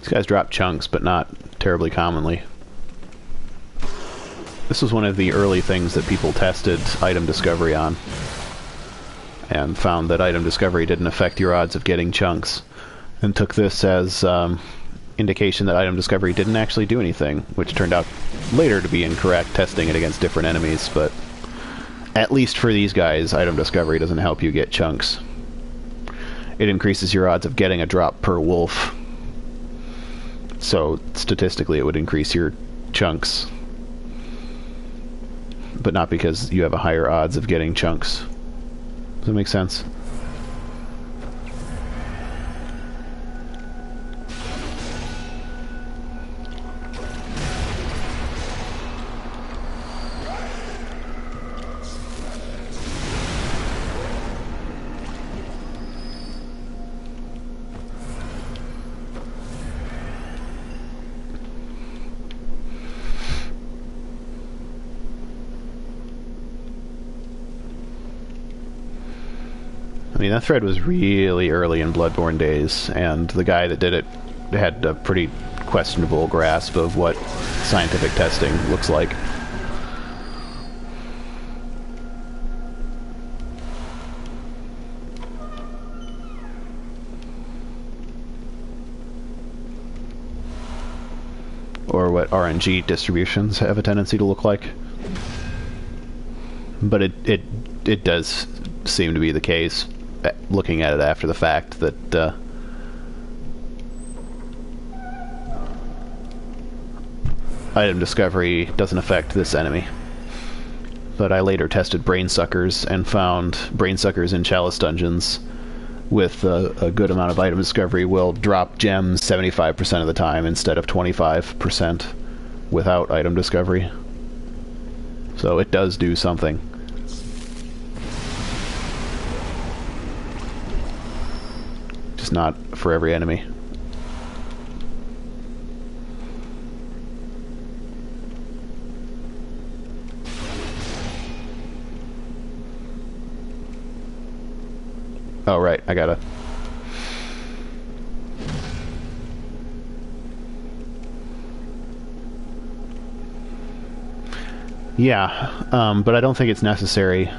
These guys drop chunks, but not terribly commonly. This was one of the early things that people tested item discovery on, and found that item discovery didn't affect your odds of getting chunks, and took this as indication that item discovery didn't actually do anything, which turned out later to be incorrect, testing it against different enemies, but at least for these guys, item discovery doesn't help you get chunks. It increases your odds of getting a drop per wolf. So statistically it would increase your chunks. but not because you have a higher odds of getting chunks. Does that make sense? I mean, that thread was really early in Bloodborne days, and the guy that did it had a pretty questionable grasp of what scientific testing looks like. Or what RNG distributions have a tendency to look like. But it does seem to be the case, looking at it after the fact, that item discovery doesn't affect this enemy. But I later tested brain suckers and found brain suckers in Chalice dungeons with a good amount of item discovery will drop gems 75% of the time instead of 25% without item discovery. So it does do something. Just not for every enemy. Oh, right, I gotta... Yeah, but I don't think it's necessary.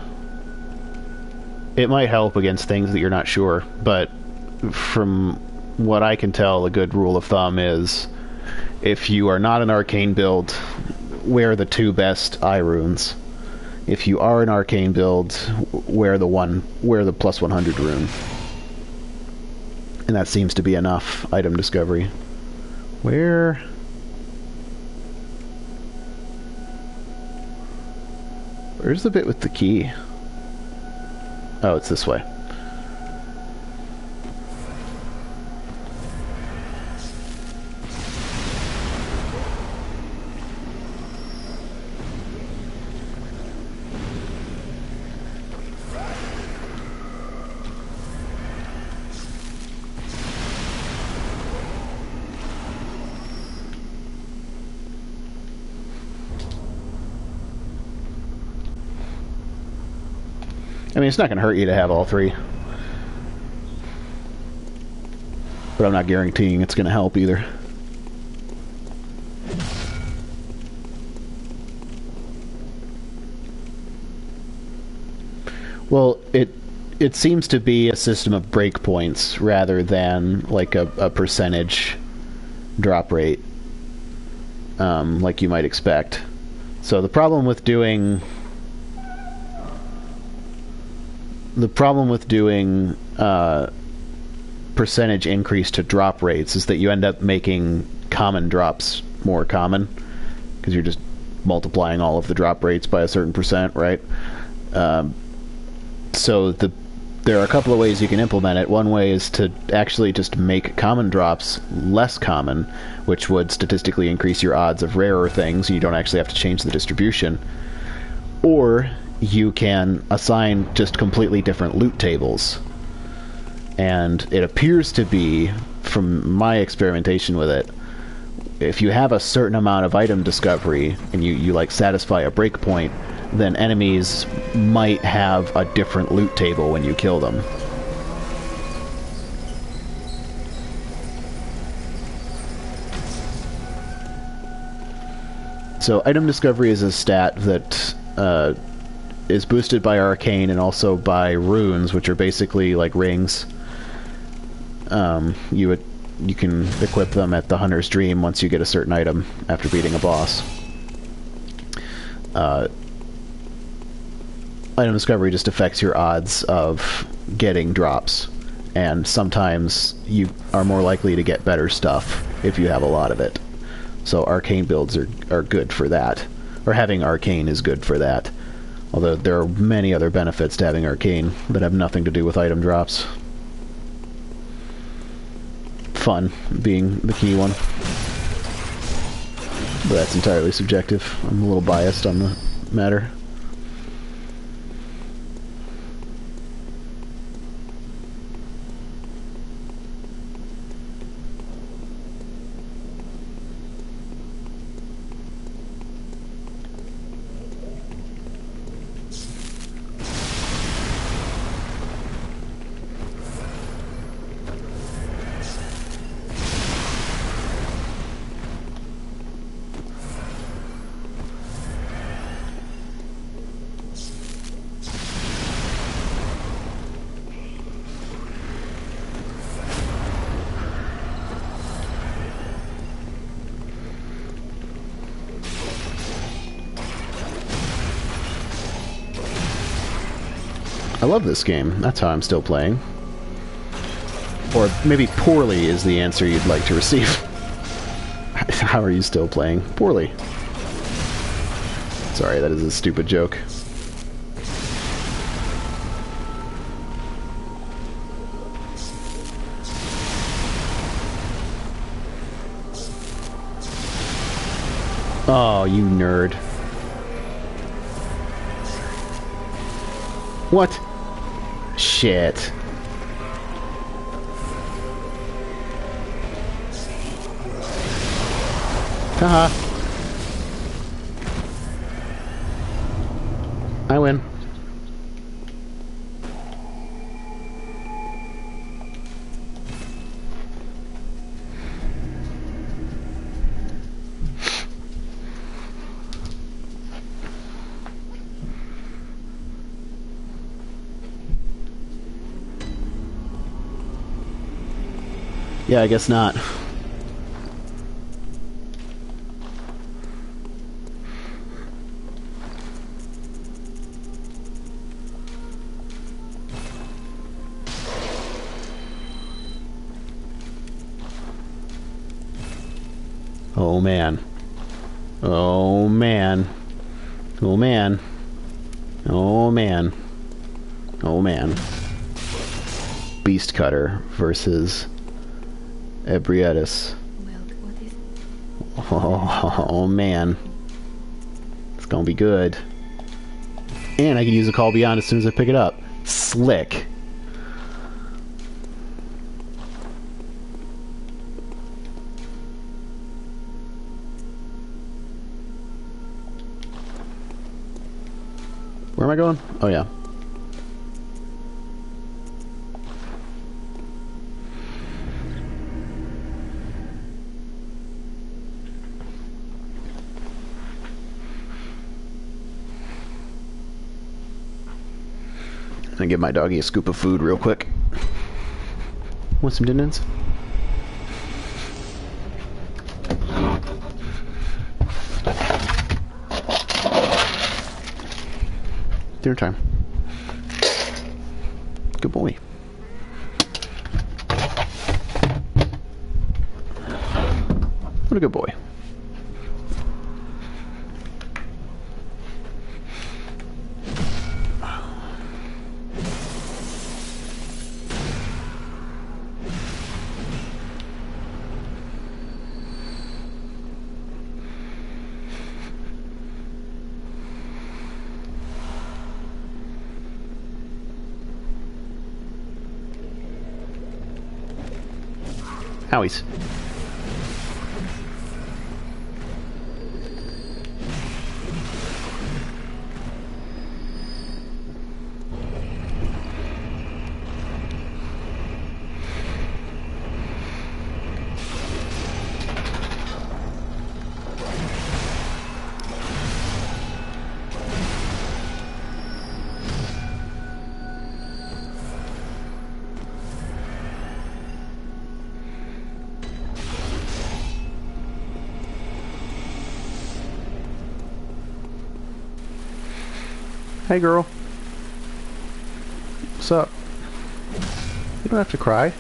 It might help against things that you're not sure, but from what I can tell, a good rule of thumb is if you are not an arcane build, wear the 2 best eye runes. If you are an arcane build, wear the plus 100 rune. And that seems to be enough item discovery. Where's the bit with the key? Oh, it's this way. I mean, it's not going to hurt you to have all 3. But I'm not guaranteeing it's going to help either. Well, it seems to be a system of breakpoints rather than like a percentage drop rate, like you might expect. So the problem with doing percentage increase to drop rates is that you end up making common drops more common, because you're just multiplying all of the drop rates by a certain percent, right? So there are a couple of ways you can implement it. One way is to actually just make common drops less common, which would statistically increase your odds of rarer things. You don't actually have to change the distribution. Or you can assign just completely different loot tables. And it appears to be, from my experimentation with it, if you have a certain amount of item discovery and you like satisfy a breakpoint, then enemies might have a different loot table when you kill them. So item discovery is a stat that is boosted by Arcane and also by runes, which are basically like rings. You can equip them at the Hunter's Dream once you get a certain item after beating a boss. Item discovery just affects your odds of getting drops, and sometimes you are more likely to get better stuff if you have a lot of it. So arcane builds are good for that. Or having Arcane is good for that. Although there are many other benefits to having Arcane that have nothing to do with item drops. Fun being the key one. But that's entirely subjective. I'm a little biased on the matter. I love this game. That's how I'm still playing. Or maybe poorly is the answer you'd like to receive. How are you still playing? Poorly. Sorry, that is a stupid joke. Oh, you nerd. What? Shit. Haha. I win. Yeah, I guess not. Oh man. Oh man. Oh man. Oh man. Oh man. Beast Cutter versus Ebrietis. Oh man. It's gonna be good. And I can use a Call Beyond as soon as I pick it up. Slick. Where am I going? Oh yeah. I'm gonna give my doggy a scoop of food real quick. Want some din-dins? Dinner time. Good boy. What a good boy. Howies. Hey girl. What's up? You don't have to cry.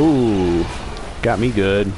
Ooh, got me good.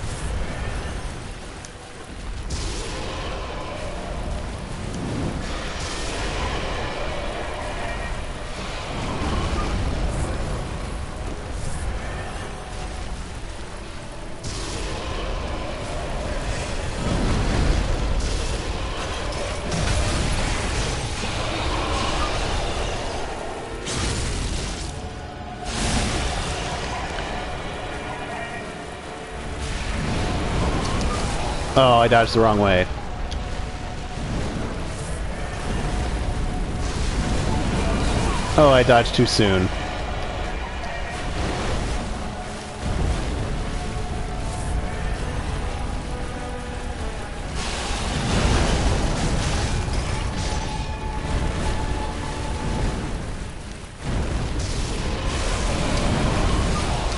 Oh, I dodged the wrong way. Oh, I dodged too soon.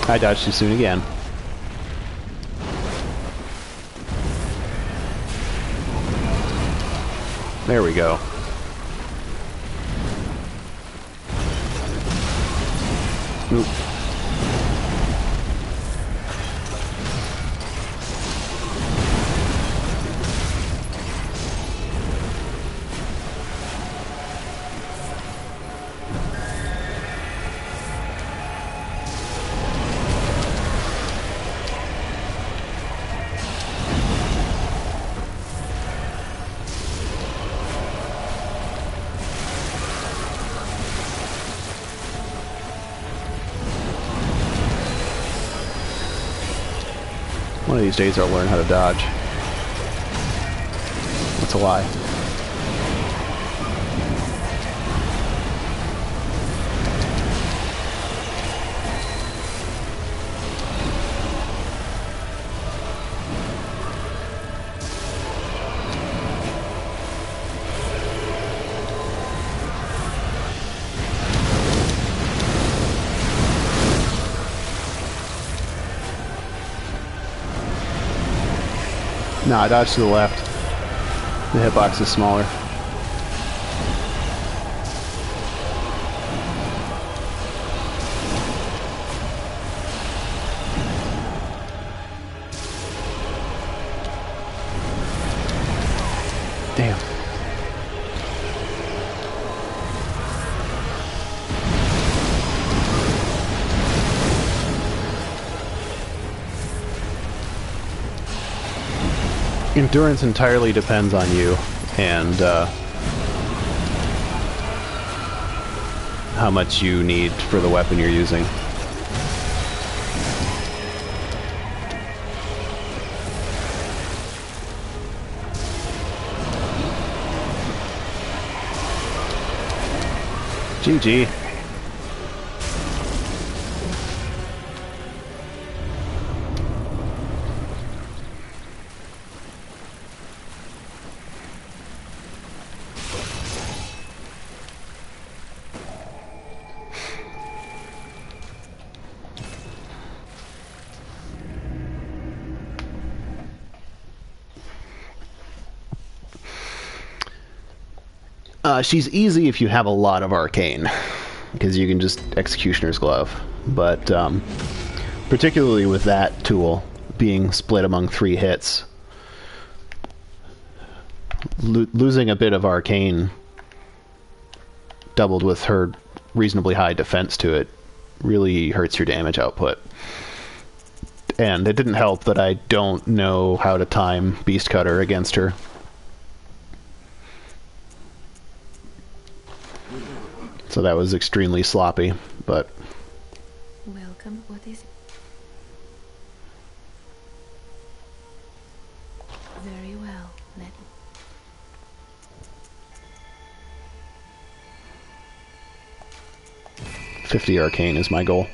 I dodged too soon again. There we go. Oop. One of these days I'll learn how to dodge. That's a lie. No, I dodged to the left. The hitbox is smaller. Damn. Endurance entirely depends on you and how much you need for the weapon you're using. GG. She's easy if you have a lot of Arcane, because you can just Executioner's Glove. But particularly with that tool being split among 3 hits, losing a bit of Arcane doubled with her reasonably high defense to it really hurts your damage output. And it didn't help that I don't know how to time Beast Cutter against her. So that was extremely sloppy, but... Welcome. What is it? Very well. Let me... 50 Arcane is my goal.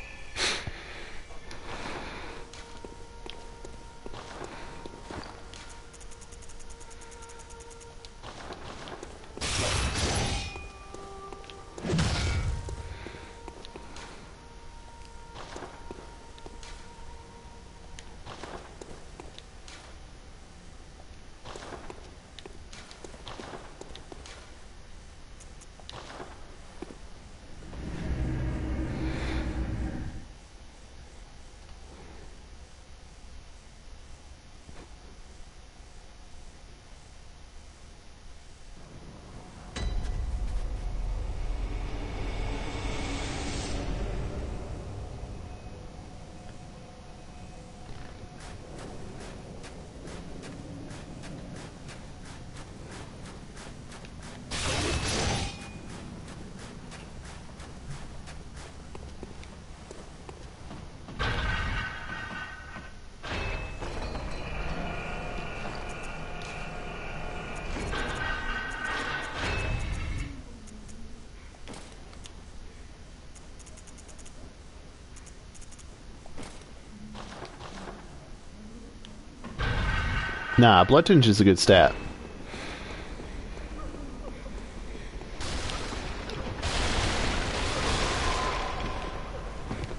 Nah, Blood Tinge is a good stat.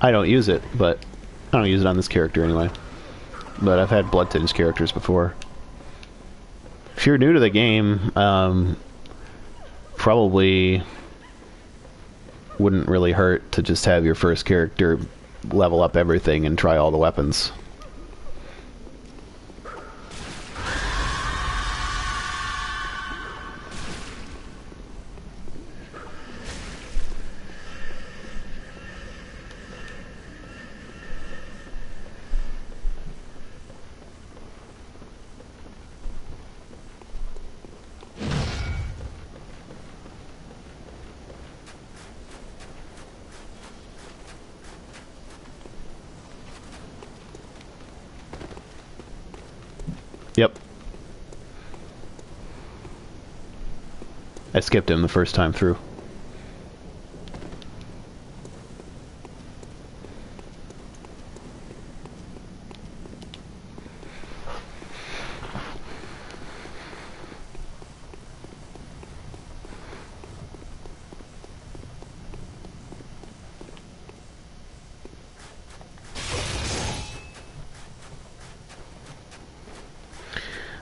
I don't use it, but I don't use it on this character anyway. But I've had Blood Tinge characters before. If you're new to the game, probably wouldn't really hurt to just have your first character level up everything and try all the weapons. Yep. I skipped him the first time through.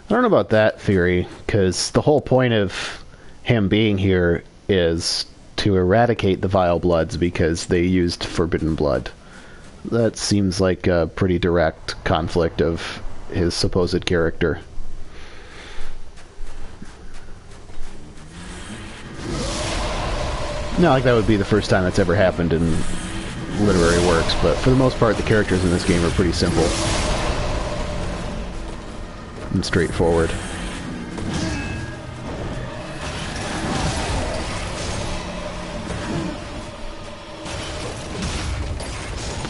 I don't know about that theory, because the whole point of him being here is to eradicate the Vile Bloods because they used forbidden blood. That seems like a pretty direct conflict of his supposed character. Not like that would be the first time that's ever happened in literary works, but for the most part the characters in this game are pretty simple and straightforward.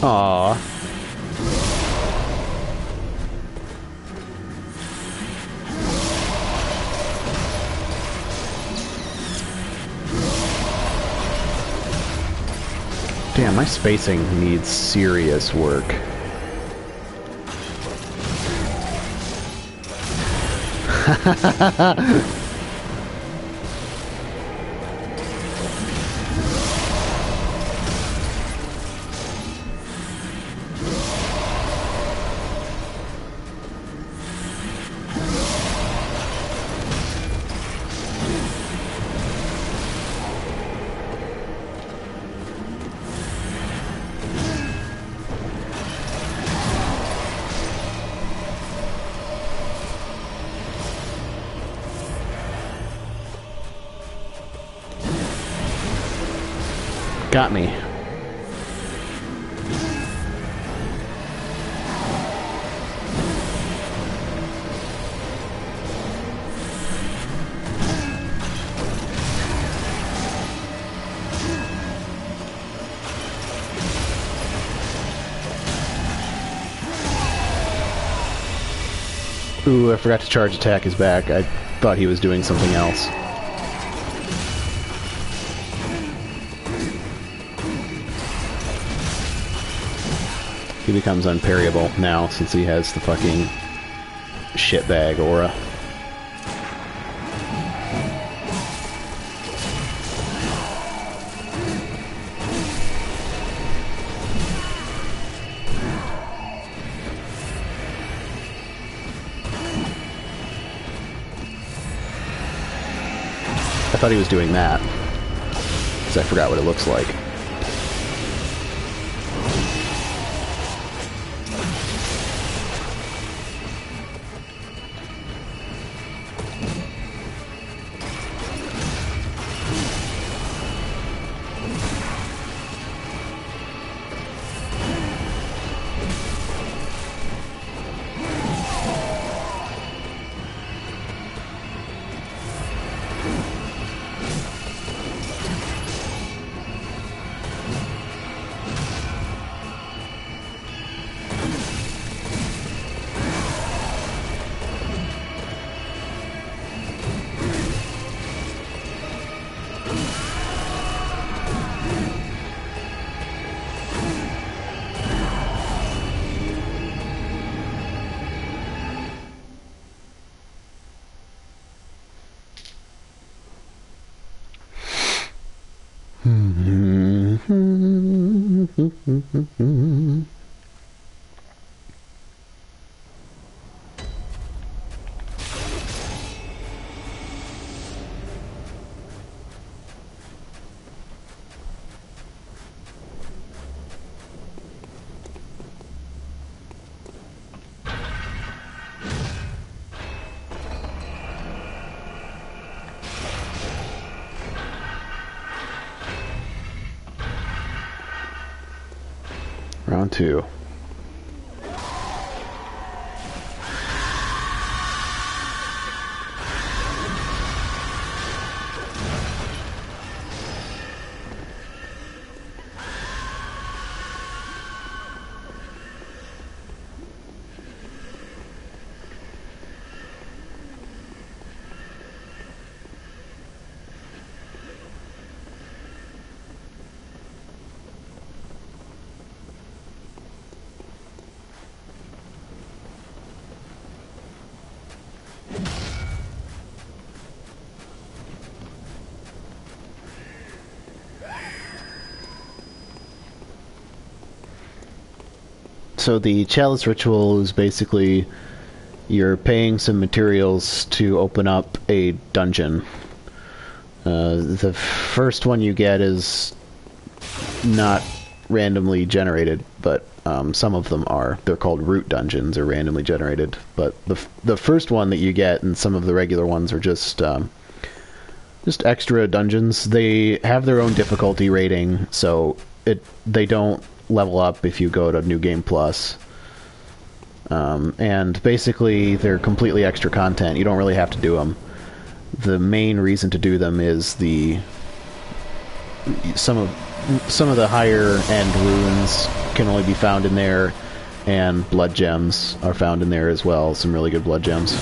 Aww. Damn, my spacing needs serious work. Got me. Ooh, I forgot to charge attack his back. I thought he was doing something else. He becomes unparryable now since he has the fucking shitbag aura. I thought he was doing that, because I forgot what it looks like. Round 2. So the Chalice ritual is basically you're paying some materials to open up a dungeon. The first one you get is not randomly generated, but some of them are. They're called root dungeons, or randomly generated. But the first one that you get, and some of the regular ones, are just extra dungeons. They have their own difficulty rating, so they don't level up if you go to New Game Plus. And basically, they're completely extra content. You don't really have to do them. The main reason to do them is some of the higher end runes can only be found in there, and blood gems are found in there as well. Some really good blood gems.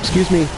Excuse me.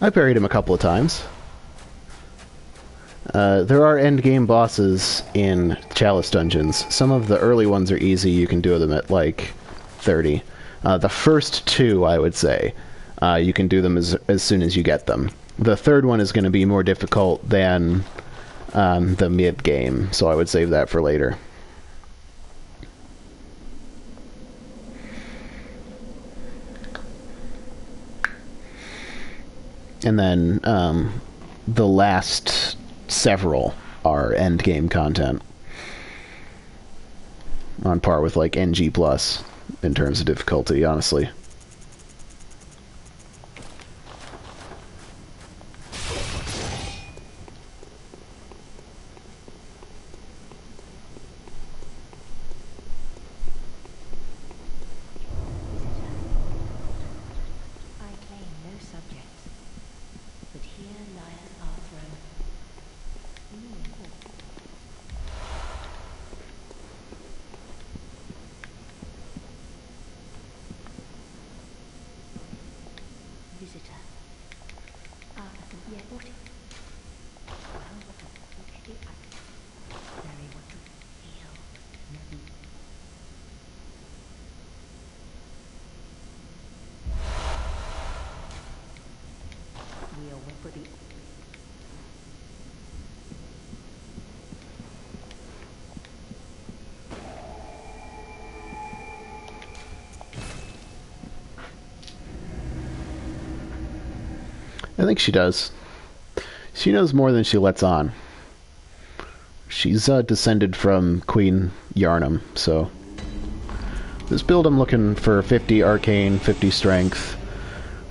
I parried him a couple of times. There are endgame bosses in Chalice dungeons. Some of the early ones are easy. You can do them at, like, 30. The first two, I would say, you can do them as soon as you get them. The third one is going to be more difficult than the mid-game, so I would save that for later. And then the last several are endgame content, on par with like NG plus in terms of difficulty, honestly. I think she does. She knows more than she lets on. She's descended from Queen Yarnum, so... This build I'm looking for 50 Arcane, 50 Strength,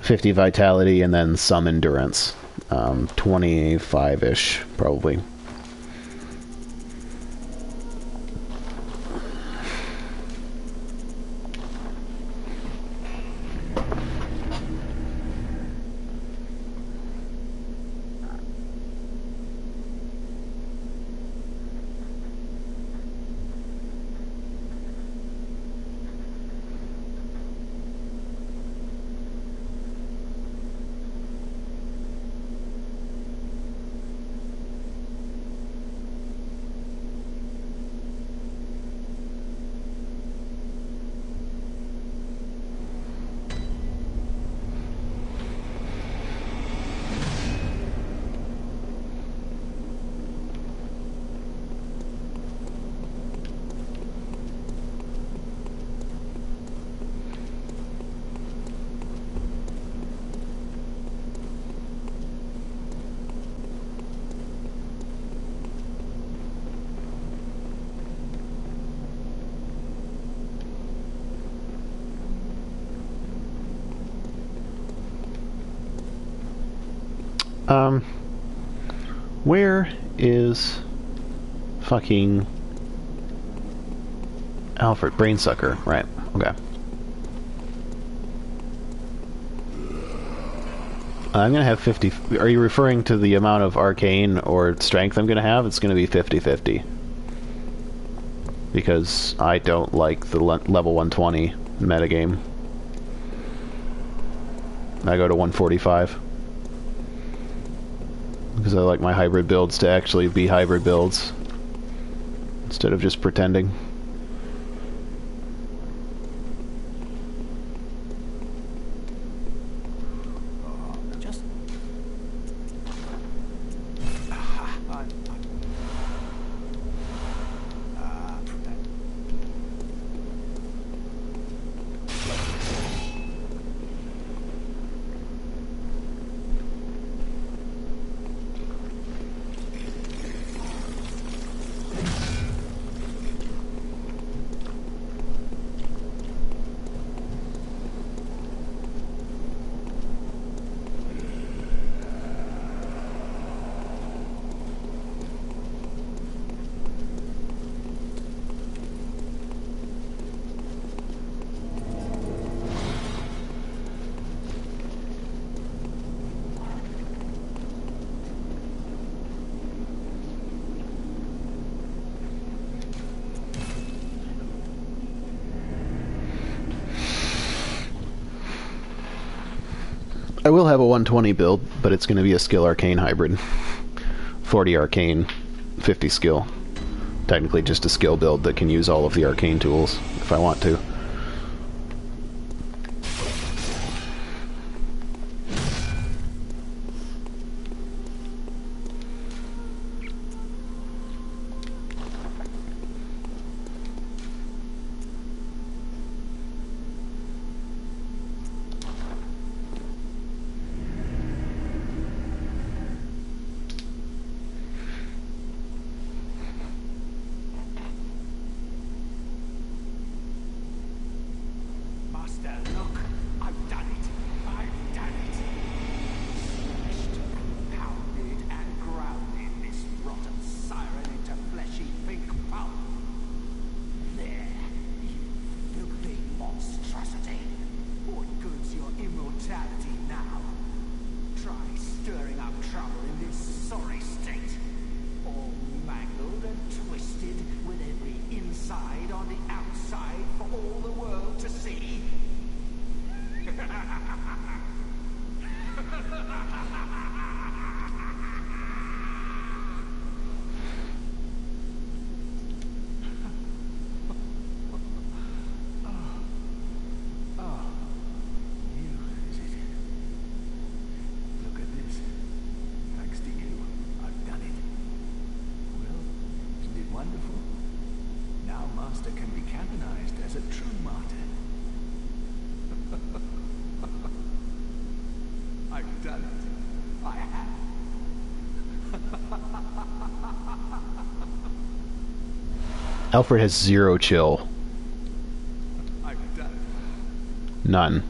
50 Vitality, and then some Endurance. 25-ish, probably. Where is fucking Alfred? Brainsucker, right, okay. I'm gonna have 50... Are you referring to the amount of Arcane or Strength I'm gonna have? It's gonna be 50-50. Because I don't like the level 120 metagame. I go to 145. Because I like my hybrid builds to actually be hybrid builds instead of just pretending. I will have a 120 build, but it's going to be a skill arcane hybrid. 40 arcane, 50 skill. Technically just a skill build that can use all of the arcane tools if I want to. Alfred has 0 chill. None.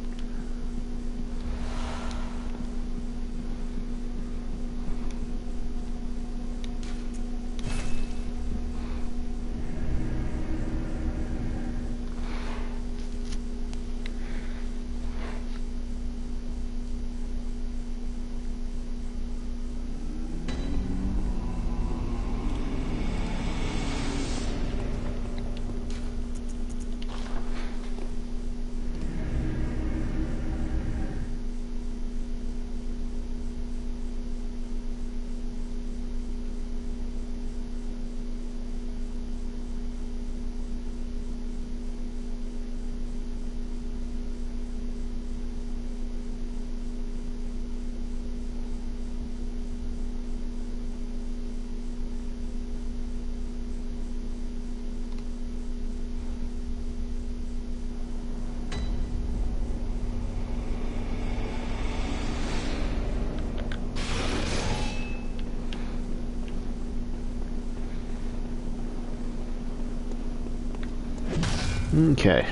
Okay.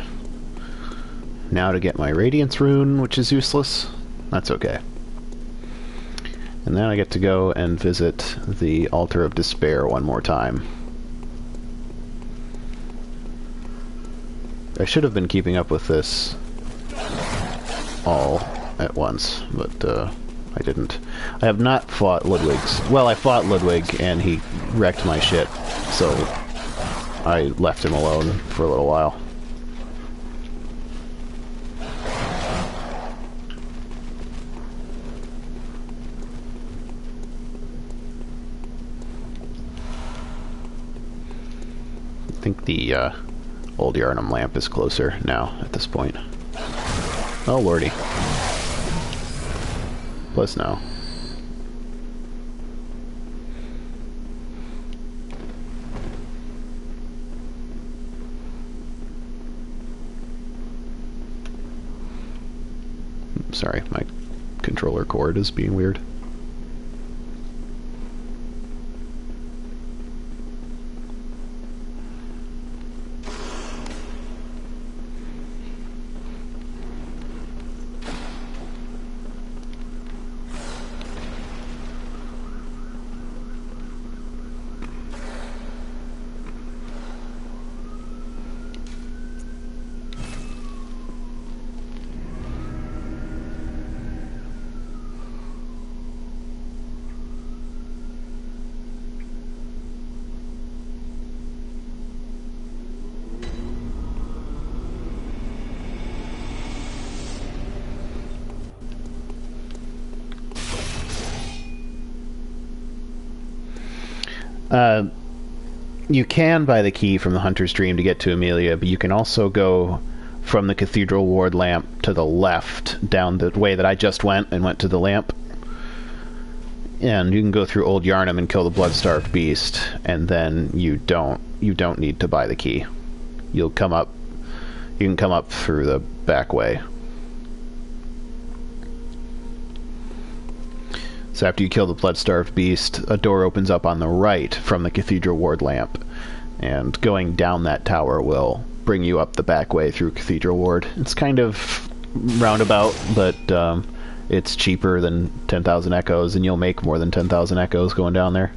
Now to get my Radiance rune, which is useless. That's okay. And then I get to go and visit the Altar of Despair one more time. I should have been keeping up with this all at once, but I didn't. I have not fought Ludwig's. Well, I fought Ludwig and he wrecked my shit, so I left him alone for a little while. I think the old Yhar'gul lamp is closer now at this point. Oh lordy. Plus no. Sorry, my controller cord is being weird. You can buy the key from the Hunter's Dream to get to Amelia, but you can also go from the Cathedral Ward lamp to the left, down the way that I just went and went to the lamp. And you can go through Old Yarnum and kill the blood-starved beast, and then you don't need to buy the key. You can come up through the back way. So after you kill the blood-starved beast, a door opens up on the right from the Cathedral Ward lamp, and going down that tower will bring you up the back way through Cathedral Ward. It's kind of roundabout, but it's cheaper than 10,000 echoes, and you'll make more than 10,000 echoes going down there.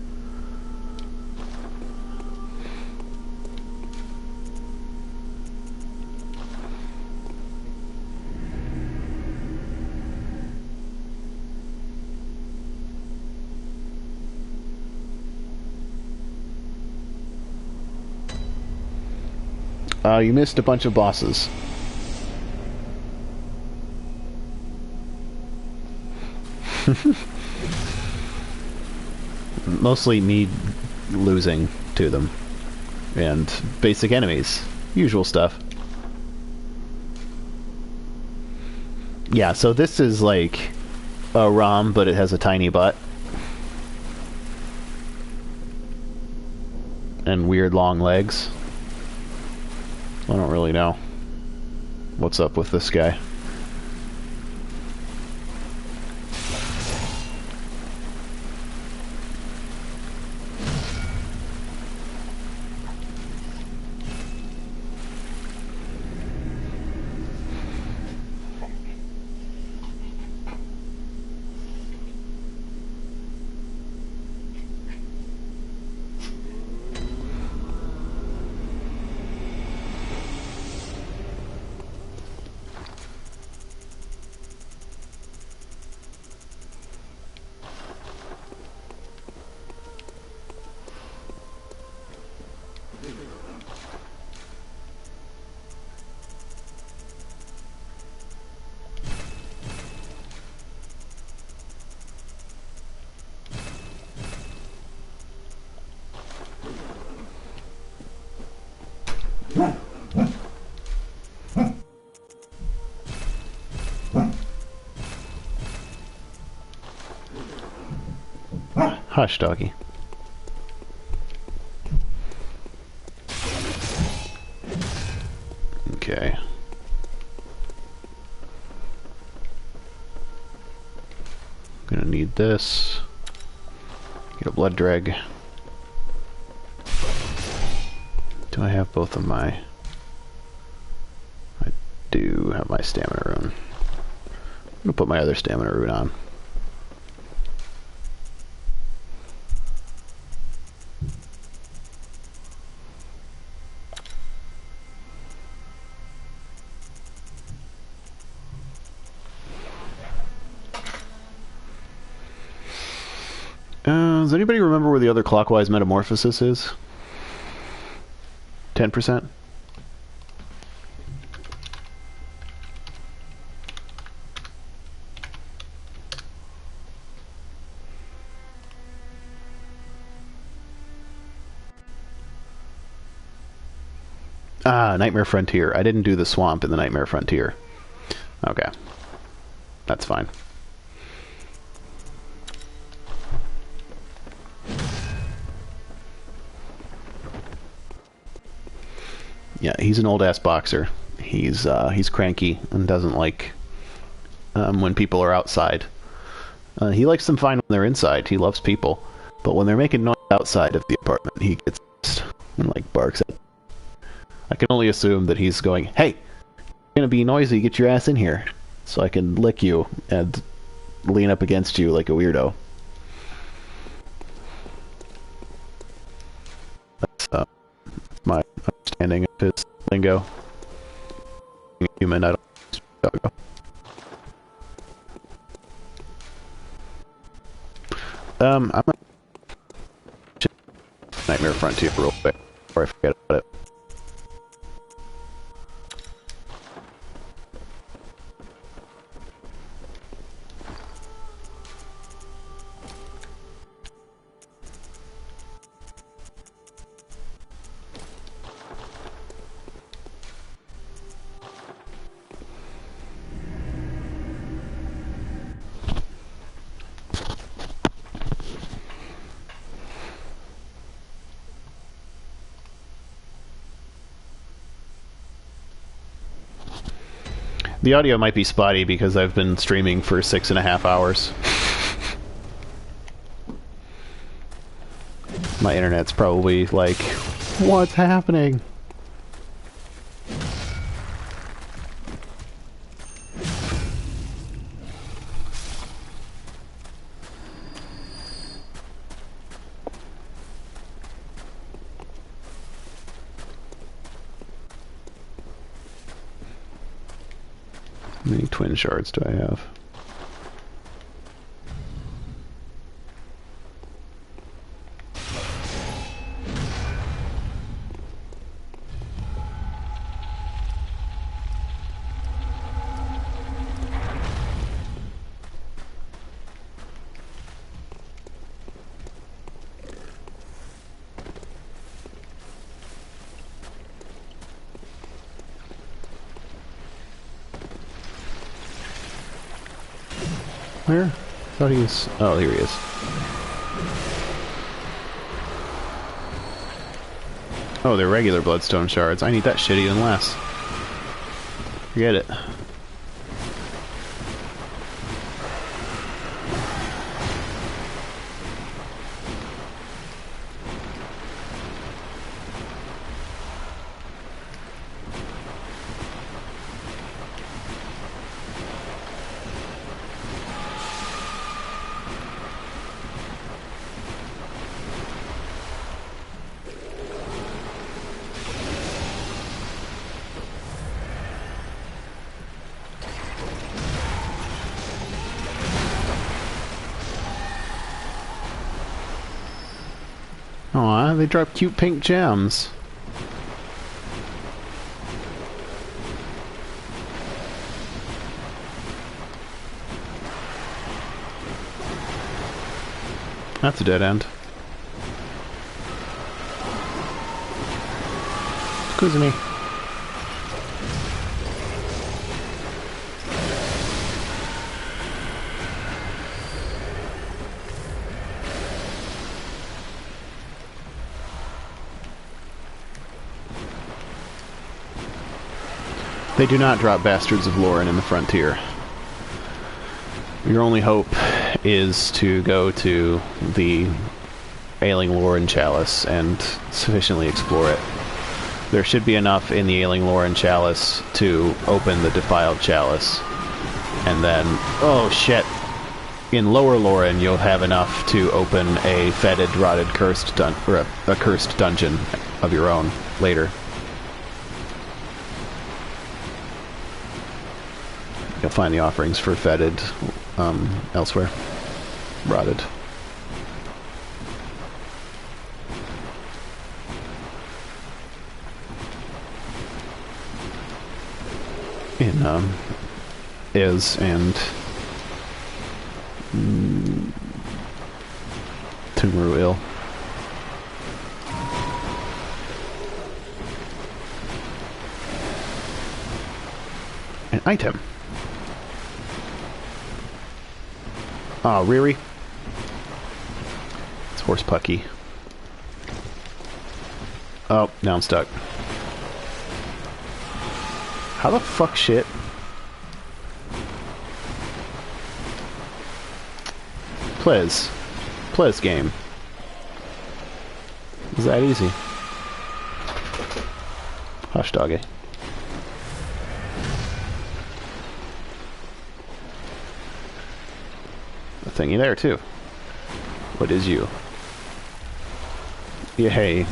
You missed a bunch of bosses. Mostly me losing to them. And basic enemies. Usual stuff. Yeah, so this is like a Rom, but it has a tiny butt. And weird long legs. I don't really know what's up with this guy. Hush, doggy. Okay. Gonna need this. Get a blood dreg. Do I have both of my... I do have my stamina rune. I'm gonna put my other stamina rune on. Does anybody remember where the other clockwise metamorphosis is? 10%? Ah, Nightmare Frontier. I didn't do the swamp in the Nightmare Frontier. Okay. That's fine. Yeah, he's an old-ass boxer. He's cranky and doesn't like when people are outside. He likes them fine when they're inside. He loves people. But when they're making noise outside of the apartment, he gets and like barks at. I can only assume that he's going, "Hey, you're gonna be noisy, get your ass in here, so I can lick you and lean up against you like a weirdo." That's my understanding of his lingo. Human, I don't. I'm gonna Nightmare Frontier real quick before I forget about it. The audio might be spotty because I've been streaming for 6.5 hours. My internet's probably like, what's happening? How many twin shards do I have? Where? I thought he was... Oh, here he is. Oh, they're regular bloodstone shards. I need that shit even less. Forget it. Aw, they drop cute pink gems. That's a dead end. Excuse me. They do not drop Bastards of Lauren in the Frontier. Your only hope is to go to the Ailing Lauren Chalice and sufficiently explore it. There should be enough in the Ailing Lauren Chalice to open the Defiled Chalice. And then, oh shit, in Lower Lauren you'll have enough to open a fetid, rotted, cursed a cursed dungeon of your own later. You'll find the offerings for fetid elsewhere. Rotted. In Is and Tumuru Ill. An item. Oh, Riri. It's Horse Pucky. Oh, now I'm stuck. How the fuck shit? Please. Please game. Is that easy? Hush doggy. Thingy there too. What is you? Yeah, hey.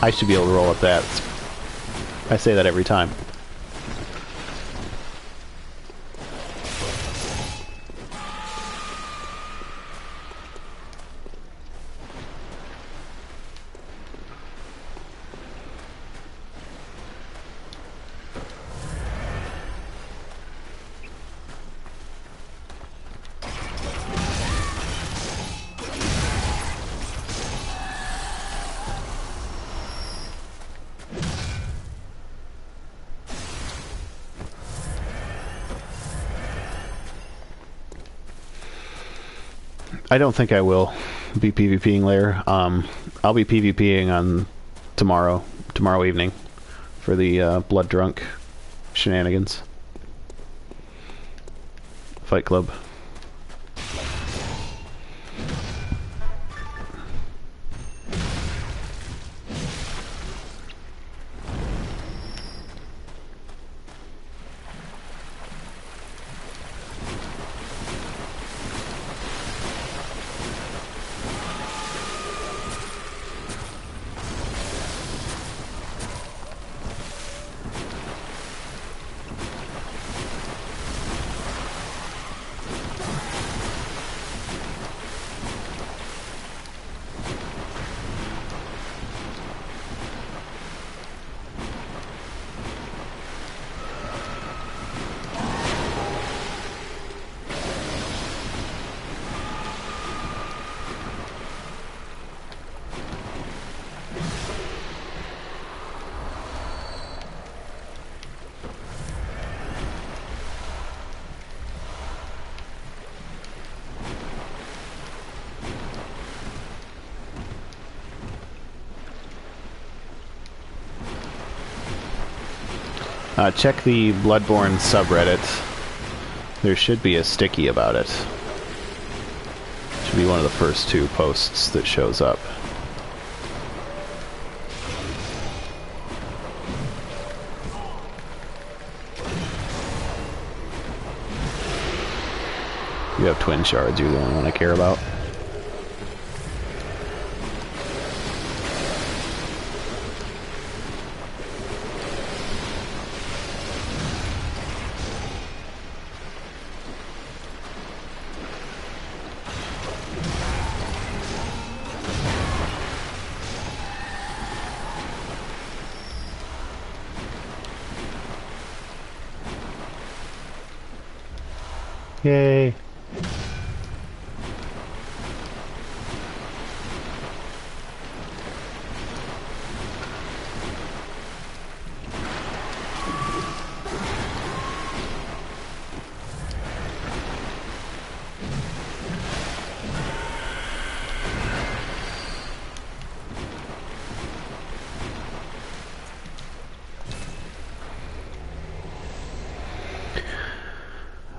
I should be able to roll up that. I say that every time. I don't think I will be PvPing later. I'll be PvPing on tomorrow evening for the blood drunk shenanigans. Fight Club. Check the Bloodborne subreddit. There should be a sticky about it. Should be one of the first 2 posts that shows up. You have twin shards, you're the only one I care about. Yay.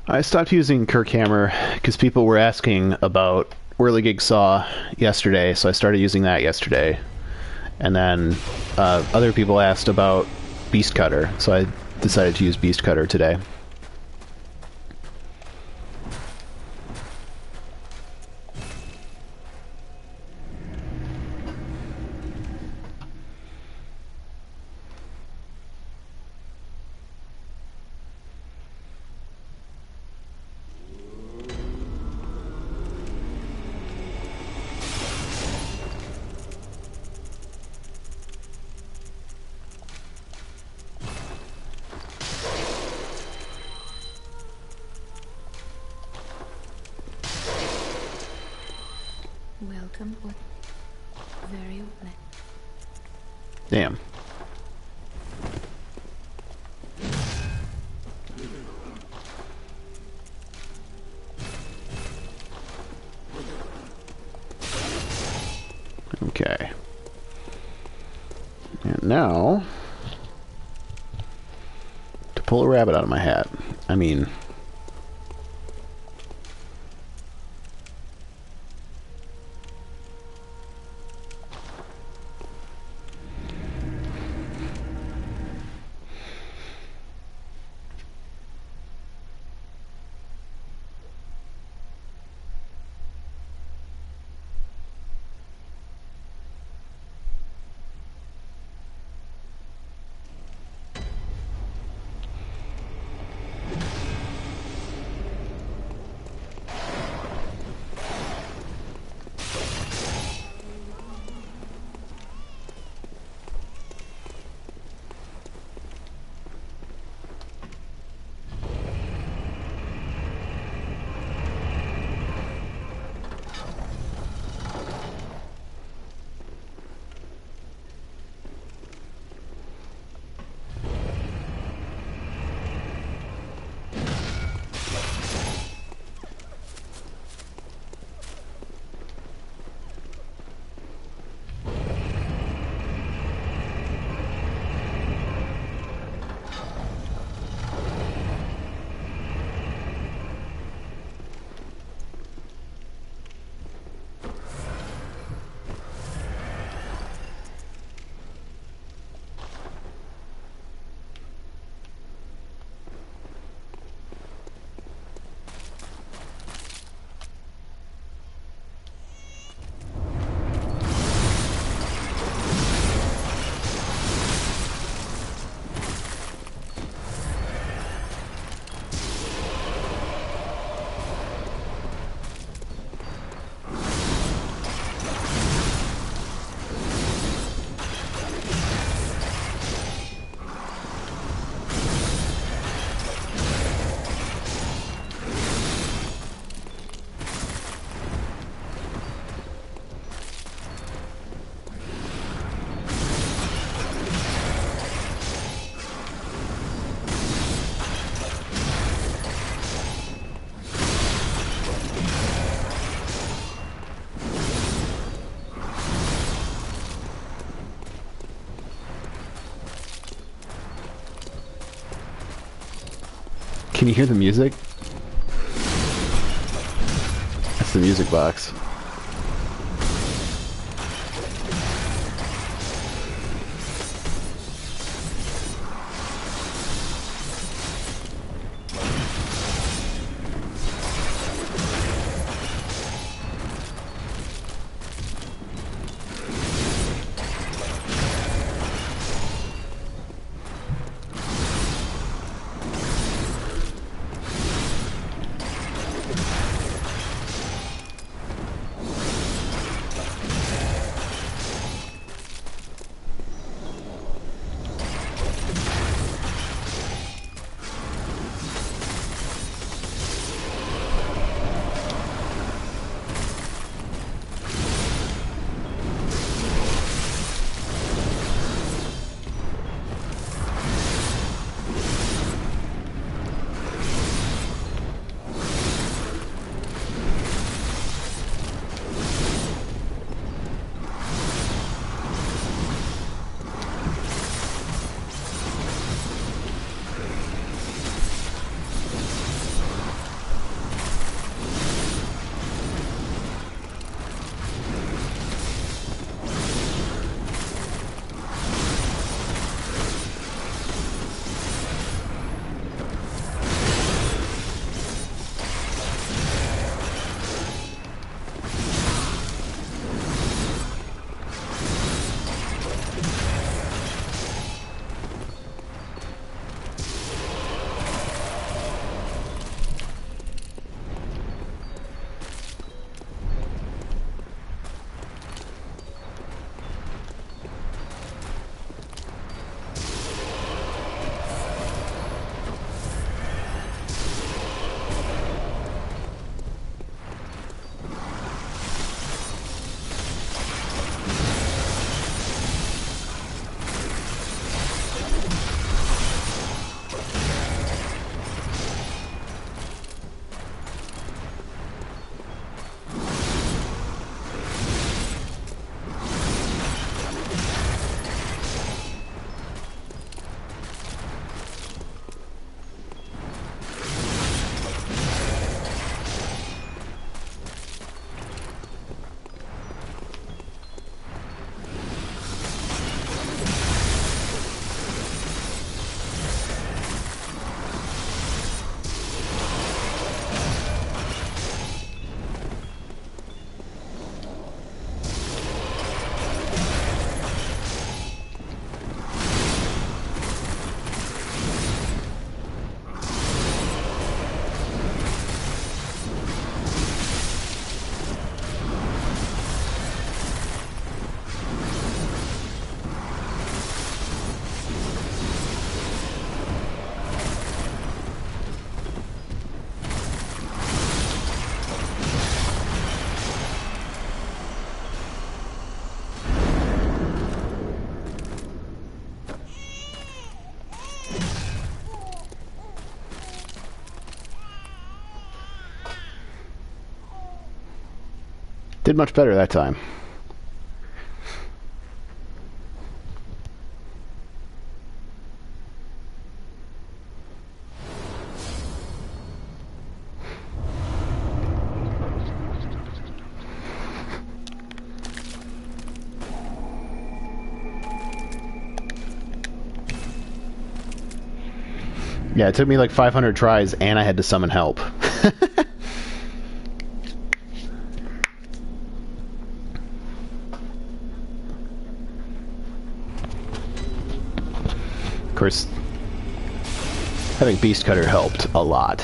I stopped using Kirkhammer because people were asking about Whirligig Saw yesterday, so I started using that yesterday. And then other people asked about Beast Cutter, so I decided to use Beast Cutter today. Welcome. Very well. Damn. Okay. And now, to pull a rabbit out of my hat, I mean... Can you hear the music? That's the music box. Did much better that time. Yeah, it took me like 500 tries and I had to summon help. Of course, having Beast Cutter helped a lot.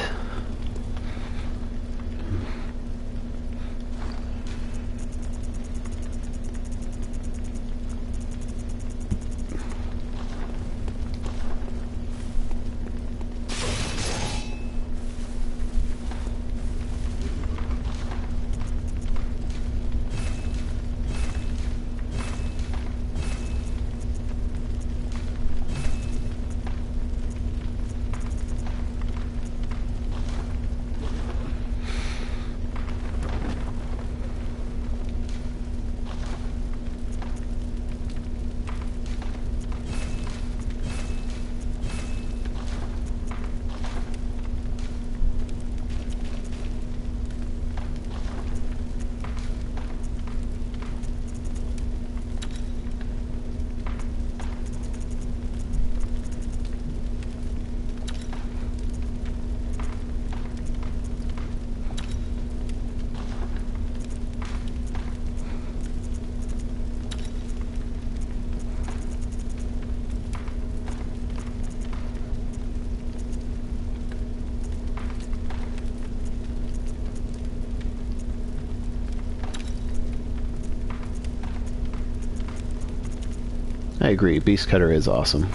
I agree. Beast Cutter is awesome.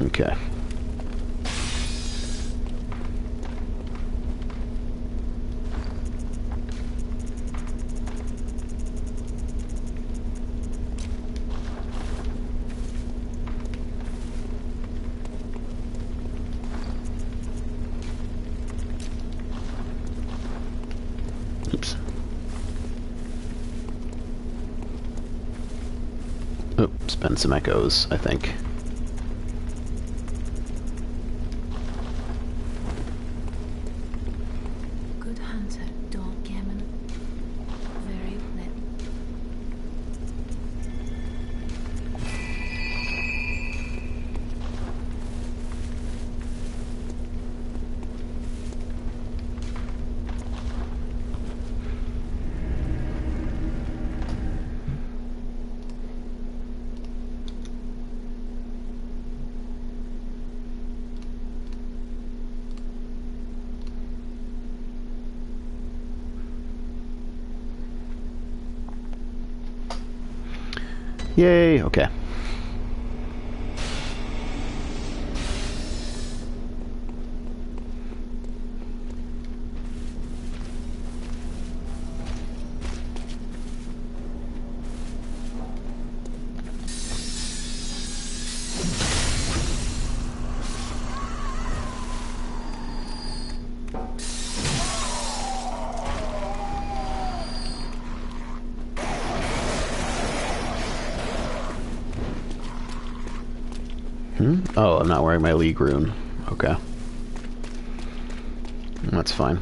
Okay. Oops. Oh, spend some echoes, I think. Good hunter, dog gammon. Very well. Yay, okay. Oh, I'm not wearing my League rune. Okay. That's fine.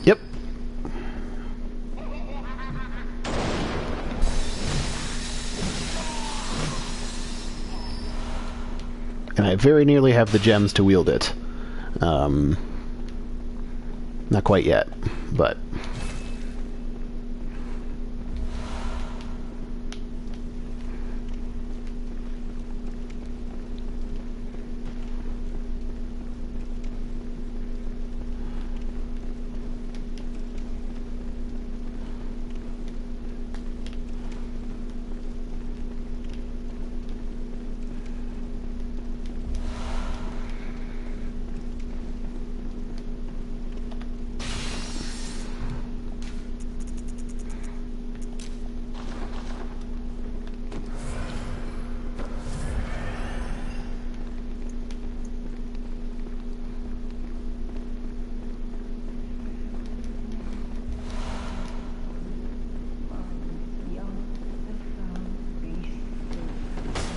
Yep. And I very nearly have the gems to wield it. Not quite yet, but...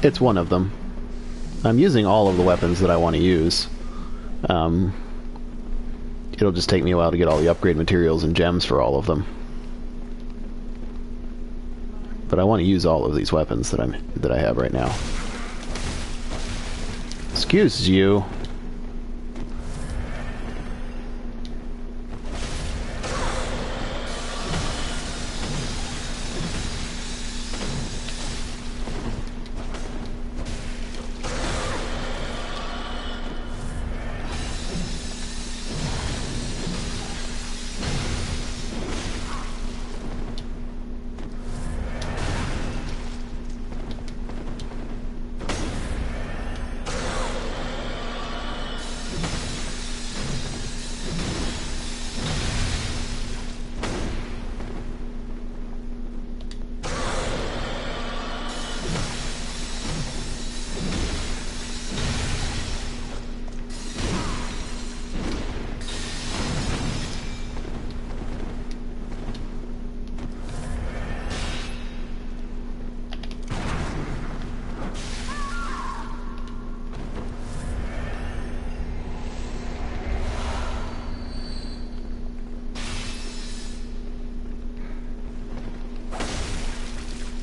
It's one of them. I'm using all of the weapons that I want to use. It'll just take me a while to get all the upgrade materials and gems for all of them. But I want to use all of these weapons that I have right now. Excuse you.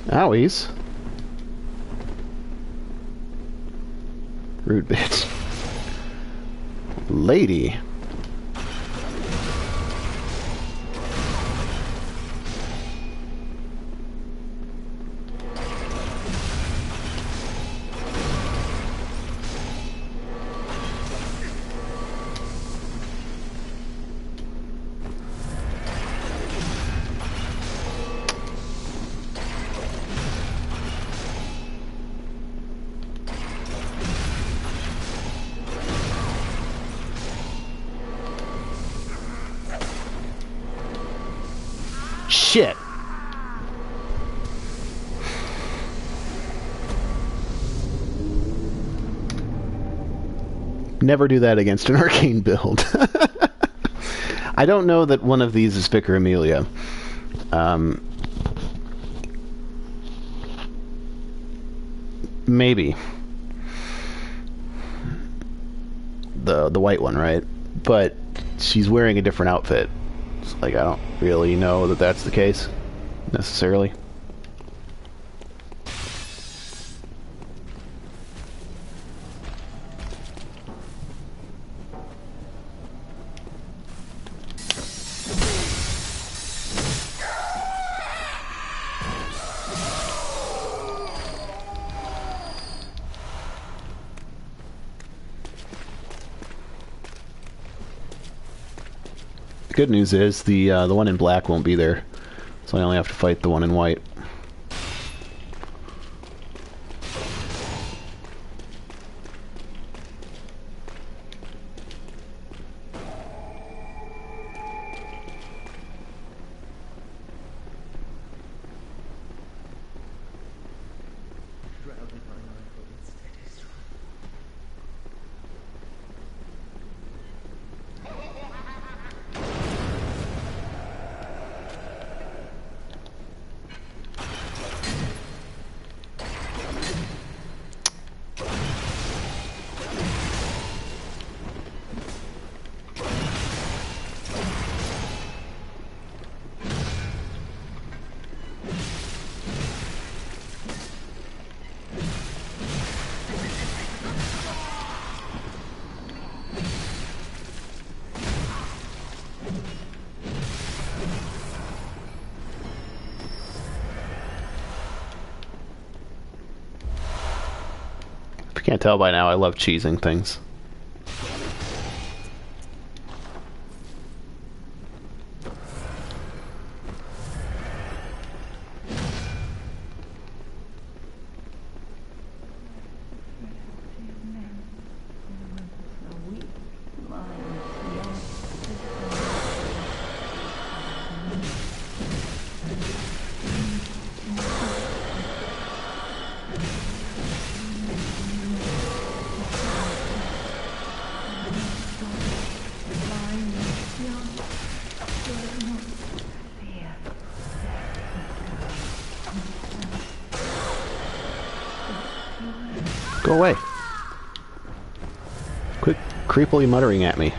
Owies. Rude bitch. Lady. Shit. Never do that against an arcane build. I don't know that one of these is Vicar Amelia. Maybe. The white one, right? But she's wearing a different outfit. Like, I don't really know that that's the case, necessarily. Good news is the one in black won't be there, so I only have to fight the one in white. If you can't tell by now, I love cheesing things. Go away. Quit creepily muttering at me.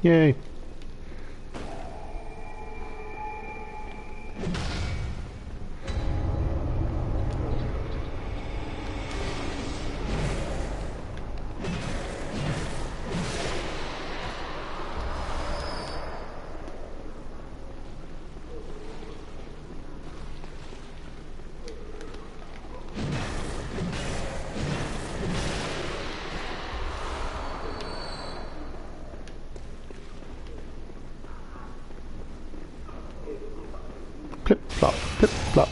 Yay. Plip, plop, plip, plop.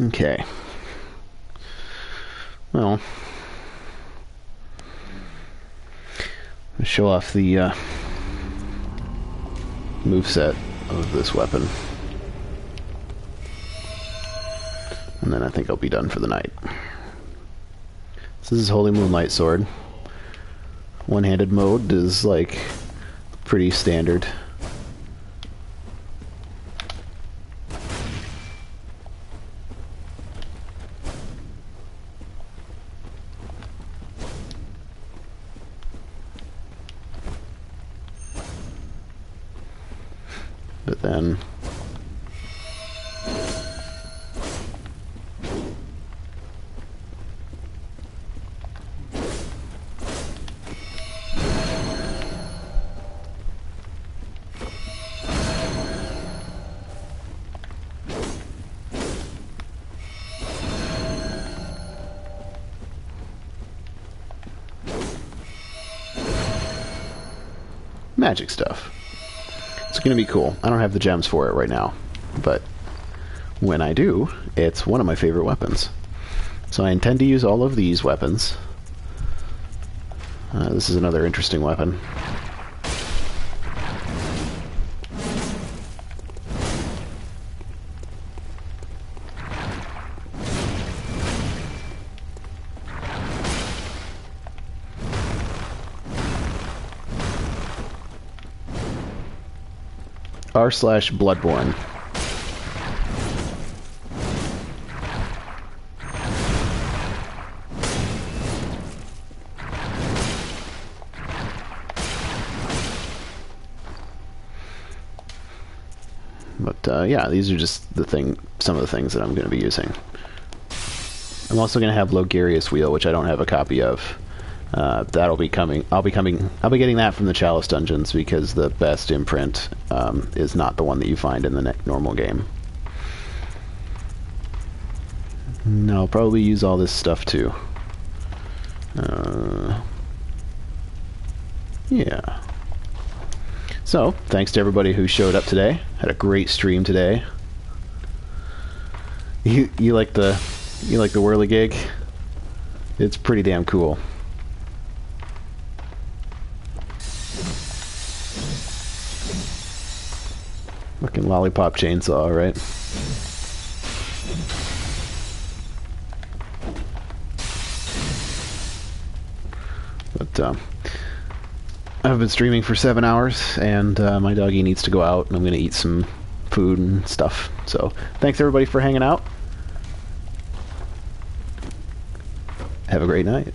Okay. Well, I'll show off the moveset of this weapon. And then I think I'll be done for the night. So this is Holy Moonlight Sword. One-handed mode is like pretty standard. But then magic stuff. It's gonna be cool. I don't have the gems for it right now, but when I do, it's one of my favorite weapons. So I intend to use all of these weapons. This is another interesting weapon. r/Bloodborne. But yeah, these are just some of the things that I'm going to be using. I'm also going to have Logarius Wheel, which I don't have a copy of. That'll be coming. I'll be getting that from the Chalice dungeons because the best imprint is not the one that you find in the normal game. No, I'll probably use all this stuff too. Yeah. So, thanks to everybody who showed up today. Had a great stream today. You like the whirligig? It's pretty damn cool. Fucking lollipop chainsaw, right? But I've been streaming for 7 hours, and my doggy needs to go out, and I'm going to eat some food and stuff. So, thanks everybody for hanging out. Have a great night.